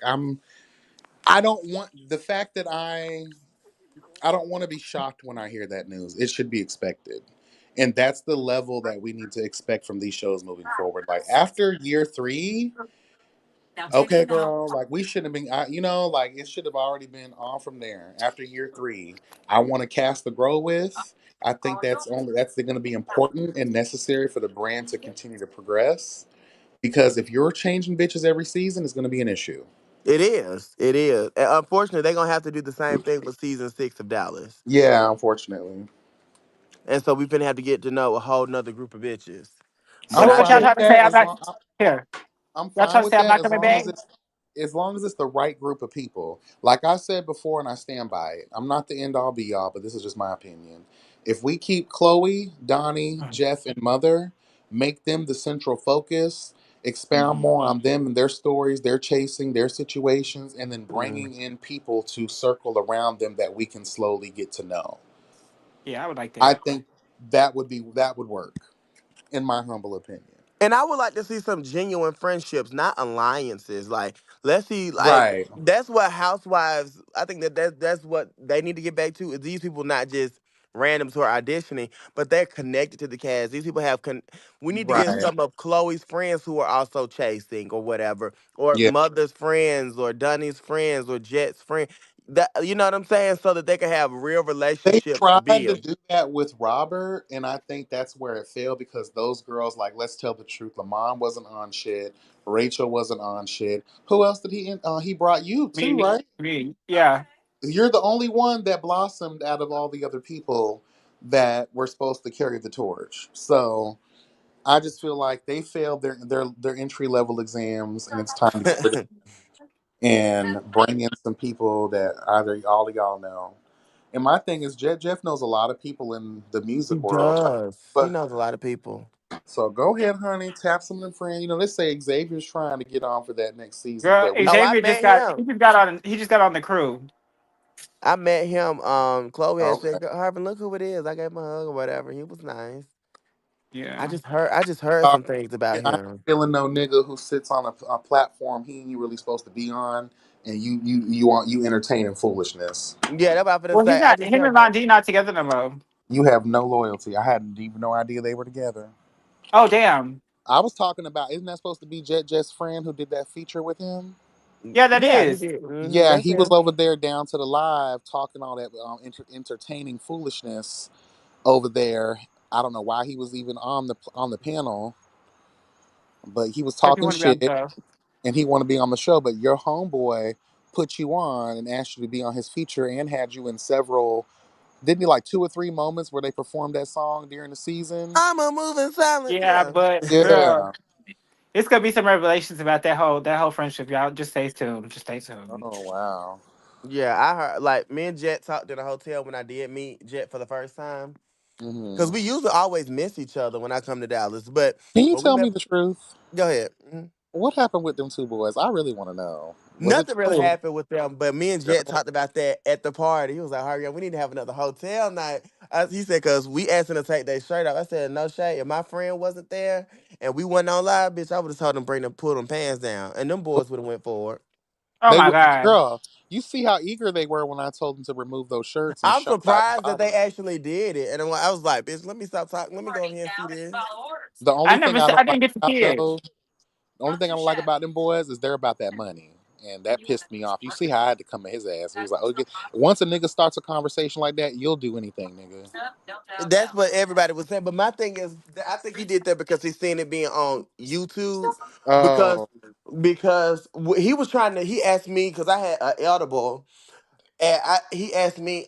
A: I don't want the fact that I don't want to be shocked when I hear that news. It should be expected. And that's the level that we need to expect from these shows moving forward. Like after year 3, okay, girl, like we shouldn't have been, like it should have already been on from there. After year 3, I want to cast the grow with. I think that's going to be important and necessary for the brand to continue to progress. Because if you're changing bitches every season, it's going to be an issue.
D: It is. It is. And unfortunately, they're gonna have to do the same thing with season 6 of Dallas.
A: Yeah, unfortunately.
D: And so we finna have to get to know a whole nother group of bitches. But
A: I'm
B: So
D: I
B: what
A: fine
B: y'all
D: just
A: with
B: trying to say?
A: that
B: I'm
A: as
B: not
A: long
B: here.
A: I'm
B: Y'all
A: fine
B: trying to
A: with
B: say I'm
A: that
B: not coming back?
A: as long as it's the right group of people. Like I said before, and I stand by it. I'm not the end all be all, but this is just my opinion. If we keep Chloe, Donnie, Jeff, and Mother, make them the central focus, expound more on them and their stories, their chasing, their situations, and then
D: mm.
A: bringing in people to circle around them that we can slowly get to know.
B: Yeah, I would like
A: I
B: that.
A: think that would work, in my humble opinion.
D: And I would like to see some genuine friendships, not alliances. Like, let's see, like
A: Right.
D: that's what housewives. I think that's what they need to get back to. Is these people not just randoms who are auditioning, but they're connected to the cast. These people have. We need to get
A: Right.
D: some of Chloe's friends who are also chasing or whatever, or
A: Yeah.
D: Mother's friends, or Dunny's friends, or Jet's friend. That you know what I'm saying, so that they can have real
A: They
D: relationships to
A: tried to
D: build.
A: do that with Robert, and I think that's where it failed because those girls, like, let's tell the truth. Lamont wasn't on shit. Rachel wasn't on shit. Who else did he brought you too, right?
B: Yeah.
A: You're the only one that blossomed out of all the other people that were supposed to carry the torch. So I just feel like they failed their entry level exams, and it's time to get rid of and bring in some people that either all of y'all know. And my thing is, Jeff knows a lot of people in the
D: He
A: music world.
D: does. He
A: But
D: knows a lot of people.
A: so go ahead, honey, tap some of them friends. You know, they say Xavier's trying to get on for that next season,
B: Girl,
A: but we
D: Oh, I
B: Xavier
D: met him.
B: he just got on the crew.
D: I met him. Chloe had
A: okay.
D: said, Harvin, look who it is. I gave him a hug or whatever. He was nice. I
B: Yeah.
D: just heard. I just heard
A: Uh,
D: some things about
A: I ain't
D: him.
A: feeling no nigga who sits on a platform he ain't really supposed to be on, and you entertaining foolishness.
D: Yeah, that's what I'm finna
B: Well, he's
D: say. I
B: not.
D: just
B: Him and
D: heard.
B: Von D not together no more.
A: You have no loyalty. I hadn't even no idea they were together.
B: Oh damn.
A: I was talking about, isn't that supposed to be Jet's friend who did that feature with him?
B: Yeah, that
D: Yeah, he
B: is.
D: did.
A: Yeah,
D: That's
A: he was
D: him.
A: over there down to the live talking all that entertaining foolishness over there. I don't know why he was even on the panel, but he was
B: If you
A: talking
B: want to be on the
A: shit
B: show.
A: and he wanted to be on the show. But your homeboy put you on and asked you to be on his feature and had you in several. Didn't he like 2 or 3 moments where they performed that song during the season?
D: I'm a moving silence.
B: Yeah,
D: Yeah.
B: but girl,
A: Yeah.
B: it's gonna be some revelations about that whole friendship. Y'all just stay tuned. Just stay tuned.
A: Oh wow.
D: Yeah, I heard. Like me and Jet talked in the hotel when I did meet Jet for the first time. Cause
A: Hmm.
D: we usually always miss each other when I come to Dallas. But
A: Can you
D: when we
A: tell
D: met,
A: me the truth?
D: go ahead. Mhm.
A: What happened with them two boys? I really want to know. Was it
D: Nothing really
B: Oh,
D: happened with them, but me and Jet
A: terrible?
D: talked about that at the party. He was like, "Hurry up, we need to have another hotel night." He said, "Cause we asked him to take their shirt off." I said, "No shade. If my friend wasn't there and we wasn't on live, bitch, I would have told them bring them, pull them pants down, and them boys would have went forward."
B: oh
A: They
B: my
A: were,
B: god.
A: girl. You see how eager they were when I told them to remove those shirts and
D: I'm
A: show side to
D: surprised that they
A: bottom.
D: actually did it, and I was like, "Bitch, let me stop talking. Let me go over here and see this."
A: The
B: I
A: only thing
B: never.
A: I don't
B: I
A: like
B: didn't get to
A: about
B: see it.
A: those, the only thing I don't like about them boys is they're about that money, and that pissed me off. You see how I had to come at his ass. He was like, "Okay, once a nigga starts a conversation like that, you'll do anything, nigga."
D: That's what everybody was saying. But my thing is, I think he did that because he's seen it being on YouTube. Because
A: Oh,
D: he was trying to. He asked me because I had an edible, and he asked me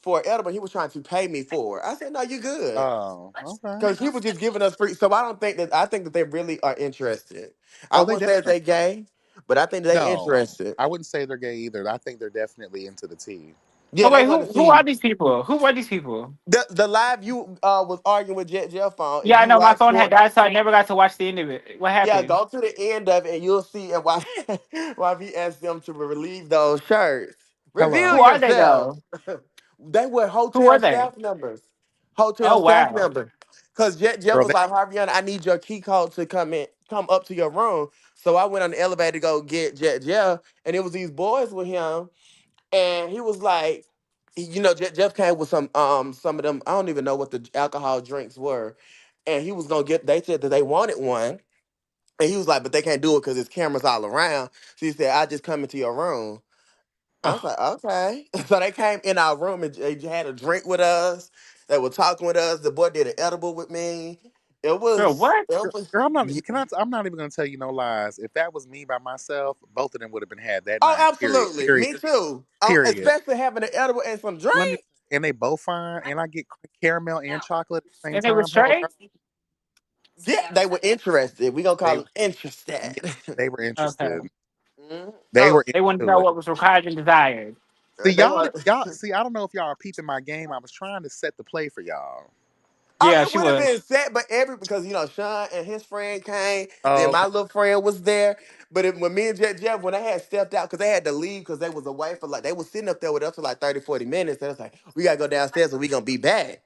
D: for an edible. He was trying to pay me for it. I said, "No, you good."
A: oh, okay.
D: Because he was just giving us free. So I don't think that. I think that they really are interested. I
A: Oh, they
D: won't say that
A: definitely
D: they gay, but I think they
A: no.
D: interested.
A: I wouldn't say they're gay either. I think they're definitely into the tea.
D: Yeah,
B: Oh
D: they
B: wait,
D: want to
B: who are
D: see
B: these people? Who are these people?
D: the live you was arguing with Jet Jeff on. If
B: Yeah, I
D: you
B: know my
D: watch
B: phone had
D: for
B: died, so I never got to watch the end of it. What
D: Yeah,
B: happened?
D: go to the end of it and you'll see and why why he asked them to relieve those shirts. Reveal
B: Who
A: Hello.
B: are they
D: yourself.
B: though?
D: They were
B: Who are
D: hotel
B: they?
D: staff members. Hotel
B: Oh
D: staff
B: wow.
D: members. Cause Jeff
A: Girl,
D: was like, Harviana, I need your key code to come up to your room. So I went on the elevator to go get Jeff, and it was these boys with him, and he was like, Jeff came with some of them. I don't even know what the alcohol drinks were, and he was gonna get. They said that they wanted one, and he was like, but they can't do it because there's cameras all around. So he said, I just come into your room. I was
B: Oh,
D: like, okay. So they came in our room and they had a drink with us. They were talking with us. The boy did an edible with me. It
B: girl,
D: was,
B: what?
D: it was.
A: Girl, I'm not.
D: Ye-
A: I'm not even gonna tell you no lies. If that was me by myself, both of them would have been had that
D: Oh,
A: night. Period.
D: absolutely.
A: Period.
D: Me too.
A: Period.
D: Especially having an edible and some
A: Let me.
D: drink.
A: And they both fine, and I get caramel and chocolate at the same
B: And they were
A: time. Hell,
B: straight?
A: no.
D: Yeah, they were interested. We gonna
A: They,
D: call them interested.
A: yeah, they were
B: Okay.
A: interested.
D: Mhm.
A: They
D: Oh,
A: were
B: They wanted to know
A: into it.
B: what was required and desired.
A: See,
D: they
A: y'all,
D: were.
A: y'all. See, I don't know if y'all are peeping my game. I was trying to set the play for y'all.
D: Oh,
B: Yeah,
D: it
B: she
D: would have
B: was.
D: been set, but because Sean and his friend came, then
A: Oh,
D: my
A: okay.
D: little friend was there. But when me and Jeff, when they had stepped out, because they had to leave because they was away for like they was sitting up there with us for like 30, 40 minutes. They was like, we gotta go downstairs or we gonna be back.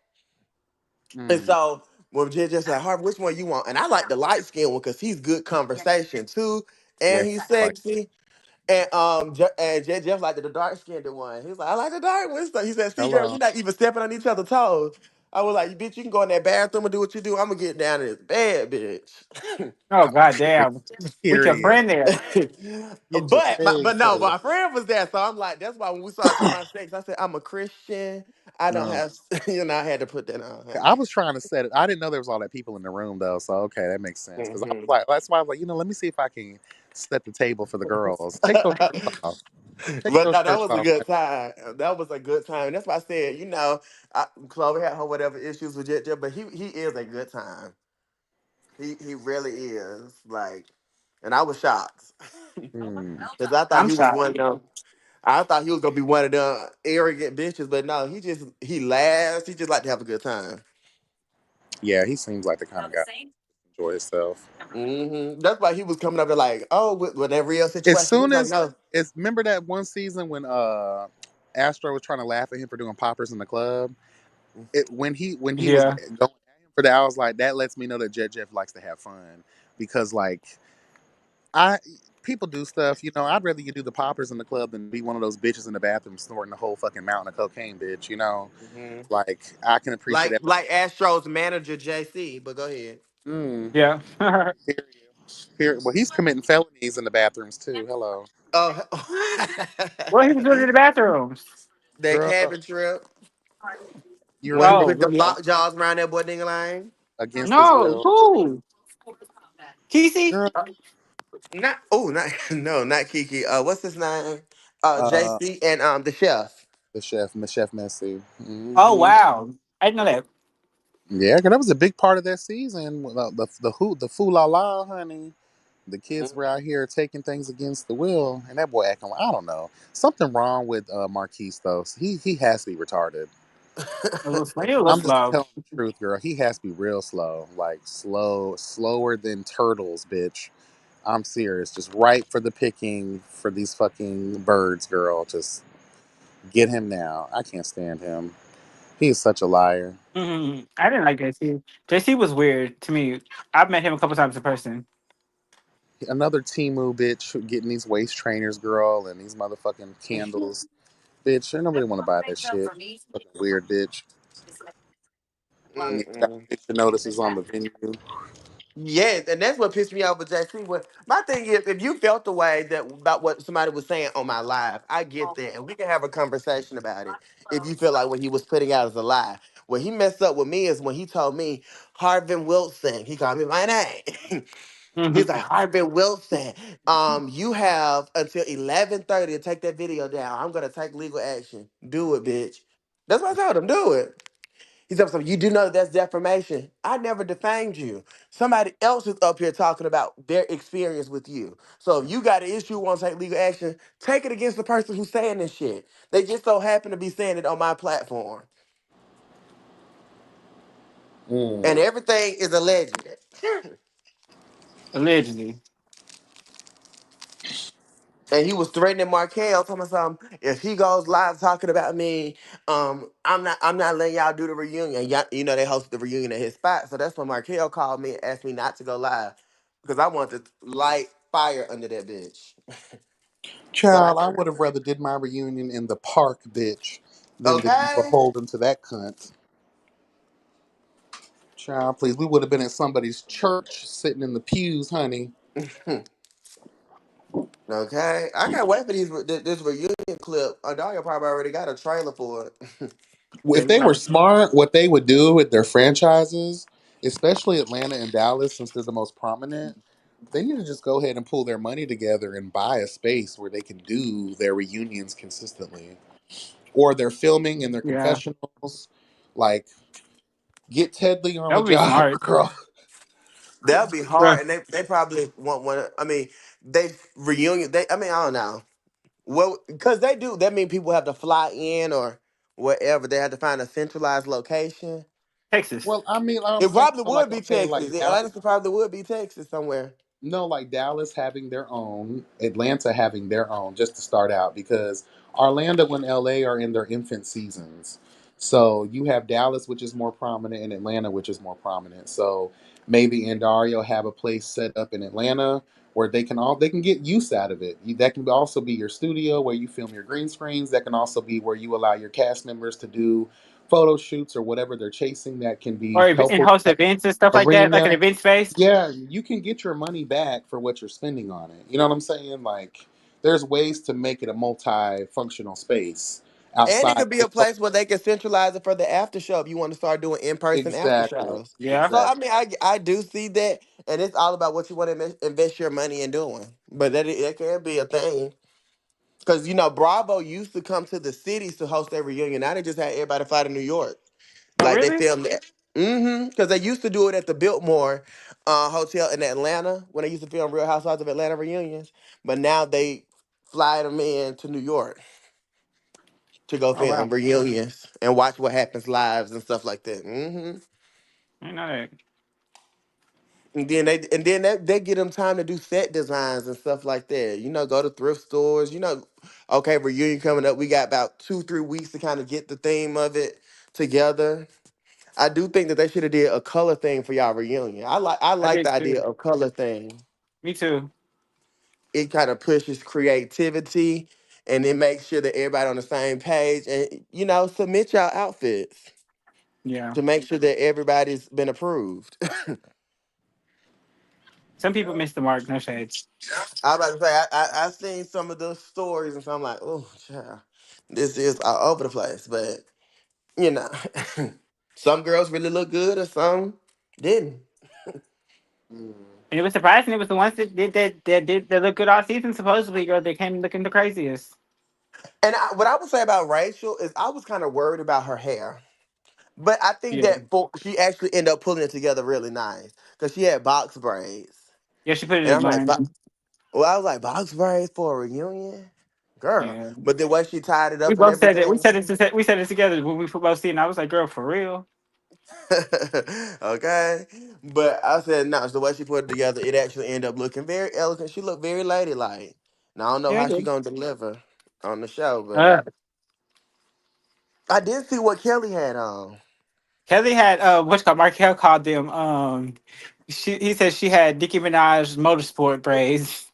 D: And
A: Mm,
D: so when Jeff like, Harvey, which one you want? And I like the light skinned one because he's good conversation too,
A: yeah,
D: and he's
A: like
D: sexy. And Jeff liked the dark skinned one. He was like, I like the dark one. So he said, see, girl,
A: hello.
D: we're not even stepping on each other's toes. I was like, bitch, you can go in that bathroom and do what you do. I'm gonna get down in this bed, bitch.
B: Oh,
A: Period.
B: goddamn. With your
A: Period.
B: friend there.
A: Get your
D: But
A: face
D: no,
A: on.
D: my friend was there, so I'm like, that's why when we started talking about sex, I said I'm a Christian. I don't
A: No,
D: have, I had to put that on,
A: I
D: honey.
A: was trying to set it. I didn't know there was all that people in the room though. So okay, that makes sense. Because I was
D: Mhm.
A: like, that's why I was like, let me see if I can set the table for the girls. Take those shirts off. Take
D: But
A: those
D: no, that
A: shirts
D: was a
A: off.
D: good time. That was a good time, and that's why I said, Chloe had her whatever issues with Jet, but he is a good time. He really is like, and I was shocked
A: Hmm.
D: because I thought
B: I'm
D: he was
B: sorry.
D: one of them. I thought he was gonna be one of them arrogant bitches, but no, he laughs. He just like to have a good time.
A: Yeah, he seems like the kind of guy who enjoy himself.
D: That's why he was coming up to like, oh, with that real
A: As
D: situation. He's
A: soon
D: like,
A: as
D: no.
A: remember that one season when Astro was trying to laugh at him for doing poppers in the club. When he was
B: Yeah.
A: going at him for that, I was like, that lets me know that Jet Jeff likes to have fun because like I people do stuff. I'd rather you do the poppers in the club than be one of those bitches in the bathroom snorting a whole fucking mountain of cocaine, bitch.
D: hmm
A: Like I can appreciate that.
D: like Astro's manager JC, but go ahead.
A: Mm,
B: Yeah.
A: period. Period. Well, he's committing felonies in the bathrooms too. Hello,
D: Oh,
B: What he was doing in the bathrooms?
D: that
A: girl.
D: cabin trip
A: You
D: where he
A: remember
B: Oh,
D: put them
B: girl.
D: lock jaws around that boy Dingaling?
A: against his
B: No.
A: will,
B: Who? Kesey?
A: girl.
D: Not no, not Kiki. What's his name?
A: Uh,
D: JC and the chef.
A: the chef Messi.
B: Oh,
A: Hmm.
B: wow. I didn't know that.
A: Yeah, 'cause that was a big part of that season. The foo la la, honey. The kids were out here taking things against the will, and that boy acting like I don't know something wrong with Marquise though. He has to be retarded.
B: It was funny. It was
A: I'm just
B: slow.
A: telling the truth, girl. He has to be real slow, like slower than turtles, bitch. I'm serious. Just ripe for the picking for these fucking birds, girl. Just get him now. I can't stand him. He is such a liar.
B: I didn't like JC. JC was weird to me. I've met him a couple times in person.
A: Another Timu bitch getting these waist trainers, girl, and these motherfucking candles. Bitch, ain't nobody want to buy that shit. Fucking weird bitch. And these
D: Mm-mm.
A: validation notices on the venue.
D: Yes, and that's what pissed me off with JC. My thing is, if you felt the way that about what somebody was saying on my live, I get that, and we can have a conversation about it. If you feel like what he was putting out is a lie, what he messed up with me is when he told me Harvin Wilson. He called me my name. He's like Harvin Wilson. You have until 11:30 to take that video down. I'm gonna take legal action. Do it, bitch. That's what I told him. Do it. He said, so you do know that that's defamation. I never defamed you. Somebody else is up here talking about their experience with you. So if you got an issue, want to take legal action, take it against the person who's saying this shit. They just so happen to be saying it on my platform. And
A: Mm.
D: everything is alleged.
B: Allegedly.
D: And he was threatening Markel, telling me something. If he goes live talking about me, I'm not letting y'all do the reunion. Y'all, they hosted the reunion at his spot. So that's when Markel called me and asked me not to go live because I wanted to light fire under that bitch. But I
A: Child, I would have rather did my reunion in the park, bitch. Then to be
D: Okay.
A: beholden to that cunt. Child, please, we would have been at somebody's church sitting in the pews, honey.
D: Okay. I can't wait for this reunion clip. Dario probably already got a trailer for it.
A: If
D: And
A: they were smart, what they would do with their franchises, especially Atlanta and Dallas, since they're the most prominent, they need to just go ahead and pull their money together and buy a space where they can do their reunions consistently, or their filming and their
B: Yeah,
A: confessionals. Like, get Ted Lee on
B: that
A: the
B: would be
A: job,
B: smart.
A: girl.
D: that'll be
B: Yeah.
D: hard. And they probably want one. I mean, they reunion. I mean, I don't know. Well, because they do. That mean people have to fly in or whatever. They have to find a centralized location.
B: Texas.
A: Well, I mean, I'm
D: It
A: saying,
D: probably
A: like,
D: would be
A: okay, like
D: Texas. It
A: Dallas.
D: honestly probably would be Texas somewhere.
A: No, like Dallas having their own, Atlanta having their own, just to start out, because Orlando and LA are in their infant seasons. So you have Dallas, which is more prominent, and Atlanta, which is more prominent. So maybe Andario have a place set up in Atlanta where they can get use out of it. That can also be your studio where you film your green screens. That can also be where you allow your cast members to do photo shoots or whatever they're chasing. That can be
B: Or and
A: helpful
B: host
A: to
B: events and stuff
A: the
B: like that, like an
A: arena.
B: event space.
A: Yeah, you can get your money back for what you're spending on it. You know what I'm saying? Like, there's ways to make it a multi-functional space
D: And it
A: outside
D: could be a
A: just from
D: place where they can centralize it for the after show if you want to start doing in person after
A: exactly,
D: shows.
B: Yeah.
D: So I
A: exactly.
D: mean, I do see that, and it's all about what you want to invest your money in doing. But that can be a thing because Bravo used to come to the cities to host their reunion. Now they just had everybody fly to New York.
B: Oh,
D: Like they
B: really?
D: filmed that. Because they used to do it at the Biltmore Hotel in Atlanta when they used to film Real Housewives of Atlanta reunions. But now they fly them in to New York to go
B: Oh,
D: film
B: wow.
D: reunions and watch what happens lives and stuff like that.
B: I didn't know that.
D: And then they get them time to do set designs and stuff like that. Go to thrift stores. Okay, reunion coming up. We got about 2-3 weeks to kind of get the theme of it together. I do think that they should have did a color thing for y'all reunion. I
B: I
D: like
B: did
D: the idea
B: too.
D: of color thing.
B: Me too.
D: It kind of pushes creativity and it makes sure that everybody on the same page and submit y'all outfits
B: Yeah.
D: to make sure that everybody's been approved.
B: Some people miss the mark. No shades.
D: I about to say I seen some of those stories and so I'm like, oh, child, this is all over the place. But you know, some girls really look good and some didn't.
A: Mm.
B: And it was surprising. It was the ones that look good all season. Supposedly, girl, they came looking the craziest.
D: And what I would say about Rachel is I was kind of worried about her hair. But I think
B: Yeah.
D: that she actually ended up pulling it together really nice because she had box braids,
B: Yeah, she put it
D: and
B: in
D: I'm like,
B: bun.
D: well, I was like, box braids for a reunion, girl.
B: Yeah.
D: But the way she tied it
B: We
D: up and
B: both said it. We
D: everything,
B: said it. We said it together when we both seen. I was like, "Girl, for real."
D: okay. But I said, no, it's the way she put it together. It actually ended up looking very elegant. She looked very ladylike. Now I don't know
B: Yeah,
D: how
B: it
D: she
B: did.
D: gonna deliver on the show, but
B: Uh,
D: I did see what Kelly had on.
B: Kelly had what's called Markel called them. He said she had Nicki Minaj motorsport braids.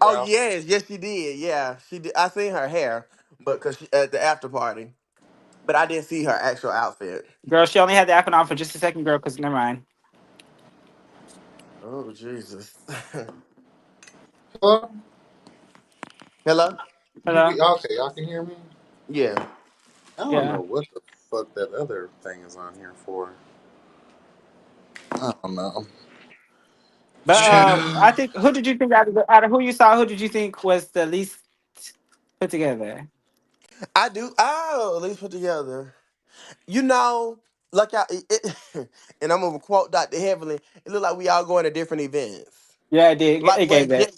D: Oh
A: Yeah.
D: yes, yes she did. Yeah, she did. I seen her hair, but cause at the after party. But I didn't see her actual outfit.
B: Girl, she only had the icon on for just a second, girl. Cause never mind.
D: Oh Jesus.
A: Hello?
D: Hello?
B: Hello.
A: Okay, y'all can hear me?
D: Yeah.
A: I don't
B: Yeah.
A: know what the fuck that other thing is on here for. I don't know.
B: But
A: Child.
B: I think who did you think out of who you saw? Who did you think was the least put together?
D: I do. Oh, at least put together. You know, like and I'm gonna quote Dr. Heavenly. It looked like we all going to different events.
B: Yeah, it did.
D: Like
B: It gave that.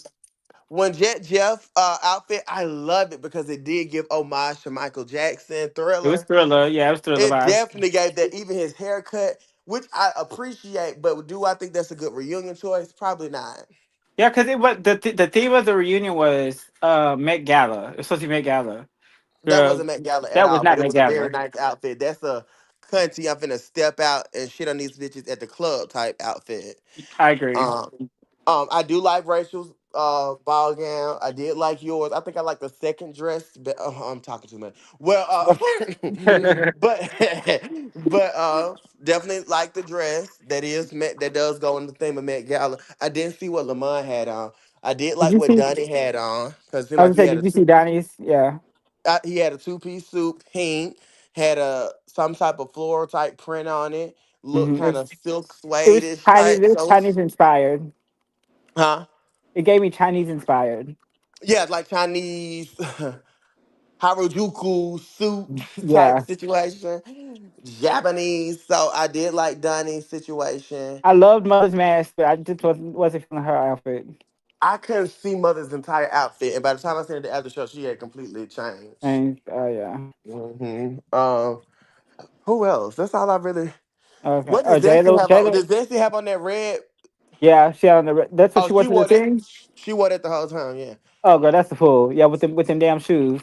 D: when Jet Jeff outfit, I love it because it did give homage to Michael Jackson,
B: It was
D: Thriller.
B: Thriller. Yeah, it was Thriller
D: It
B: vibes.
D: definitely gave that. Even his haircut, which I appreciate, but do I think that's a good reunion choice? Probably not.
B: Yeah, because it was the theme of the reunion was Met Gala. It was supposed to be Met Gala.
D: That
B: Girl,
D: wasn't Met Gala at
B: that was
D: all, but
B: not
D: it
B: Met
D: was a very
B: Gala.
D: nice outfit. That's a cunty, I'm finna step out and shit on these bitches at the club type outfit.
B: I agree.
D: Um, I do like Rachel's. ball gown. I did like yours. I think I like the second dress. I'm talking too much. Well, but definitely like the dress that does go in the theme of Met Gala. I didn't see what Lamont had on. I did
B: Did
D: like
B: you
D: what
B: see?
D: Donnie had on because it seemed
B: I
D: like
B: was gonna say, did you see Donnie's? Yeah.
D: he had a two-piece suit, pink, had a some type of floral type print on it. Looked kind of silk
B: It was
D: suede-ish
B: Chinese.
D: type.
B: It was
D: So,
B: Chinese inspired.
D: huh?
B: It gave me Chinese inspired.
D: Yeah, it's like Chinese Harajuku suit type
B: Yeah,
D: situation. Japanese. So I did like Donnie's situation.
B: I loved Mother's Mask, but I just wasn't feeling her outfit.
D: I couldn't see Mother's entire outfit, and by the time I seen the after show, she had completely changed.
B: And yeah.
D: Who else? That's all I really.
B: Okay.
D: What
B: Oh,
D: does Destiny
B: Jayla.
D: have on?
B: Jayla.
D: Does Destiny have on that red?
B: Yeah, she had on that's what
D: Oh,
B: she wore
D: she
B: to the
D: wore that.
B: thing.
D: She wore that the whole time. Yeah.
B: Oh, girl, that's the fool. Yeah, with them damn shoes.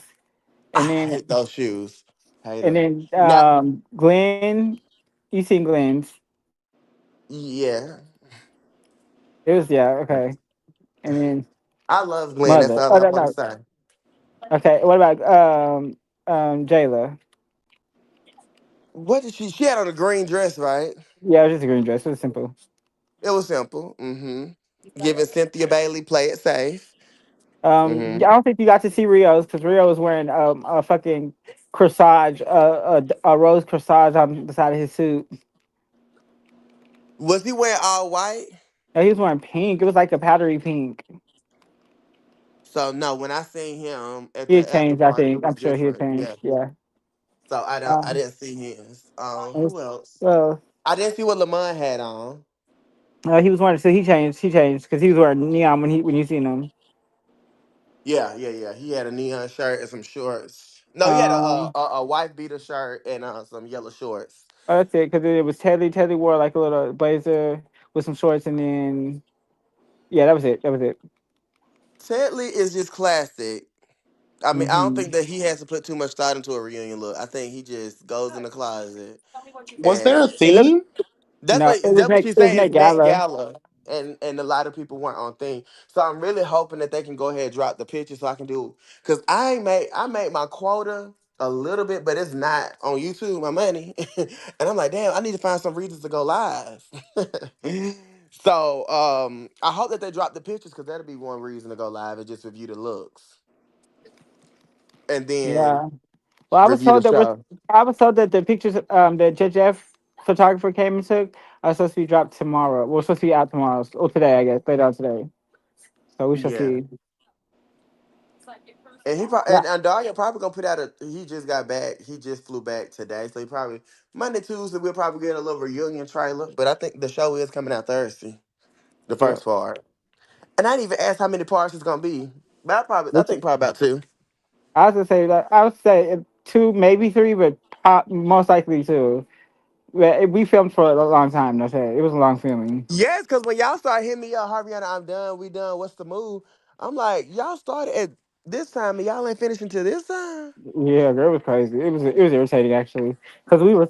D: I
B: And then
D: hate those shoes. Hate
B: and
D: them.
B: then
D: Now,
B: Glenn. You seen Glenn's?
D: yeah,
B: It was yeah okay. And then
D: I love Glenn. That's
B: Mother.
D: all
B: Oh
D: I
B: no
D: want to
B: no.
D: say.
B: Okay. What about Jayla?
D: What did she? She had on a green dress, right?
B: Yeah, it was just a green dress. It was simple.
D: It was simple. Giving Cynthia Bailey play it safe.
B: Yeah, I don't think you got to see Rio's because Rio was wearing a fucking corsage, a rose corsage on the side of his suit.
D: Was he wearing all white?
B: No, he was wearing pink. It was like a powdery pink.
D: So no, when I seen him at
B: He had
D: the after
B: changed, I
D: party, it
B: think.
D: was
B: I'm sure he had
D: different. Yeah.
B: changed. Yeah.
D: So I
B: Um,
D: didn't see his.
B: it was-
D: Who else?
B: well,
D: I didn't see what Lamont had on.
B: he was wearing. So he changed. He changed because he was wearing neon when you seen him.
D: Yeah. He had a neon shirt and some shorts. No, he had
B: Um,
D: a white beater shirt and some yellow shorts.
B: that's it. Because it was Teddy. Teddy wore like a little blazer with some shorts, and then yeah, that was it. That was it.
D: Ted Lee is just classic. I mean, I don't
B: Hmm.
D: think that he has to put too much thought into a reunion look. I think he just goes in the closet
A: Was there
D: and
A: a
B: It looked
A: theme?
B: no.
D: that's what she's
B: It was
D: saying is
B: Met
D: Met
B: Gala.
D: Gala, and a lot of people weren't on thing. So I'm really hoping that they can go ahead and drop the picture so I can do because I made my quota a little bit, but it's not on YouTube. My money, and I'm like, damn, I need to find some reasons to go live. So I hope that they drop the pictures because that'll be one reason to go live and just review the looks and then
B: Yeah. Well,
D: review the show.
B: I was told that the pictures that Judge F photographer came and took are supposed to be dropped tomorrow. Well, supposed to be out tomorrow or today, I guess, later on today. So we shall
D: Yeah.
B: see.
D: And
B: Yeah,
D: and Daria probably gonna put out a. He just got back. He just flew back today, so he probably Monday, Tuesday we'll probably get a little reunion trailer. But I think the show is coming out Thursday, the
B: yeah.
D: first part. And I didn't even ask how many parts it's gonna be. But I
B: Which
D: think probably about two.
B: I was gonna say that I would say two, maybe three, but most likely two. We filmed for a long time. No, say it was a long filming.
D: Yes, because when y'all start hitting me up, Harviana, I'm done. We done. What's the move? I'm like, y'all started at this time and y'all ain't finished until this time.
B: Yeah, girl, it was crazy. It was irritating actually because we were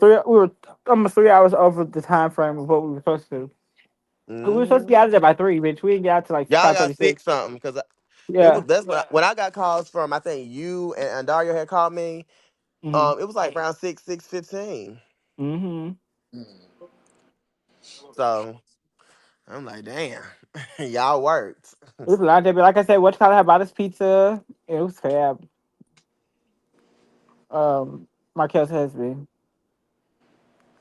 B: almost 3 hours over the time frame of what we were supposed to. We were supposed to
D: Hmm.
B: be out of there by three, bitch. We didn't get out to like
D: Y'all got
B: 5:36.
D: 6 something because it was
B: Yeah.
D: that's when I got calls from I think you and Dario had called me.
B: Mm-hmm.
D: It was like around 6:15.
B: Mm-hmm.
D: So I'm like, damn, y'all worked.
B: It was a lot there, but like I said, what kind of bought us pizza? It was fab. Markel's husband.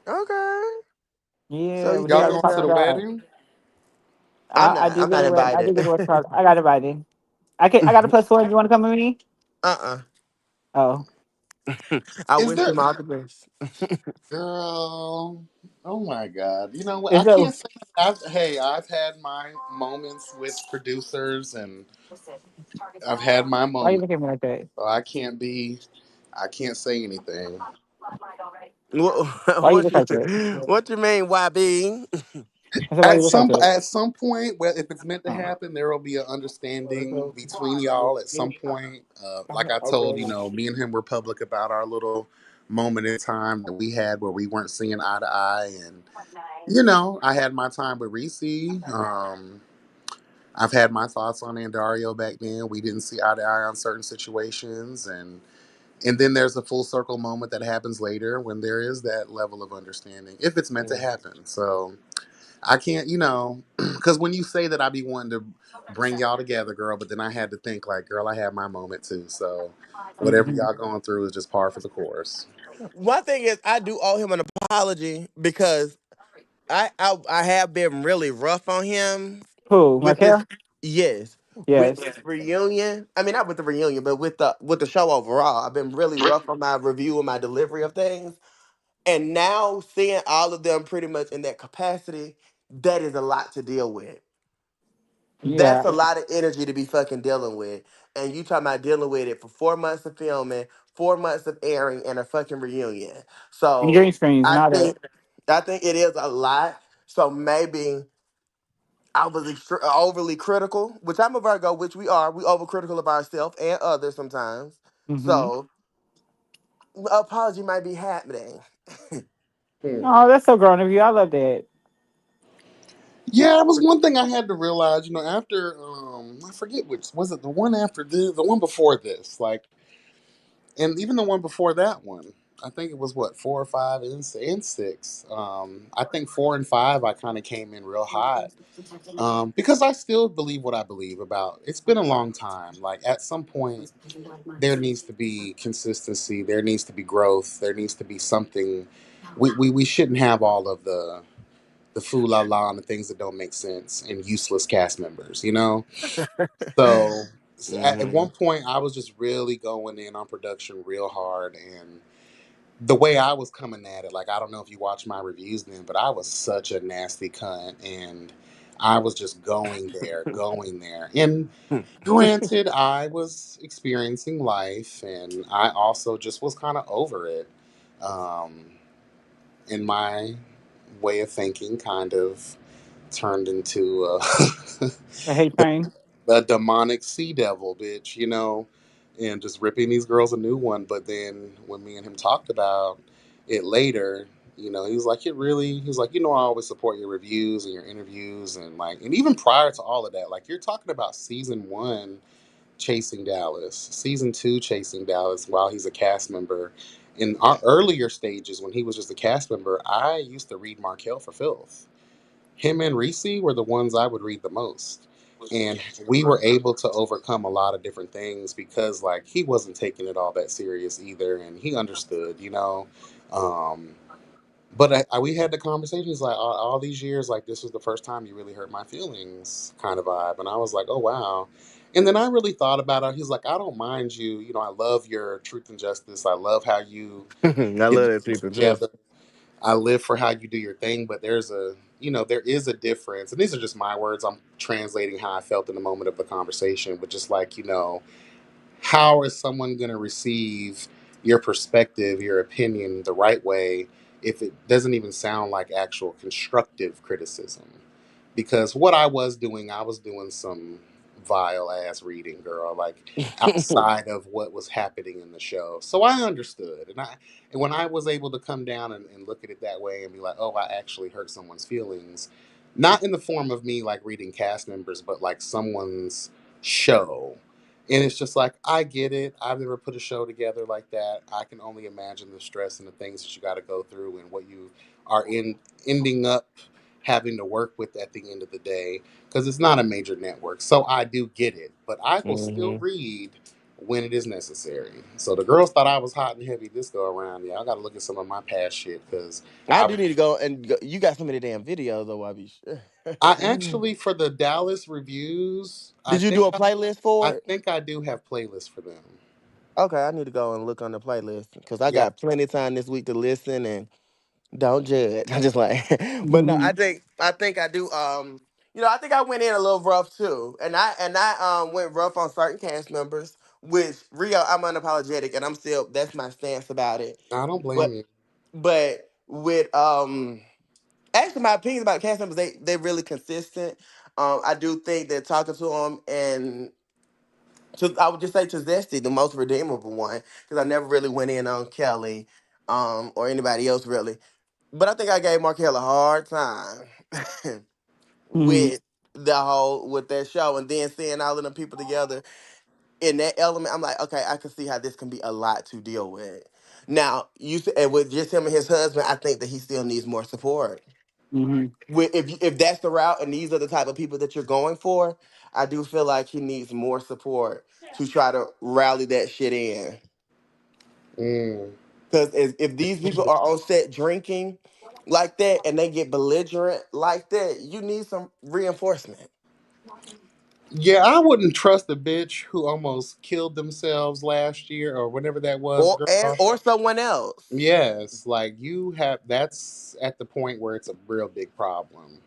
D: Okay. So
B: Yeah,
D: you
B: we did
A: Y'all
B: have a
D: came
A: going to
B: pop
A: the
D: down.
B: drive.
A: wedding?
B: I did
D: I'm
B: get
D: not
B: a wedding. I
D: invited.
B: did get a what's called. I got invited. I got a plus one. You want to come with me?
D: uh
B: Oh,
D: I
A: Is
D: wish
A: there,
D: him all the best.
A: girl? Oh my God! You know what? I
B: is there?
A: can't say. I've had my moments with producers, and I've had my
B: Why you
A: moments.
B: looking at me like that?
A: So I can't be. I can't say anything.
D: What,
B: Why you look like that?
D: what you mean, YB?
B: I said, why you look like that?
A: At some point, well, if it's meant to
B: Oh.
A: happen, there will be an understanding between y'all at some point. Like I told, me and him were public about our little moment in time that we had where we weren't seeing eye to eye, and I had my time with Reese. I've had my thoughts on Andario back then. We didn't see eye to eye on certain situations, and then there's a full circle moment that happens later when there is that level of understanding, if it's meant to
D: Mm.
A: happen. So I can't, because when you say that, I be wanting to bring y'all together, girl, but then I had to think like, girl, I had my moment too. So whatever
B: Hmm.
A: y'all going through is just par for the course.
D: One thing is, I do owe him an apology because I have been really rough on him
B: Who,
D: with this.
B: Michael?
D: Yes, with
B: Yes.
D: this reunion. I mean, not with the reunion, but with the show overall. I've been really rough on my review and my delivery of things. And now seeing all of them pretty much in that capacity, that is a lot to deal with. That's
B: Yeah.
D: a lot of energy to be fucking dealing with. And you talking about dealing with it for 4 months of filming, 4 months of airing, and a fucking reunion.
B: And
D: So
B: green screens and
D: I
B: all that.
D: think I think it is a lot. So maybe I was overly critical, which I'm a Virgo, which we are. We overcritical of ourselves and others sometimes.
B: Hmm.
D: So apology might be happening. Hmm.
B: Oh, that's so grown of you. I love that.
A: Yeah, it was one thing I had to realize, after I forget which was it, the one after this, the one before this, like, and even the one before that one. I think it was what, 4 or 5 and six. I think 4 and 5 I kind of came in real hot. Because I still believe what I believe about. It's been a long time. Like at some point there needs to be consistency, there needs to be growth, there needs to be something. We shouldn't have all of the foo la la and the things that don't make sense and useless cast members, So at
D: Hmm.
A: one point, I was just really going in on production real hard, and the way I was coming at it, like I don't know if you watched my reviews then, but I was such a nasty cunt, and I was just going there, going there. And granted, I was experiencing life, and I also just was kind of over it. Um, in my way of thinking, kind of turned into
B: The hate train.
A: a demonic sea devil, bitch, and just ripping these girls a new one. But then when me and him talked about it later, he was like, he was like, I always support your reviews and your interviews. And like, and even prior to all of that, like, you're talking about season one chasing Dallas, season two chasing Dallas while he's a cast member. In our earlier stages, when he was just a cast member, I used to read Markel for Filth. Him and Reese were the ones I would read the most. And we were able to overcome a lot of different things because, like, he wasn't taking it all that serious either, and he understood, Um, but we had the conversations like all these years, like this was the first time you really hurt my feelings, kind of vibe, and I was like, oh wow. And then I really thought about it. He's like, I don't mind you. I love your truth and justice. I love how you
D: I
A: get
D: love that
A: things
D: people just.
A: together. I live for how you do your thing, but there is a difference. And these are just my words. I'm translating how I felt in the moment of the conversation, but just like, how is someone going to receive your perspective, your opinion the right way if it doesn't even sound like actual constructive criticism? Because what I was doing some vile ass reading, girl, like outside of what was happening in the show. So I understood, and when I was able to come down and look at it that way and be like, oh, I actually hurt someone's feelings, not in the form of me like reading cast members, but like someone's show. And it's just like, I get it. I've never put a show together like that. I can only imagine the stress and the things that you got to go through and what you are ending up having to work with at the end of the day, because it's not a major network. So I do get it, but I will still
D: Hmm.
A: read when it is necessary. So the girls thought I was hot and heavy this go around. Yeah, I got to look at some of my past shit because
D: I
A: I
D: do need to go and go. You got so many damn videos though. I be sure.
A: I actually, for the Dallas reviews,
D: Did you do a playlist
A: I
D: for it?
A: think I do have playlists for them.
D: Okay, I need to go and look on the playlist because I
A: Yeah,
D: got plenty of time this week to listen and don't judge. I just like, but no,
B: Hmm.
D: I think I do. I think I went in a little rough too, and I went rough on certain cast members, which Rio I'm unapologetic, and I'm still that's my stance about it.
A: I don't blame
D: But
A: you.
D: with actually my opinions about cast members they really consistent. I do think that talking to them and I would just say to Zesty, the most redeemable one, because I never really went in on Kelly, or anybody else really. But I think I gave Markel a hard time
B: Hmm.
D: with the whole with that show, and then seeing all of them people together in that element, I'm like, okay, I can see how this can be a lot to deal with. Now, you said and with just him and his husband, I think that he still needs more support.
B: Hmm.
D: If that's the route and these are the type of people that you're going for, I do feel like he needs more support to try to rally that shit in.
A: Mm.
D: Because if these people are on set drinking like that and they get belligerent like that, you need some reinforcement.
A: Yeah, I wouldn't trust a bitch who almost killed themselves last year or whenever that was, girl.
D: Or someone else.
A: Yes, like you have, that's at the point where it's a real big problem.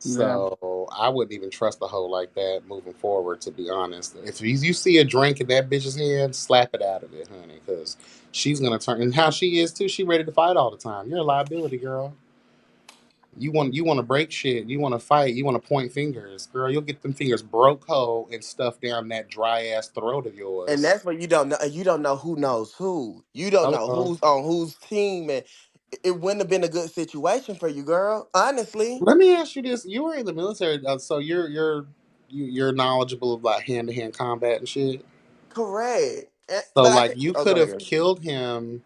B: Yeah.
A: So I wouldn't even trust a hoe like that moving forward, to be honest. If you see a drink in that bitch's hand, slap it out of it, honey, because she's gonna turn. And how she is too, she ready to fight all the time. You're a liability, girl. You want to break shit. You want to fight. You want to point fingers, girl. You'll get them fingers broke whole and stuff down that dry ass throat of
D: And
A: yours.
D: that's what you don't know. You don't know who knows who. You don't know
A: Hello.
D: who's on whose team, and it wouldn't have been a good situation for you, girl. Honestly,
A: Let me ask you this: you were in the military, so you're knowledgeable about hand to hand combat and shit.
D: correct.
A: So
D: But I
A: like
D: can.
A: you
D: Oh,
A: could
D: go
A: have
D: ahead.
A: killed him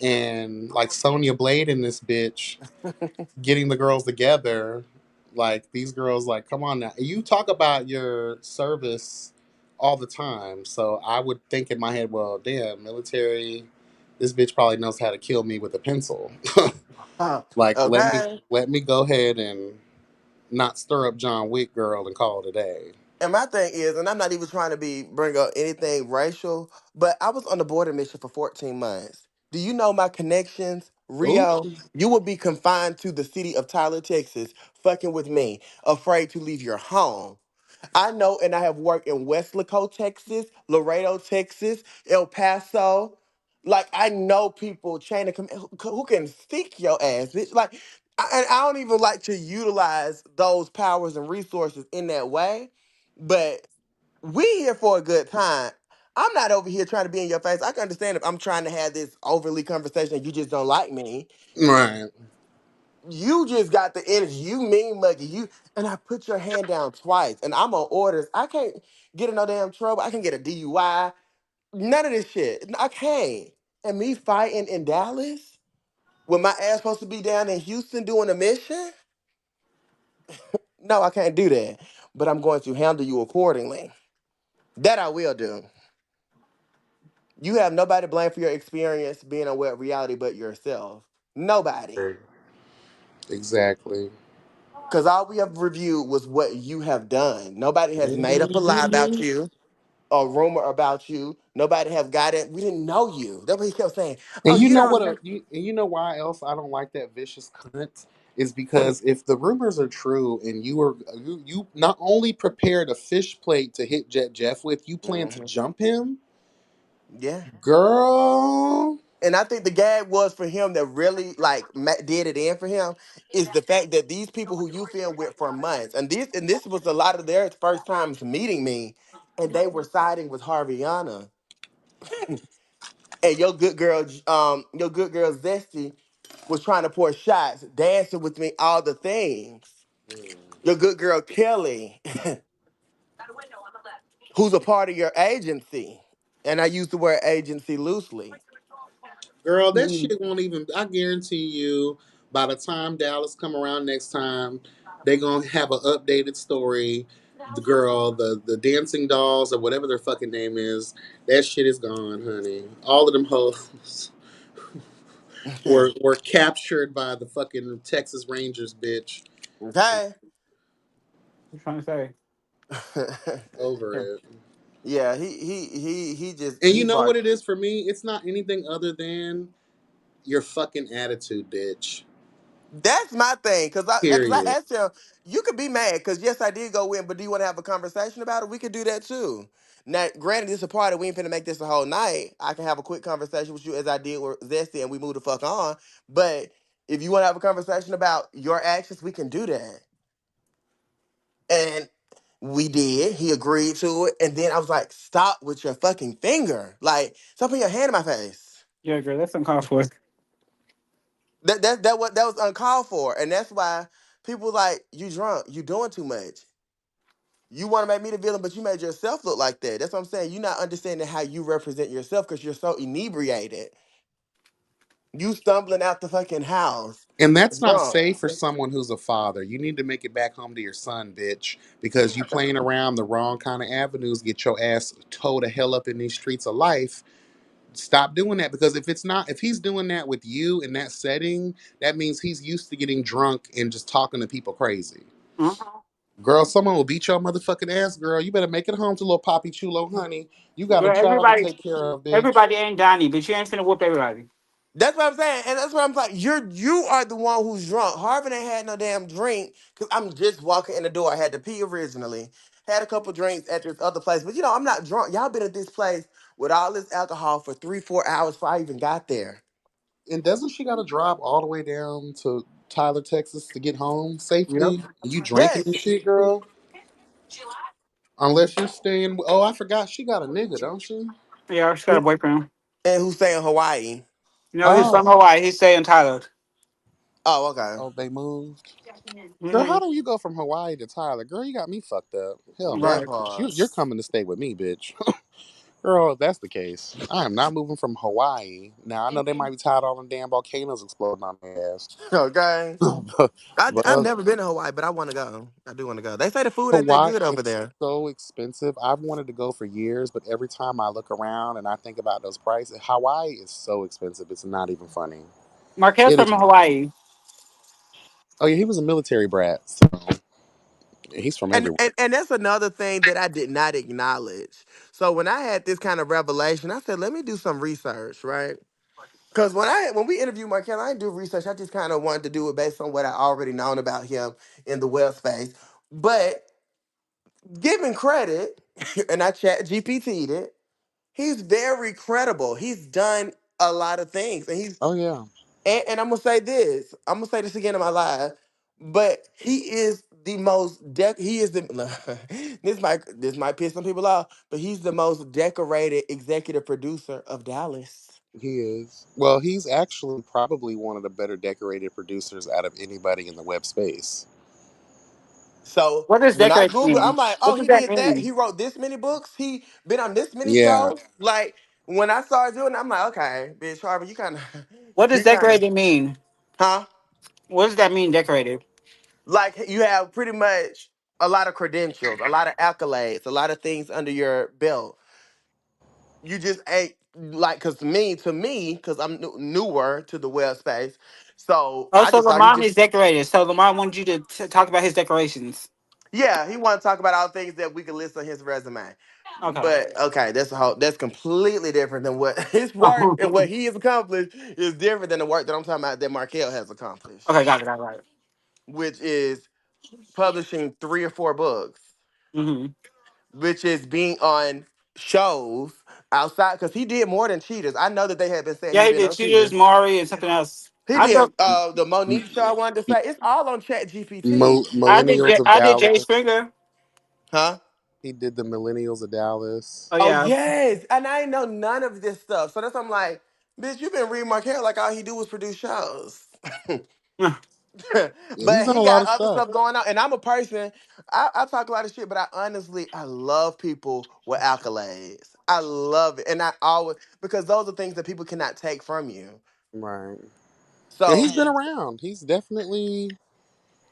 A: and like Sonya Blade in this bitch getting the girls together. Like these girls, like come on now. You talk about your service all the time, so I would think in my head, well, damn, military. This bitch probably knows how to kill me with a pencil. Like
D: Okay.
A: let me go ahead and not stir up John Wick, girl, and call it a day.
D: And my thing is, and I'm not even trying to bring up anything racial, but I was on the border mission for 14 months. Do you know my connections?
A: Ooh,
D: Rio, you would be confined to the city of Tyler, Texas, fucking with me, afraid to leave your home. I know, and I have worked in Weslaco, Texas, Laredo, Texas, El Paso. Like I know people chain of who can stick your ass, bitch. Like, and I don't even like to utilize those powers and resources in that way. But we here for a good time. I'm not over here trying to be in your face. I can understand if I'm trying to have this overly conversation and you just don't like me.
A: right.
D: You just got the energy. You mean muggy. You and I put your hand down twice. And I'm on orders. I can't get in no damn trouble. I can get a DUI. None of this shit. I can't. And me fighting in Dallas when my ass supposed to be down in Houston doing a mission? No, I can't do that. But I'm going to handle you accordingly. That I will do. You have nobody to blame for your experience being on web reality but yourself. Nobody.
A: Exactly.
D: Because all we have reviewed was what you have done. Nobody has made up a lie about
A: Mhm.
D: you, a rumor about you. Nobody have got it. We didn't know you. That's what he kept saying. Oh,
A: And you
D: you
A: know
D: don't
A: what?
D: know.
A: And you know why else I don't like that vicious cunt is because if the rumors are true and you not only prepared a fish plate to hit Jet Jeff with, you plan to
D: Hmm.
A: jump him,
D: Yeah.
A: girl.
D: And I think the gag was for him that really like did it in for him is the fact that these people who you been with for months, and this was a lot of their first times meeting me, and they were siding with Harviana. And your good girl Zesty was trying to pour shots, dancing with me, all the things. Your good girl Kelly, who's a part of your agency, and I use the word agency loosely.
A: Girl, that
B: Mm.
A: shit won't even. I guarantee you, by the time Dallas come around next time, they gonna have an updated story. The girl, the dancing dolls or whatever their fucking name is, that shit is gone, honey. All of them hoes were captured by the fucking Texas Rangers, bitch.
D: Okay.
B: What you trying to say?
A: Over it.
D: Yeah, he just
A: And
D: he
A: you know what
D: barked.
A: it is for me? It's not anything other than your fucking attitude, bitch.
D: That's my thing, cause I
A: Period.
D: asked him, you could be mad, cause yes, I did go in, but do you want to have a conversation about it? We could do that too. Now, granted, this is a party. We ain't finna make this a whole night. I can have a quick conversation with you as I did with Zesty, and we move the fuck on. But if you want to have a conversation about your actions, we can do that. And we did. He agreed to it, and then I was like, "Stop with your fucking finger! Like, stop putting your hand in my face."
B: Yeah, girl, that's uncalled for.
D: That was uncalled for, and that's why people like you drunk, you doing too much. You want to make me the villain, but you made yourself look like that. That's what I'm saying. You're not understanding how you represent yourself because you're so inebriated. You stumbling out the fucking house
A: And that's not
D: drunk.
A: safe for someone who's a father. You need to make it back home to your son, bitch, because you playing around the wrong kind of avenues, get your ass towed to hell up in these streets of life. Stop doing that, because if he's doing that with you in that setting, that means he's used to getting drunk and just talking to people crazy.
B: Mhm.
A: Girl, someone will beat your motherfucking ass, girl. You better make it home to little Poppy Chulo, honey. You got a
B: Girl,
A: child to
B: everybody,
A: take care of, bitch.
B: everybody ain't Donnie, but you ain't finna whoop everybody.
D: That's what I'm saying, and that's what I'm like. You are the one who's drunk. Harvin ain't had no damn drink because I'm just walking in the door. I had to pee originally. Had a couple drinks at this other place, but I'm not drunk. Y'all been at this place with all this alcohol for 3-4 hours before I even got there.
A: And doesn't she got to drive all the way down to Tyler, Texas to get home
B: Yep.
A: safely? You drinking and
D: Yes,
A: shit, girl? Unless you're staying. Oh, I forgot. She got a nigga, don't she?
B: Yeah, she got a boyfriend.
D: and who's staying in Hawaii?
B: He's from
A: Oh,
B: Hawaii. He's staying in Tyler.
D: Oh, okay.
A: oh, they moved. Girl, how
B: Hmm.
A: do you go from Hawaii to Tyler? Girl, you got me fucked up. Hell
D: That
A: no.
B: Right.
D: part.
A: You're coming to stay with me, bitch. Girl, if that's the case, I am not moving from Hawaii. Now, I know they might be tired of all them damn volcanoes exploding on their ass.
D: Okay.
A: but,
D: I've
A: but
D: never been to Hawaii, but I want to go. I do want to go. They say the food ain't that
A: Hawaii
D: good over
A: is
D: there.
A: so expensive. I've wanted to go for years, but every time I look around and I think about those prices, Hawaii is so expensive. It's not even funny.
B: Markel's
A: It
B: from
A: is.
B: Hawaii.
A: Oh yeah, he was a military brat, so he's from
D: And,
A: everywhere.
D: and and that's another thing that I did not acknowledge. So when I had this kind of revelation, I said, let me do some research, right? Because when we interviewed Markel, I didn't do research. I just kind of wanted to do it based on what I already known about him in the web space. But giving credit, and I chat GPT'd it, he's very credible. He's done a lot of things.
A: Oh yeah,
D: And I'm gonna say this. I'm gonna say this again in my life. But he is the he is the this might piss some people off, but he's the most decorated executive producer of Dallas.
A: he is. Well, he's actually probably one of the better decorated producers out of anybody in the web space.
D: So
B: What does
D: when I
B: decorate
D: Google, I'm
B: mean?
D: like,
B: What
D: oh,
B: does
D: he
B: that
D: did that.
B: mean?
D: He wrote this many books. He been on this many
A: Yeah,
D: shows. Like when I started doing it, I'm like, okay, bitch, Harvey, you kind of,
B: What does
D: you kind of,
B: decorated mean?
D: huh?
B: What does that mean, decorated?
D: Like you have pretty much a lot of credentials, a lot of accolades, a lot of things under your belt. You just ain't like, cause to me, cause I'm newer to the web space, so
B: Oh,
D: I
B: so
D: just thought he
B: Lamar is
D: just,
B: decorated. So Lamar wanted you to talk about his decorations.
D: yeah, he want to talk about all things that we can list on his resume.
B: Okay.
D: But okay, that's completely different than what his work and what he has accomplished is different than the work that I'm talking about that Markel has accomplished,
B: Okay, got it.
D: which is publishing 3 or 4 books,
B: Mm-hmm.
D: which is being on shows outside because he did more than Cheaters. I know that they had been saying
B: Yeah,
D: he
B: he
D: been
B: did
D: on
B: Cheaters,
D: Cheaters.
B: Maury, and something else.
D: He
B: I
D: did
B: thought
D: the Monique show. I wanted to say it's all on Chat GPT,
A: Millennials of
B: I did Jay
A: Dallas.
B: Springer.
D: huh?
A: He did the Millennials of Dallas.
B: Oh
D: Oh
B: yeah.
D: yes, and I ain't know none of this stuff. So that's why I'm like, bitch, you been reading Markel like all he do was produce shows.
A: Yeah, he's
D: But
A: done
D: he
A: a lot
D: got
A: of
D: other
A: stuff.
D: stuff going on. And I'm a person, I talk a lot of shit, but I love people with accolades. I love it. And I always, because those are things that people cannot take from you.
A: Right. And
D: So,
A: he's been around. He's definitely.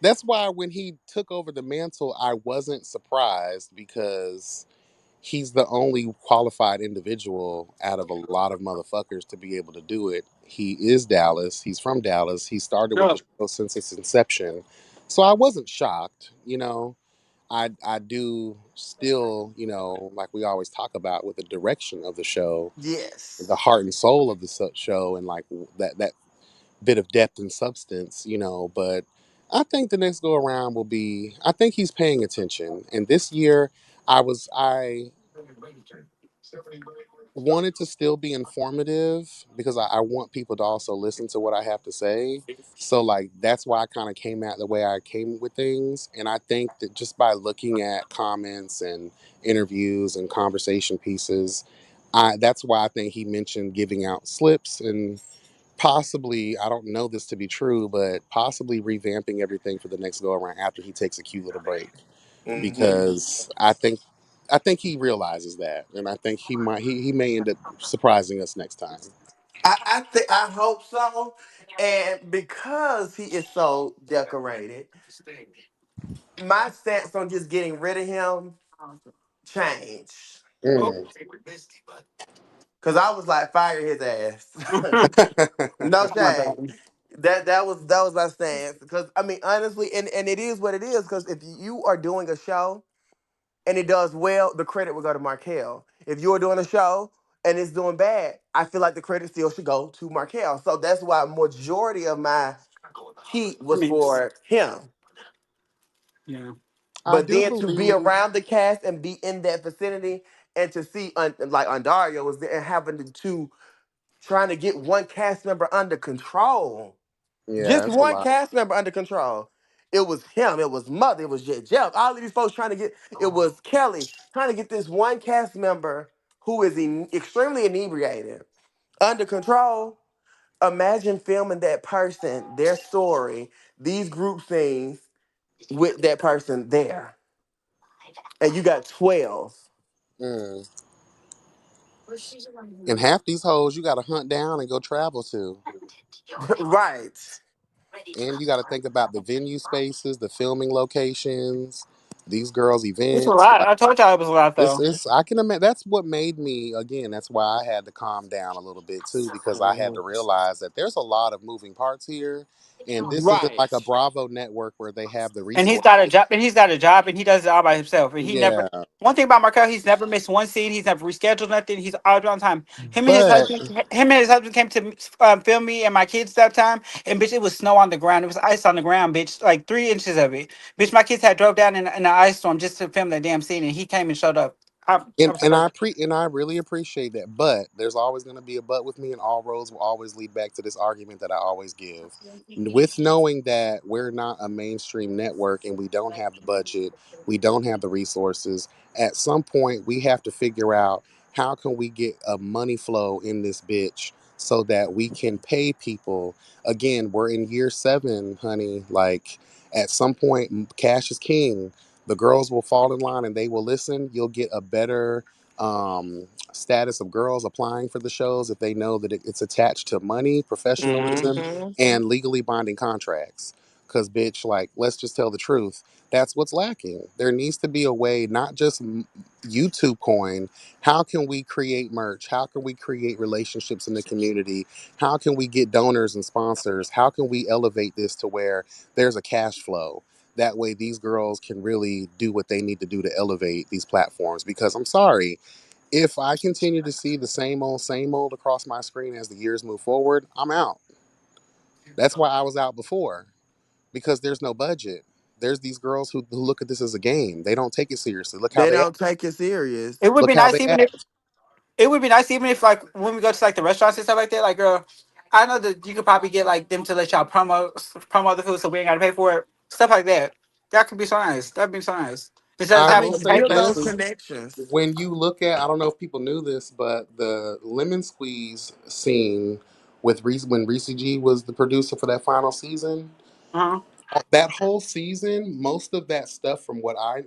A: That's why when he took over the mantle, I wasn't surprised, because he's the only qualified individual out of a lot of motherfuckers to be able to do it. He is Dallas. He's from Dallas. He started with
B: No.
A: the show since its inception. So I wasn't shocked, you know. I do still, like we always talk about with the direction of the show, the
D: yes.
A: heart and soul of the show, and like that bit of depth and substance, but I think the next go around will be, I think he's paying attention. And this year I wanted to still be informative, because I want people to also listen to what I have to say. So like that's why I kind of came out the way I came with things. And I think that just by looking at comments and interviews and conversation pieces, that's why I think he mentioned giving out slips and possibly, I don't know this to be true, but possibly revamping everything for the next go around after he takes a cute little break.
D: Hmm.
A: because I think he realizes that, and I think he may end up surprising us next time.
D: I think I hope so. And because he is so decorated, my stance on just getting rid of him changed.
A: Mm.
D: Cause I was like, fire his ass. No shade. That was my stance. Because I mean, honestly, and it is what it is. Because if you are doing a show and it does well, the credit will go to Markel. If you're doing a show and it's doing bad, I feel like the credit still should go to Markel. So that's why majority of my heat
B: I
D: was
B: mean,
D: for him.
B: yeah.
A: I
D: But
A: do
D: then to be
A: believe,
D: around the cast and be in that vicinity and to see like Andario was there and having to trying to get one cast member under control.
A: yeah,
D: Just
A: it's a
D: one
A: lot.
D: cast member under control. It was him. It was Mother. It was Jeff. All of these folks trying to get. It was Kelly trying to get this one cast member who is extremely inebriated under control. Imagine filming that person, their story, these group scenes with that person there, and you got 12.
A: Mm. And half these hoes you got to hunt down and go travel to.
D: Right.
A: And you got to think about the venue spaces, the filming locations, these girls'
B: It's a
A: events.
B: lot.
A: Like
B: I told y'all it was a lot though.
A: it's I can imagine that's what made me again. That's why I had to calm down a little bit too, because I had
D: Mhm.
A: to realize that there's a lot of moving parts here, and this isn't
D: Right.
A: like a Bravo network where they have the
B: And he's got a
A: resources.
B: job, and he's got a job, and he does it all by himself. And he never.
A: Yeah,
B: One thing about Markel, he's never missed one scene. He's never rescheduled nothing. He's always on time.
A: but
B: Him and his husband came to film me and my kids that time. And bitch, it was snow on the ground. It was ice on the ground, bitch, like 3 inches of it. Bitch, my kids had drove down in an ice storm just to film that damn scene, and he came and showed up. I was like,
A: and I really appreciate that. But there's always going to be a but with me, and all roads will always lead back to this argument that I always give. With knowing that we're not a mainstream network and we don't have the budget, we don't have the resources. At some point, we have to figure out how can we get a money flow in this bitch so that we can pay people. Again, we're in year 7, honey. Like at some point, cash is king. The girls will fall in line and they will listen. You'll get a better status of girls applying for the shows if they know that it's attached to money, professionalism,
D: Hmm.
A: and legally binding contracts. Because, bitch, like, let's just tell the truth. That's what's lacking. There needs to be a way, not just YouTube coin. How can we create merch? How can we create relationships in the community? How can we get donors and sponsors? How can we elevate this to where there's a cash flow? That way these girls can really do what they need to do to elevate these platforms, because I'm sorry, if I continue to see the same old across my screen as the years move forward, I'm out. That's why I was out before, because there's no budget. There's these girls who look at this as a game. They don't take it seriously. Look how
D: They
A: they act.
D: don't take it serious.
B: it would
A: Look
B: be
A: how
B: nice
A: they
B: even if
A: act.
B: it would be nice even if like when we go to like the restaurants and stuff like that. Like, girl, I know that you could probably get like them to let y'all promo the food, so we ain't gotta pay for it. Stuff like that. That could be so nice. That'd be so nice. Instead of
A: I
D: I
B: having
A: will
D: mean,
B: to
A: say
B: pay
D: build
B: for
D: those
A: this.
B: this.
D: connections.
A: When you look at, I don't know if people knew this, but the lemon squeeze scene with Reese, when Reese G was the producer for that final season,
B: Uh-huh.
A: that whole season, most of that stuff from what I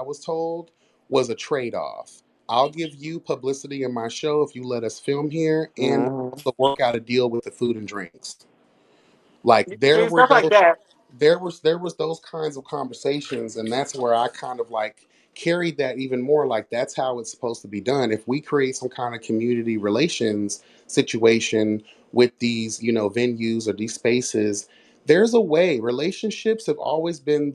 A: was told was a trade off. I'll give you publicity in my show if you let us film here, and
D: Hmm.
A: we'll work out a deal with the food and drinks. Like there
B: And
A: were
B: stuff like
A: those
B: that.
A: there was those kinds of conversations, and that's where I kind of like carried that even more. Like that's how it's supposed to be done. If we create some kind of community relations situation with these, venues or these spaces, there's a way. Relationships have always been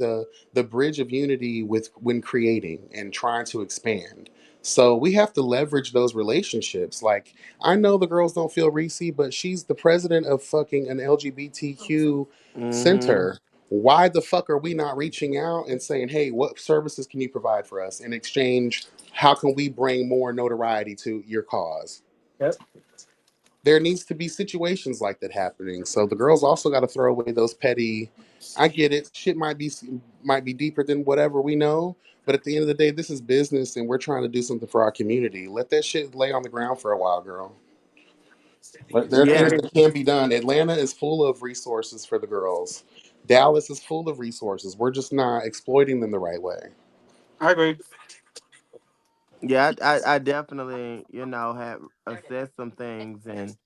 A: the bridge of unity with when creating and trying to expand. So we have to leverage those relationships. Like I know the girls don't feel Reese, but she's the president of fucking an LGBTQ
D: Hmm.
A: center. Why the fuck are we not reaching out and saying, hey, what services can you provide for us? In exchange, how can we bring more notoriety to your cause?
B: Yep.
A: There needs to be situations like that happening. So the girls also got to throw away those petty. I get it. Shit might be deeper than whatever we know, but at the end of the day, this is business, and we're trying to do something for our community. Let that shit lay on the ground for a while, girl. There are things
D: Yeah.
A: that can be done. Atlanta is full of resources for the girls. Dallas is full of resources. We're just not exploiting them the right way.
B: I agree.
D: Yeah, I definitely, have assessed some things and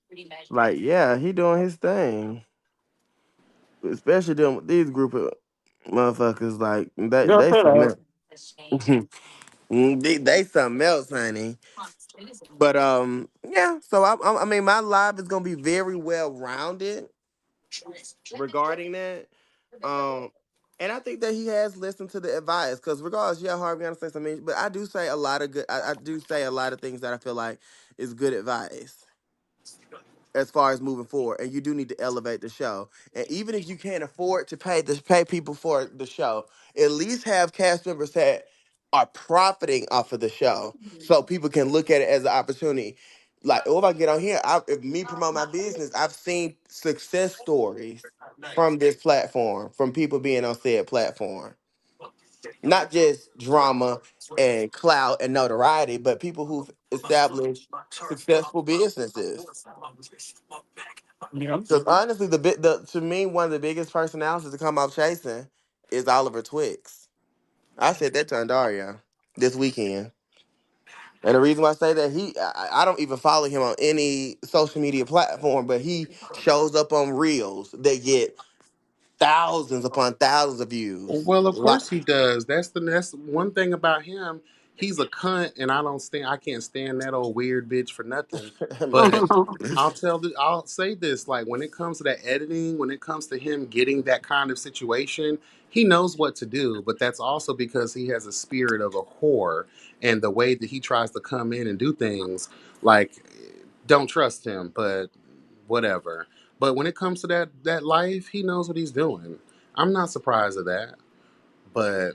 D: like, yeah, he doing his thing. Especially dealing with these group of motherfuckers, like
B: You're
D: they
B: fair.
D: something else. they something else, honey. But yeah. So I mean, my live is gonna be very well rounded regarding that. Um, and I think that he has listened to the advice because regardless, yeah, Harvey, gonna say something, but I do say a lot of good. I do say a lot of things that I feel like is good advice as far as moving forward, and you do need to elevate the show. And even if you can't afford to pay people for the show, at least have cast members that are profiting off of the show, so people can look at it as an opportunity. Like, oh, if I get on here, if me promote my business, I've seen success stories from this platform, from people being on said platform, not just drama and clout and notoriety, but people who've established successful businesses.
B: Yeah.
D: Because honestly, the to me, one of the biggest personalities to come off chasing is Oliver Twix. I said that to Andaria this weekend. And the reason why I say that, I don't even follow him on any social media platform, but he shows up on reels that get thousands upon thousands of views.
A: Well, of
D: Like,
A: course he does. That's one thing about him. He's a cunt, and I can't stand that old weird bitch for nothing. But
D: man.
A: I'll say this: like when it comes to that editing, when it comes to him getting that kind of situation, he knows what to do. But that's also because he has a spirit of a whore, and the way that he tries to come in and do things, like don't trust him. But whatever. But when it comes to that life, he knows what he's doing. I'm not surprised at that. But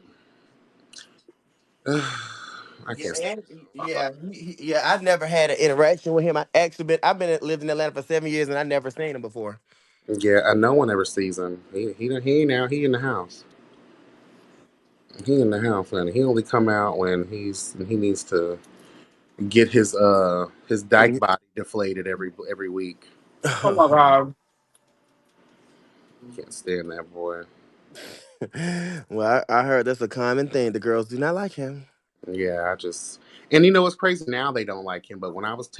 A: I
D: Yeah,
A: can't stand.
D: and yeah, yeah. I've never had an interaction with him. I've been lived in Atlanta for 7 years, and I never seen him before.
A: Yeah, no one ever sees him. He now he in the house. He in the house, and he only come out when he needs to get his dyke body deflated every week.
B: Oh my god.
A: Can't stand that boy.
D: Well, I heard that's a common thing. The girls do not like him.
A: Yeah, and you know what's crazy now they don't like him, but when I was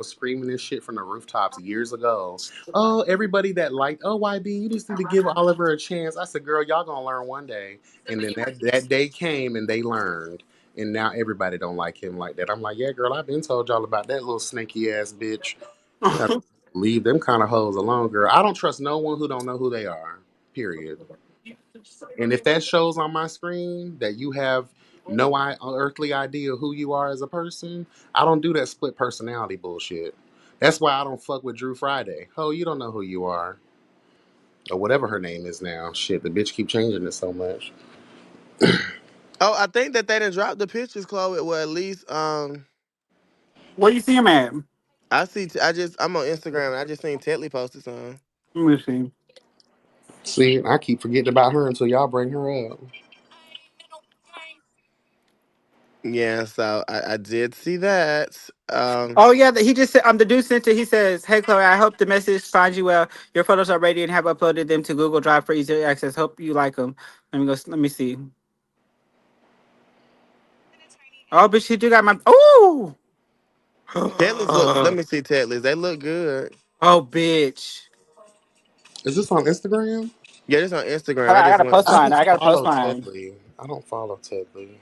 A: screaming this shit from the rooftops years ago. Oh, everybody that liked YB, you just need to give Oliver a chance. I said, girl, y'all gonna learn one day. And then that day came and they learned. And now everybody don't like him like that. I'm like, yeah, girl, I've been told y'all about that little snaky ass bitch. You gotta leave them kind of hoes alone, girl. I don't trust no one who don't know who they are. Period. And if that shows on my screen that you have no earthly idea who you are as a person, I don't do that split personality bullshit. That's why I don't fuck with Drew Friday. Oh, you don't know who you are. Or whatever her name is now. Shit, the bitch keep changing it so much.
D: Oh, I think that they didn't drop the pictures, Chloe. Well, at least
B: Where you see him at?
D: I'm on Instagram and I just seen Tetley posted some.
B: Let me see.
A: See, I keep forgetting about her until y'all bring her up.
D: Yeah, so I did see that.
B: Oh yeah, he just said the dude sent it. He says, "Hey Chloe, I hope the message finds you well. Your photos are ready and have uploaded them to Google Drive for easier access. Hope you like them." Let me go. Let me see. Oh, but she do got my. Oh.
D: Tetley's look. Let me see Tetley's. They look good.
B: Oh, bitch.
A: Is this on Instagram?
D: Yeah, this on Instagram.
B: Hold
D: I
B: on, I
D: just
B: gotta
D: want.
B: post
A: I
B: mine.
A: don't
B: I gotta post
A: follow
B: mine.
A: Tedley. I don't follow Tedley.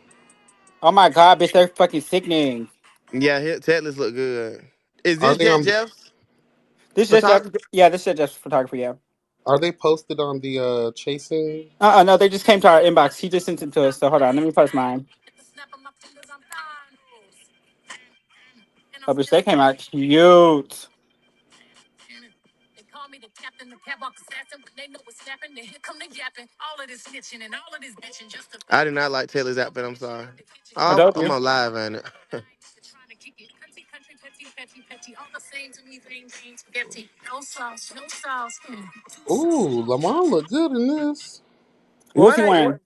B: Oh my god, bitch, they're fucking sickening.
D: Yeah, Tetley's look good. Is
A: Are
D: this
A: they
D: Jet
A: on?
D: Jeff's
B: This just
D: photography?
B: yeah, this shit just photography. Yeah.
A: Are they posted on the chasing?
B: No, they just came to our inbox. He just sent it to us. So hold on, let me post mine. Oh, bitch, they came out cute.
D: I did not like Tetley's outfit. I'm sorry.
B: I
D: Oh,
B: told
D: I'm
B: you.
D: on live, ain't it?
A: Ooh, Lamar look good in this.
B: What was
D: What
B: he
D: I
B: wearing?
D: what?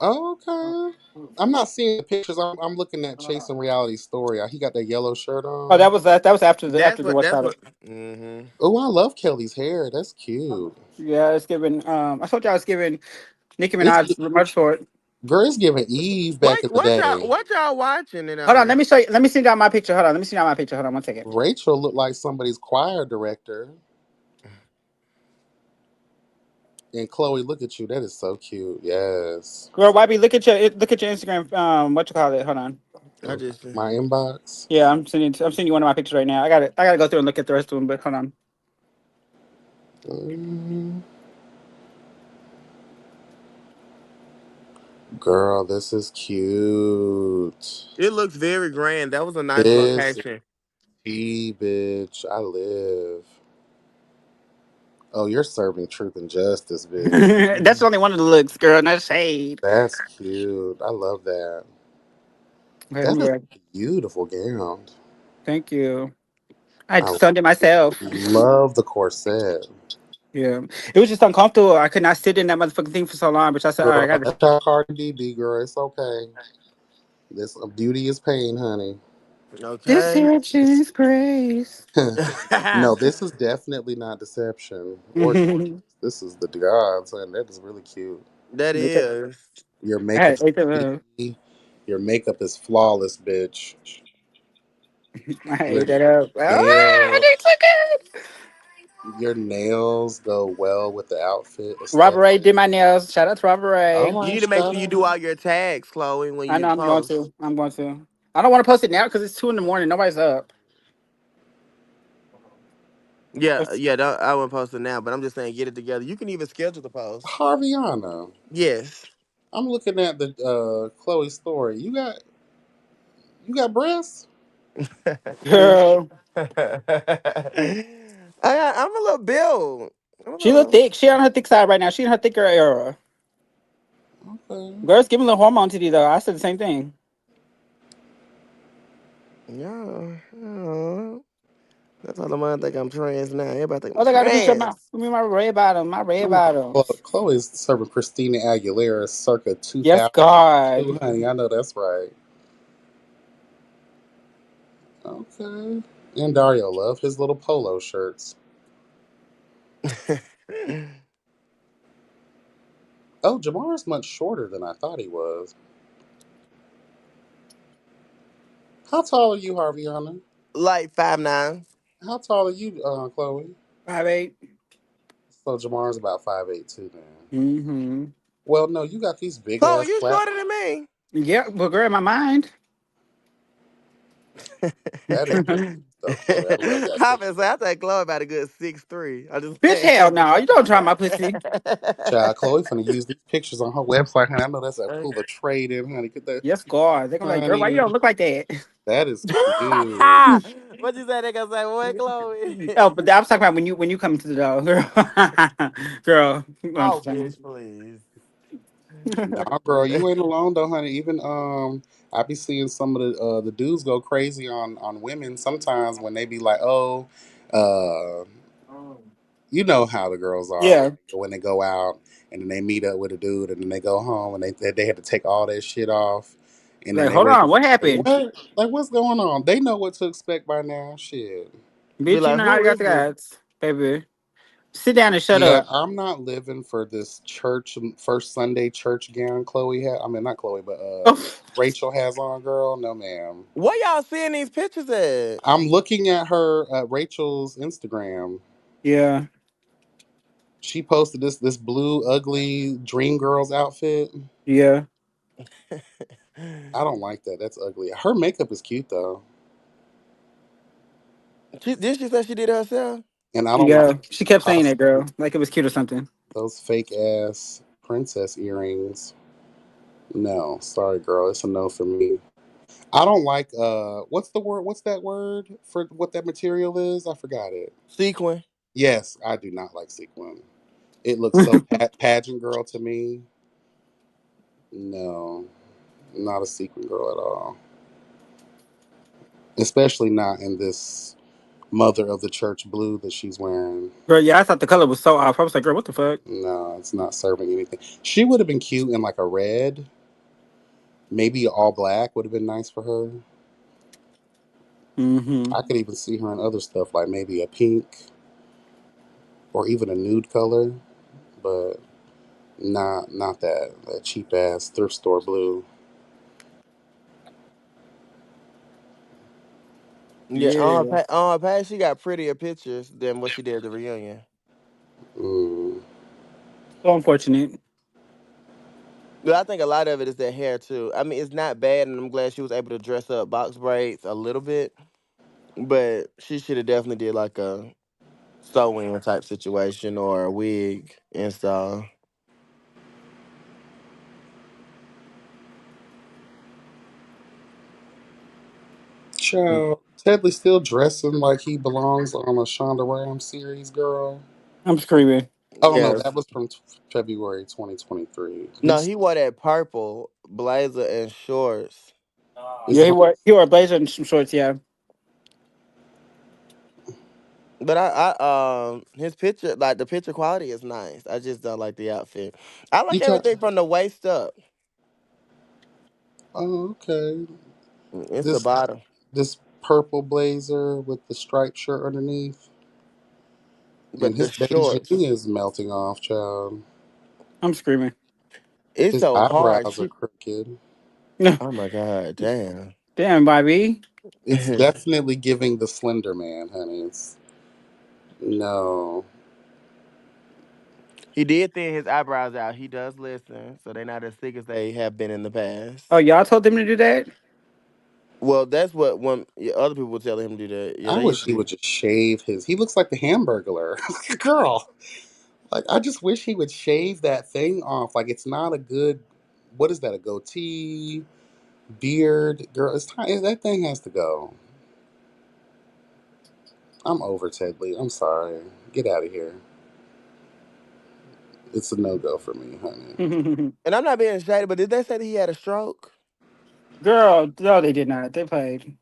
A: Okay. I'm not seeing the pictures. I'm looking at Chasing Reality Story. He got that yellow shirt
B: Oh,
A: on.
B: that was after
D: That's
B: the
D: what.
B: what's
D: That's
B: called.
D: what. Mm-hmm.
A: Oh, I love Kelly's hair. That's cute.
B: Yeah, it's giving. I told you I was giving Nicki
A: It's
B: Minaj Motorsport.
A: Girl, it's giving Eve back
D: What
A: in the
D: what y'all
A: day.
D: what y'all watching in
B: Hold on, let
D: LA?
B: me show you. Let me see down my picture. Hold on, let me see down my picture. Hold on, one second.
A: Rachel looked like somebody's choir director. And Chloe, look at you. That is so cute. Yes.
B: Girl, YB, look at your Instagram. What you call it? Hold on.
D: I just
A: My inbox.
B: Yeah, I'm sending you one of my pictures right now. I gotta go through and look at the rest of them, but hold on.
A: Mm, girl, this is cute.
D: it looks very grand. That was a nice
A: This is
D: location.
A: tea, bitch. I live. Oh, you're serving truth and justice, bitch.
B: That's only one of the looks, girl. No shade.
A: That's cute. I love that.
B: But
A: That is
B: yeah,
A: a beautiful gown.
B: thank you. I
A: I
B: sewed it myself.
A: love the corset.
B: Yeah, it was just uncomfortable. I could not sit in that motherfucking thing for so long. But I said, all right,
A: Girl,
B: I got to.
A: that's how Cardi B be, girl. It's okay. This beauty is pain, honey.
D: Okay.
B: Deception is grace.
A: No, this is definitely not deception or this is the gods, and that is really cute.
D: That
B: Because
D: is.
A: Your
B: I
A: makeup
B: had
A: is
B: ate the,
A: pretty. Your makeup is flawless, bitch.
B: I
A: Your
B: ate that up. Ah,
A: nail,
B: they took it.
A: your nails go well with the outfit
B: Robert
A: aesthetic.
B: Ray did my nails. Shout out to Robert
A: All
B: Ray.
D: You
A: right,
D: need to make
A: shut
D: sure you do
A: up.
D: all your tags, Chloe, when
B: I
D: you
B: know I'm going
D: post.
B: to. I'm going to. I don't want to post it now because it's 2 in the morning. Nobody's up.
D: Yeah, yeah, I won't post it now, but I'm just saying get it together. You can even schedule the post.
A: Harviana,
D: Yes.
A: I'm looking at the Chloe story. You got breasts?
B: Girl,
D: I'm a little built. I'm a
B: she look
D: little.
B: thick. She on her thick side right now. She in her thicker era.
A: Okay.
B: Girls giving a little hormone titty though. I said the same thing.
D: Yeah. Oh, that's all the money think I'm trans now. Everybody think I'm
B: All I gotta do is show my,
D: trans.
B: give me my red bottom, my red
A: Ooh,
B: bottoms.
A: Chloe's serving Christina Aguilera circa
B: Yes,
A: 2002,
B: God.
A: honey. I know that's right. Okay. And Dario love his little polo shirts. Oh, Jamar's much shorter than I thought he was. How tall are you, Harviana?
D: Like 5'9".
A: How tall are you, Chloe?
B: 5'8".
A: So Jamar's about 5'8" too, then.
B: Mm-hmm.
A: Well, no, you got these big
D: Chloe,
A: ass
D: you
A: flat.
D: shorter than me.
B: Yeah, but girl, in my mind.
A: That is really cute, though, Chloe. I love that picture.
D: Obviously, I think Chloe about a good 6'3". I just
B: Bitch, hell no. You don't try my pussy.
A: Child, Chloe finna use these pictures on her website, honey. I know that's a pull a trade in, honey. Get that,
B: Yes, God. They're gonna be like, girl, why you
A: honey.
B: don't look like that?
A: That is cute.
D: What you say? They gonna say, "What, Chloe?"
B: Oh, but I was talking about when you come to the door, girl. Girl, you
D: Oh,
B: understand.
D: bitch, please.
A: Nah, girl, you ain't alone though, honey. Even I be seeing some of the dudes go crazy on women sometimes when they be like, oh, uh, you know how the girls are
B: Yeah.
A: when they go out and then they meet up with a dude and then they go home and they had to take all that shit off and then
B: Like,
A: they
B: hold
A: wake
B: on,
A: up
B: what
A: like
B: happened?
A: what what's going on? They know what to expect by now. Shit.
D: Be
B: Bitch, you
D: like,
B: know how
D: who
B: you got
D: is
B: the
D: this?
B: guys. Baby. Sit down and shut
A: Yeah,
B: up.
A: I'm not living for this church first Sunday church gown Chloe had. I mean, not Chloe, but
B: Oh,
A: Rachel has on, girl. No, ma'am.
D: Where y'all seeing these pictures at?
A: I'm looking at her Rachel's Instagram.
B: yeah,
A: She posted this blue ugly Dream Girls outfit.
B: yeah,
A: I don't like that. That's ugly. Her makeup is cute though,
D: Did she say she did it herself?
A: and I don't like
B: yeah. She kept saying
A: those
B: that, girl. Like it was cute or something.
A: those fake ass princess earrings. No, sorry, girl. It's a no for me. I don't like what's the word? What's that word for what that material is? I forgot it.
D: Sequin.
A: Yes, I do not like sequin. It looks so pageant girl to me. No, not a sequin girl at all. Especially not in this mother of the church blue that she's wearing.
B: Girl, yeah, I thought the color was so off. I was like, girl, what the fuck?
A: No, it's not serving anything. She would have been cute in like a red, maybe all black would have been nice for her.
B: Mm-hmm.
A: I could even see her in other stuff like maybe a pink or even a nude color, but Not that cheap ass thrift store blue.
D: Yeah,
B: Yeah.
D: on her page, she got prettier pictures than what she did at the reunion.
A: Mm.
B: So unfortunate.
D: But I think a lot of it is that hair too. I mean, it's not bad, and I'm glad she was able to dress up box braids a little bit. But she should have definitely did like a sew-in type situation or a wig install.
A: Child, Tedley still dressing like he belongs on a Shonda Rhimes series, girl.
B: I'm screaming.
A: Oh no,
D: Yes.
A: that was from February 2023.
D: No, he wore that purple blazer and shorts.
A: It's
B: Yeah,
A: hard.
B: he wore a blazer and some shorts. Yeah,
D: But his picture, like the picture quality is nice. I just don't like the outfit. I like
A: He got.
D: everything from the waist up.
A: Oh, okay.
D: It's the
A: This
D: bottom.
A: this purple blazer with the striped shirt underneath, and
D: But the
A: his Beijing
D: shorts,
A: is melting off, child.
B: I'm screaming.
D: it's
A: His
D: so hard.
A: eyebrows are
D: She,
A: crooked.
D: oh my god, damn.
B: Damn, Bobby.
A: It's definitely giving the Slender Man, honey. It's no.
D: He did thin his eyebrows out. He does listen, so they're not as thick as they have been in the past.
B: Oh, y'all told him to do that?
D: Well, that's what one yeah, other people were telling him to do that. Yeah,
A: I
D: they used
A: wish
D: to
A: he
D: be.
A: would just shave his. He looks like the Hamburglar, girl. Like I just wish he would shave that thing off. Like it's not a good. What is that? A goatee, beard, girl. It's time. That thing has to go. I'm over Ted Lee. I'm sorry. Get out of here. It's a no go for me, honey.
D: And I'm not being shady, but did they say that he had a stroke?
B: Girl, no, they did not. They played.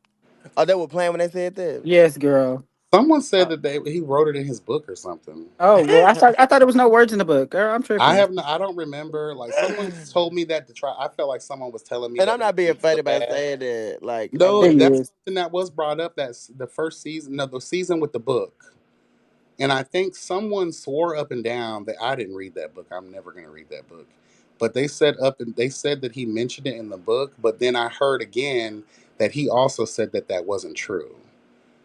D: Oh, they were playing when they said that.
B: Yes, girl.
A: Someone said
D: Uh,
A: that he wrote it in his book or something.
B: Oh well, I thought there was no words in the book. Girl, I'm
A: I
B: tripping.
A: have no, I don't remember. Like someone told me that to try. I felt like someone was telling me
D: and
A: that
D: I'm
A: to make
D: not being
A: me feel
D: funny by
A: bad.
D: saying that. Like, I
A: No,
B: It
D: mean,
A: that's
B: is.
A: something that was brought up. That's the first season. No, the season with the book. And I think someone swore up and down that I didn't read that book. I'm never going to read that book. But they said that he mentioned it in the book. But then I heard again that he also said that that wasn't true.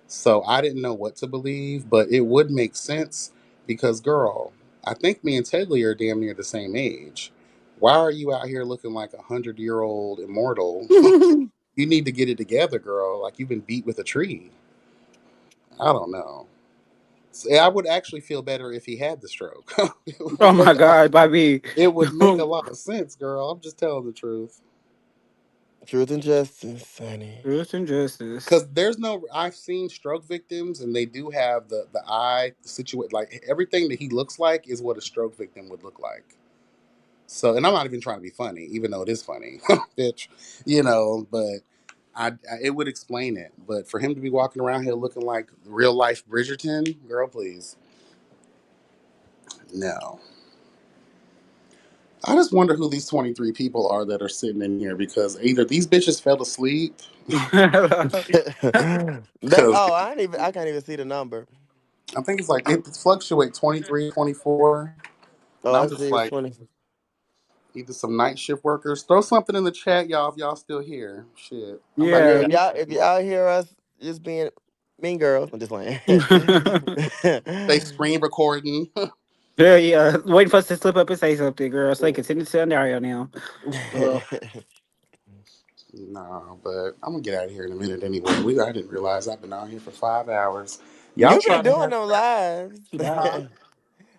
A: So I didn't know what to believe, but it would make sense because, girl, I think me and Tedley are damn near the same age. Why are you out here looking like 100-year-old immortal? You need to get it together, girl. Like you've been beat with a tree. I don't know. I would actually feel better if he had the stroke. it
B: Oh
A: would
B: my
A: make a lot.
B: God, Bobby.
A: It would make a lot of sense, girl. I'm just telling the truth.
D: truth and justice, honey.
B: Truth and justice.
A: Because there's no, I've seen stroke victims, and they do have the eye situation. Like everything that he looks like is what a stroke victim would look like. So, and I'm not even trying to be funny, even though it is funny, bitch. But it would explain it. But for him to be walking around here looking like real life Bridgerton, girl, please, no. I just wonder who these 23 people are that are sitting in here because either these bitches fell asleep
D: That's
A: because
D: I can't even see the number.
A: I think it's like it fluctuates 23, 24. And
D: Oh, I
A: I'm just
D: see it's
A: like,
D: 20.
A: either some night shift workers. Throw something in the chat, y'all, if y'all still here. Shit. I'm
D: Oh
A: about to
D: yeah,
B: Yeah.
A: get out of
D: if
A: here.
D: y'all hear us just being mean girls, I'm just playing.
A: They screen recording.
B: Girl, yeah. Waiting for us to slip up and say something, girl. So they continue to send Dario now. Girl.
A: Nah, but I'm gonna get out of here in a minute anyway. I didn't realize I've been out here for 5 hours. Y'all
D: You've been
A: trying to
D: doing
A: have,
D: them lives.
B: She died.
A: huh?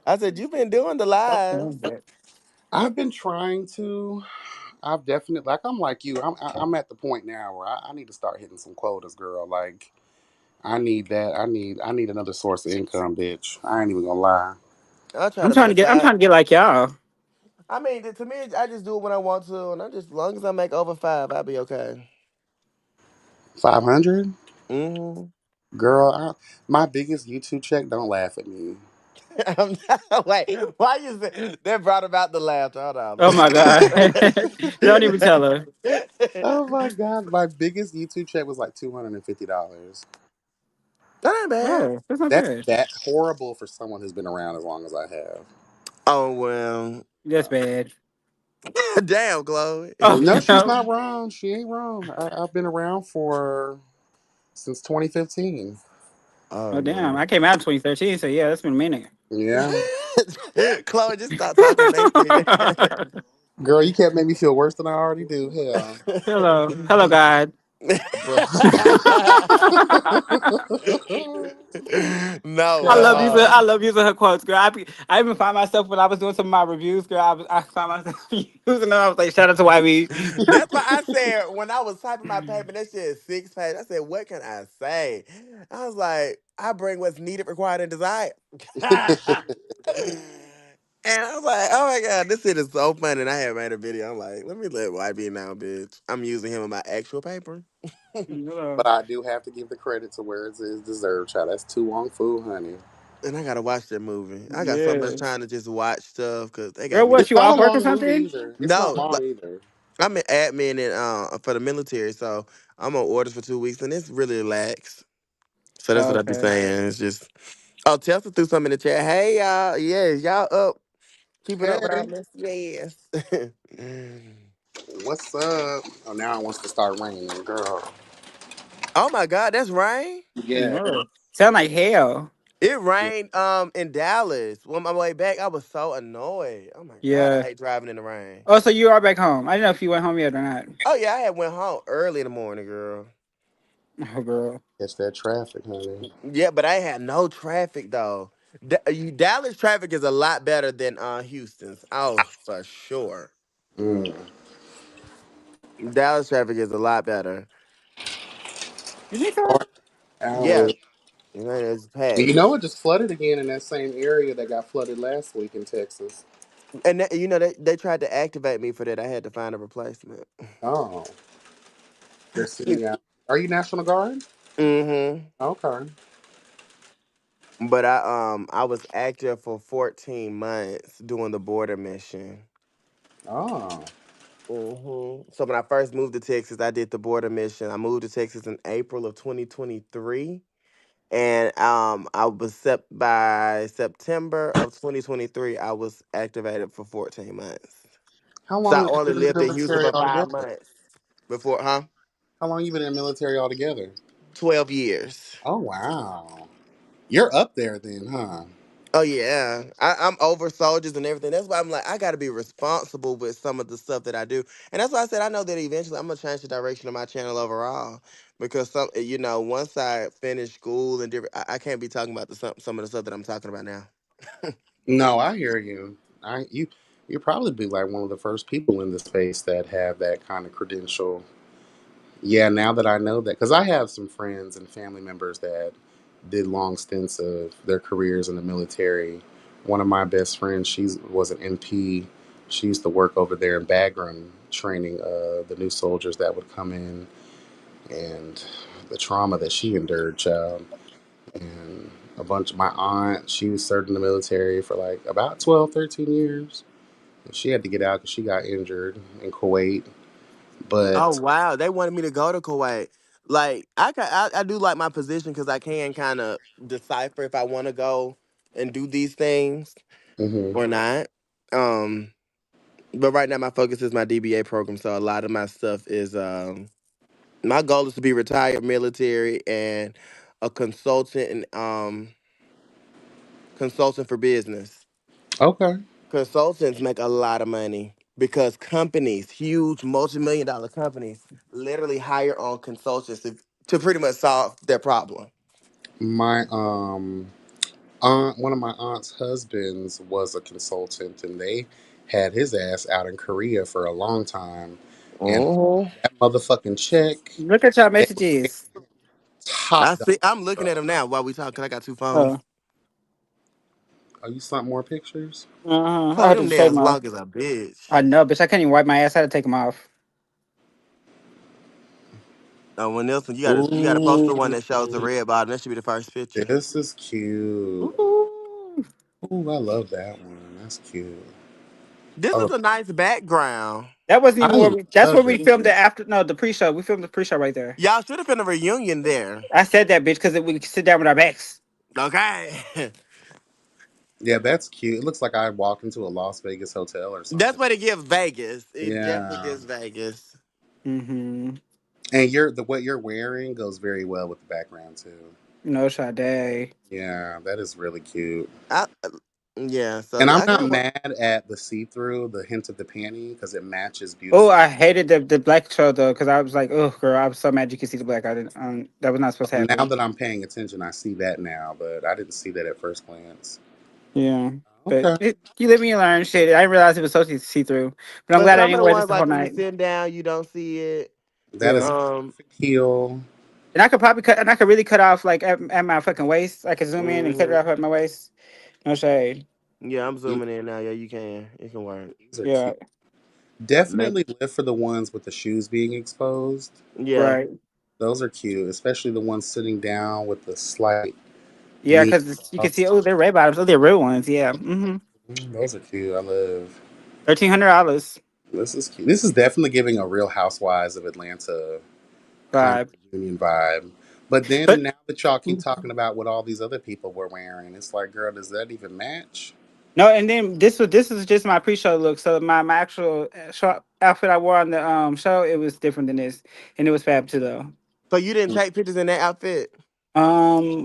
D: I said you've been doing the lives.
A: I've been trying to. I've definitely I'm like you. I'm at the point now where I need to start hitting some quotas, girl. Like I need that. I need another source of income, bitch. I ain't even gonna lie.
D: I'm trying
B: I'm
D: to
B: trying to
D: make
B: get I'm
D: five.
B: trying to get like y'all.
D: I mean, to me, I just do it when I want to, and I just as long as I make over five, I'll be okay.
A: 500,
D: Hmm.
A: girl. My biggest YouTube check. Don't laugh at me.
D: Wait, why you say that brought about the laughter? Hold on, let
B: Oh
D: me
B: my
D: see.
B: God. Don't even tell her.
A: Oh my god, my biggest YouTube check was like $250.
D: That ain't bad.
B: Oh, that's not
A: That's
B: bad.
A: that horrible for someone who's been around as long as I have.
D: Oh well.
B: That's bad.
D: Damn, Chloe.
B: Oh,
A: No, she's
B: no.
A: not wrong. She ain't wrong. I've been around for since 2015.
D: Oh
B: Oh, damn.
D: yeah.
B: I came out in 2013, so yeah, that's been a minute.
A: Yeah,
D: Chloe, just stop talking nasty.
A: girl, you can't make me feel worse than I already do. Hell,
B: Hello. Hello, God.
A: but
D: No,
B: I
D: but
B: love using
A: child,
B: I love using her quotes, girl. I even find myself when I was doing some of my reviews, girl. I find myself using them. I was like, shout out to YB.
D: that's why I said when I was typing my paper, that shit is 6 pages. I said, what can I say? I was like, I bring what's needed, required, and desired. And I was like, oh my God, this shit is so funny. And I had made a video. I'm like, let me let YB know, bitch. I'm using him in my actual paper.
B: Hello.
A: but I do have to give the credit to where it is deserved, child. That's Tu Wong Fu, honey.
D: And I gotta watch that movie. I got so much
B: Yeah.
D: time to just watch stuff because they got
B: Girl,
D: me.
B: what,
A: It's
B: you
A: not a
B: off work or
A: long movie
B: something?
A: either. It's not
D: No,
A: long
D: like,
A: either.
D: I'm an admin in, for the military, so I'm on orders for 2 weeks, and it's really relaxed. So that's what I be
B: Okay.
D: saying. It's just, oh, Telstra threw something in the chat. Hey, y'all. Yes, y'all up. Keeping up with our
A: Hey,
D: list. Yes.
A: what's up? Oh, now it wants to start raining, girl.
D: Oh, my God. That's rain?
A: Yeah.
B: No. Sound like hell.
D: It rained in Dallas. On my way back, I was so annoyed. Oh, my God. I
B: Yeah.
D: hate driving in the rain.
B: Oh, so you are back home. I didn't know if you went home yet or not.
D: Oh, yeah. I had went home early in the morning, girl.
B: Oh, girl.
A: Catch that traffic, honey.
D: Yeah, but I had no traffic, though. Dallas traffic is a lot better than Houston's. Oh, for sure.
A: Mm.
D: Dallas traffic is a lot better.
B: You think so?
D: Yeah,
A: Hours.
D: it's
A: And
D: packed.
A: you know it just flooded again in that same area that got flooded last week in Texas.
D: And they tried to activate me for that. I had to find a replacement.
A: Oh, they're sending out. Are you National Guard?
D: Mm-hmm.
A: Okay.
D: But I was active for 14 months doing the border mission.
A: Oh,
D: So when I first moved to Texas, I did the border mission. I moved to Texas in April of 2023. And I was set by September of 2023. I was activated for 14 months.
A: how
D: So
A: long
D: I
A: have
D: only
A: you been in
D: lived
A: the
D: in Houston
A: military
D: for 5
A: altogether?
D: months before, huh?
A: How long you been in the military altogether?
D: 12 years.
A: Oh wow, you're up there then, huh?
D: Oh yeah, I'm over soldiers and everything. That's why I'm like, I got to be responsible with some of the stuff that I do, and that's why I said I know that eventually I'm gonna change the direction of my channel overall because once I finish school and different, I can't be talking about some of the stuff that I'm talking about now.
A: No, I hear you. You probably be like one of the first people in the space that have that kind of credential. Yeah, now that I know that, because I have some friends and family members that did long stints of their careers in the military. One of my best friends, she was an NP. She used to work over there in Bagram, training the new soldiers that would come in, and the trauma that she endured, child. And a bunch of my aunt, she was served in the military for like about 12, 13 years. And she had to get out because she got injured in Kuwait.
D: Oh
A: But
D: wow, they wanted me to go to Kuwait. Like I do like my position because I can kind of decipher if I want to go and do these things
A: mhm.
D: or not. Um, but right now my focus is my DBA program, so a lot of my stuff is my goal is to be retired military and a consultant and consultant for business.
A: Okay.
D: Consultants make a lot of money because companies, huge multi-million-dollar companies, literally hire on consultants to pretty much solve their problem.
A: My aunt, one of my aunt's husbands was a consultant, and they had his ass out in Korea for a long time, and
D: Oh,
A: that motherfucking check,
B: Look at y'all
A: they were paying
B: messages.
D: I
A: top
D: see. I'm looking at
A: dollar.
D: them now while we talk. Cause I got two phones.
B: Oh,
A: Are you sent more pictures?
B: I
D: Chloe,
B: had to
D: them
B: just take
D: nails
B: them off.
D: long as a bitch.
B: I know, bitch. I can't even wipe my ass. I had to take them off.
D: Oh, when Nelson, you gotta post the one
A: Ooh,
D: that shows the red bottom. That should be the first picture.
A: this is cute.
B: Ooh.
A: Ooh, I love that one. That's cute.
D: This
A: Oh,
D: is a nice background.
B: That wasn't even where
A: I
B: we. That's where
A: love
B: we
A: it.
B: filmed the after. No, the pre-show. We filmed the pre-show right there.
D: Y'all should have been a reunion there.
B: I said that, bitch, because we could sit down with our backs.
D: Okay.
A: Yeah, that's cute. It looks like I walked into a Las Vegas hotel or
D: That's
A: something.
D: what it gives Vegas. It definitely
A: Yeah.
D: gives Vegas.
B: Mm-hmm.
A: And what you're wearing goes very well with the background too.
B: No Sade.
A: Yeah, that is really cute.
D: I, yeah,
A: And
D: so
A: I'm
D: I
A: not
D: got one.
A: mad at the see-through, the hint of the panty, because it matches
B: Oh,
A: beautifully.
B: I hated the black show though, because I was like, oh, girl, I was so mad you could see the black. I didn't. That was not supposed to
A: Now
B: happen.
A: that I'm paying attention, I see that now, but I didn't see that at first glance.
B: Yeah, but
A: Okay,
B: you live and you learn. Shit, I didn't realize it was so see through. But I'm
D: But
B: glad I
D: some of
B: didn't
D: the
B: wear this
D: ones,
B: the whole
D: like when you're
B: night.
D: sitting down, you don't see it.
A: that
B: Yeah,
A: is a perfect heel.
B: and I could probably cut, and I could really cut off like at my fucking waist. I could zoom in and cut it
D: hmm
B: off at my waist. No shade.
D: Yeah, I'm
A: Mm,
D: zooming in now. Yeah, you can. It can work.
A: these are
B: Yeah,
A: cute.
D: Make,
A: Definitely live for the ones with the shoes being exposed.
D: yeah.
B: right.
A: Those are cute, especially the ones sitting down with the slight
B: Yeah,
A: knee
B: because you can see.
A: cross.
B: Oh, they're red bottoms. Oh, they're real ones. Yeah. Mm-hmm.
A: Those are cute. I love.
B: $1,300
A: This is cute. This is definitely giving a Real Housewives of Atlanta kind
B: vibe.
A: of reunion vibe. But then
B: But
A: now that y'all keep talking about what all these other people were wearing, it's like, girl, does that even match?
B: no, and then this was just my pre-show look. So my actual show outfit I wore on the show, it was different than this, and it was fab too though.
D: So you didn't take pictures in that outfit?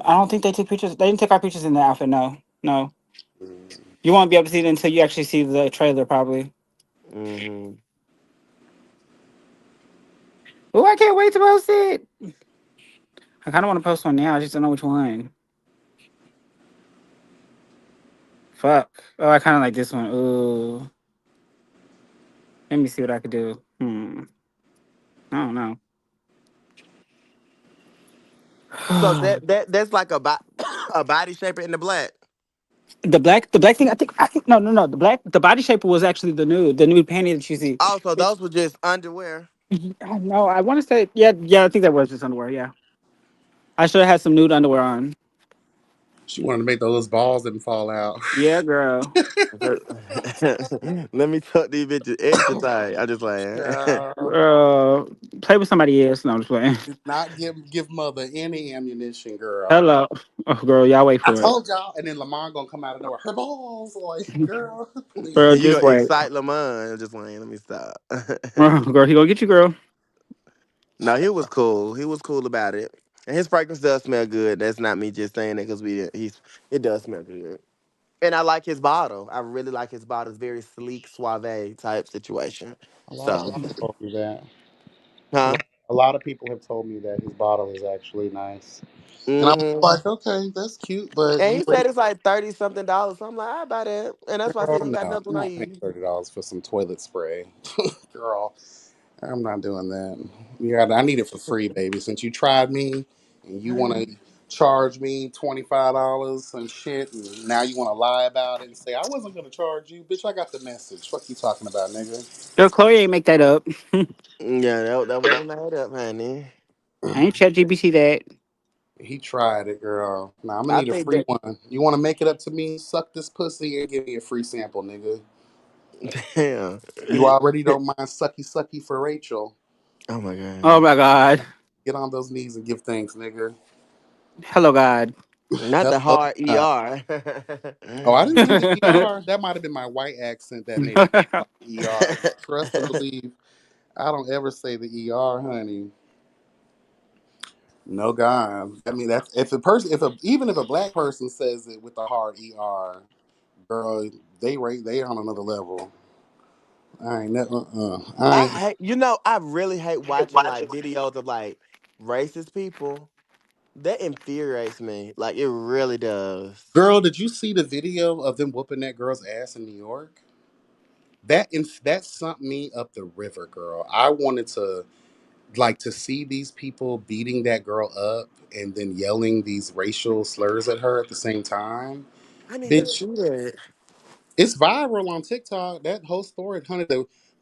B: I don't think they took pictures. They didn't take our pictures in the outfit. No, no.
A: Mm.
B: You won't be able to see it until you actually see the trailer, probably.
D: Mm-hmm.
B: Oh, I can't wait to post it. I kind of want to post one now. I just don't know which one. Fuck. Oh, I kind of like this one. Ooh, let me see what I could do. I don't know.
D: So that's like a a body shaper in the black.
B: The black thing. I think no, no, no. The body shaper was actually the nude panty that you see.
D: Oh, so those were just underwear.
B: No, I want to say yeah, yeah. I think that was just underwear. Yeah, I should have had some nude underwear on.
A: She wanted to make those balls didn't fall out.
B: Yeah, girl.
D: Let me tuck these bitches extra tight. I just like.
A: Girl,
B: Uh, play with somebody else. No, I'm just playing.
A: do not give mother any ammunition, girl.
B: Hello. Oh, girl, y'all wait
A: I
B: for it.
A: told y'all, and then Lamar gonna come out of nowhere. Her balls, like, girl,
B: Girl,
D: You
B: just
A: please.
D: gonna
B: wait.
D: excite Lamont? Just like, let me stop.
B: Girl, he gonna get you, girl.
D: No, he was cool. He was cool about it, and his fragrance does smell good. That's not me just saying it because he's it does smell good. And I like his bottle. I really like his bottle. It's very sleek, suave type situation.
A: A lot of
D: So,
A: people told me that. A
D: huh?
A: lot, a lot of people have told me that his bottle is actually nice, and I was
D: Mm-hmm.
A: like, okay, that's cute, but
D: And
A: you
D: he
A: ready?
D: said it's like 30 something dollars. So I'm like, I buy that. And that's why I
A: Girl,
D: said you got
A: no,
D: nothing
A: I'm
D: on
A: not paying
D: you.
A: $30 for some toilet spray, girl. I'm not doing that. Yeah, I need it for free, baby. Since you tried me and you want to charge me $25 and shit, and now you want to lie about it and say I wasn't gonna charge you, bitch. I got the message. What you talking about, nigga?
B: Girl, Chloe ain't make that up.
D: Yeah, that wasn't made up, honey.
B: I ain't chat GBT that.
A: He tried it, girl. Now I'm gonna
D: I
A: need a
D: think
A: free
D: that,
A: one. You want to make it up to me? Suck this pussy and give me a free sample, nigga.
D: damn.
A: You already don't mind sucky sucky for Rachel.
D: Oh my
B: Oh
D: God.
B: my God.
A: Get on those knees and give thanks, nigga.
B: Hello, God.
D: Not the
A: Hello,
D: hard
A: God.
D: ER.
A: Oh, I didn't say the ER. That might have been my white accent that made it sound like ER. Trust and believe. I don't ever say the ER, honey. No God. I mean, that's if a person, if a even if a black person says it with the hard ER, girl, they on another level. I ain't never. I
D: I
A: ain't.
D: hate, I really hate watching like videos of like racist people. That infuriates me. Like it really does.
A: Girl, did you see the video of them whooping that girl's ass in New York? That sent me up the river, girl. I wanted to like to see these people beating that girl up and then yelling these racial slurs at her at the same time.
D: I need to
A: Bitch,
D: see that.
A: it's viral on TikTok. That whole story,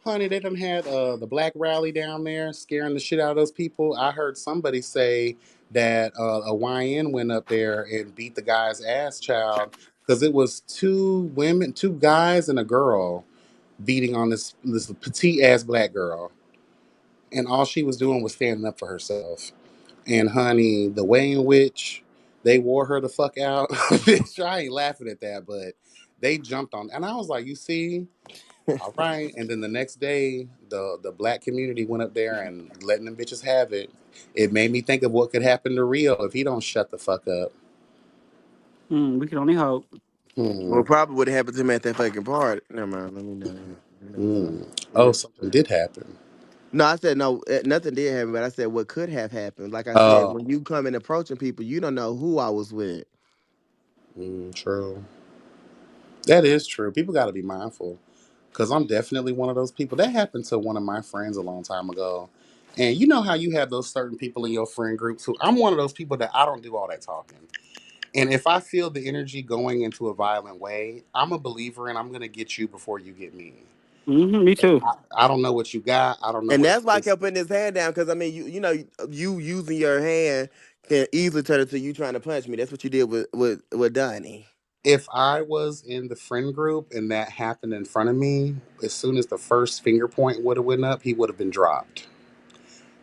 A: honey, they done had the black rally down there scaring the shit out of those people. I heard somebody say that a YN went up there and beat the guy's ass, child, because it was two women, two guys, and a girl beating on this petite ass black girl, and all she was doing was standing up for herself. And honey, the way in which they wore her the fuck out, bitch, I ain't laughing at that, but They jumped on, and I was like, you see, all right. And then the next day, the black community went up there and letting them bitches have it. It made me think of what could happen to Rio if he don't shut the fuck up.
B: We can only hope.
A: Hmm.
D: Well, probably would have happened to him at that fucking party. Never mind. Let me know.
A: Hmm. Oh,
D: Yeah.
A: something did happen.
D: No, I said no. Nothing did happen, but I said what could have happened. Like I said,
A: Oh,
D: when you come in approaching people, you don't know who I was with.
A: true. That is true. People got to be mindful because I'm definitely one of those people. That happened to one of my friends a long time ago. And you know how you have those certain people in your friend groups who I'm one of those people that I don't do all that talking. And if I feel the energy going into a violent way, I'm a believer and I'm going to get you before you get me.
B: Me too.
A: I don't know what you got. I don't know
D: And
A: what it
D: that's why I
A: is.
D: kept putting his hand down because I mean, you know, you using your hand can easily turn into you trying to punch me. That's what you did with Donnie.
A: If I was in the friend group and that happened in front of me, as soon as the first finger point would have went up, he would have been dropped.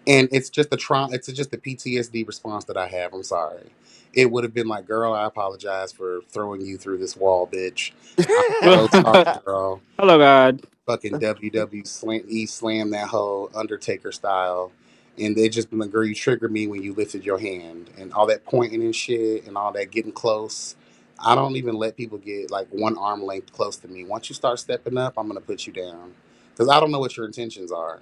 A: And it's just the trauma. It's just the PTSD response that I have. I'm sorry. It would have been like, girl, I apologize for throwing you through this wall, bitch. I'm so sorry, girl.
B: Hello, God.
A: Fucking WWE slam that whole Undertaker style. And they just been like, girl, you triggered me when you lifted your hand and all that pointing and shit and all that getting close. I don't even let people get like one arm length close to me. Once you start stepping up, I'm gonna put you down because I don't know what your intentions are.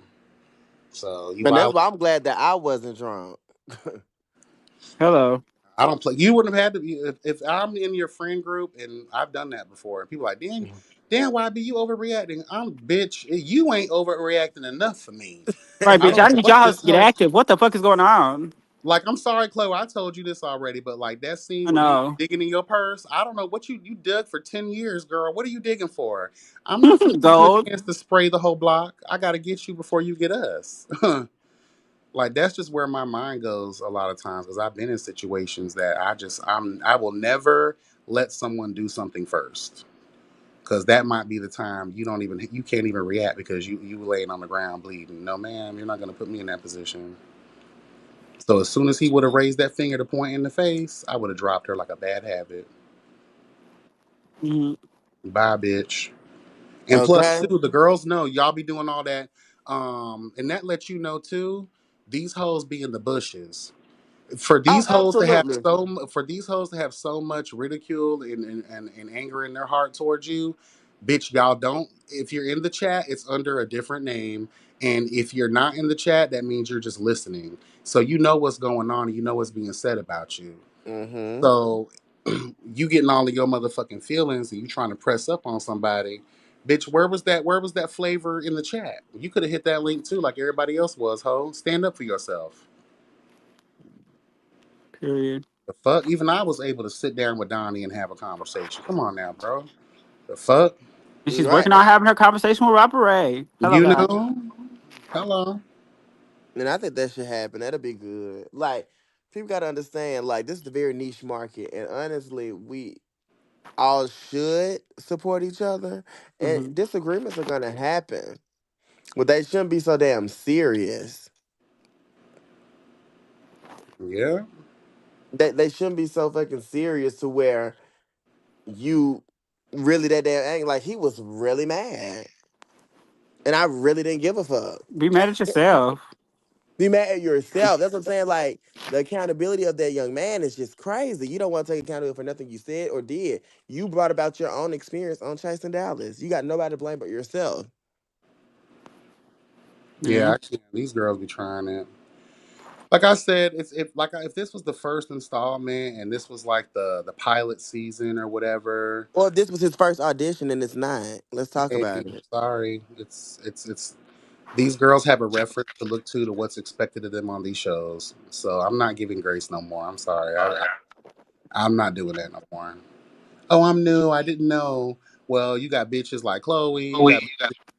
A: So you
D: And that's
A: violate.
D: why I'm glad that I wasn't drunk.
B: Hello.
A: I don't play. You wouldn't have had to be if I'm in your friend group, and I've done that before. And people are like, damn, why be you overreacting? I'm bitch. You ain't overreacting enough for me.
B: Right,
A: I
B: bitch.
A: don't
B: I
A: know
B: need
A: what
B: y'all
A: this
B: to get
A: whole
B: active. What the fuck is going on?
A: like. I'm sorry, Chloe. I told you this already, but like that scene
B: I
A: where you
B: know.
A: digging in your purse. I don't know what you dug for 10 years, girl. What are you digging for? I'm not gonna give you a
B: Gold.
A: chance to spray the whole block. I gotta get you before you get us. Like that's just where my mind goes a lot of times because I've been in situations that I will never let someone do something first because that might be the time you can't even react because you laying on the ground bleeding. No, ma'am, you're not gonna put me in that position. So as soon as he would have raised that finger to point in the face, I would have dropped her like a bad habit.
B: Mhm.
A: Bye, bitch. And plus,
D: Okay.
A: too, the girls know y'all be doing all that, and that lets you know too. These hoes be in the bushes.
D: Oh, absolutely.
A: For these hoes to have so much ridicule and anger in their heart towards you, bitch, y'all don't. If you're in the chat, it's under a different name, and if you're not in the chat, that means you're just listening. So you know what's going on, and you know what's being said about you.
D: Mm-hmm.
A: So you getting all of your motherfucking feelings, and you trying to press up on somebody. Bitch, where was that? Where was that flavor in the chat? You could have hit that link too, like everybody else was. Ho, stand up for yourself.
B: Period.
A: The fuck? Even I was able to sit down with Donnie and have a conversation. Come on now, bro. The fuck?
B: And she's
D: Right.
B: working on having her conversation with Robert Ray. Hello,
A: You
B: God.
A: know? Hello.
D: And I think that should happen. That'll be good. Like, people gotta understand, like, this is a very niche market. And honestly, we all should support each other. And
B: Hmm.
D: disagreements are gonna happen. But they shouldn't be so damn serious.
A: Yeah.
D: They shouldn't be so fucking serious to where you really that damn angry. Like he was really mad. And I really didn't give a fuck.
B: Be mad at yourself.
D: Be mad at yourself. That's what I'm saying. Like the accountability of that young man is just crazy. You don't want to take accountability for nothing you said or did. You brought about your own experience on Chasing Dallas. You got nobody to blame but yourself.
B: Yeah.
A: Yeah, I can't. These girls be trying it. Like I said, it's if this was the first installment and this was like the pilot season or whatever.
D: Well, if this was his first audition and it's not. Let's talk
A: Hey,
D: about it.
A: sorry. It's these girls have a reference to look to what's expected of them on these shows. So I'm not giving grace no more. I'm sorry. I'm not doing that no more. Oh, I'm new. I didn't know. Well, you got bitches like Chloe.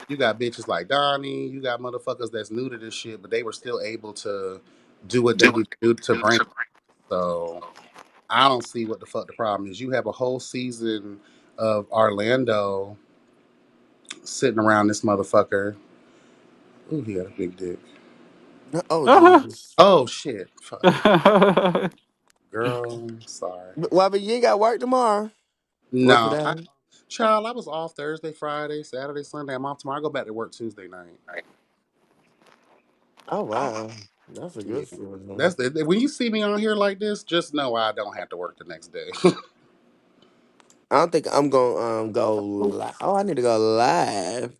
A: You got bitches like Donnie. You got motherfuckers that's new to this shit, but they were still able to do what they need to do to bring. So I don't see what the fuck the problem is. You have a whole season of Orlando sitting around this motherfucker. Ooh, he got a big dick.
D: Oh Jesus.
A: Oh shit. Fuck. Girl, sorry.
D: Well, but you ain't got work tomorrow or
A: No,
D: today.
A: Child, I was off Thursday, Friday, Saturday, Sunday. I'm off tomorrow. I go back to work Tuesday night.
D: Oh wow, that's a
A: Yeah.
D: good feeling.
A: That's the when you see me on here like this, just know I don't have to work the next day.
D: I don't think I'm gonna go live. Oh, I need to go live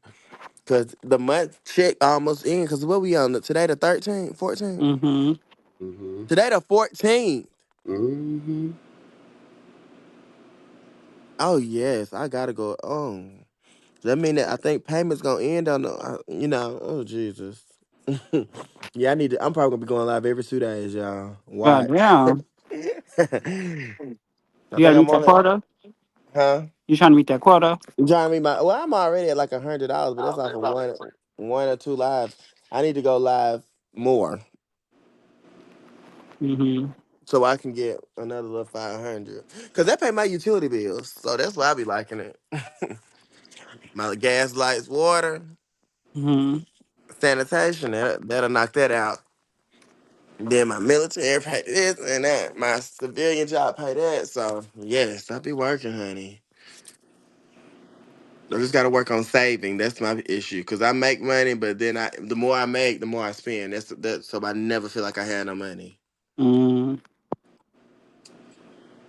D: because the month check almost in. Because what we on today? The 13th, 14th.
B: Mm-hmm.
A: hmm
D: Today the 14th.
A: hmm
D: Oh yes, I gotta go. Oh, that mean that I think payment's gonna end on the. Oh Jesus. Yeah, I need to. I'm probably gonna be going live every 2 days, y'all.
B: God
D: Watch.
B: damn.
D: I
B: You gotta
D: think I'm
B: meet that
D: only.
B: quota?
D: Huh?
B: You trying to meet that quota?
D: You trying to be my? Well, I'm already at like $100, but that's off of one or two lives. I need to go live more
B: Mm-hmm.
D: so I can get another little 500. Cause that pay my utility bills, so that's why I be liking it. My gas, lights, water,
B: Mm-hmm.
D: sanitation. That'll knock that out. Then my military pay this and that. My civilian job pay that. So yes, I be working, honey. I just got to work on saving. That's my issue. Cause I make money, but then the more I make, the more I spend. That's so I never feel like I had no money.
B: Mm-hmm.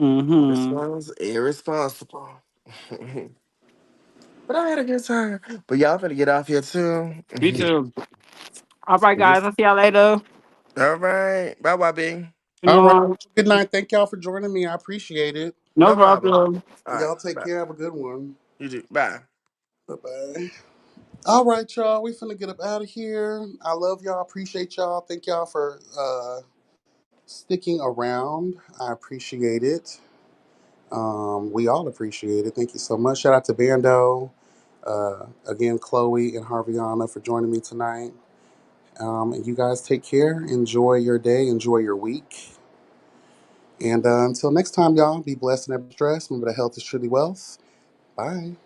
B: Mm-hmm.
D: Irresponsible. But I had a good time. But y'all finna get off here too.
B: Me too. All right, guys. I'll see y'all later.
D: All right. Bye, bye, B.
A: All right.
B: No,
A: Good night. Thank y'all for joining me. I appreciate it.
B: no
D: No problem.
B: problem.
D: All right.
A: Y'all take
D: Bye.
A: care. Have a good one.
D: You do. Bye.
A: Bye bye. All right, y'all. We finna get up out of here. I love y'all. Appreciate y'all. Thank y'all for sticking around. I appreciate it. We all appreciate it. Thank you so much. Shout out to Bando. Again, Chloe and Harviana for joining me tonight. And you guys take care. Enjoy your day. Enjoy your week. And until next time, y'all, be blessed and never stressed. Remember that health is truly wealth. Bye.